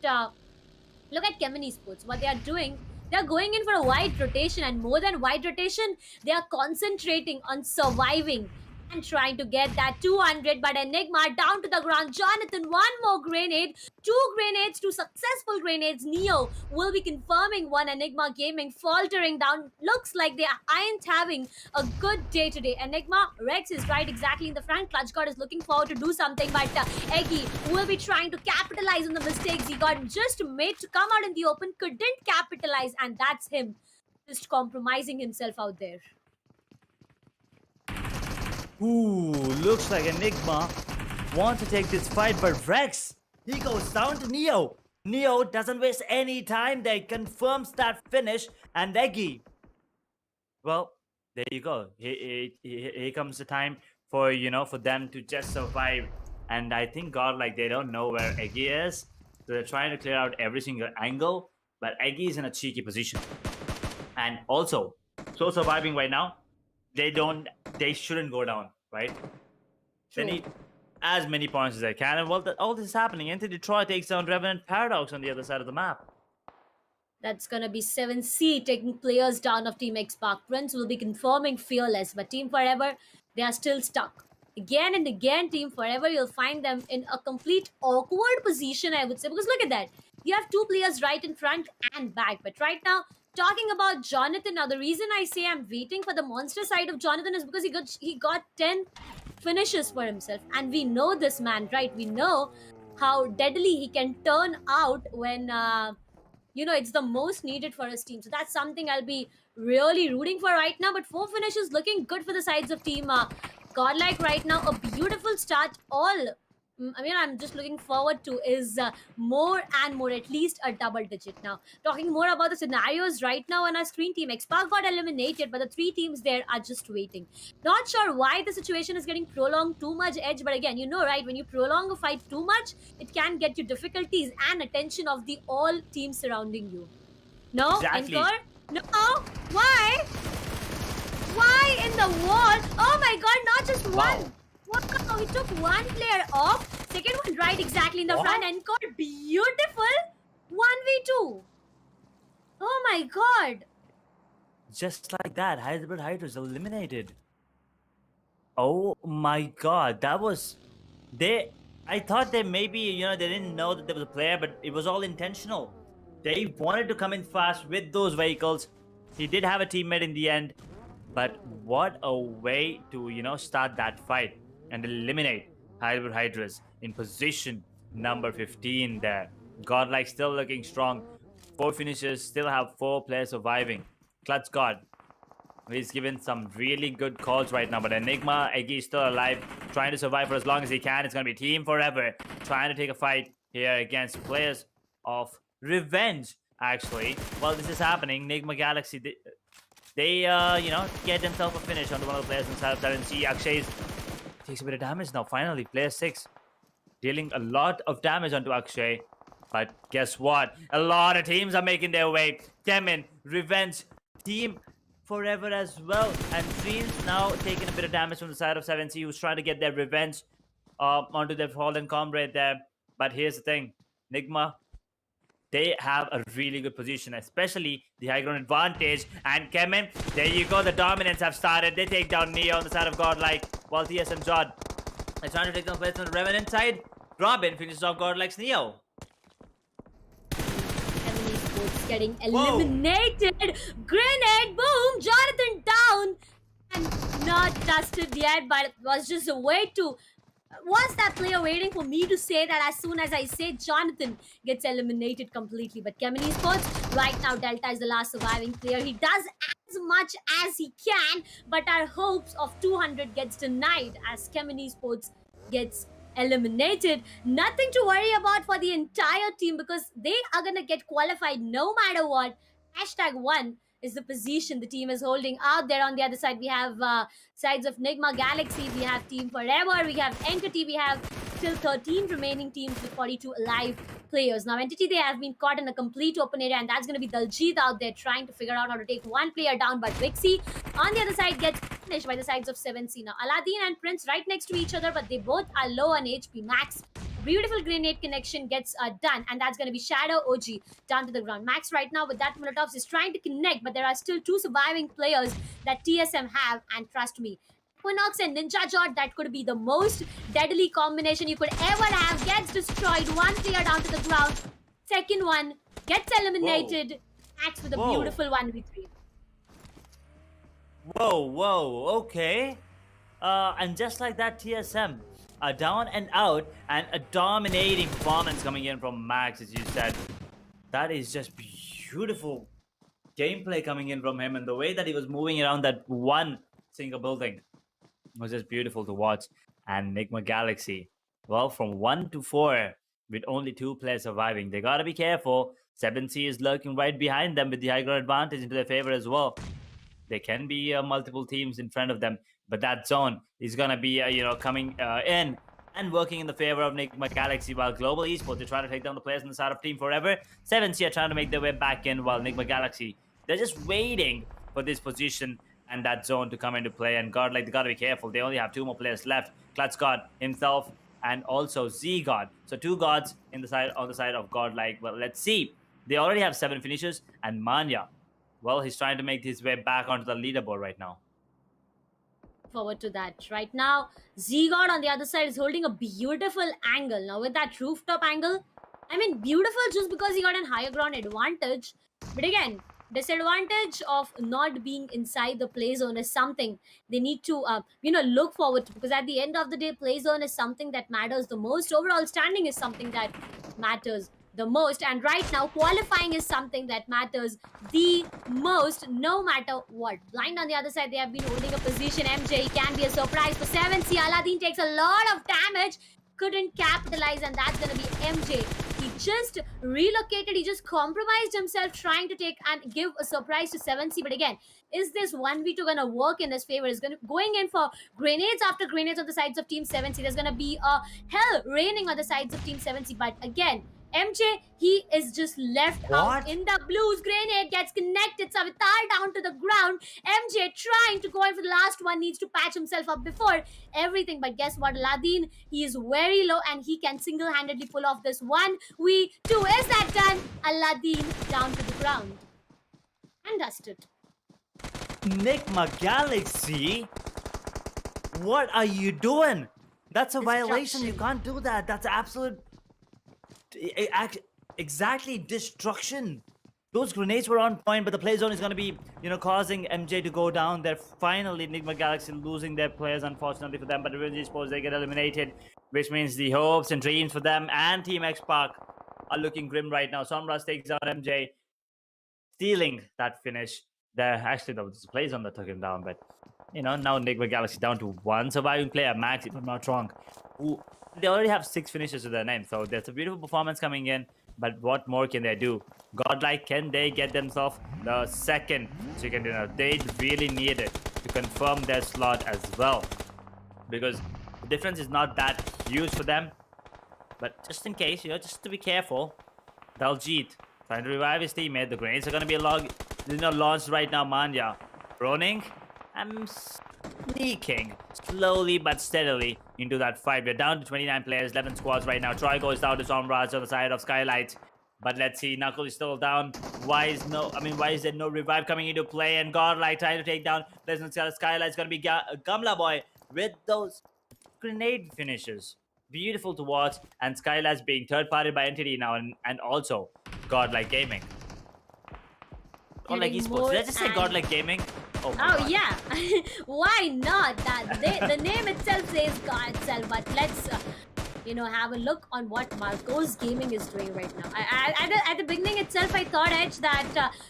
look at CHEMIN Esports. What they are doing, they are going in for a wide rotation, and more than wide rotation, they are concentrating on surviving and trying to get that 200, but Enigma down to the ground. Jonathan, 1 more grenade, 2 grenades, 2 successful grenades. Neo will be confirming 1. Enigma Gaming faltering down. Looks like they aren't having a good day today. Enigma, Rex is right exactly in the front. ClutchGod is looking forward to do something, but Eggy will be trying to capitalize on the mistakes he got just made to come out in the open, couldn't capitalize, and that's him just compromising himself out there. Ooh, looks like Enigma wants to take this fight, but Rex, he goes down to Neo. Neo doesn't waste any time there, confirms that finish, and Eggy. Well, there you go. Here comes the time for, for them to just survive. And I think GODLIKE, they don't know where Eggy is. So they're trying to clear out every single angle, but Eggy is in a cheeky position. And also, so surviving right now, they shouldn't go down, right? They True. need as many points as they can. And while all this is happening, Enter Detroit takes down Revenant Paradox on the other side of the map. That's gonna be 7C taking players down of Team XSPARK. Prince will be confirming Fearless, but Team Forever, they are still stuck. Again and again, Team Forever, you'll find them in a complete awkward position, I would say, because look at that. You have two players right in front and back, but right now, talking about Jonathan, now the reason I say I'm waiting for the monster side of Jonathan is because he got 10 finishes for himself, and we know this man, right? We know how deadly he can turn out when it's the most needed for his team. So that's something I'll be really rooting for right now. But 4 finishes looking good for the sides of Team Godlike right now. A beautiful start. I'm just looking forward to is more and more, at least a double digit. Now, talking more about the scenarios right now on our screen, Team XSPARK got eliminated, but the 3 teams there are just waiting. Not sure why the situation is getting prolonged too much, Edge, but again, you know, right, when you prolong a fight too much, it can get you difficulties and attention of the all teams surrounding you. No? Exactly. Encore? No? Why? Why in the wall? Oh my god, not just one. Wow. Wow, he took one player off. Second one right exactly in the front. Encore, beautiful. 1v2. Oh my god. Just like that, HYDRAS eliminated. Oh my god, that was... I thought they maybe, they didn't know that there was a player, but it was all intentional. They wanted to come in fast with those vehicles. He did have a teammate in the end, but what a way to, start that fight and eliminate HYDRAS in position number 15 there. Godlike still looking strong. 4 finishes, still have 4 players surviving. Clutch God, he's given some really good calls right now, but Enigma, Eggy is still alive, trying to survive for as long as he can. It's going to be Team Forever trying to take a fight here against players of Revenge, actually. While this is happening, NIGMA Galaxy, they get themselves a finish on one of the players inside of 7C. Akshay takes a bit of damage now, finally. Player 6 dealing a lot of damage onto Akshay. But guess what? A lot of teams are making their way. CHEMIN, Revenge, Team Forever as well. And Dreams now taking a bit of damage from the side of 7C, who's trying to get their revenge onto their fallen comrade there. But here's the thing. NIGMA, they have a really good position, especially the high ground advantage. And CHEMIN, there you go. The dominance have started. They take down Neo on the side of Godlike, while TSM Jod is trying to take down players on the Revenant side. Robin finishes off Godlike's Neo. ESPORTS getting eliminated. Whoa. Grenade, boom, Jonathan down. And not dusted yet, but it was just a way to... Was that player waiting for me to say that as soon as I say Jonathan gets eliminated completely? But CHEMIN ESPORTS, right now Delta is the last surviving player. He does as much as he can, but our hopes of 200 gets denied as CHEMIN ESPORTS gets eliminated. Nothing to worry about for the entire team because they are going to get qualified no matter what. #1 is the position the team is holding out there. On the other side, we have sides of NIGMA Galaxy, we have Team Forever, we have Entity, we have still 13 remaining teams with 42 alive players. Now, Entity, they have been caught in a complete open area, and that's going to be Daljit out there trying to figure out how to take one player down, but Vixie on the other side gets finished by the sides of 7C. Now, Aladdin and Prince right next to each other, but they both are low on HP max. Beautiful grenade connection gets done, and that's going to be Shadow OG down to the ground. Max right now with that Molotovs is trying to connect, but there are still 2 surviving players that TSM have, and trust me, Equinox and Ninja Jot, that could be the most deadly combination you could ever have. Gets destroyed, 1 player down to the ground, second one gets eliminated. Max with a beautiful 1v3. Whoa, okay. And just like that, TSM are down and out, and a dominating performance coming in from Max, as you said. That is just beautiful gameplay coming in from him, and the way that he was moving around that one single building was just beautiful to watch. And NIGMA Galaxy, well, from 1 to 4 with only 2 players surviving. They gotta be careful. 7C is lurking right behind them with the high ground advantage into their favor as well. There can be multiple teams in front of them, but that zone is gonna be coming in and working in the favor of NIGMA Galaxy, while Global Esports, they're trying to take down the players on the side of Team Forever. 7C are trying to make their way back in, while NIGMA Galaxy, they're just waiting for this position and that zone to come into play. And GODLIKE, they gotta be careful. They only have 2 more players left. KlutzGod himself and also Z-God. So 2 gods on the side of GODLIKE. Well, let's see. They already have 7 finishers, and Manya, well, he's trying to make his way back onto the leaderboard right now. Forward to that. Right now, Z-God on the other side is holding a beautiful angle. Now with that rooftop angle, I mean beautiful just because he got a higher ground advantage. But again, disadvantage of not being inside the play zone is something they need to look forward to, because at the end of the day, play zone is something that matters the most. Overall standing is something that matters the most, and right now qualifying is something that matters the most, no matter what. Blind on the other side, they have been holding a position. MJ can be a surprise for 7C. Aladdin takes a lot of damage, couldn't capitalize, and that's gonna be MJ. He just relocated, he just compromised himself trying to take and give a surprise to 7C. But again, is this 1v2 gonna work in his favor? Is going in for grenades after grenades on the sides of Team 7C. There's gonna be a hell raining on the sides of Team 7C. But again, MJ, he is just left out in the blues. Grenade gets connected. Savitar down to the ground. MJ trying to go in for the last one. Needs to patch himself up before everything. But guess what? Aladdin, he is very low and he can single-handedly pull off this 1v2. Is that done? Aladdin down to the ground. And dusted. NIGMA Galaxy? What are you doing? That's a violation. You can't do that. That's absolute... Exactly, destruction. Those grenades were on point, but the play zone is going to be, causing MJ to go down. They're finally, NIGMA Galaxy, losing their players, unfortunately for them. But ESPORTS, they get eliminated, which means the hopes and dreams for them and Team XSPARK are looking grim right now. Somras takes out MJ, stealing that finish. Actually, that was the play zone that took him down, but, now NIGMA Galaxy down to 1 surviving player, Max, if I'm not wrong. Ooh. They already have 6 finishes to their name, so there's a beautiful performance coming in. But what more can they do? GODLIKE, can they get themselves the second chicken dinner? They really need it to confirm their slot as well, because the difference is not that huge for them. But just in case, just to be careful. Daljit trying to revive his teammate. The grenades are going to be launched right now. Manya running. I'm sneaking slowly but steadily into that fight. We're down to 29 players, 11 squads right now. Troy goes down to Somras on the side of SKYLIGHTZ. But let's see, Knuckle is still down. Why is there no revive coming into play? And GODLIKE trying to take down SKYLIGHTZ. Gonna be Gamla Boy with those grenade finishes. Beautiful to watch. And SKYLIGHTZ being third-party by Entity now, and also GODLIKE Gaming. GODLIKE Esports. Did I just say GODLIKE Gaming? Oh yeah. Why not? The name itself says God itself. But let's have a look on what Marcos Gaming is doing right now. At the beginning itself, I thought, Edge, that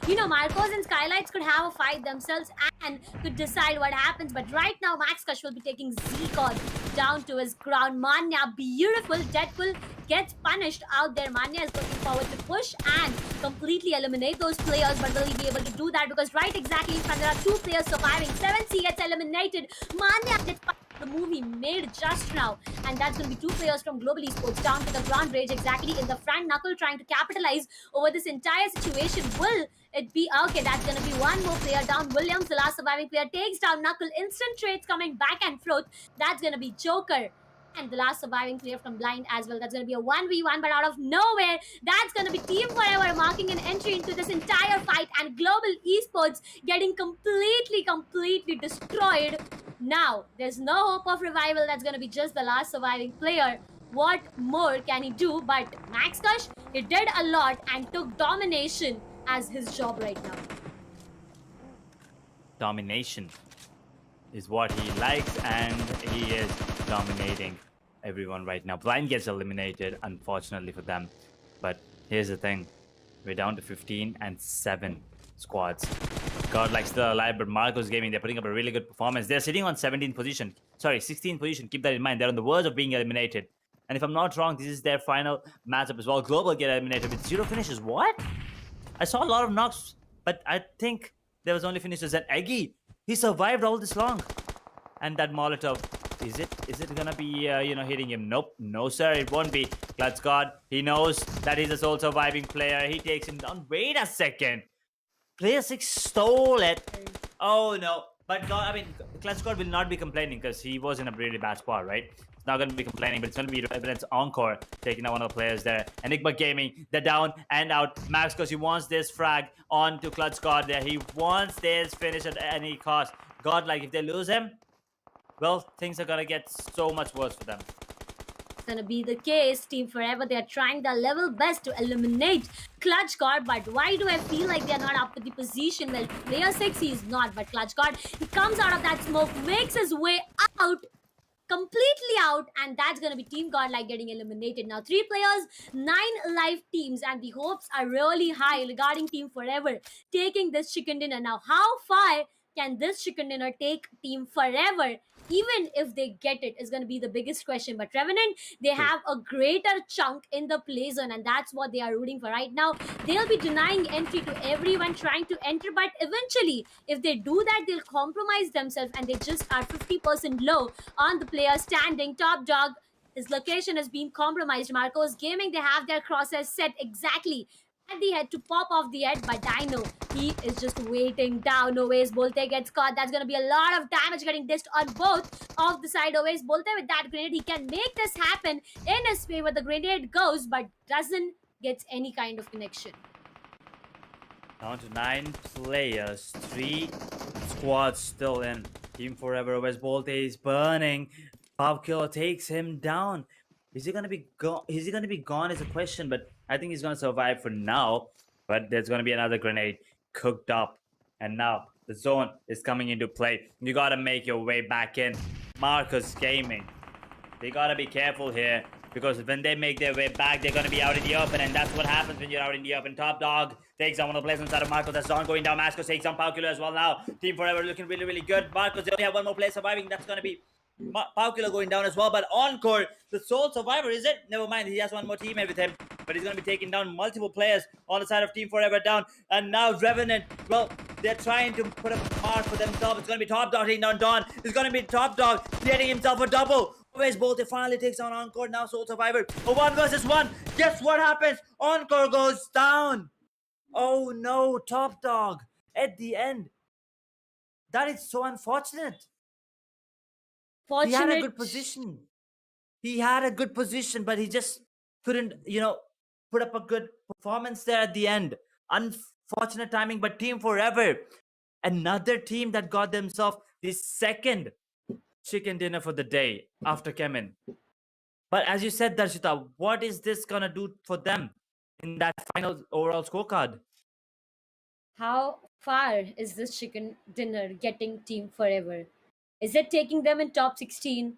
Marcos and SKYLIGHTZ could have a fight themselves and could decide what happens. But right now, Max Kush will be taking Z-God down to his ground. Manya, beautiful. Deadpool gets punished out there. Manya is looking forward to push and completely eliminate those players, but will he be able to do that? Because right exactly in front, there are 2 players surviving. 7C gets eliminated. Manya gets punished. The move he made just now, and that's going to be 2 players from Global Esports down to the ground. Rage exactly in the front. Knuckle trying to capitalize over this entire situation. Will it be okay? That's going to be 1 more player down. Williams, the last surviving player, takes down Knuckle. Instant trades coming back and forth. That's going to be Joker and the last surviving player from Blind as well. That's going to be a 1v1, but out of nowhere, that's going to be Team Forever marking an entry into this entire fight, and Global Esports getting completely destroyed. Now, there's no hope of revival. That's going to be just the last surviving player. What more can he do? But Max Kush, he did a lot and took domination as his job right now. Domination is what he likes, and he is dominating everyone right now. Blind gets eliminated, unfortunately for them. But here's the thing. We're down to 15 and 7 squads. GODLIKE still alive, but Marcos Gaming, they're putting up a really good performance. They're sitting on 17th position. Sorry, 16th position. Keep that in mind. They're on the verge of being eliminated. And if I'm not wrong, this is their final matchup as well. Global get eliminated with 0 finishes. What? I saw a lot of knocks, but I think there was only finishes. And Eggy, he survived all this long. And that Molotov, is it gonna be, hitting him? Nope. No, sir, it won't be. KlutzGod, he knows that he's a sole surviving player. He takes him down. Wait a second. Player 6 stole it. Oh, no. But I mean, CHEMIN will not be complaining because he was in a really bad spot, right? It's not going to be complaining, but it's going to be Revenant's encore taking out one of the players there. Enigma Gaming, they're down and out. Max, because he wants this frag on to CHEMIN there. He wants this finish at any cost. Godlike, if they lose him, well, things are going to get so much worse for them. Gonna be the case. Team Forever, they are trying their level best to eliminate CHEMIN, but why do I feel like they're not up to the position? Well, player 6, he is not, but CHEMIN, he comes out of that smoke, makes his way out, completely out, and that's gonna be Team Godlike getting eliminated. Now 3 players, 9 live teams, and the hopes are really high regarding Team Forever taking this chicken dinner. Now how far can this chicken dinner take Team Forever? Even if they get it, is going to be the biggest question. But Revenant, they have a greater chunk in the play zone, and that's what they are rooting for right now. They'll be denying entry to everyone trying to enter, but eventually, if they do that, they'll compromise themselves, and they just are 50% low on the player standing. Top dog, his location has been compromised. Marcos Gaming, they have their crosshairs set exactly at the head to pop off the head, but Dino, he is just waiting down. Always Bolte gets caught. That's going to be a lot of damage getting dished on both of the side. Always Bolte with that grenade, he can make this happen in his favor. The grenade goes, but doesn't get any kind of connection. Down to 9 players, 3 squads still in. Team Forever, West Bolte is burning. Pavkiller takes him down. Is he gonna be gone? Is he gonna be gone is a question, but I think he's gonna survive for now. But there's gonna be another grenade cooked up, and now the zone is coming into play. You gotta make your way back in. Marcus Gaming, they gotta be careful here because when they make their way back, they're gonna be out in the open, and that's what happens when you're out in the open. Top dog takes on one of the players inside of Marcos. That's Zon going down. Mascos takes on Pavkiller as well now. Team Forever looking really, really good. Marcos, they only have one more player surviving. That's gonna be Pavkiller going down as well, but Encore, the sole survivor, is it? Never mind, he has one more teammate with him, but he's going to be taking down multiple players on the side of Team Forever down. And now Revenant, well, they're trying to put a mark for themselves. It's going to be Top Dog taking down Dawn. It's going to be Top Dog getting himself a double. Where's Bolte finally takes on Encore, now sole survivor. A 1 versus 1. Guess what happens? Encore goes down. Oh no, Top Dog at the end. That is so unfortunate. He had a good position. He had a good position, but he just couldn't, put up a good performance there at the end. Unfortunate timing, but Team Forever, another team that got themselves the second chicken dinner for the day after CHEMIN. But as you said, Darshita, what is this going to do for them in that final overall scorecard? How far is this chicken dinner getting Team Forever? Is it taking them in top 16?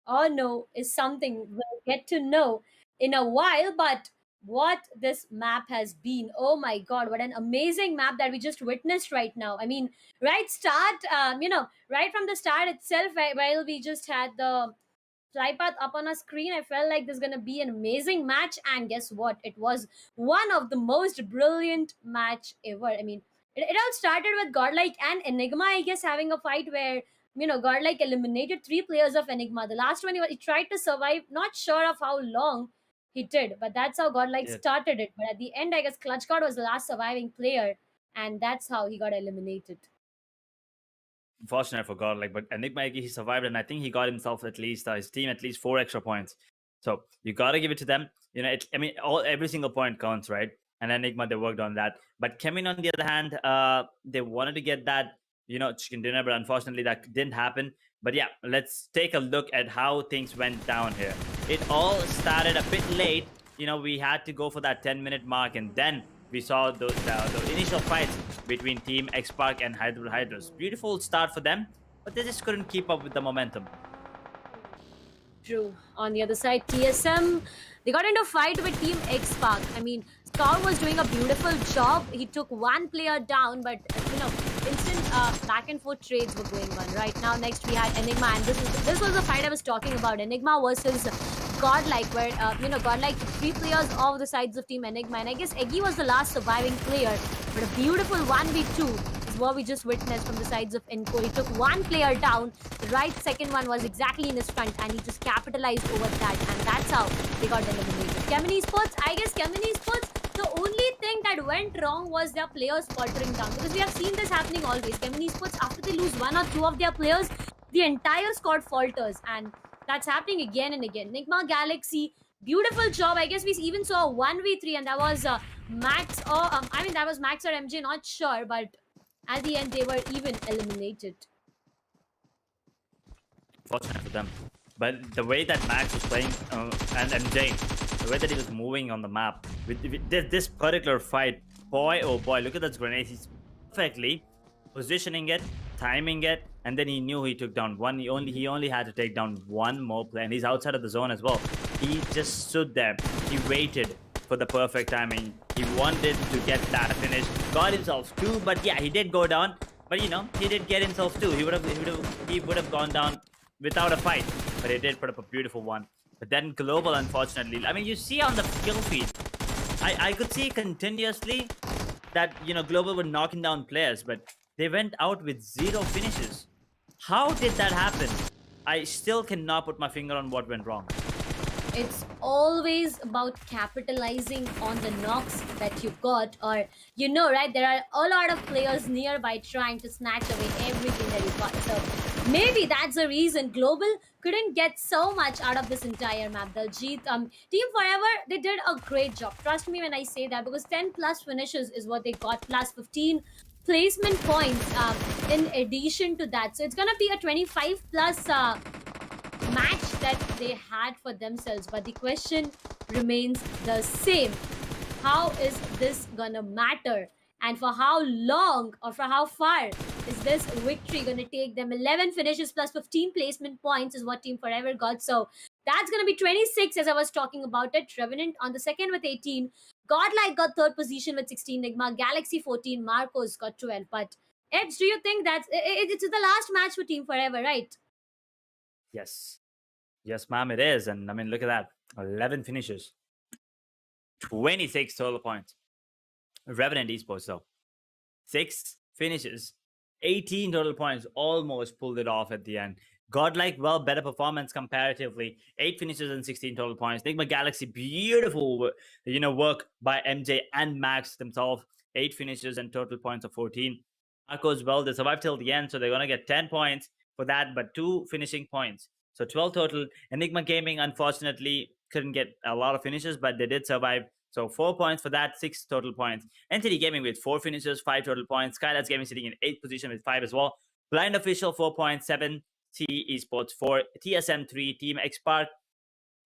Or no, is something we'll get to know in a while. But what this map has been, oh my god, what an amazing map that we just witnessed right now. I mean, right from the start itself, while we just had the fly path up on our screen, I felt like there's gonna be an amazing match, and guess what? It was one of the most brilliant match ever. I mean, it all started with Godlike and Enigma, I guess, having a fight where Godlike eliminated 3 players of Enigma. The last one, he tried to survive. Not sure of how long he did, but that's how Godlike started it. But at the end, I guess CHEMIN was the last surviving player, and that's how he got eliminated. Unfortunate for Godlike, but Enigma, he survived, and I think he got himself his team at least 4 extra points. So you gotta give it to them. Every single point counts, right? And Enigma, they worked on that. But CHEMIN, on the other hand, they wanted to get that chicken dinner, but unfortunately that didn't happen. But yeah, let's take a look at how things went down here. It all started a bit late. We had to go for that 10-minute mark, and then we saw the initial fights between Team XSPARK and HYDRAS. Beautiful start for them, but they just couldn't keep up with the momentum. True. On the other side, TSM, they got into a fight with Team XSPARK. I mean, Scout was doing a beautiful job. He took 1 player down, but instant back and forth trades were going on. Right now, next we had Enigma, and this was the fight I was talking about. Enigma versus Godlike, where Godlike took 3 players off the sides of Team Enigma, and I guess Eggy was the last surviving player. But a beautiful 1v2 is what we just witnessed from the sides of Enco. He took 1 player down. The second one was exactly in his front, and he just capitalized over that, and that's how they got eliminated. CHEMIN ESPORTS, I guess CHEMIN ESPORTS, the only thing that went wrong was their players faltering down, because we have seen this happening always. CHEMIN Esports, after they lose one or two of their players, the entire squad falters, and that's happening again and again. NIGMA Galaxy, beautiful job. I guess we even saw a 1v3, and that was Max or that was Max or MJ, not sure, but at the end they were even eliminated. Fortunate for them. But the way that Max was playing and MJ, the way that he was moving on the map with this particular fight, boy, oh boy, look at those grenades. He's perfectly positioning it, timing it, and then he knew he took down one. He only had to take down one more player, and he's outside of the zone as well. He just stood there. He waited for the perfect timing. He wanted to get that finish. Got himself two, but yeah, he did go down. But you know, he did get himself two. He would have gone down without a fight, but he did put up a beautiful one. But then Global, unfortunately, I mean, you see on the skill feed, I could see continuously that, you know, Global were knocking down players, but they went out with 0 finishes. How did that happen? I still cannot put my finger on what went wrong. It's always about capitalizing on the knocks that you got, or you know, right? There are a lot of players nearby trying to snatch away everything that you got. So maybe that's the reason Global couldn't get so much out of this entire map. Daljit, Team Forever, they did a great job. Trust me when I say that, because 10 plus finishes is what they got, plus 15 placement points in addition to that. So it's gonna be a 25 plus match that they had for themselves, but the question remains the same. How is this gonna matter, and for how long or for how far is this victory gonna take them? 11 finishes plus 15 placement points is what Team Forever got, so that's gonna be 26, as I was talking about it. Revenant on the second with 18, Godlike got third position with 16, Enigma Galaxy 14, Marcos got 12. But Edge, do you think that's it's the last match for Team Forever, right? Yes. Yes, ma'am, it is. And I mean, look at that. 11 finishes. 26 total points. Revenant Esports, though. 6 finishes. 18 total points. Almost pulled it off at the end. Godlike, well, better performance comparatively. 8 finishes and 16 total points. Enigma Galaxy, beautiful, you know, work by MJ and Max themselves. 8 finishes and total points of 14. Marcos, well, they survived till the end, so they're going to get 10 points for that, but 2 finishing points. So 12 total. Enigma Gaming, unfortunately, couldn't get a lot of finishes, but they did survive. So 4 points for that, 6 total points. Entity Gaming with 4 finishes, 5 total points. SKYLIGHTZ Gaming sitting in 8th position with 5 as well. Blind Official, 4 points. 7 Esports, 4. TSM, 3. Team XSPARK,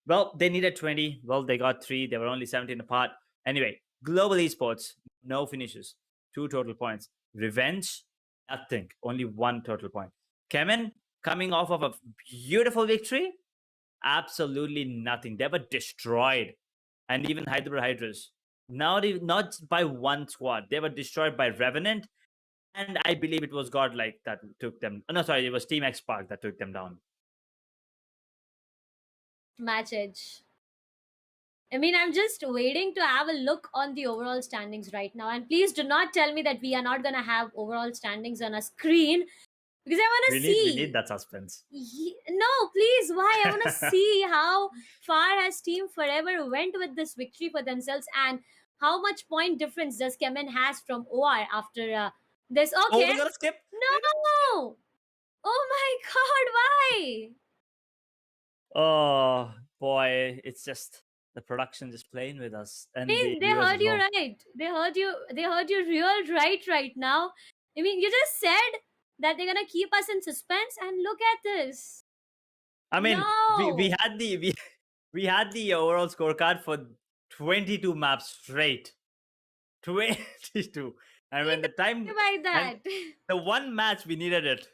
well, they needed 20. Well, they got 3. They were only 17 apart. Anyway, Global Esports, no finishes. 2 total points. Revenge, nothing. Only 1 total point. CHEMIN, coming off of a beautiful victory, absolutely nothing. They were destroyed. And even HYDRAS, not by one squad. They were destroyed by Revenant, and I believe it was Godlike that took them. No, sorry, it was Team XSPARK that took them down. Match Edge. I mean, I'm just waiting to have a look on the overall standings right now. And please do not tell me that we are not going to have overall standings on a screen, because I want to see. We need that suspense. No, please, why? I want to see how far has Team Forever went with this victory for themselves, and how much point difference does CHEMIN has from OR after this. Okay. Oh, we're going to skip? No! Oh my god, why? Oh, boy. It's just the production just playing with us. And I mean, they heard you right. They heard you real right now. I mean, you just said that they're gonna keep us in suspense, and look at this. I mean, No. we had the overall scorecard for 22 maps straight. 22. And when the time By that. the one match we needed it,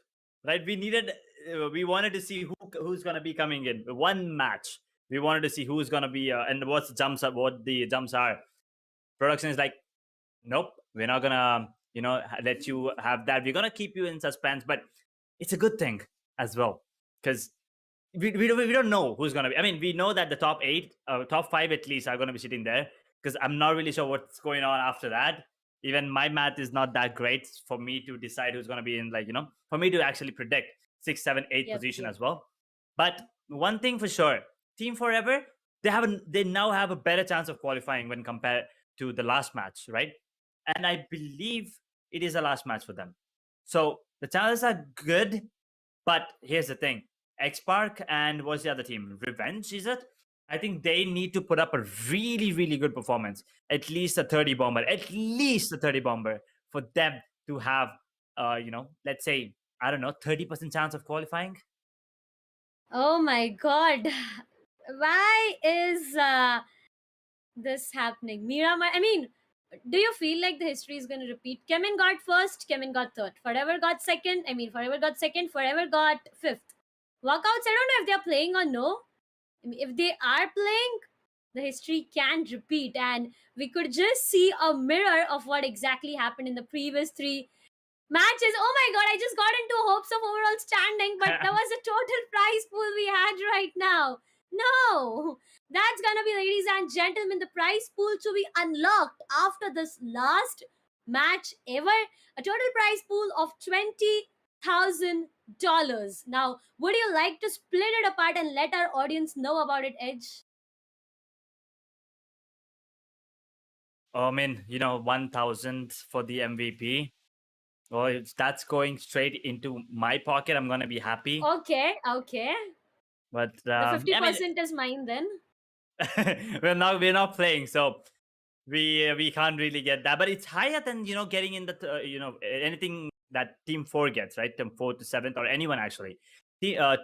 right? We wanted to see who's gonna be coming in. One match. We wanted to see who's gonna be and what the jumps are. Production is like, nope, we're not gonna, you know, let you have that. We're gonna keep you in suspense, but it's a good thing as well, because we don't know who's gonna be. I mean, we know that the top 8, top 5 at least are gonna be sitting there, because I'm not really sure what's going on after that. Even my math is not that great for me to decide who's gonna be in, like, you know, for me to actually predict 6, 7, 8 position as well. But one thing for sure, Team Forever, they now have a better chance of qualifying when compared to the last match, right? And I believe it is the last match for them. So the chances are good, but here's the thing: XSPARK and what's the other team? Revenge, is it? I think they need to put up a really, really good performance. At least a 30 bomber. At least a 30 bomber for them to have, let's say, I don't know, 30% chance of qualifying. Oh my god. Why is this happening? Miramar, I mean, do you feel like the history is going to repeat? CHEMIN got first, CHEMIN got third. Forever got second. I mean, Forever got second, Forever got fifth. Walkouts, I don't know if they're playing or no. I mean, if they are playing, the history can repeat, and we could just see a mirror of what exactly happened in the previous three matches. Oh my god, I just got into hopes of overall standing, but that was a total prize pool we had right now. No, that's gonna be, ladies and gentlemen, the prize pool to be unlocked after this last match ever. A total prize pool of $20,000. Now, would you like to split it apart and let our audience know about it, Edge? I mean, 1,000 for the MVP. Well, if that's going straight into my pocket, I'm gonna be happy. Okay. But The 50% I mean, is mine then. we're not playing, so we can't really get that. But it's higher than getting in the anything that team 4 gets, right? Team 4 to 7th, or anyone actually. To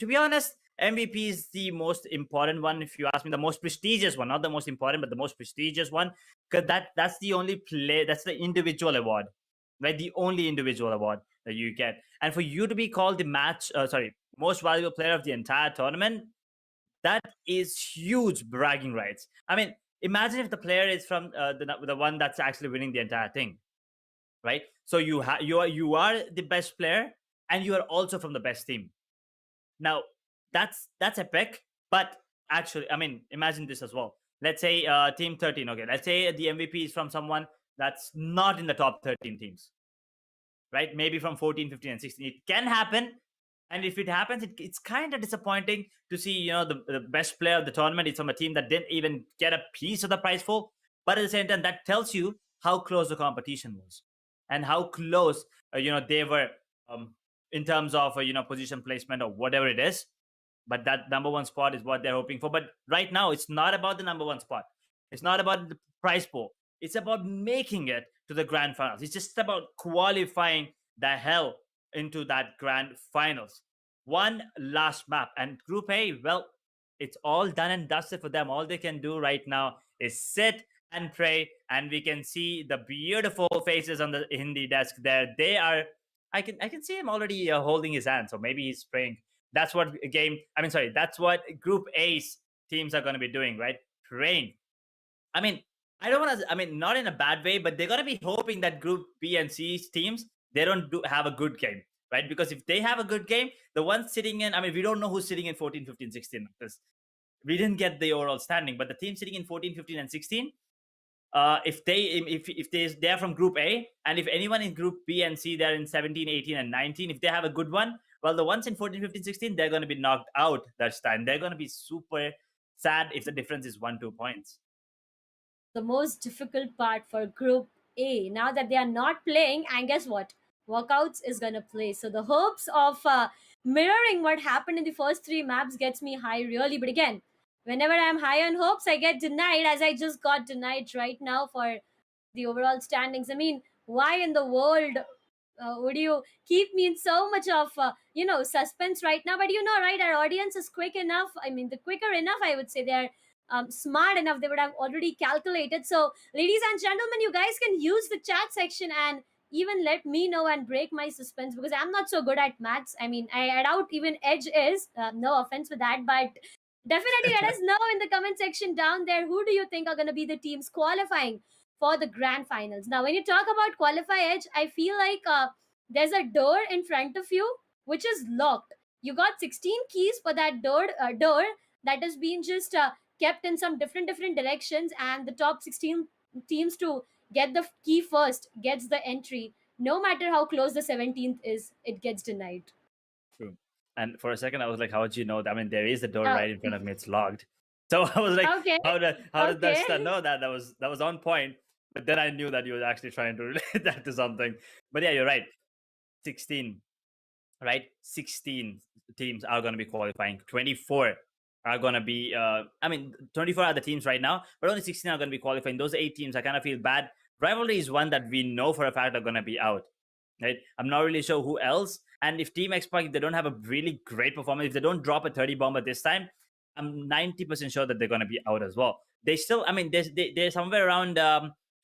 be honest, MVP is the most important one. If you ask me, the most prestigious one, not the most important, but the most prestigious one, because that's the only that's the individual award, right? The only individual award that you get, and for you to be called the most valuable player of the entire tournament, that is huge bragging rights. I mean, imagine if the player is from the one that's actually winning the entire thing, right? So you are the best player, and you are also from the best team. Now, that's epic. But actually, I mean, imagine this as well. Let's say team 13. Okay, let's say the MVP is from someone that's not in the top 13 teams, right? Maybe from 14, 15, and 16. It can happen. And if it happens, it's kind of disappointing to see, the best player of the tournament is from a team that didn't even get a piece of the prize pool. But at the same time, that tells you how close the competition was and how close, they were in terms of, position placement or whatever it is. But that number one spot is what they're hoping for. But right now, it's not about the number one spot. It's not about the prize pool. It's about making it to the grand finals. It's just about qualifying the hell into that grand finals. One last map, and Group A, well, it's all done and dusted for them. All they can do right now is sit and pray, and we can see the beautiful faces on the Hindi desk there. They are. I can see him already holding his hand, so maybe he's praying. That's what that's what Group A's teams are going to be doing, right? Praying. I mean, I don't want to. I mean, not in a bad way, but they're going to be hoping that Group B and C's teams, they don't have a good game, right? Because if they have a good game, the ones sitting in, I mean, we don't know who's sitting in 14, 15, 16, because we didn't get the overall standing. But the team sitting in 14, 15, and 16, if they're from Group A, and if anyone in Group B and C, they're in 17, 18, and 19, if they have a good one, well, the ones in 14, 15, 16, they're going to be knocked out that time. They're going to be super sad if the difference is 1-2 points. The most difficult part for Group A, now that they are not playing, and guess what? Walkouts is gonna play. So the hopes of mirroring what happened in the first three maps gets me high, really. But again, whenever I'm high on hopes, I get denied, as I just got denied right now for the overall standings. I mean, why in the world would you keep me in so much of suspense right now? But right, our audience is quick enough. I mean, the quicker enough, I would say. They're smart enough, they would have already calculated. So, ladies and gentlemen, you guys can use the chat section and even let me know and break my suspense, because I'm not so good at maths. I mean, I doubt even Edge is. No offense with that, but definitely let us know in the comment section down there, who do you think are going to be the teams qualifying for the grand finals. Now, when you talk about qualify, Edge, I feel like there's a door in front of you which is locked. You got 16 keys for that door that has been just kept in some different directions, and the top 16 teams to get the key first gets the entry. No matter how close the 17th is, it gets denied. True. And for a second, I was like, how would you know that? I mean, there is a door right in front of me. It's locked. So I was like, Okay. how did Okay. Darshita know that? That was on point. But then I knew that you were actually trying to relate that to something. But yeah, you're right. 16, right? 16 teams are going to be qualifying. 24 are going to be, 24 are the teams right now, but only 16 are going to be qualifying. Those 8 teams, I kind of feel bad. Rivalry is one that we know for a fact are going to be out, right? I'm not really sure who else. And if Team XSPARK, if they don't have a really great performance, if they don't drop a 30 bomber this time, I'm 90% sure that they're going to be out as well. They still, they're somewhere around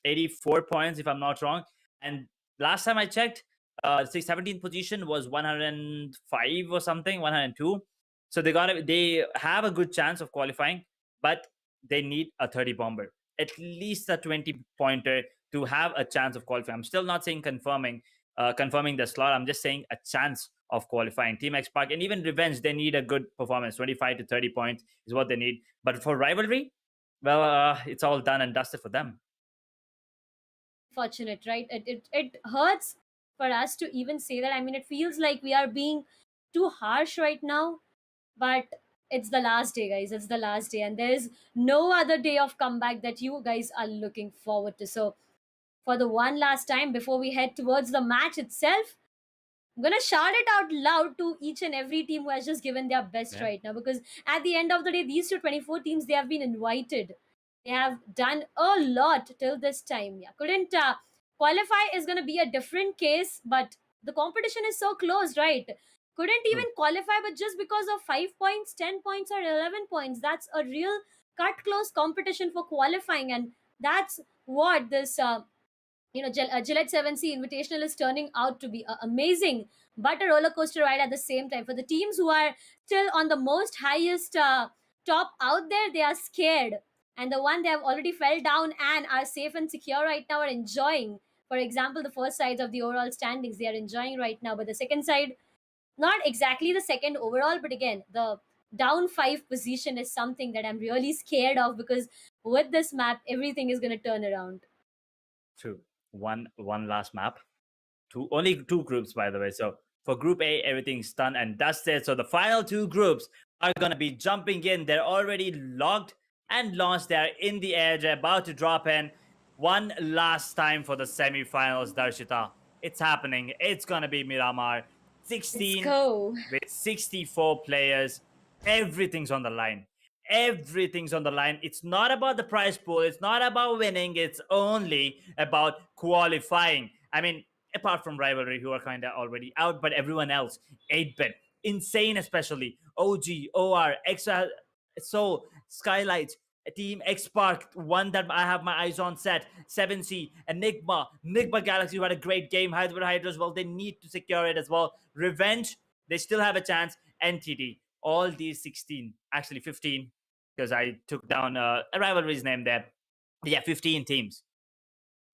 84 points, if I'm not wrong. And last time I checked, 17th position was 105 or something, 102. So they have a good chance of qualifying, but they need a 30 bomber, at least a 20 pointer to have a chance of qualifying. I'm still not saying confirming the slot. I'm just saying a chance of qualifying. Team XSPARK and even Revenge, they need a good performance. 25 to 30 points is what they need. But for Rivalry, well, it's all done and dusted for them. Fortunate, right? It hurts for us to even say that. I mean, it feels like we are being too harsh right now, but it's the last day, guys. It's the last day, and there is no other day of comeback that you guys are looking forward to. So, for the one last time before we head towards the match itself, I'm gonna shout it out loud to each and every team who has just given their best right now, because at the end of the day, these 24 teams, they have been invited. They have done a lot till this time. Yeah, couldn't qualify is gonna be a different case, but the competition is so close, right? Couldn't even qualify, but just because of 5 points, 10 points, or 11 points, that's a real cut close competition for qualifying, and that's what this Gillette 7Sea Invitational is turning out to be amazing, but a roller coaster ride at the same time. For the teams who are still on the most highest top out there, they are scared. And the one they have already fell down and are safe and secure right now are enjoying. For example, the first sides of the overall standings, they are enjoying right now. But the second side, not exactly the second overall, but again, the down 5 position is something that I'm really scared of, because with this map, everything is going to turn around. True. One last map. Only 2 groups, by the way. So for Group A, everything's done and dusted. So the final 2 groups are gonna be jumping in. They're already logged and launched. They're in the air. They're about to drop in. One last time for the semifinals, Darshita. It's happening. It's gonna be Miramar. 16 Let's go. with 64 players. Everything's on the line. Everything's on the line. It's not about the prize pool. It's not about winning. It's only about qualifying. I mean, apart from Rivalry, who are kind of already out, but everyone else, 8-bit, Insane especially, OG, OR, Extra, Soul, SKYLIGHTZ, Team XSPARK, one that I have my eyes on set, 7C, Enigma, Nigma Galaxy, who had a great game, HYDRAS, well, they need to secure it as well. Revenge, they still have a chance. NTD, all these 16, actually 15, because I took down a Rivalry's name there. Yeah, 15 teams.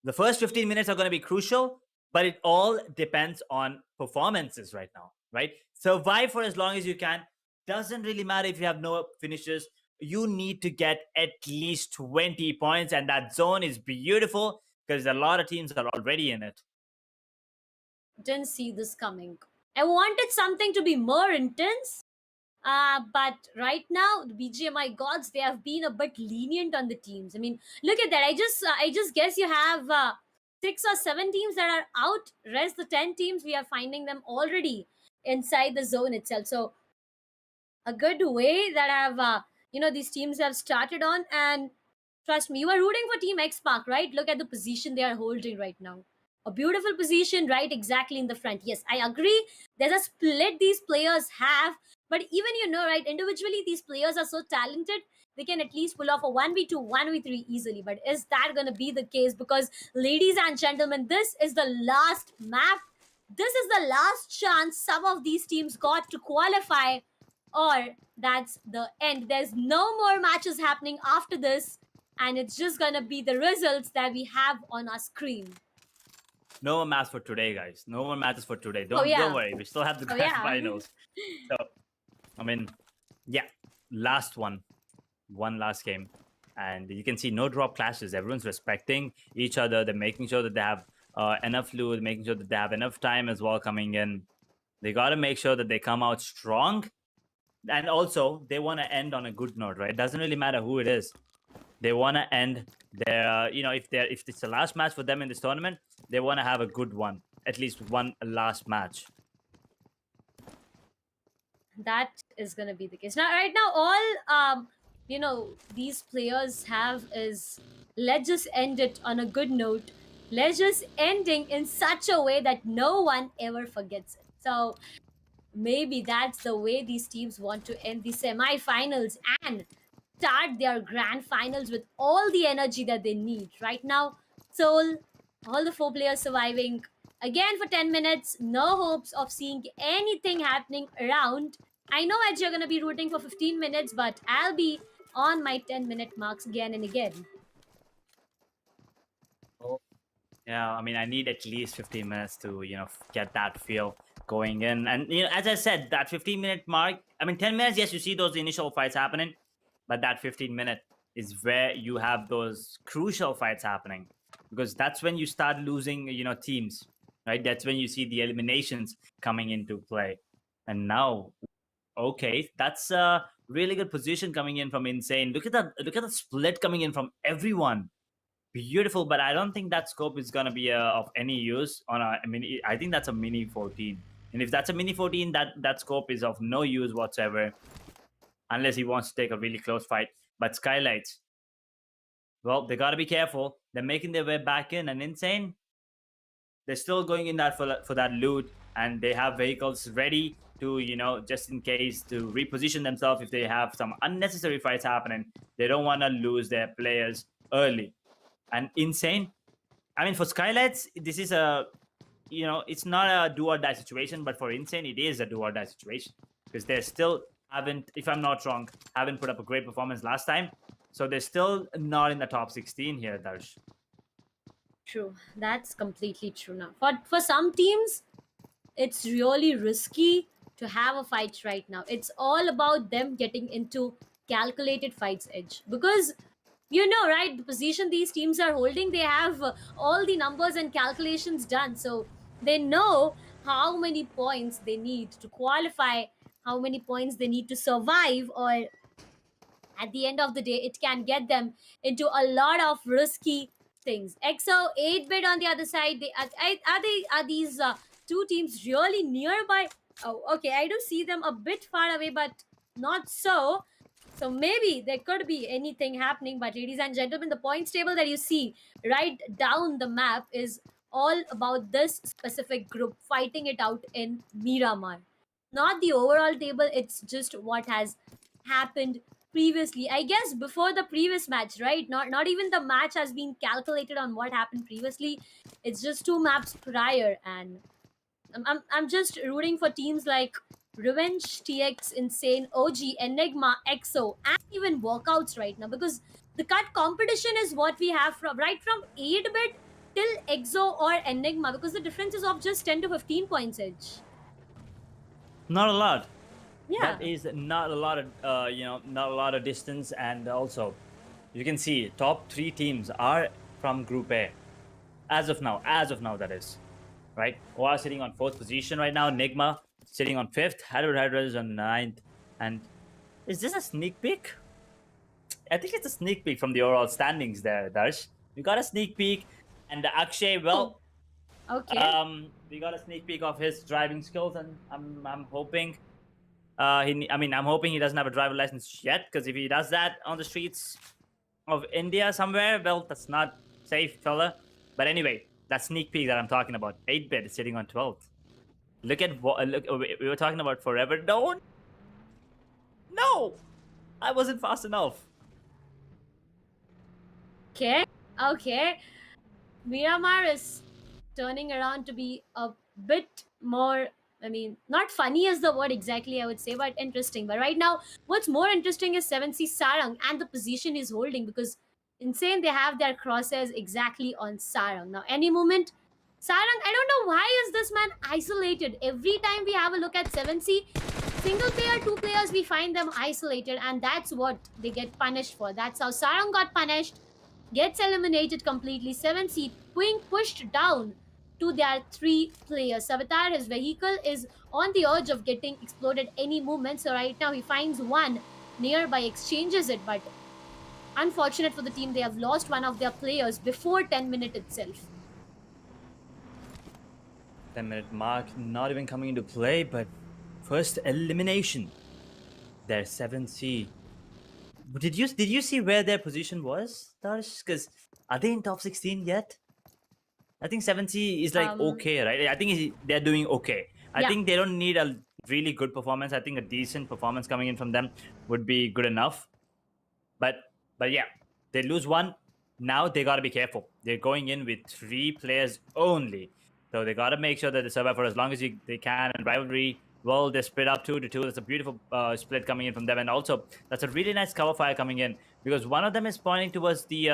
The first 15 minutes are going to be crucial, but it all depends on performances right now, right? Survive for as long as you can. Doesn't really matter if you have no finishes. You need to get at least 20 points, and that zone is beautiful because a lot of teams are already in it. Didn't see this coming. I wanted something to be more intense, but right now the BGMI gods, they have been a bit lenient on the teams. I mean, look at that. I just guess you have 6 or 7 teams that are out. Rest the 10 teams, we are finding them already inside the zone itself. So a good way that have these teams have started on. And trust me, you are rooting for Team XSPARK, right? Look at the position they are holding right now. A beautiful position, right? Exactly in the front. Yes, I agree. There's a split these players have, but even right, individually these players are so talented, they can at least pull off a 1v2, 1v3 easily. But is that going to be the case? Because, ladies and gentlemen, this is the last map. This is the last chance some of these teams got to qualify, or that's the end. There's no more matches happening after this, and it's just gonna be the results that we have on our screen. No more matches for today, guys. No more matches for today. Don't worry. We still have the grand finals. So, I mean, yeah, last one. One last game. And you can see no drop clashes. Everyone's respecting each other. They're making sure that they have enough loot, making sure that they have enough time as well coming in. They got to make sure that they come out strong. And also, they want to end on a good note, right? It doesn't really matter who it is. They want to end their, if it's the last match for them in this tournament, they want to have a good one, at least one last match. That is going to be the case. Now, right now, all these players have is, let's just end it on a good note. Let's just ending in such a way that no one ever forgets it. So maybe that's the way these teams want to end the semi-finals and start their grand finals with all the energy that they need. Right now, Seoul, all the 4 players surviving again for 10 minutes, no hopes of seeing anything happening around. I know Edge, you're going to be rooting for 15 minutes, but I'll be on my 10-minute marks again and again. Yeah, I mean, I need at least 15 minutes to, get that feel going in. And, as I said, that 15-minute mark, I mean, 10 minutes, yes, you see those initial fights happening, but that 15-minute is where you have those crucial fights happening, because that's when you start losing, teams, right? That's when you see the eliminations coming into play. And now, okay, that's a really good position coming in from Insane. Look at the split coming in from everyone. Beautiful, but I don't think that scope is gonna be of any use on a mini. I think that's a mini 14, and if that's a mini 14, that scope is of no use whatsoever, unless he wants to take a really close fight. But SKYLIGHTZ, well, they gotta be careful. They're making their way back in, and Insane, they're still going in that for that loot, and they have vehicles ready to, just in case, to reposition themselves if they have some unnecessary fights happening. They don't want to lose their players early. And Insane, I mean, for SKYLIGHTZ, this is it's not a do or die situation, but for Insane, it is a do or die situation, because they still haven't, if I'm not wrong, haven't put up a great performance last time. So they're still not in the top 16 here, Darsh. True. That's completely true now. For some teams, it's really risky to have a fight right now. It's all about them getting into calculated fights, Edge. Because, right, the position these teams are holding, they have all the numbers and calculations done. So they know how many points they need to qualify, how many points they need to survive, or at the end of the day, it can get them into a lot of risky things. EXO, 8-bit on the other side. Are these two teams really nearby? Oh, okay. I do see them a bit far away, but not so. So maybe there could be anything happening. But ladies and gentlemen, the points table that you see right down the map is all about this specific group fighting it out in Miramar. Not the overall table, it's just what has happened previously. I guess before the previous match, right? Not even the match has been calculated on what happened previously. It's just 2 maps prior, and I'm just rooting for teams like Revenge, TX, Insane, OG, Enigma, EXO, and even WALKOUTS right now, because the cut competition is what we have from 8-bit till EXO or Enigma, because the difference is of just 10 to 15 points each. Not a lot. Yeah. That is not a lot of, not a lot of distance. And also, you can see top 3 teams are from Group A. As of now, that is. Right? OR sitting on 4th position right now. NIGMA sitting on 5th. HYDRAS on 9th. And is this a sneak peek? I think it's a sneak peek from the overall standings there, Darsh. We got a sneak peek. And Akshay, well... Okay. We got a sneak peek of his driving skills, and I'm hoping... I'm hoping he doesn't have a driver license yet, because if he does that on the streets of India somewhere, well, that's not safe, fella. But anyway, that sneak peek that I'm talking about, 8-bit is sitting on 12th. Look, we were talking about forever. No, I wasn't fast enough. Okay. Miramar is turning around to be a bit more, not funny is the word exactly, I would say, but interesting. But right now, what's more interesting is 7C Sarang and the position he's holding, because Insane, they have their crosshairs exactly on Sarang. Now, any moment, Sarang, I don't know why is this man isolated. Every time we have a look at 7C, single player, 2 players, we find them isolated, and that's what they get punished for. That's how Sarang got punished, gets eliminated completely. 7C being pushed down to their 3 players. Savitar, his vehicle is on the edge of getting exploded any moment. So right now he finds one nearby, exchanges it, but unfortunate for the team, they have lost one of their players before 10 minutes itself. 10-minute mark not even coming into play, but first elimination. Their 7C. Did you see where their position was, Darsh? Because are they in top 16 yet? I think 7C is like okay, right? I think they're doing okay. I Yeah. think they don't need a really good performance. I think a decent performance coming in from them would be good enough. But yeah, they lose one. Now they gotta be careful. They're going in with 3 players only, so they gotta make sure that they survive for as long as they can. And rivalry, well, they split up 2-2. That's a beautiful split coming in from them, and also that's a really nice cover fire coming in because one of them is pointing towards the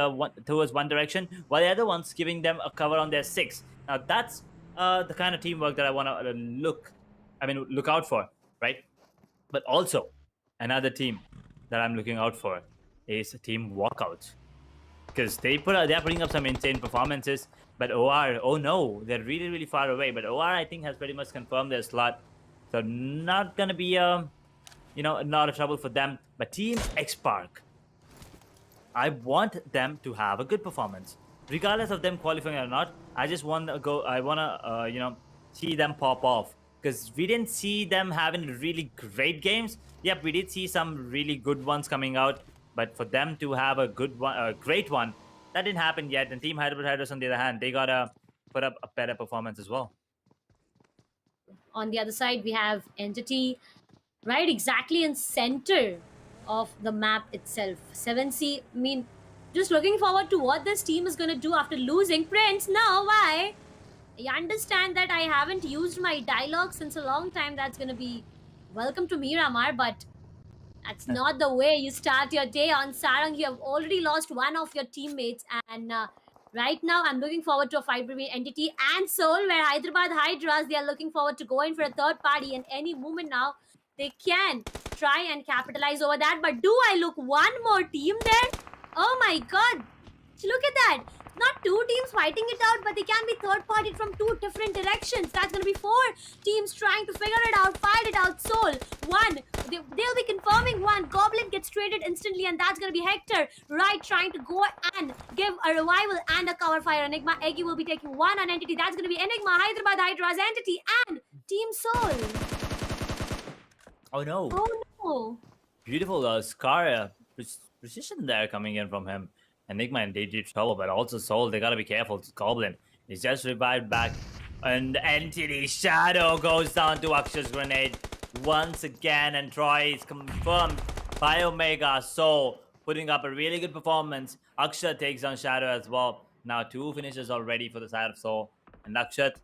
towards one direction, while the other one's giving them a cover on their 6. Now that's the kind of teamwork that I want to look out for, right? But also another team that I'm looking out for is Team WALKOUTS, because they're putting up some insane performances. But OR, oh no, they're really far away. But OR, I think, has pretty much confirmed their slot, so not gonna be not a trouble for them. But Team XSPARK, I want them to have a good performance, regardless of them qualifying or not. I just want to go. I wanna see them pop off, because we didn't see them having really great games. Yep, we did see some really good ones coming out, but for them to have a good one, a great one, that didn't happen yet. And Team HYDRAS, on the other hand, they gotta put up a better performance as well. On the other side, we have Entity right exactly in center of the map itself. 7C, I mean, just looking forward to what this team is going to do after losing. Prince, no, why? I understand that I haven't used my dialogue since a long time. That's going to be welcome to Miramar, but that's not the way you start your day on Sarang. You have already lost one of your teammates, and right now I'm looking forward to a fight between Entity and Seoul, where Hyderabad HYDRAS, they are looking forward to going for a third party, and any moment now they can try and capitalize over that. But do I look one more team there? Oh my god, look at that. Not 2 teams fighting it out, but they can be third party from 2 different directions. That's going to be 4 teams trying to figure it out, fight it out. Soul, 1. They'll be confirming 1. Goblin gets traded instantly, and that's going to be Hector. Right, trying to go and give a revival and a cover fire. Enigma, Eggy will be taking 1 on Entity. That's going to be Enigma, Hyderabad HYDRAS, Entity, and Team Soul. Oh no. Oh no. Beautiful Scar precision there coming in from him. Enigma in deep trouble, but also Soul, they gotta be careful. Goblin is just revived back, and Entity Shadow goes down to Aksha's grenade once again, and Troy is confirmed by Omega. Soul putting up a really good performance. Akshat takes down Shadow as well. Now 2 finishes already for the side of Soul, and Akshat,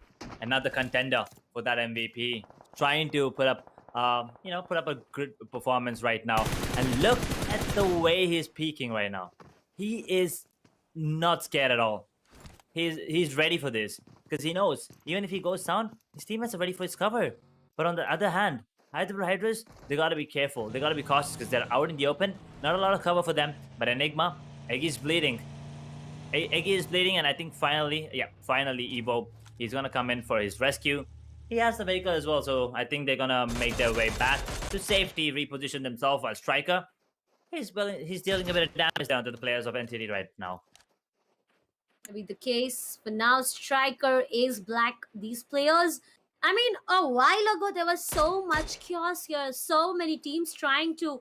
another contender for that MVP, trying to put up a good performance right now. And look at the way he's peaking right now. He is not scared at all. He's ready for this, because he knows even if he goes down, his teammates are ready for his cover. But on the other hand, HYDRAS, they gotta be careful. They gotta be cautious, because they're out in the open. Not a lot of cover for them. But Enigma, Eggy's bleeding. Eggy is bleeding, and I think finally Evo, he's gonna come in for his rescue. He has the vehicle as well, so I think they're gonna make their way back to safety, reposition themselves. While Striker, he's dealing a bit of damage down to the players of Entity right now. Be the case for now. Striker is black. These players, I mean, a while ago there was so much chaos here, so many teams trying to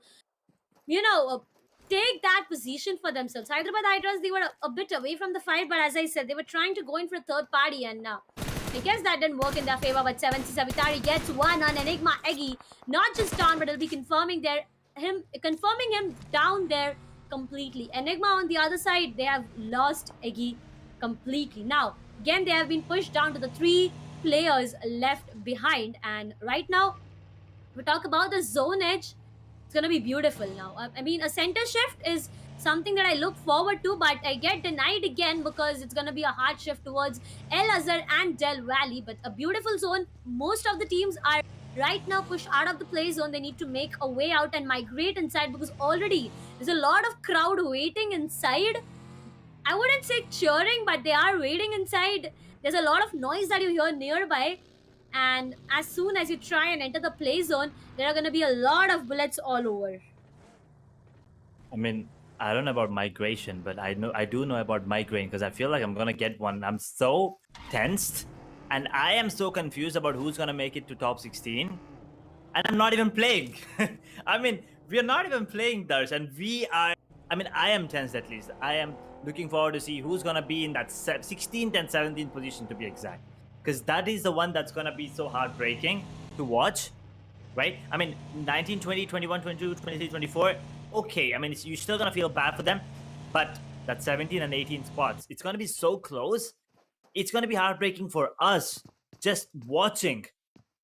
take that position for themselves. Hyderabad HYDRAS, they were a bit away from the fight, but as I said, they were trying to go in for a third party, and I guess that didn't work in their favor. But 7C Savitari gets 1 on Enigma. Eggy not just down, but it'll be confirming him down there completely. Enigma on the other side, they have lost Eggy completely. Now, again, they have been pushed down to the 3 players left behind. And right now, we talk about the zone edge. It's going to be beautiful now. I mean, a center shift is something that I look forward to, but I get denied again because it's going to be a hard shift towards El Azhar and Del Valley. But a beautiful zone. Most of the teams are right now pushed out of the play zone. They need to make a way out and migrate inside, because already there's a lot of crowd waiting inside. I wouldn't say cheering, but they are waiting inside. there's a lot of noise that you hear nearby. And as soon as you try and enter the play zone, there are going to be a lot of bullets all over. I mean, I don't know about migration, but I do know about migraine because I feel like I'm gonna get one. I'm so tensed, and I am so confused about who's gonna make it to top 16, and I'm not even playing. I mean, we are not even playing, Darsh, and we are. I mean, I am tensed at least. I am looking forward to see who's gonna be in that 16th and 17th position to be exact, because that is the one that's gonna be so heartbreaking to watch, right? I mean, 19, 20, 21, 22, 23, 24. Okay, I mean, you're still gonna feel bad for them, but that 17 and 18 spots, it's gonna be so close. It's gonna be heartbreaking for us just watching,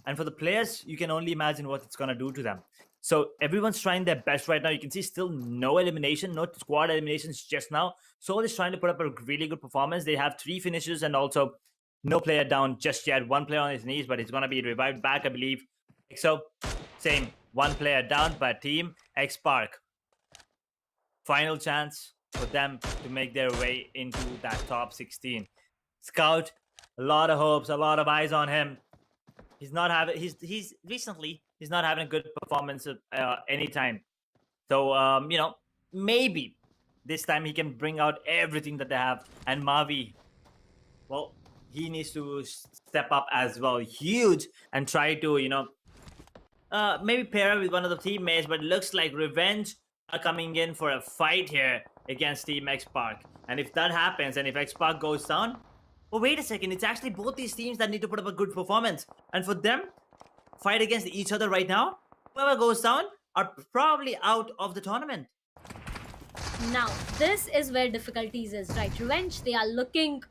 and for the players, you can only imagine what it's gonna do to them. So everyone's trying their best right now. You can see still no elimination, no squad eliminations just now. Seoul is trying to put up a really good performance. They have 3 finishes and also no player down just yet. 1 player on his knees, but he's gonna be revived back, I believe. So same, 1 player down, but team XSPARK. Final chance for them to make their way into that top 16. Scout, a lot of hopes, a lot of eyes on him. He's not having. He's recently he's not having a good performance anytime. So you know, maybe this time he can bring out everything that they have. And Mavi, well, he needs to step up as well, huge, and try to maybe pair up with one of the teammates. But it looks like Revenge are coming in for a fight here against Team XSPARK. And if that happens, and if XSPARK goes down, well, wait a second, it's actually both these teams that need to put up a good performance. And for them, fight against each other right now, whoever goes down are probably out of the tournament. Now, this is where difficulties is, right? Revenge, they are looking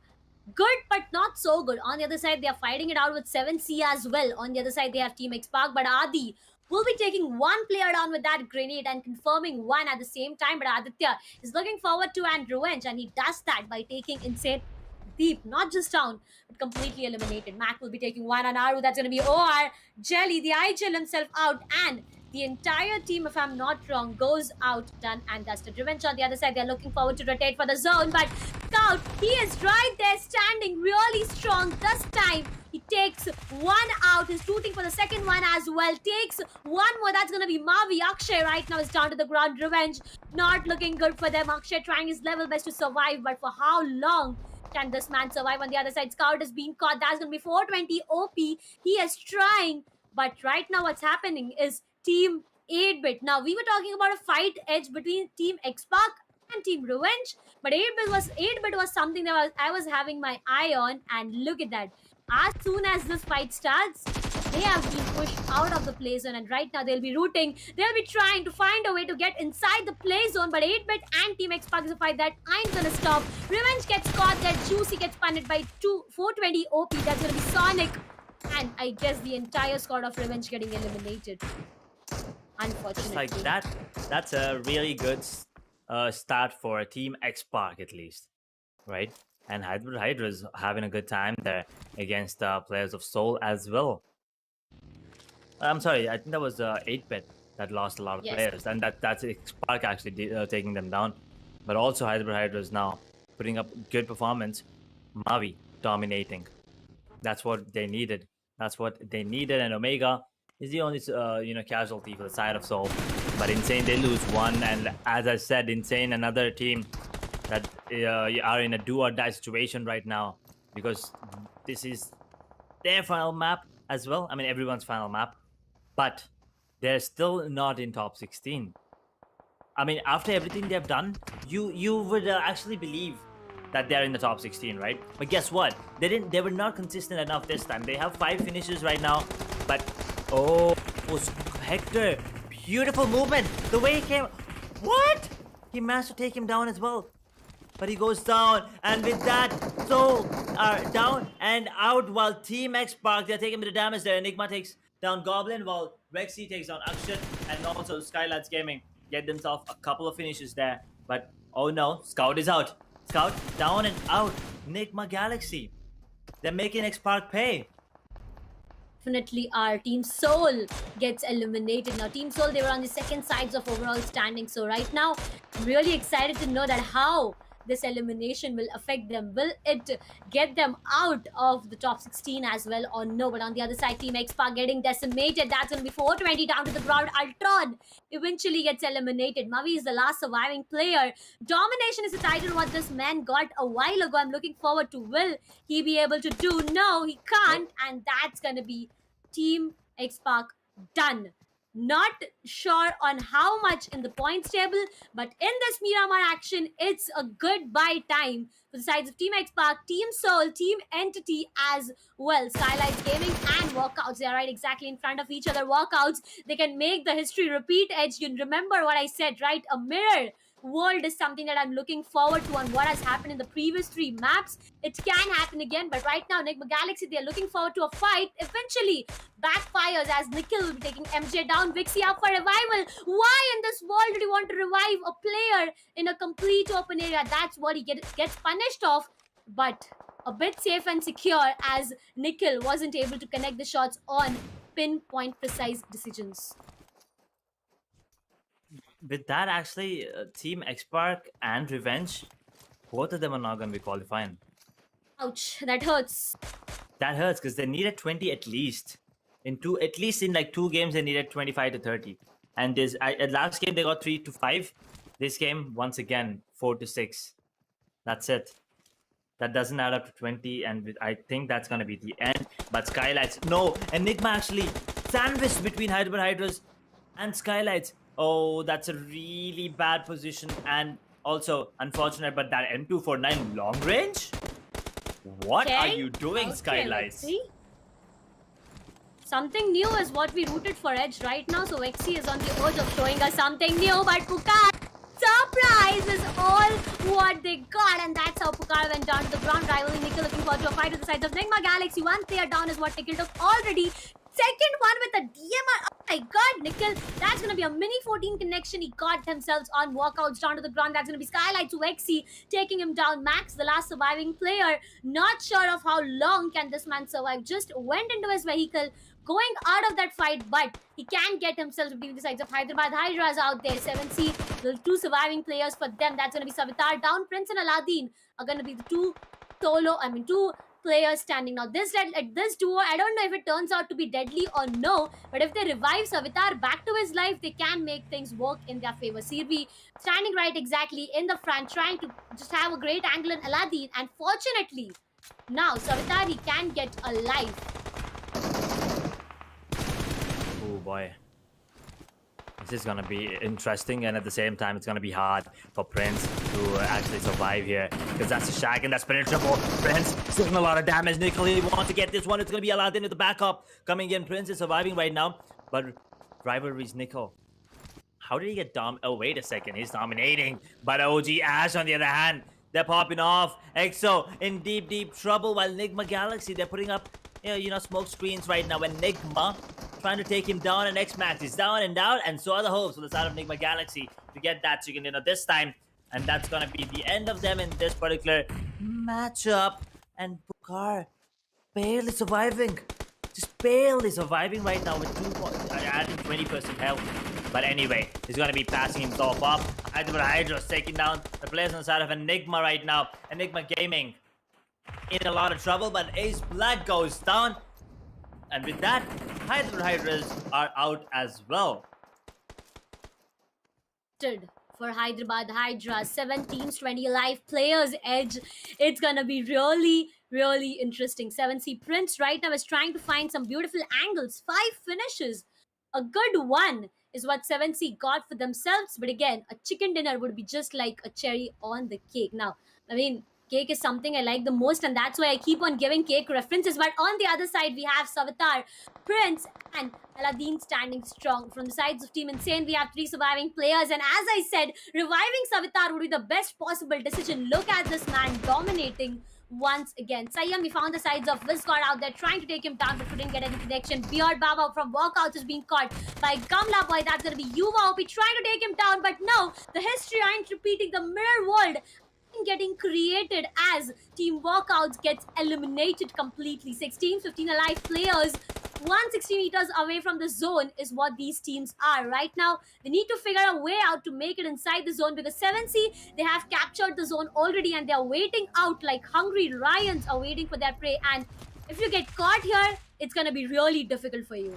good, but not so good. On the other side, they are fighting it out with 7C as well. On the other side, they have Team XSPARK, but Adi will be taking 1 player down with that grenade and confirming 1 at the same time. But Aditya is looking forward to and Revenge, and he does that by taking Insane Deep, not just down, but completely eliminated. Mac will be taking 1 on Aru. That's going to be OR, Jelly, the IGL himself out, and the entire team, if I'm not wrong, goes out, done and dusted. Revenge on the other side, they're looking forward to rotate for the zone, but Scout, he is right there standing really strong. This time, he takes 1 out. He's shooting for the second one as well. Takes 1 more. That's going to be Mavi. Akshay right now is down to the ground. Revenge, not looking good for them. Akshay trying his level best to survive, but for how long can this man survive? On the other side, Scout is being caught. That's going to be 420 OP. He is trying, but right now what's happening is Team 8-Bit. Now, we were talking about a fight edge between Team XSPARK and Team Revenge, but 8-Bit was something that I was having my eye on, and look at that. As soon as this fight starts, they have been pushed out of the play zone, and right now they'll be rooting. They'll be trying to find a way to get inside the play zone, but 8-Bit and Team XSPARK is a fight that ain't gonna stop. Revenge gets caught there. Juicy gets punished by 420 OP. That's gonna be Sonic, and I guess the entire squad of Revenge getting eliminated. Unfortunately. Just like that, that's a really good start for Team XSPARK at least, right? And HYDRAS having a good time there against players of Seoul as well. I'm sorry, I think that was 8-Bit that lost a lot of players, and that's XSPARK actually taking them down. But also HYDRAS now putting up good performance. Mavi dominating. That's what they needed. That's what they needed, and Omega is the only casualty for the side of Seoul. But Insane, they lose 1, and as I said, Insane, another team that are in a do-or-die situation right now, because this is their final map as well. I mean, everyone's final map, but they're still not in top 16. I mean, after everything they've done, you would actually believe that they're in the top 16, right? But guess what? They were not consistent enough this time. They have 5 finishes right now, but oh, Hector, beautiful movement. The way he came, what? He managed to take him down as well. But he goes down, and with that, Seoul are down and out, while Team XSPARK, they're taking a bit of damage there. Enigma takes down Goblin, while Rexy takes down Akshat, and also SKYLIGHTZ Gaming get themselves a couple of finishes there. But oh no, Scout is out. Scout down and out. NIGMA Galaxy, they're making XSPARK pay. Definitely our Team Seoul gets eliminated. Now, Team Seoul, they were on the second sides of overall standing. So right now, I'm really excited to know that how this elimination will affect them. Will it get them out of the top 16 as well or no? But on the other side, Team XSPARK getting decimated. That's going to be 420 down to the ground. Ultron eventually gets eliminated. Mavi is the last surviving player. Domination is the title what this man got a while ago. I'm looking forward to will he be able to do? No, he can't. And that's going to be Team XSPARK done. Not sure on how much in the points table, but in this Miramar action, it's a goodbye time for the sides of Team XSPARK, Team Soul, Team Entity as well. SKYLIGHTZ Gaming and WALKOUTS, they are right exactly in front of each other. WALKOUTS, they can make the history repeat. Edge, you remember what I said, right? A mirror world is something that I'm looking forward to on what has happened in the previous 3 maps. It can happen again, but right now, NIGMA Galaxy, they're looking forward to a fight. Eventually, backfires as Nikhil will be taking MJ down. Vixie up for revival. Why in this world did he want to revive a player in a complete open area? That's what he gets punished of. But a bit safe and secure as Nikhil wasn't able to connect the shots on pinpoint precise decisions. With that, actually, Team XSPARK and Revenge, both of them are not going to be qualifying. Ouch, that hurts. That hurts because they needed 20 at least. At least in like 2 games, they needed 25 to 30. And this at last game they got 3 to 5. This game, once again, 4 to 6. That's it. That doesn't add up to 20, and I think that's gonna be the end. But SKYLIGHTZ, no, Enigma actually sandwiched between HYDRAS and SKYLIGHTZ. Oh, that's a really bad position, and also unfortunate. But that M249 long range. What are you doing, Okay, let's SKYLIGHTZ? see. Something new is what we rooted for Edge right now. So Vexy is on the urge of showing us something new. But Pukar, surprise is all what they got. And that's how Pukar went down to the ground. Rivaling Nikhil looking forward to a fight with the sides of NIGMA Galaxy. 1 player down is what Nikhil took already. Second one with a DMR. Oh my god, Nikhil. That's going to be a mini 14 connection. He got themselves on WALKOUTS down to the ground. That's going to be SKYLIGHTZ Vexy taking him down. Max, the last surviving player. Not sure of how long can this man survive. Just went into his vehicle. Going out of that fight, but he can get himself between the sides of Hyderabad. HYDRAS out there. 7C, the 2 surviving players for them. That's going to be Savitar down. Prince and Aladdin are going to be the 2 players standing. Now, this duo, I don't know if it turns out to be deadly or no, but if they revive Savitar back to his life, they can make things work in their favor. Sirvi standing right exactly in the front, trying to just have a great angle on Aladdin, and fortunately, now Savitar, he can get a life. Oh boy. This is gonna be interesting, and at the same time, it's gonna be hard for Prince to actually survive here, because that's a shag and that's penetrable. Prince taking a lot of damage. Nikhil, he wants to get this one. It's gonna be Aladdin with the backup coming in. Prince is surviving right now, but rivalry's Nikhil. How did he get dom? Oh, wait a second, he's dominating. But OG Ash, on the other hand, they're popping off. EXO in deep trouble, while NIGMA Galaxy, they're putting up, smoke screens right now. And NIGMA trying to take him down, and X-Max is down and out, and so are the hopes for the side of NIGMA Galaxy to get that chicken dinner this time. And that's gonna be the end of them in this particular matchup. And Pukar barely surviving. Just barely surviving right now with 2 points, adding 20% health. But anyway, he's gonna be passing himself up. HYDRAS taking down the players on the side of Enigma right now. Enigma Gaming in a lot of trouble, but Ace Blood goes down. And with that, HYDRAS are out as well. For Hyderabad HYDRAS, 7 teams, 20 live players. Edge, it's gonna be really interesting. 7C Prince right now is trying to find some beautiful angles. 5 finishes, a good one is what 7C got for themselves. But again, a chicken dinner would be just like a cherry on the cake. Now, I mean, cake is something I like the most, and that's why I keep on giving cake references. But on the other side, we have Savitar, Prince, and Aladdin standing strong. From the sides of Team Insane, we have 3 surviving players. And as I said, reviving Savitar would be the best possible decision. Look at this man dominating once again. Sayyam, we found the sides of Viscott out there trying to take him down, but couldn't get any connection. Beard Baba from WALKOUTS is being caught by Gamla Boy. That's going to be Yuva OP trying to take him down, but no, the history ain't repeating. The mirror world getting created as Team WALKOUTS gets eliminated completely. 16, 15 alive players 160 meters away from the zone is what these teams are. Right now, they need to figure a way out to make it inside the zone because 7C, they have captured the zone already and they're waiting out like hungry lions are waiting for their prey. And if you get caught here, it's going to be really difficult for you.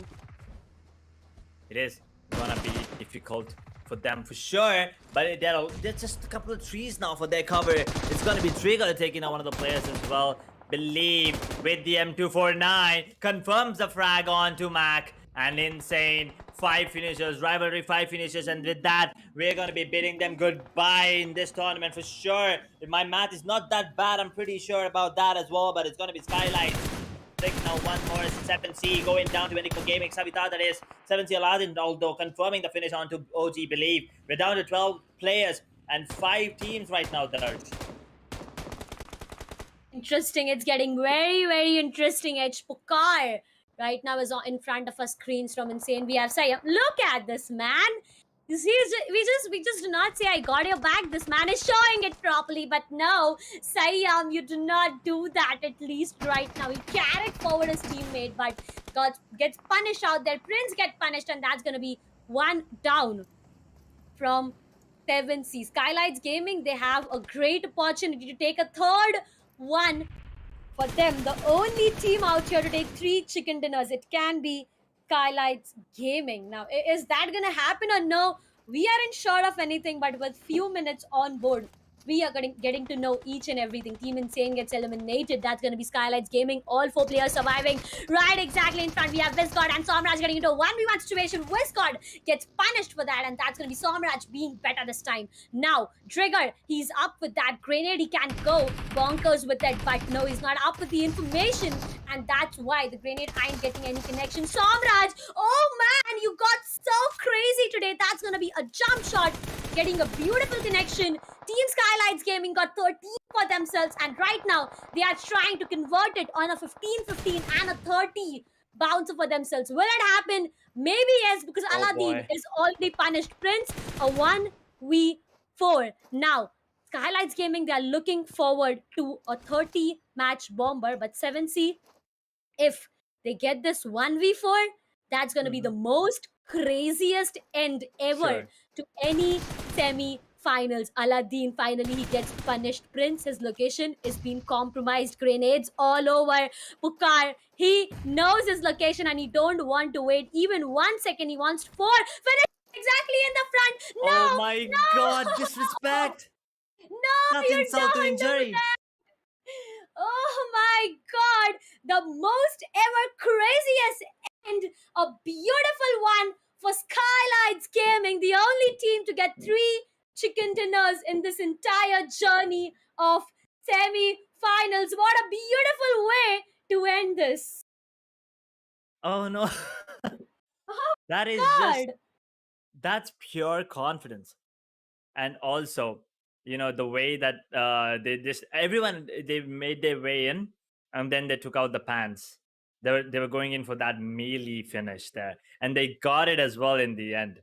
It is gonna be difficult for them for sure, but there's just a couple of trees now for their cover. It's gonna be Trigger taking out one of the players as well. Believe with the M249 confirms the frag on to Mac. And insane 5 finishers, rivalry 5 finishers, and with that we're gonna be bidding them goodbye in this tournament for sure. If my math is not that bad, I'm pretty sure about that as well, but it's gonna be SKYLIGHTZ. Now one more 7C going down to ENIGMA Gaming. Savitar, that is 7C Aladdin, although confirming the finish onto OG Believe. We're down to 12 players and 5 teams right now, Darj. Interesting. It's getting very, very interesting. HYDRAS right now is in front of us screens from Insane. We have Sayam. Look at this man. You see, we just do not say I got your back. This man is showing it properly, but no, Sayam, you do not do that at least right now. He carried forward his teammate, but gets punished out there. Prince gets punished, and that's gonna be 1 down from 7C. SKYLIGHTZ Gaming, they have a great opportunity to take a third one for them. The only team out here to take 3 chicken dinners. It can be SKYLIGHTZ Gaming. Now, is that gonna happen or no? We aren't sure of anything, but with few minutes on board, we are getting to know each and everything. Team Insane gets eliminated. That's going to be SKYLIGHTZ Gaming. All 4 players surviving. Right exactly in front. We have Viscod and Somraj getting into a 1v1 situation. Viscod gets punished for that, and that's going to be Somraj being better this time. Now, Trigger, he's up with that grenade. He can't go bonkers with it, but no, he's not up with the information, and that's why the grenade ain't getting any connection. Somraj, oh man, you got so crazy today. That's going to be a jump shot, getting a beautiful connection. Team SKYLIGHTZ Gaming got 13 for themselves, and right now they are trying to convert it on a 15-15 and a 30 bouncer for themselves. Will it happen? Maybe yes, because Aladdin is already punished. Prince, a 1v4. Now, SKYLIGHTZ Gaming, they are looking forward to a 30-match bomber, but 7C, if they get this 1v4, that's going to be the most craziest end ever to any semi-finals. Aladdin, finally he gets punished. Prince, his location is being compromised. Grenades all over. Pukar, he knows his location and he don't want to wait even 1 second. He wants 4. Finish exactly in the front. No, oh my god, disrespect. No, that's you insult to don't injury. do that. Oh my god, the most ever craziest end, a beautiful one for SKYLIGHTZ Gaming, the only team to get 3 chicken dinners in this entire journey of semi-finals. What a beautiful way to end this. Oh no. That is God. that's pure confidence. And also, you know, the way that they made their way in, and then they took out the pants. They were going in for that melee finish there, and they got it as well in the end.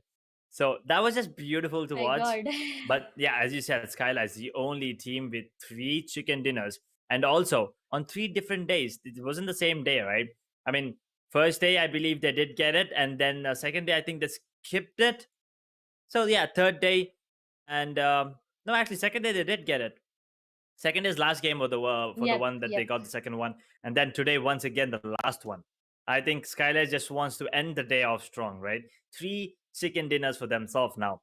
So that was just beautiful to watch. God. But yeah, as you said, SKYLIGHTZ, the only team with 3 chicken dinners, and also on 3 different days. It wasn't the same day, right? I mean, first day I believe they did get it, and then second day I think they skipped it. So yeah, third day, and no, actually, second day they did get it. Second is last game for the one that they got the second one, and then today once again the last one. I think SKYLIGHTZ just wants to end the day off strong, right? 3 chicken dinners for themselves now.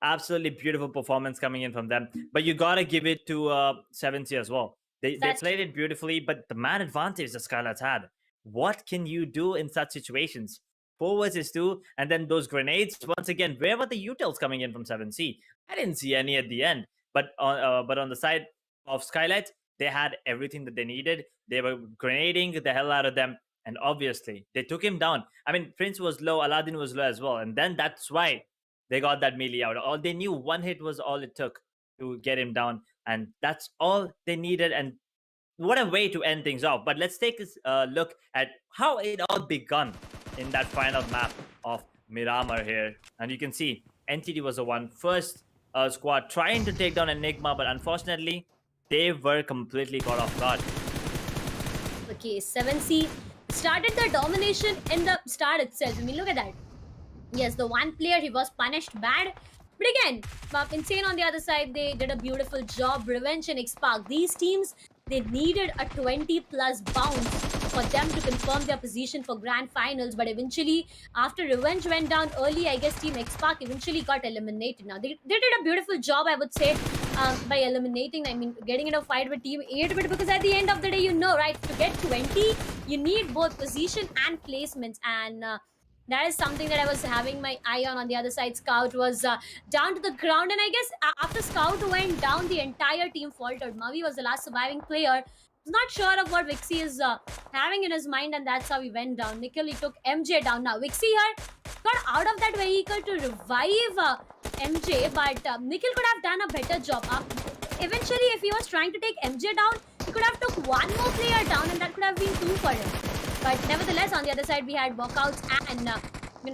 Absolutely beautiful performance coming in from them. But you gotta give it to 7C as well. They played it beautifully, but the man advantage that SKYLIGHTZ had. What can you do in such situations? 4 versus 2, and then those grenades. Once again, where were the utils coming in from 7C? I didn't see any at the end. But on the side of SKYLIGHTZ, they had everything that they needed. They were grenading the hell out of them, and obviously they took him down. I mean, Prince was low, Aladdin was low as well, and then that's why they got that melee out. All they knew, 1 hit was all it took to get him down, and that's all they needed. And what a way to end things off. But let's take a look at how it all begun in that final map of Miramar here. And you can see NTD was the one first squad trying to take down Enigma, but unfortunately they were completely caught off guard. Okay, 7C is started their domination in the start itself. I mean, look at that. Yes, the one player, he was punished bad. But again, Insane on the other side, they did a beautiful job. Revenge and XSPARK, these teams, they needed a 20 plus bounce for them to confirm their position for grand finals. But eventually, after Revenge went down early, I guess Team XSPARK eventually got eliminated. Now, they did a beautiful job, I would say, by eliminating, I mean, getting in a fight with Team 8-bit, because at the end of the day, you know, right, to get 20, you need both position and placements. And that is something that I was having my eye on. On the other side, Scout was down to the ground, and I guess after Scout went down, the entire team faltered. Mavi was the last surviving player. Was not sure of what Vixie is having in his mind, and that's how he went down. Nikhil, he took MJ down. Now Vixie here got out of that vehicle to revive MJ, but Nikhil could have done a better job. Eventually, if he was trying to take MJ down, he could have took one more player down, and that could have been 2 for him. But nevertheless, on the other side, we had WALKOUTS and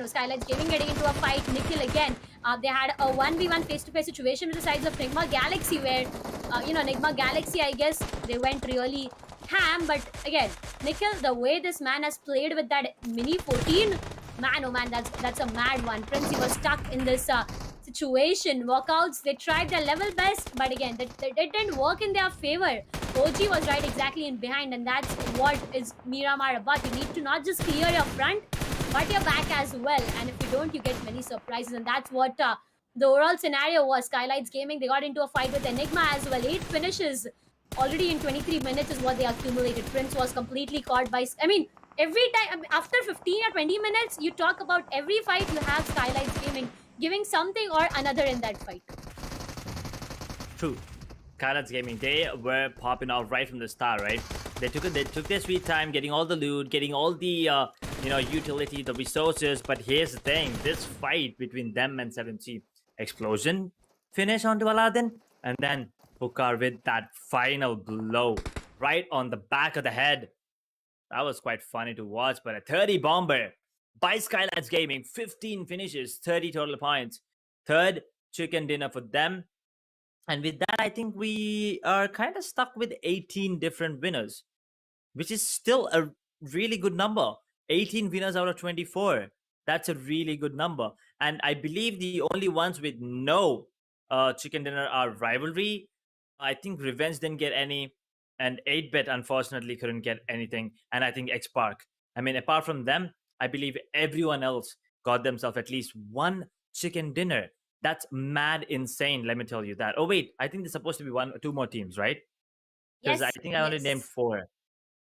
SKYLIGHTZ Gaming getting into a fight. Nikhil again, they had a 1v1 face-to-face situation with the sides of NIGMA Galaxy, where NIGMA Galaxy, I guess they went really ham. But again, Nikhil, the way this man has played with that mini 14, man, oh man, that's a mad one. Prince, he was stuck in this situation. WALKOUTS, they tried their level best, but again, it didn't work in their favor. OG was right exactly in behind, and that's what is Miramar about. You need to not just clear your front, but your back as well. And if you don't, you get many surprises, and that's what the overall scenario was. SKYLIGHTZ Gaming, they got into a fight with Enigma as well. 8 finishes already in 23 minutes is what they accumulated. Prince was completely caught by... I mean, every time, after 15 or 20 minutes, you talk about every fight you have SKYLIGHTZ Gaming giving something or another in that fight. True. SKYLIGHTZ Gaming, they were popping off right from the start, right? They took their sweet time getting all the loot, getting all the utility, the resources. But here's the thing: this fight between them and 7C, explosion finish onto Aladdin, and then Pukar with that final blow right on the back of the head. That was quite funny to watch. But a 30 bomber by SKYLIGHTZ Gaming, 15 finishes, 30 total points, third chicken dinner for them. And with that, I think we are kind of stuck with 18 different winners, which is still a really good number. 18 winners out of 24. That's a really good number. And I believe the only ones with no chicken dinner are Rivalry. I think Revenge didn't get any. And 8-bit, unfortunately, couldn't get anything. And I think XSPARK. I mean, apart from them, I believe everyone else got themselves at least one chicken dinner. That's mad insane, let me tell you that. Oh, wait, I think there's supposed to be 1 or 2 more teams, right? Because Yes, I think I only named 4.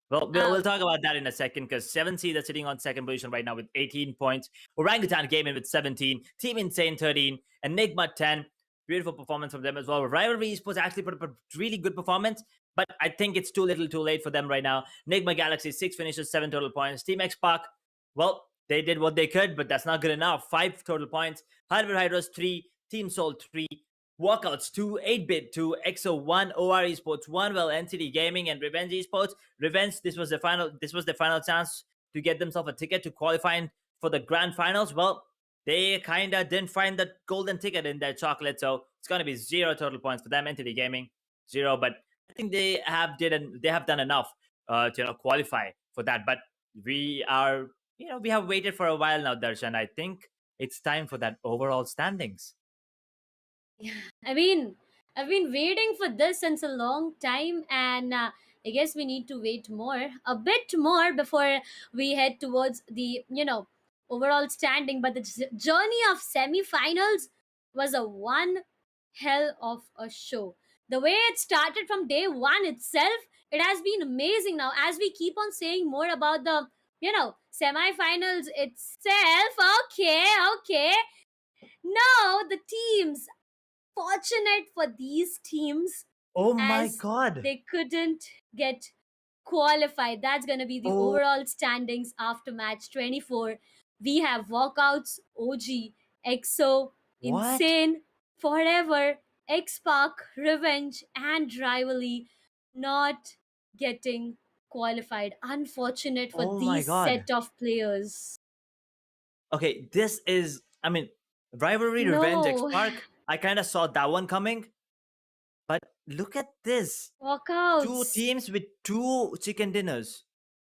Well, we'll talk about that in a second, because 7C, they're sitting on second position right now with 18 points. Orangutan Gaming with 17. Team Insane 13. Enigma 10. Beautiful performance from them as well. Rivalry Esports actually put up a really good performance, but I think it's too little too late for them right now. NIGMA Galaxy, 6 finishes, 7 total points. Team XSPARK, well, they did what they could, but that's not good enough. 5 total points. HYDRAS 3, Team Soul 3, WALKOUTS 2, 8-bit 2, EXO 1, OR Esports 1, well, NCT Gaming and Revenge Esports. Revenge, this was the final chance to get themselves a ticket to qualify for the grand finals. Well, they kind of didn't find the golden ticket in their chocolate, so it's going to be 0 total points for them. NCT Gaming 0, but I think they have done enough to qualify for that. But we are, we have waited for a while now, Darshan. I think it's time for that overall standings. Yeah, I mean, I've been waiting for this since a long time, and I guess we need to wait a bit more before we head towards the, overall standing. But the journey of semifinals was a one hell of a show. The way it started from day one itself, it has been amazing. Now, as we keep on saying more about the, semifinals itself, okay. Now, the teams, fortunate for these teams, oh my as god, they couldn't get qualified. That's gonna be the overall standings after match 24. We have WALKOUTS, OG, EXO, What? Insane, Forever, XSPARK, Revenge, and Rivalry not getting qualified. Unfortunate for Oh my these God. set of players. Okay, this is, I mean, Rivalry, Revenge, No. XSPARK. I kind of saw that one coming. But look at this. WALKOUTS. 2 teams with 2 chicken dinners.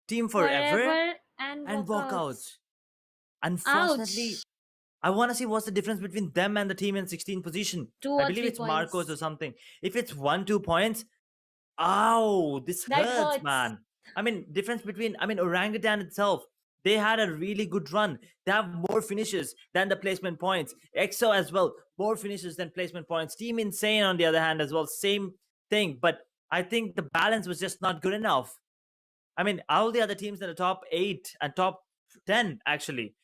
Team Forever And and walkouts. walkouts. Unfortunately, Ouch. I want to see what's the difference between them and the team in 16th position. 2 I or believe 3 it's Marcos points. or something. If it's 1-2 points, ow, this That hurts, hurts. man. I mean, difference between, Orangutan itself, they had a really good run. They have more finishes than the placement points. EXO as well, more finishes than placement points. Team Insane, on the other hand, as well, same thing. But I think the balance was just not good enough. I mean, all the other teams in the top 8 and top 10 actually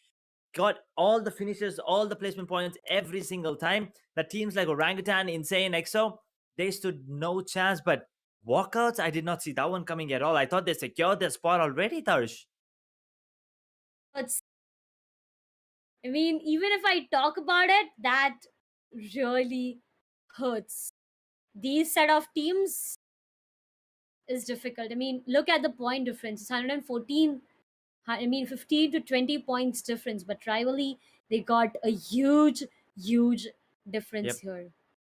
got all the finishes, all the placement points every single time. The teams like Orangutan, Insane, EXO, they stood no chance. But walkouts, I did not see that one coming at all. I thought they secured their spot already, Tarsh. It's, I mean, even if I talk about it, that really hurts. These set of teams is difficult. I mean, look at the point difference. It's 114. I mean, 15 to 20 points difference. But rivalry, they got a huge, huge difference Yep. here.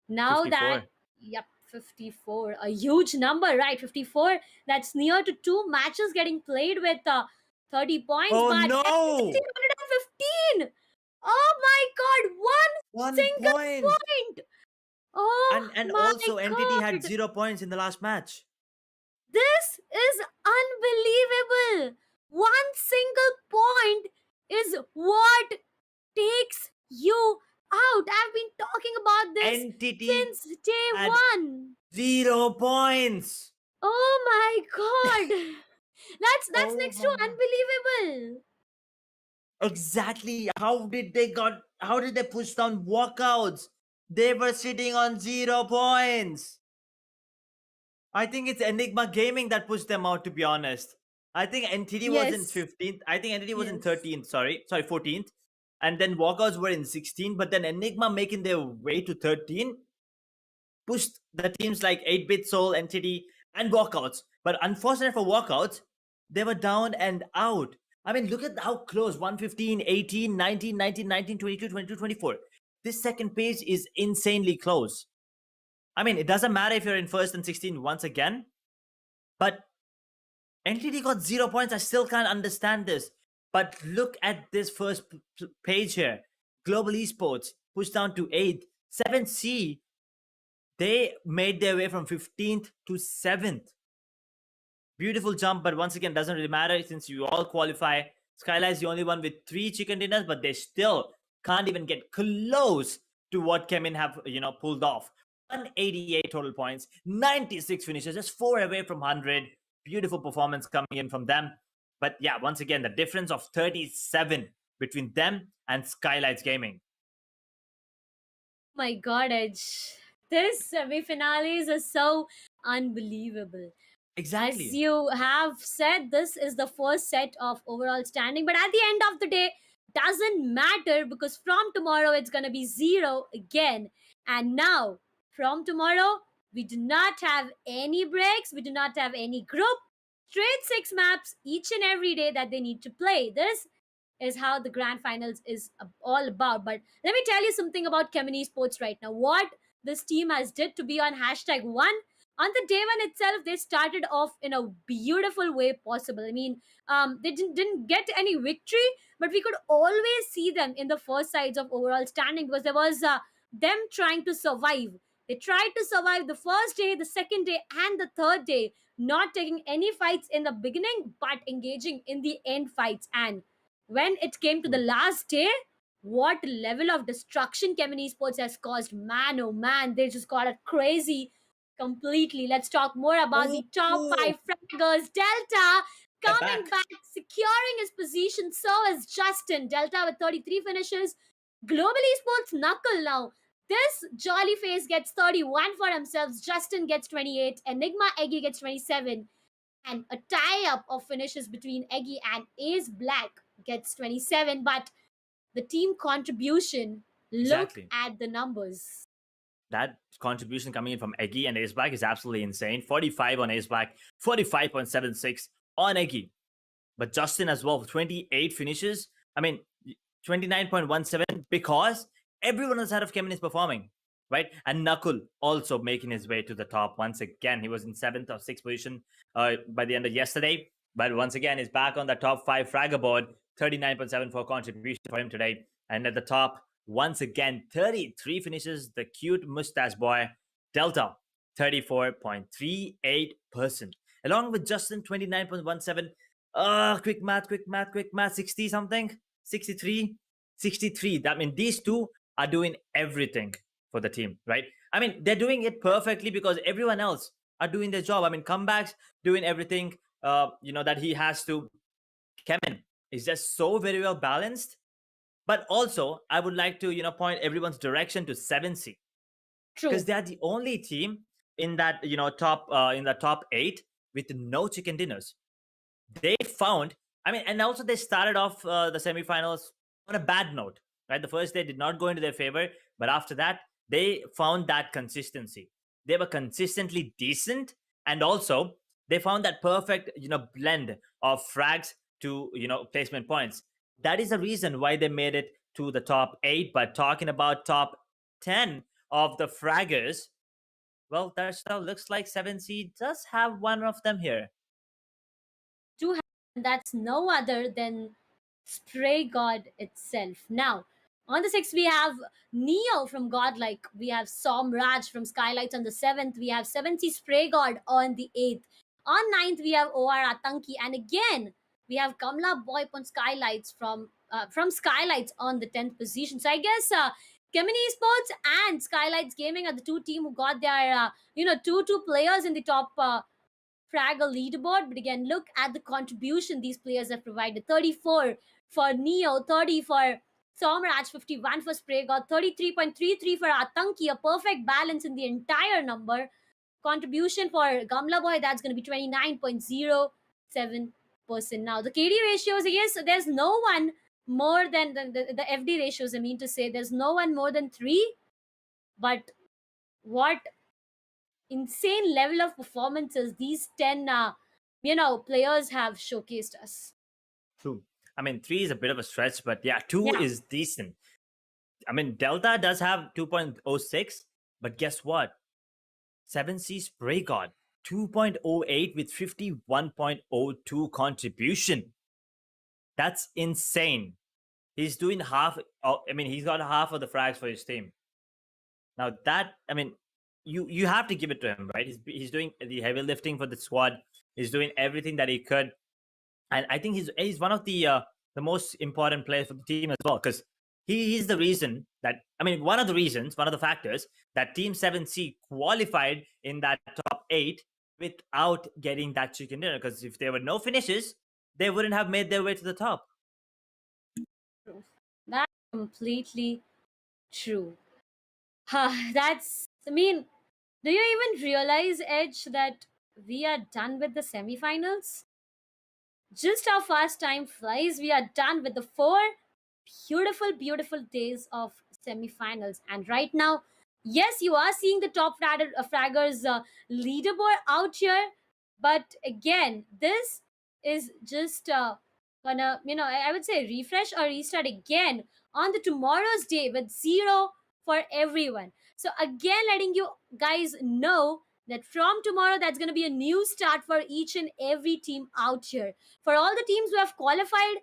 Now 54. that, yep, 54, a huge number, right? 54. That's near to 2 matches getting played with 30 points. Oh but no! 115. Oh my god, one 1 single point. point. Oh And my also NTT had god. 0 points in the last match. This is unbelievable. One single point is what takes you out. I've been talking about this NTT since day had 1. 0 points. Oh my god. That's Oh next my to God. unbelievable. Exactly. How did they push down walkouts? They were sitting on 0 points. I think it's Enigma Gaming that pushed them out, to be honest. I think NTT was in Yes. 15th. I think NTT was in Yes. 13th. Sorry, 14th. And then walkouts were in 16th. But then Enigma making their way to 13 pushed the teams like 8-Bit Soul, NTT, and walkouts. But unfortunate for walkouts, they were down and out. I mean, look at how close 115, 18, 19, 19, 19, 22, 22, 24. This second page is insanely close. I mean, it doesn't matter if you're in first and 16 once again, but NTT got 0 points. I still can't understand this. But look at this first page here. Global Esports pushed down to 8th. 7C, they made their way from 15th to 7th. Beautiful jump, but once again, doesn't really matter since you all qualify. SKYLIGHTZ is the only one with 3 chicken dinners, but they still can't even get close to what CHEMIN have, pulled off. 188 total points, 96 finishes, just 4 away from 100. Beautiful performance coming in from them. But yeah, once again, the difference of 37 between them and SKYLIGHTZ Gaming. My god, Edge. This semi-finales is so unbelievable. Exactly. As you have said, this is the first set of overall standing, but at the end of the day, doesn't matter because from tomorrow it's gonna be 0 again. And now, from tomorrow, we do not have any breaks, we do not have any group, straight 6 maps each and every day that they need to play. This is how the grand finals is all about. But let me tell you something about CHEMIN Esports right now. What this team has did to be on #1 on the day 1 itself, they started off in a beautiful way possible. I mean, they didn't get any victory, but we could always see them in the first sides of overall standing because there was them trying to survive. They tried to survive the first day, the second day, and the third day, not taking any fights in the beginning, but engaging in the end fights. And when it came to the last day, what level of destruction CHEMIN Esports has caused, man, oh man, they just got it crazy completely. Let's talk more about the top 5 fraggers. Delta coming back, securing his position. So is Justin. Delta with 33 finishes. Global Esports Knuckle now. This jolly face gets 31 for himself. Justin gets 28. Enigma Eggy gets 27. And a tie-up of finishes between Eggy and Ace Black gets 27. But the team contribution, Exactly. look at the numbers. That contribution coming in from Eggy and Ace Black is absolutely insane. 45 on Ace Black, 45.76 on Eggy. But Justin as well, 28 finishes. I mean, 29.17 because everyone outside of CHEMIN is performing, right? And Knuckle also making his way to the top once again. He was in 7th or 6th position by the end of yesterday. but once again is back on the top 5 fragger board. 39.74 contribution for him today. And at the top, once again, 33 finishes, the cute mustache boy, Delta, 34.38%. Along with Justin, 29.17. Quick math, 60 something, 63, 63. That means these two are doing everything for the team, right? I mean, they're doing it perfectly because everyone else are doing their job. I mean, comebacks, doing everything, that he has to. CHEMIN is just so very well balanced. But also, I would like to, point everyone's direction to 7C. True. Because they're the only team in that, top 8 with no chicken dinners. They found, and also they started off the semifinals on a bad note, right? The first day did not go into their favor, but after that, they found that consistency. They were consistently decent, and also they found that perfect, blend of frags to, placement points. That is the reason why they made it to the top 8. But talking about top 10 of the fraggers, well, that looks like 7C does have one of them here. That's no other than Spray God itself. Now, on the 6th, we have Neo from GODLIKE. We have Somraj from SKYLIGHTZ on the 7th. We have 7C Spray God on the 8th. On 9th, we have OR Atanki. And again, we have Kamla Boy on SKYLIGHTZ from SKYLIGHTZ on the 10th position. So I guess CHEMIN ESPORTS and SKYLIGHTZ Gaming are the two teams who got their, two players in the top Fraggle leaderboard. But again, look at the contribution these players have provided. 34 for Neo, 30 for Somraj, 51 for Spray God, 33.33 for Atanki, a perfect balance in the entire number. Contribution for Gamla Boy, that's going to be 29.07%. Now, the KD ratios, yes, there's no one more than the FD ratios, I mean to say, there's no one more than 3. But what insane level of performances these 10 players have showcased us. True. 3 is a bit of a stretch, but yeah, 2 is decent. Delta does have 2.06, but guess what? 7C Spray God, 2.08 with 51.02 contribution. That's insane. He's doing half. He's got half of the frags for his team. Now that, you have to give it to him, right? He's doing the heavy lifting for the squad. He's doing everything that he could, and I think he's one of the most important players for the team as well, because he's the reason that one of the factors that Team 7C qualified in that top 8 without getting that chicken dinner. Because if there were no finishes, they wouldn't have made their way to the top. That's completely true. Do you even realize, Edge, that we are done with the semifinals? Just how fast time flies. We are done with the 4 beautiful days of semifinals. And right now, yes, you are seeing the top fraggers leaderboard out here. But again, this is just gonna, I would say refresh or restart again on the tomorrow's day with 0 for everyone. So again, letting you guys know that from tomorrow, that's going to be a new start for each and every team out here. For all the teams who have qualified,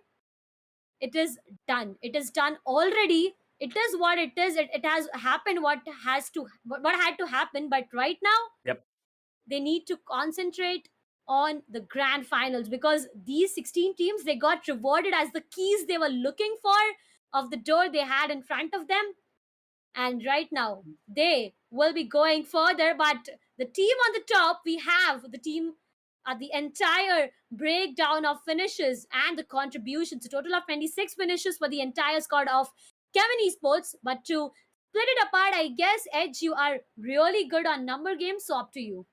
it is done. It is done already. It is what it is. It has happened what had to happen. But right now, they need to concentrate on the grand finals, because these 16 teams, they got rewarded as the keys they were looking for of the door they had in front of them. And right now, they will be going further. But the team on the top, we have the team at the entire breakdown of finishes and the contributions. A total of 26 finishes for the entire squad of CHEMIN ESPORTS. But to split it apart, I guess, Edge, you are really good on number games, so up to you.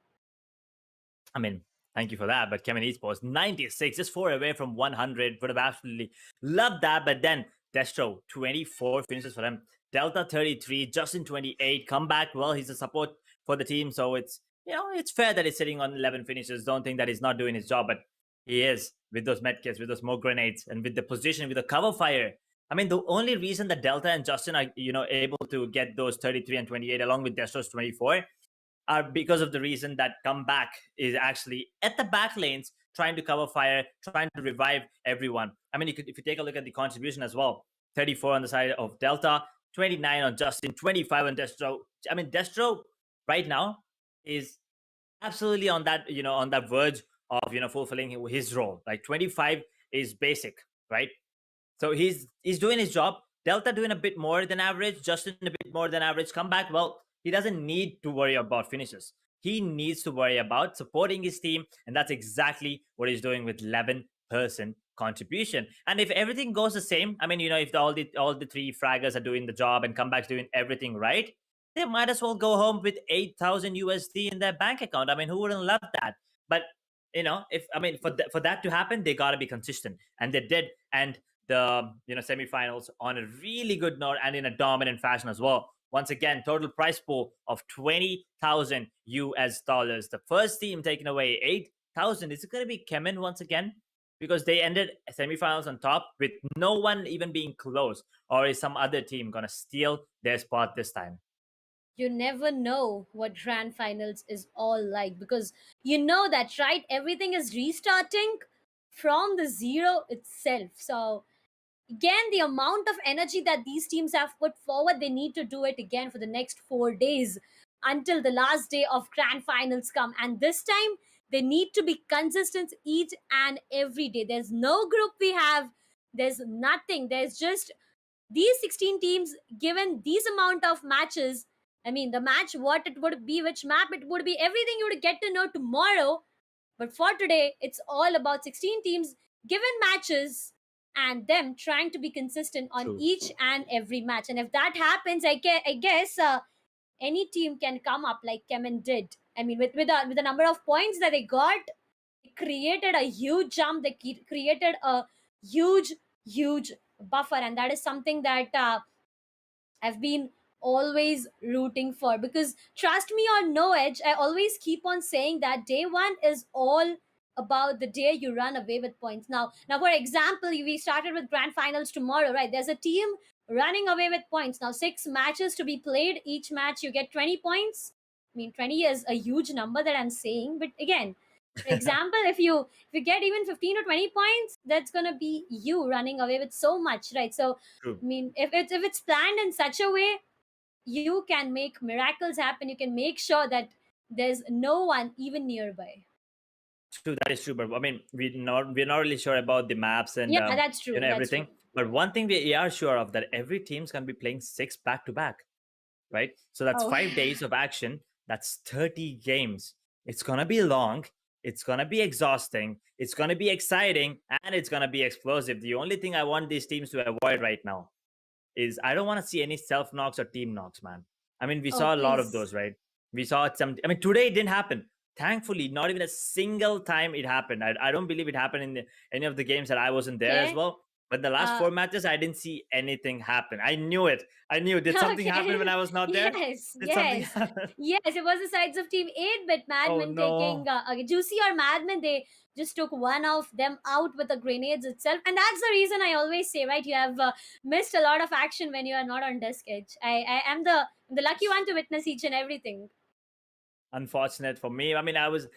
Thank you for that. But CHEMIN ESPORTS, 96, just 4 away from 100. Would have absolutely loved that. But then Destro, 24 finishes for them. Delta, 33. Justin, 28. Comeback, well, he's a support for the team. So it's, it's fair that he's sitting on 11 finishes. Don't think that he's not doing his job. But he is, with those medkits, with those smoke grenades, and with the position, with the cover fire. The only reason that Delta and Justin are, able to get those 33 and 28 along with Destro's 24 are because of the reason that Comeback is actually at the back lanes trying to cover fire, trying to revive everyone. I mean, if you take a look at the contribution as well, 34 on the side of Delta, 29 on Justin, 25 on Destro. I mean, Destro right now is absolutely on that, on that verge of, fulfilling his role. Like 25 is basic, right? So he's doing his job. Delta doing a bit more than average. Justin a bit more than average. Comeback, well, he doesn't need to worry about finishes. He needs to worry about supporting his team, and that's exactly what he's doing with 11% contribution. And if everything goes the same, I mean, if all the three fraggers are doing the job and Comeback's doing everything right, they might as well go home with 8,000 USD in their bank account. I mean, who wouldn't love that? But for that to happen, they got to be consistent, and they did. And the semifinals on a really good note and in a dominant fashion as well. Once again, total prize pool of 20,000 US dollars. The first team taking away 8,000. Is it going to be CHEMIN once again? Because they ended semifinals on top with no one even being close. Or is some other team going to steal their spot this time? You never know what grand finals is all like, because you know that, right? Everything is restarting from the zero itself. So again, the amount of energy that these teams have put forward, they need to do it again for the next 4 days until the last day of grand finals come. And this time they need to be consistent each and every day. There's no group we have, there's nothing. There's just these 16 teams given these amount of matches. I mean, the match, what it would be, which map it would be, everything you would get to know tomorrow. But for today, it's all about 16 teams given matches and them trying to be consistent on True. each and every match. And if that happens, I guess any team can come up like CHEMIN did. I mean, with the number of points that they got, it created a huge jump. They created a huge buffer, and that is something that I've been always rooting for, because trust me or no edge, I always keep on saying that day one is all about the day you run away with points. Now for example, we started with grand finals tomorrow, right? There's a team running away with points. Now 6 matches to be played, each match you get 20 points. I mean, 20 is a huge number that I'm saying, but again, for example, if you get even 15 or 20 points, that's gonna be you running away with so much, right? So True. I mean, if it's planned in such a way, you can make miracles happen. You can make sure that there's no one even nearby. True, that is true. But I mean, we're not really sure about the maps and Yeah, that's true. That's everything. true. But one thing we are sure of, that every team's gonna be playing 6 back to back, right? So that's Oh. 5 days of action. That's 30 games. It's gonna be long. It's gonna be exhausting. It's gonna be exciting, and it's gonna be explosive. The only thing I want these teams to avoid right now is I don't want to see any self knocks or team knocks, man. I mean, we Oh, saw a lot of please. those, right? We saw some. I mean, today it didn't happen. Thankfully, not even a single time it happened. I don't believe it happened in any of the games that I wasn't there as Okay. well. But the last 4 matches, I didn't see anything happen. I knew it. I knew. Did something happen when I was not there? Yes, Did something yes. happen? Yes, it was the sides of Team 8-bit Oh Madman taking no. Juicy or Madman. They just took one of them out with the grenades itself. And that's the reason I always say, right, you have missed a lot of action when you are not on desk edge. I am the lucky one to witness each and everything. Unfortunate for me. I mean, I was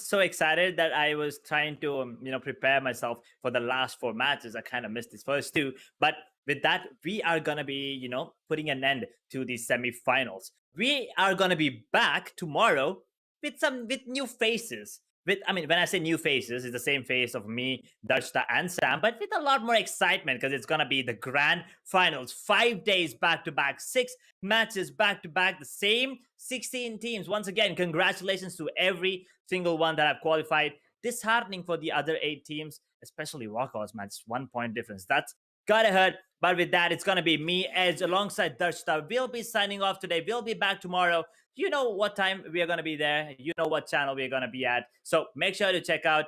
so excited that I was trying to prepare myself for the last 4 matches. I kind of missed these first 2, but with that, we are gonna be putting an end to the semifinals. We are gonna be back tomorrow with new faces. When I say new faces, it's the same face of me, Darshita, and Sam, but with a lot more excitement, because it's gonna be the grand finals. 5 days back to back, 6 matches back to back, the same 16 teams. Once again, congratulations to every single one that have qualified. Disheartening for the other 8 teams, especially WALKOUTS, man. It's 1 point difference. That's gotta hurt. But with that, it's gonna be me, Edge, alongside Darshita. We'll be signing off today. We'll be back tomorrow. You know what time we are gonna be there. You know what channel we're gonna be at. So make sure to check out,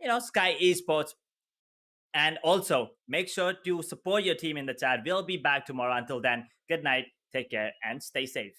Skyesports. And also make sure to support your team in the chat. We'll be back tomorrow. Until then, good night, take care, and stay safe.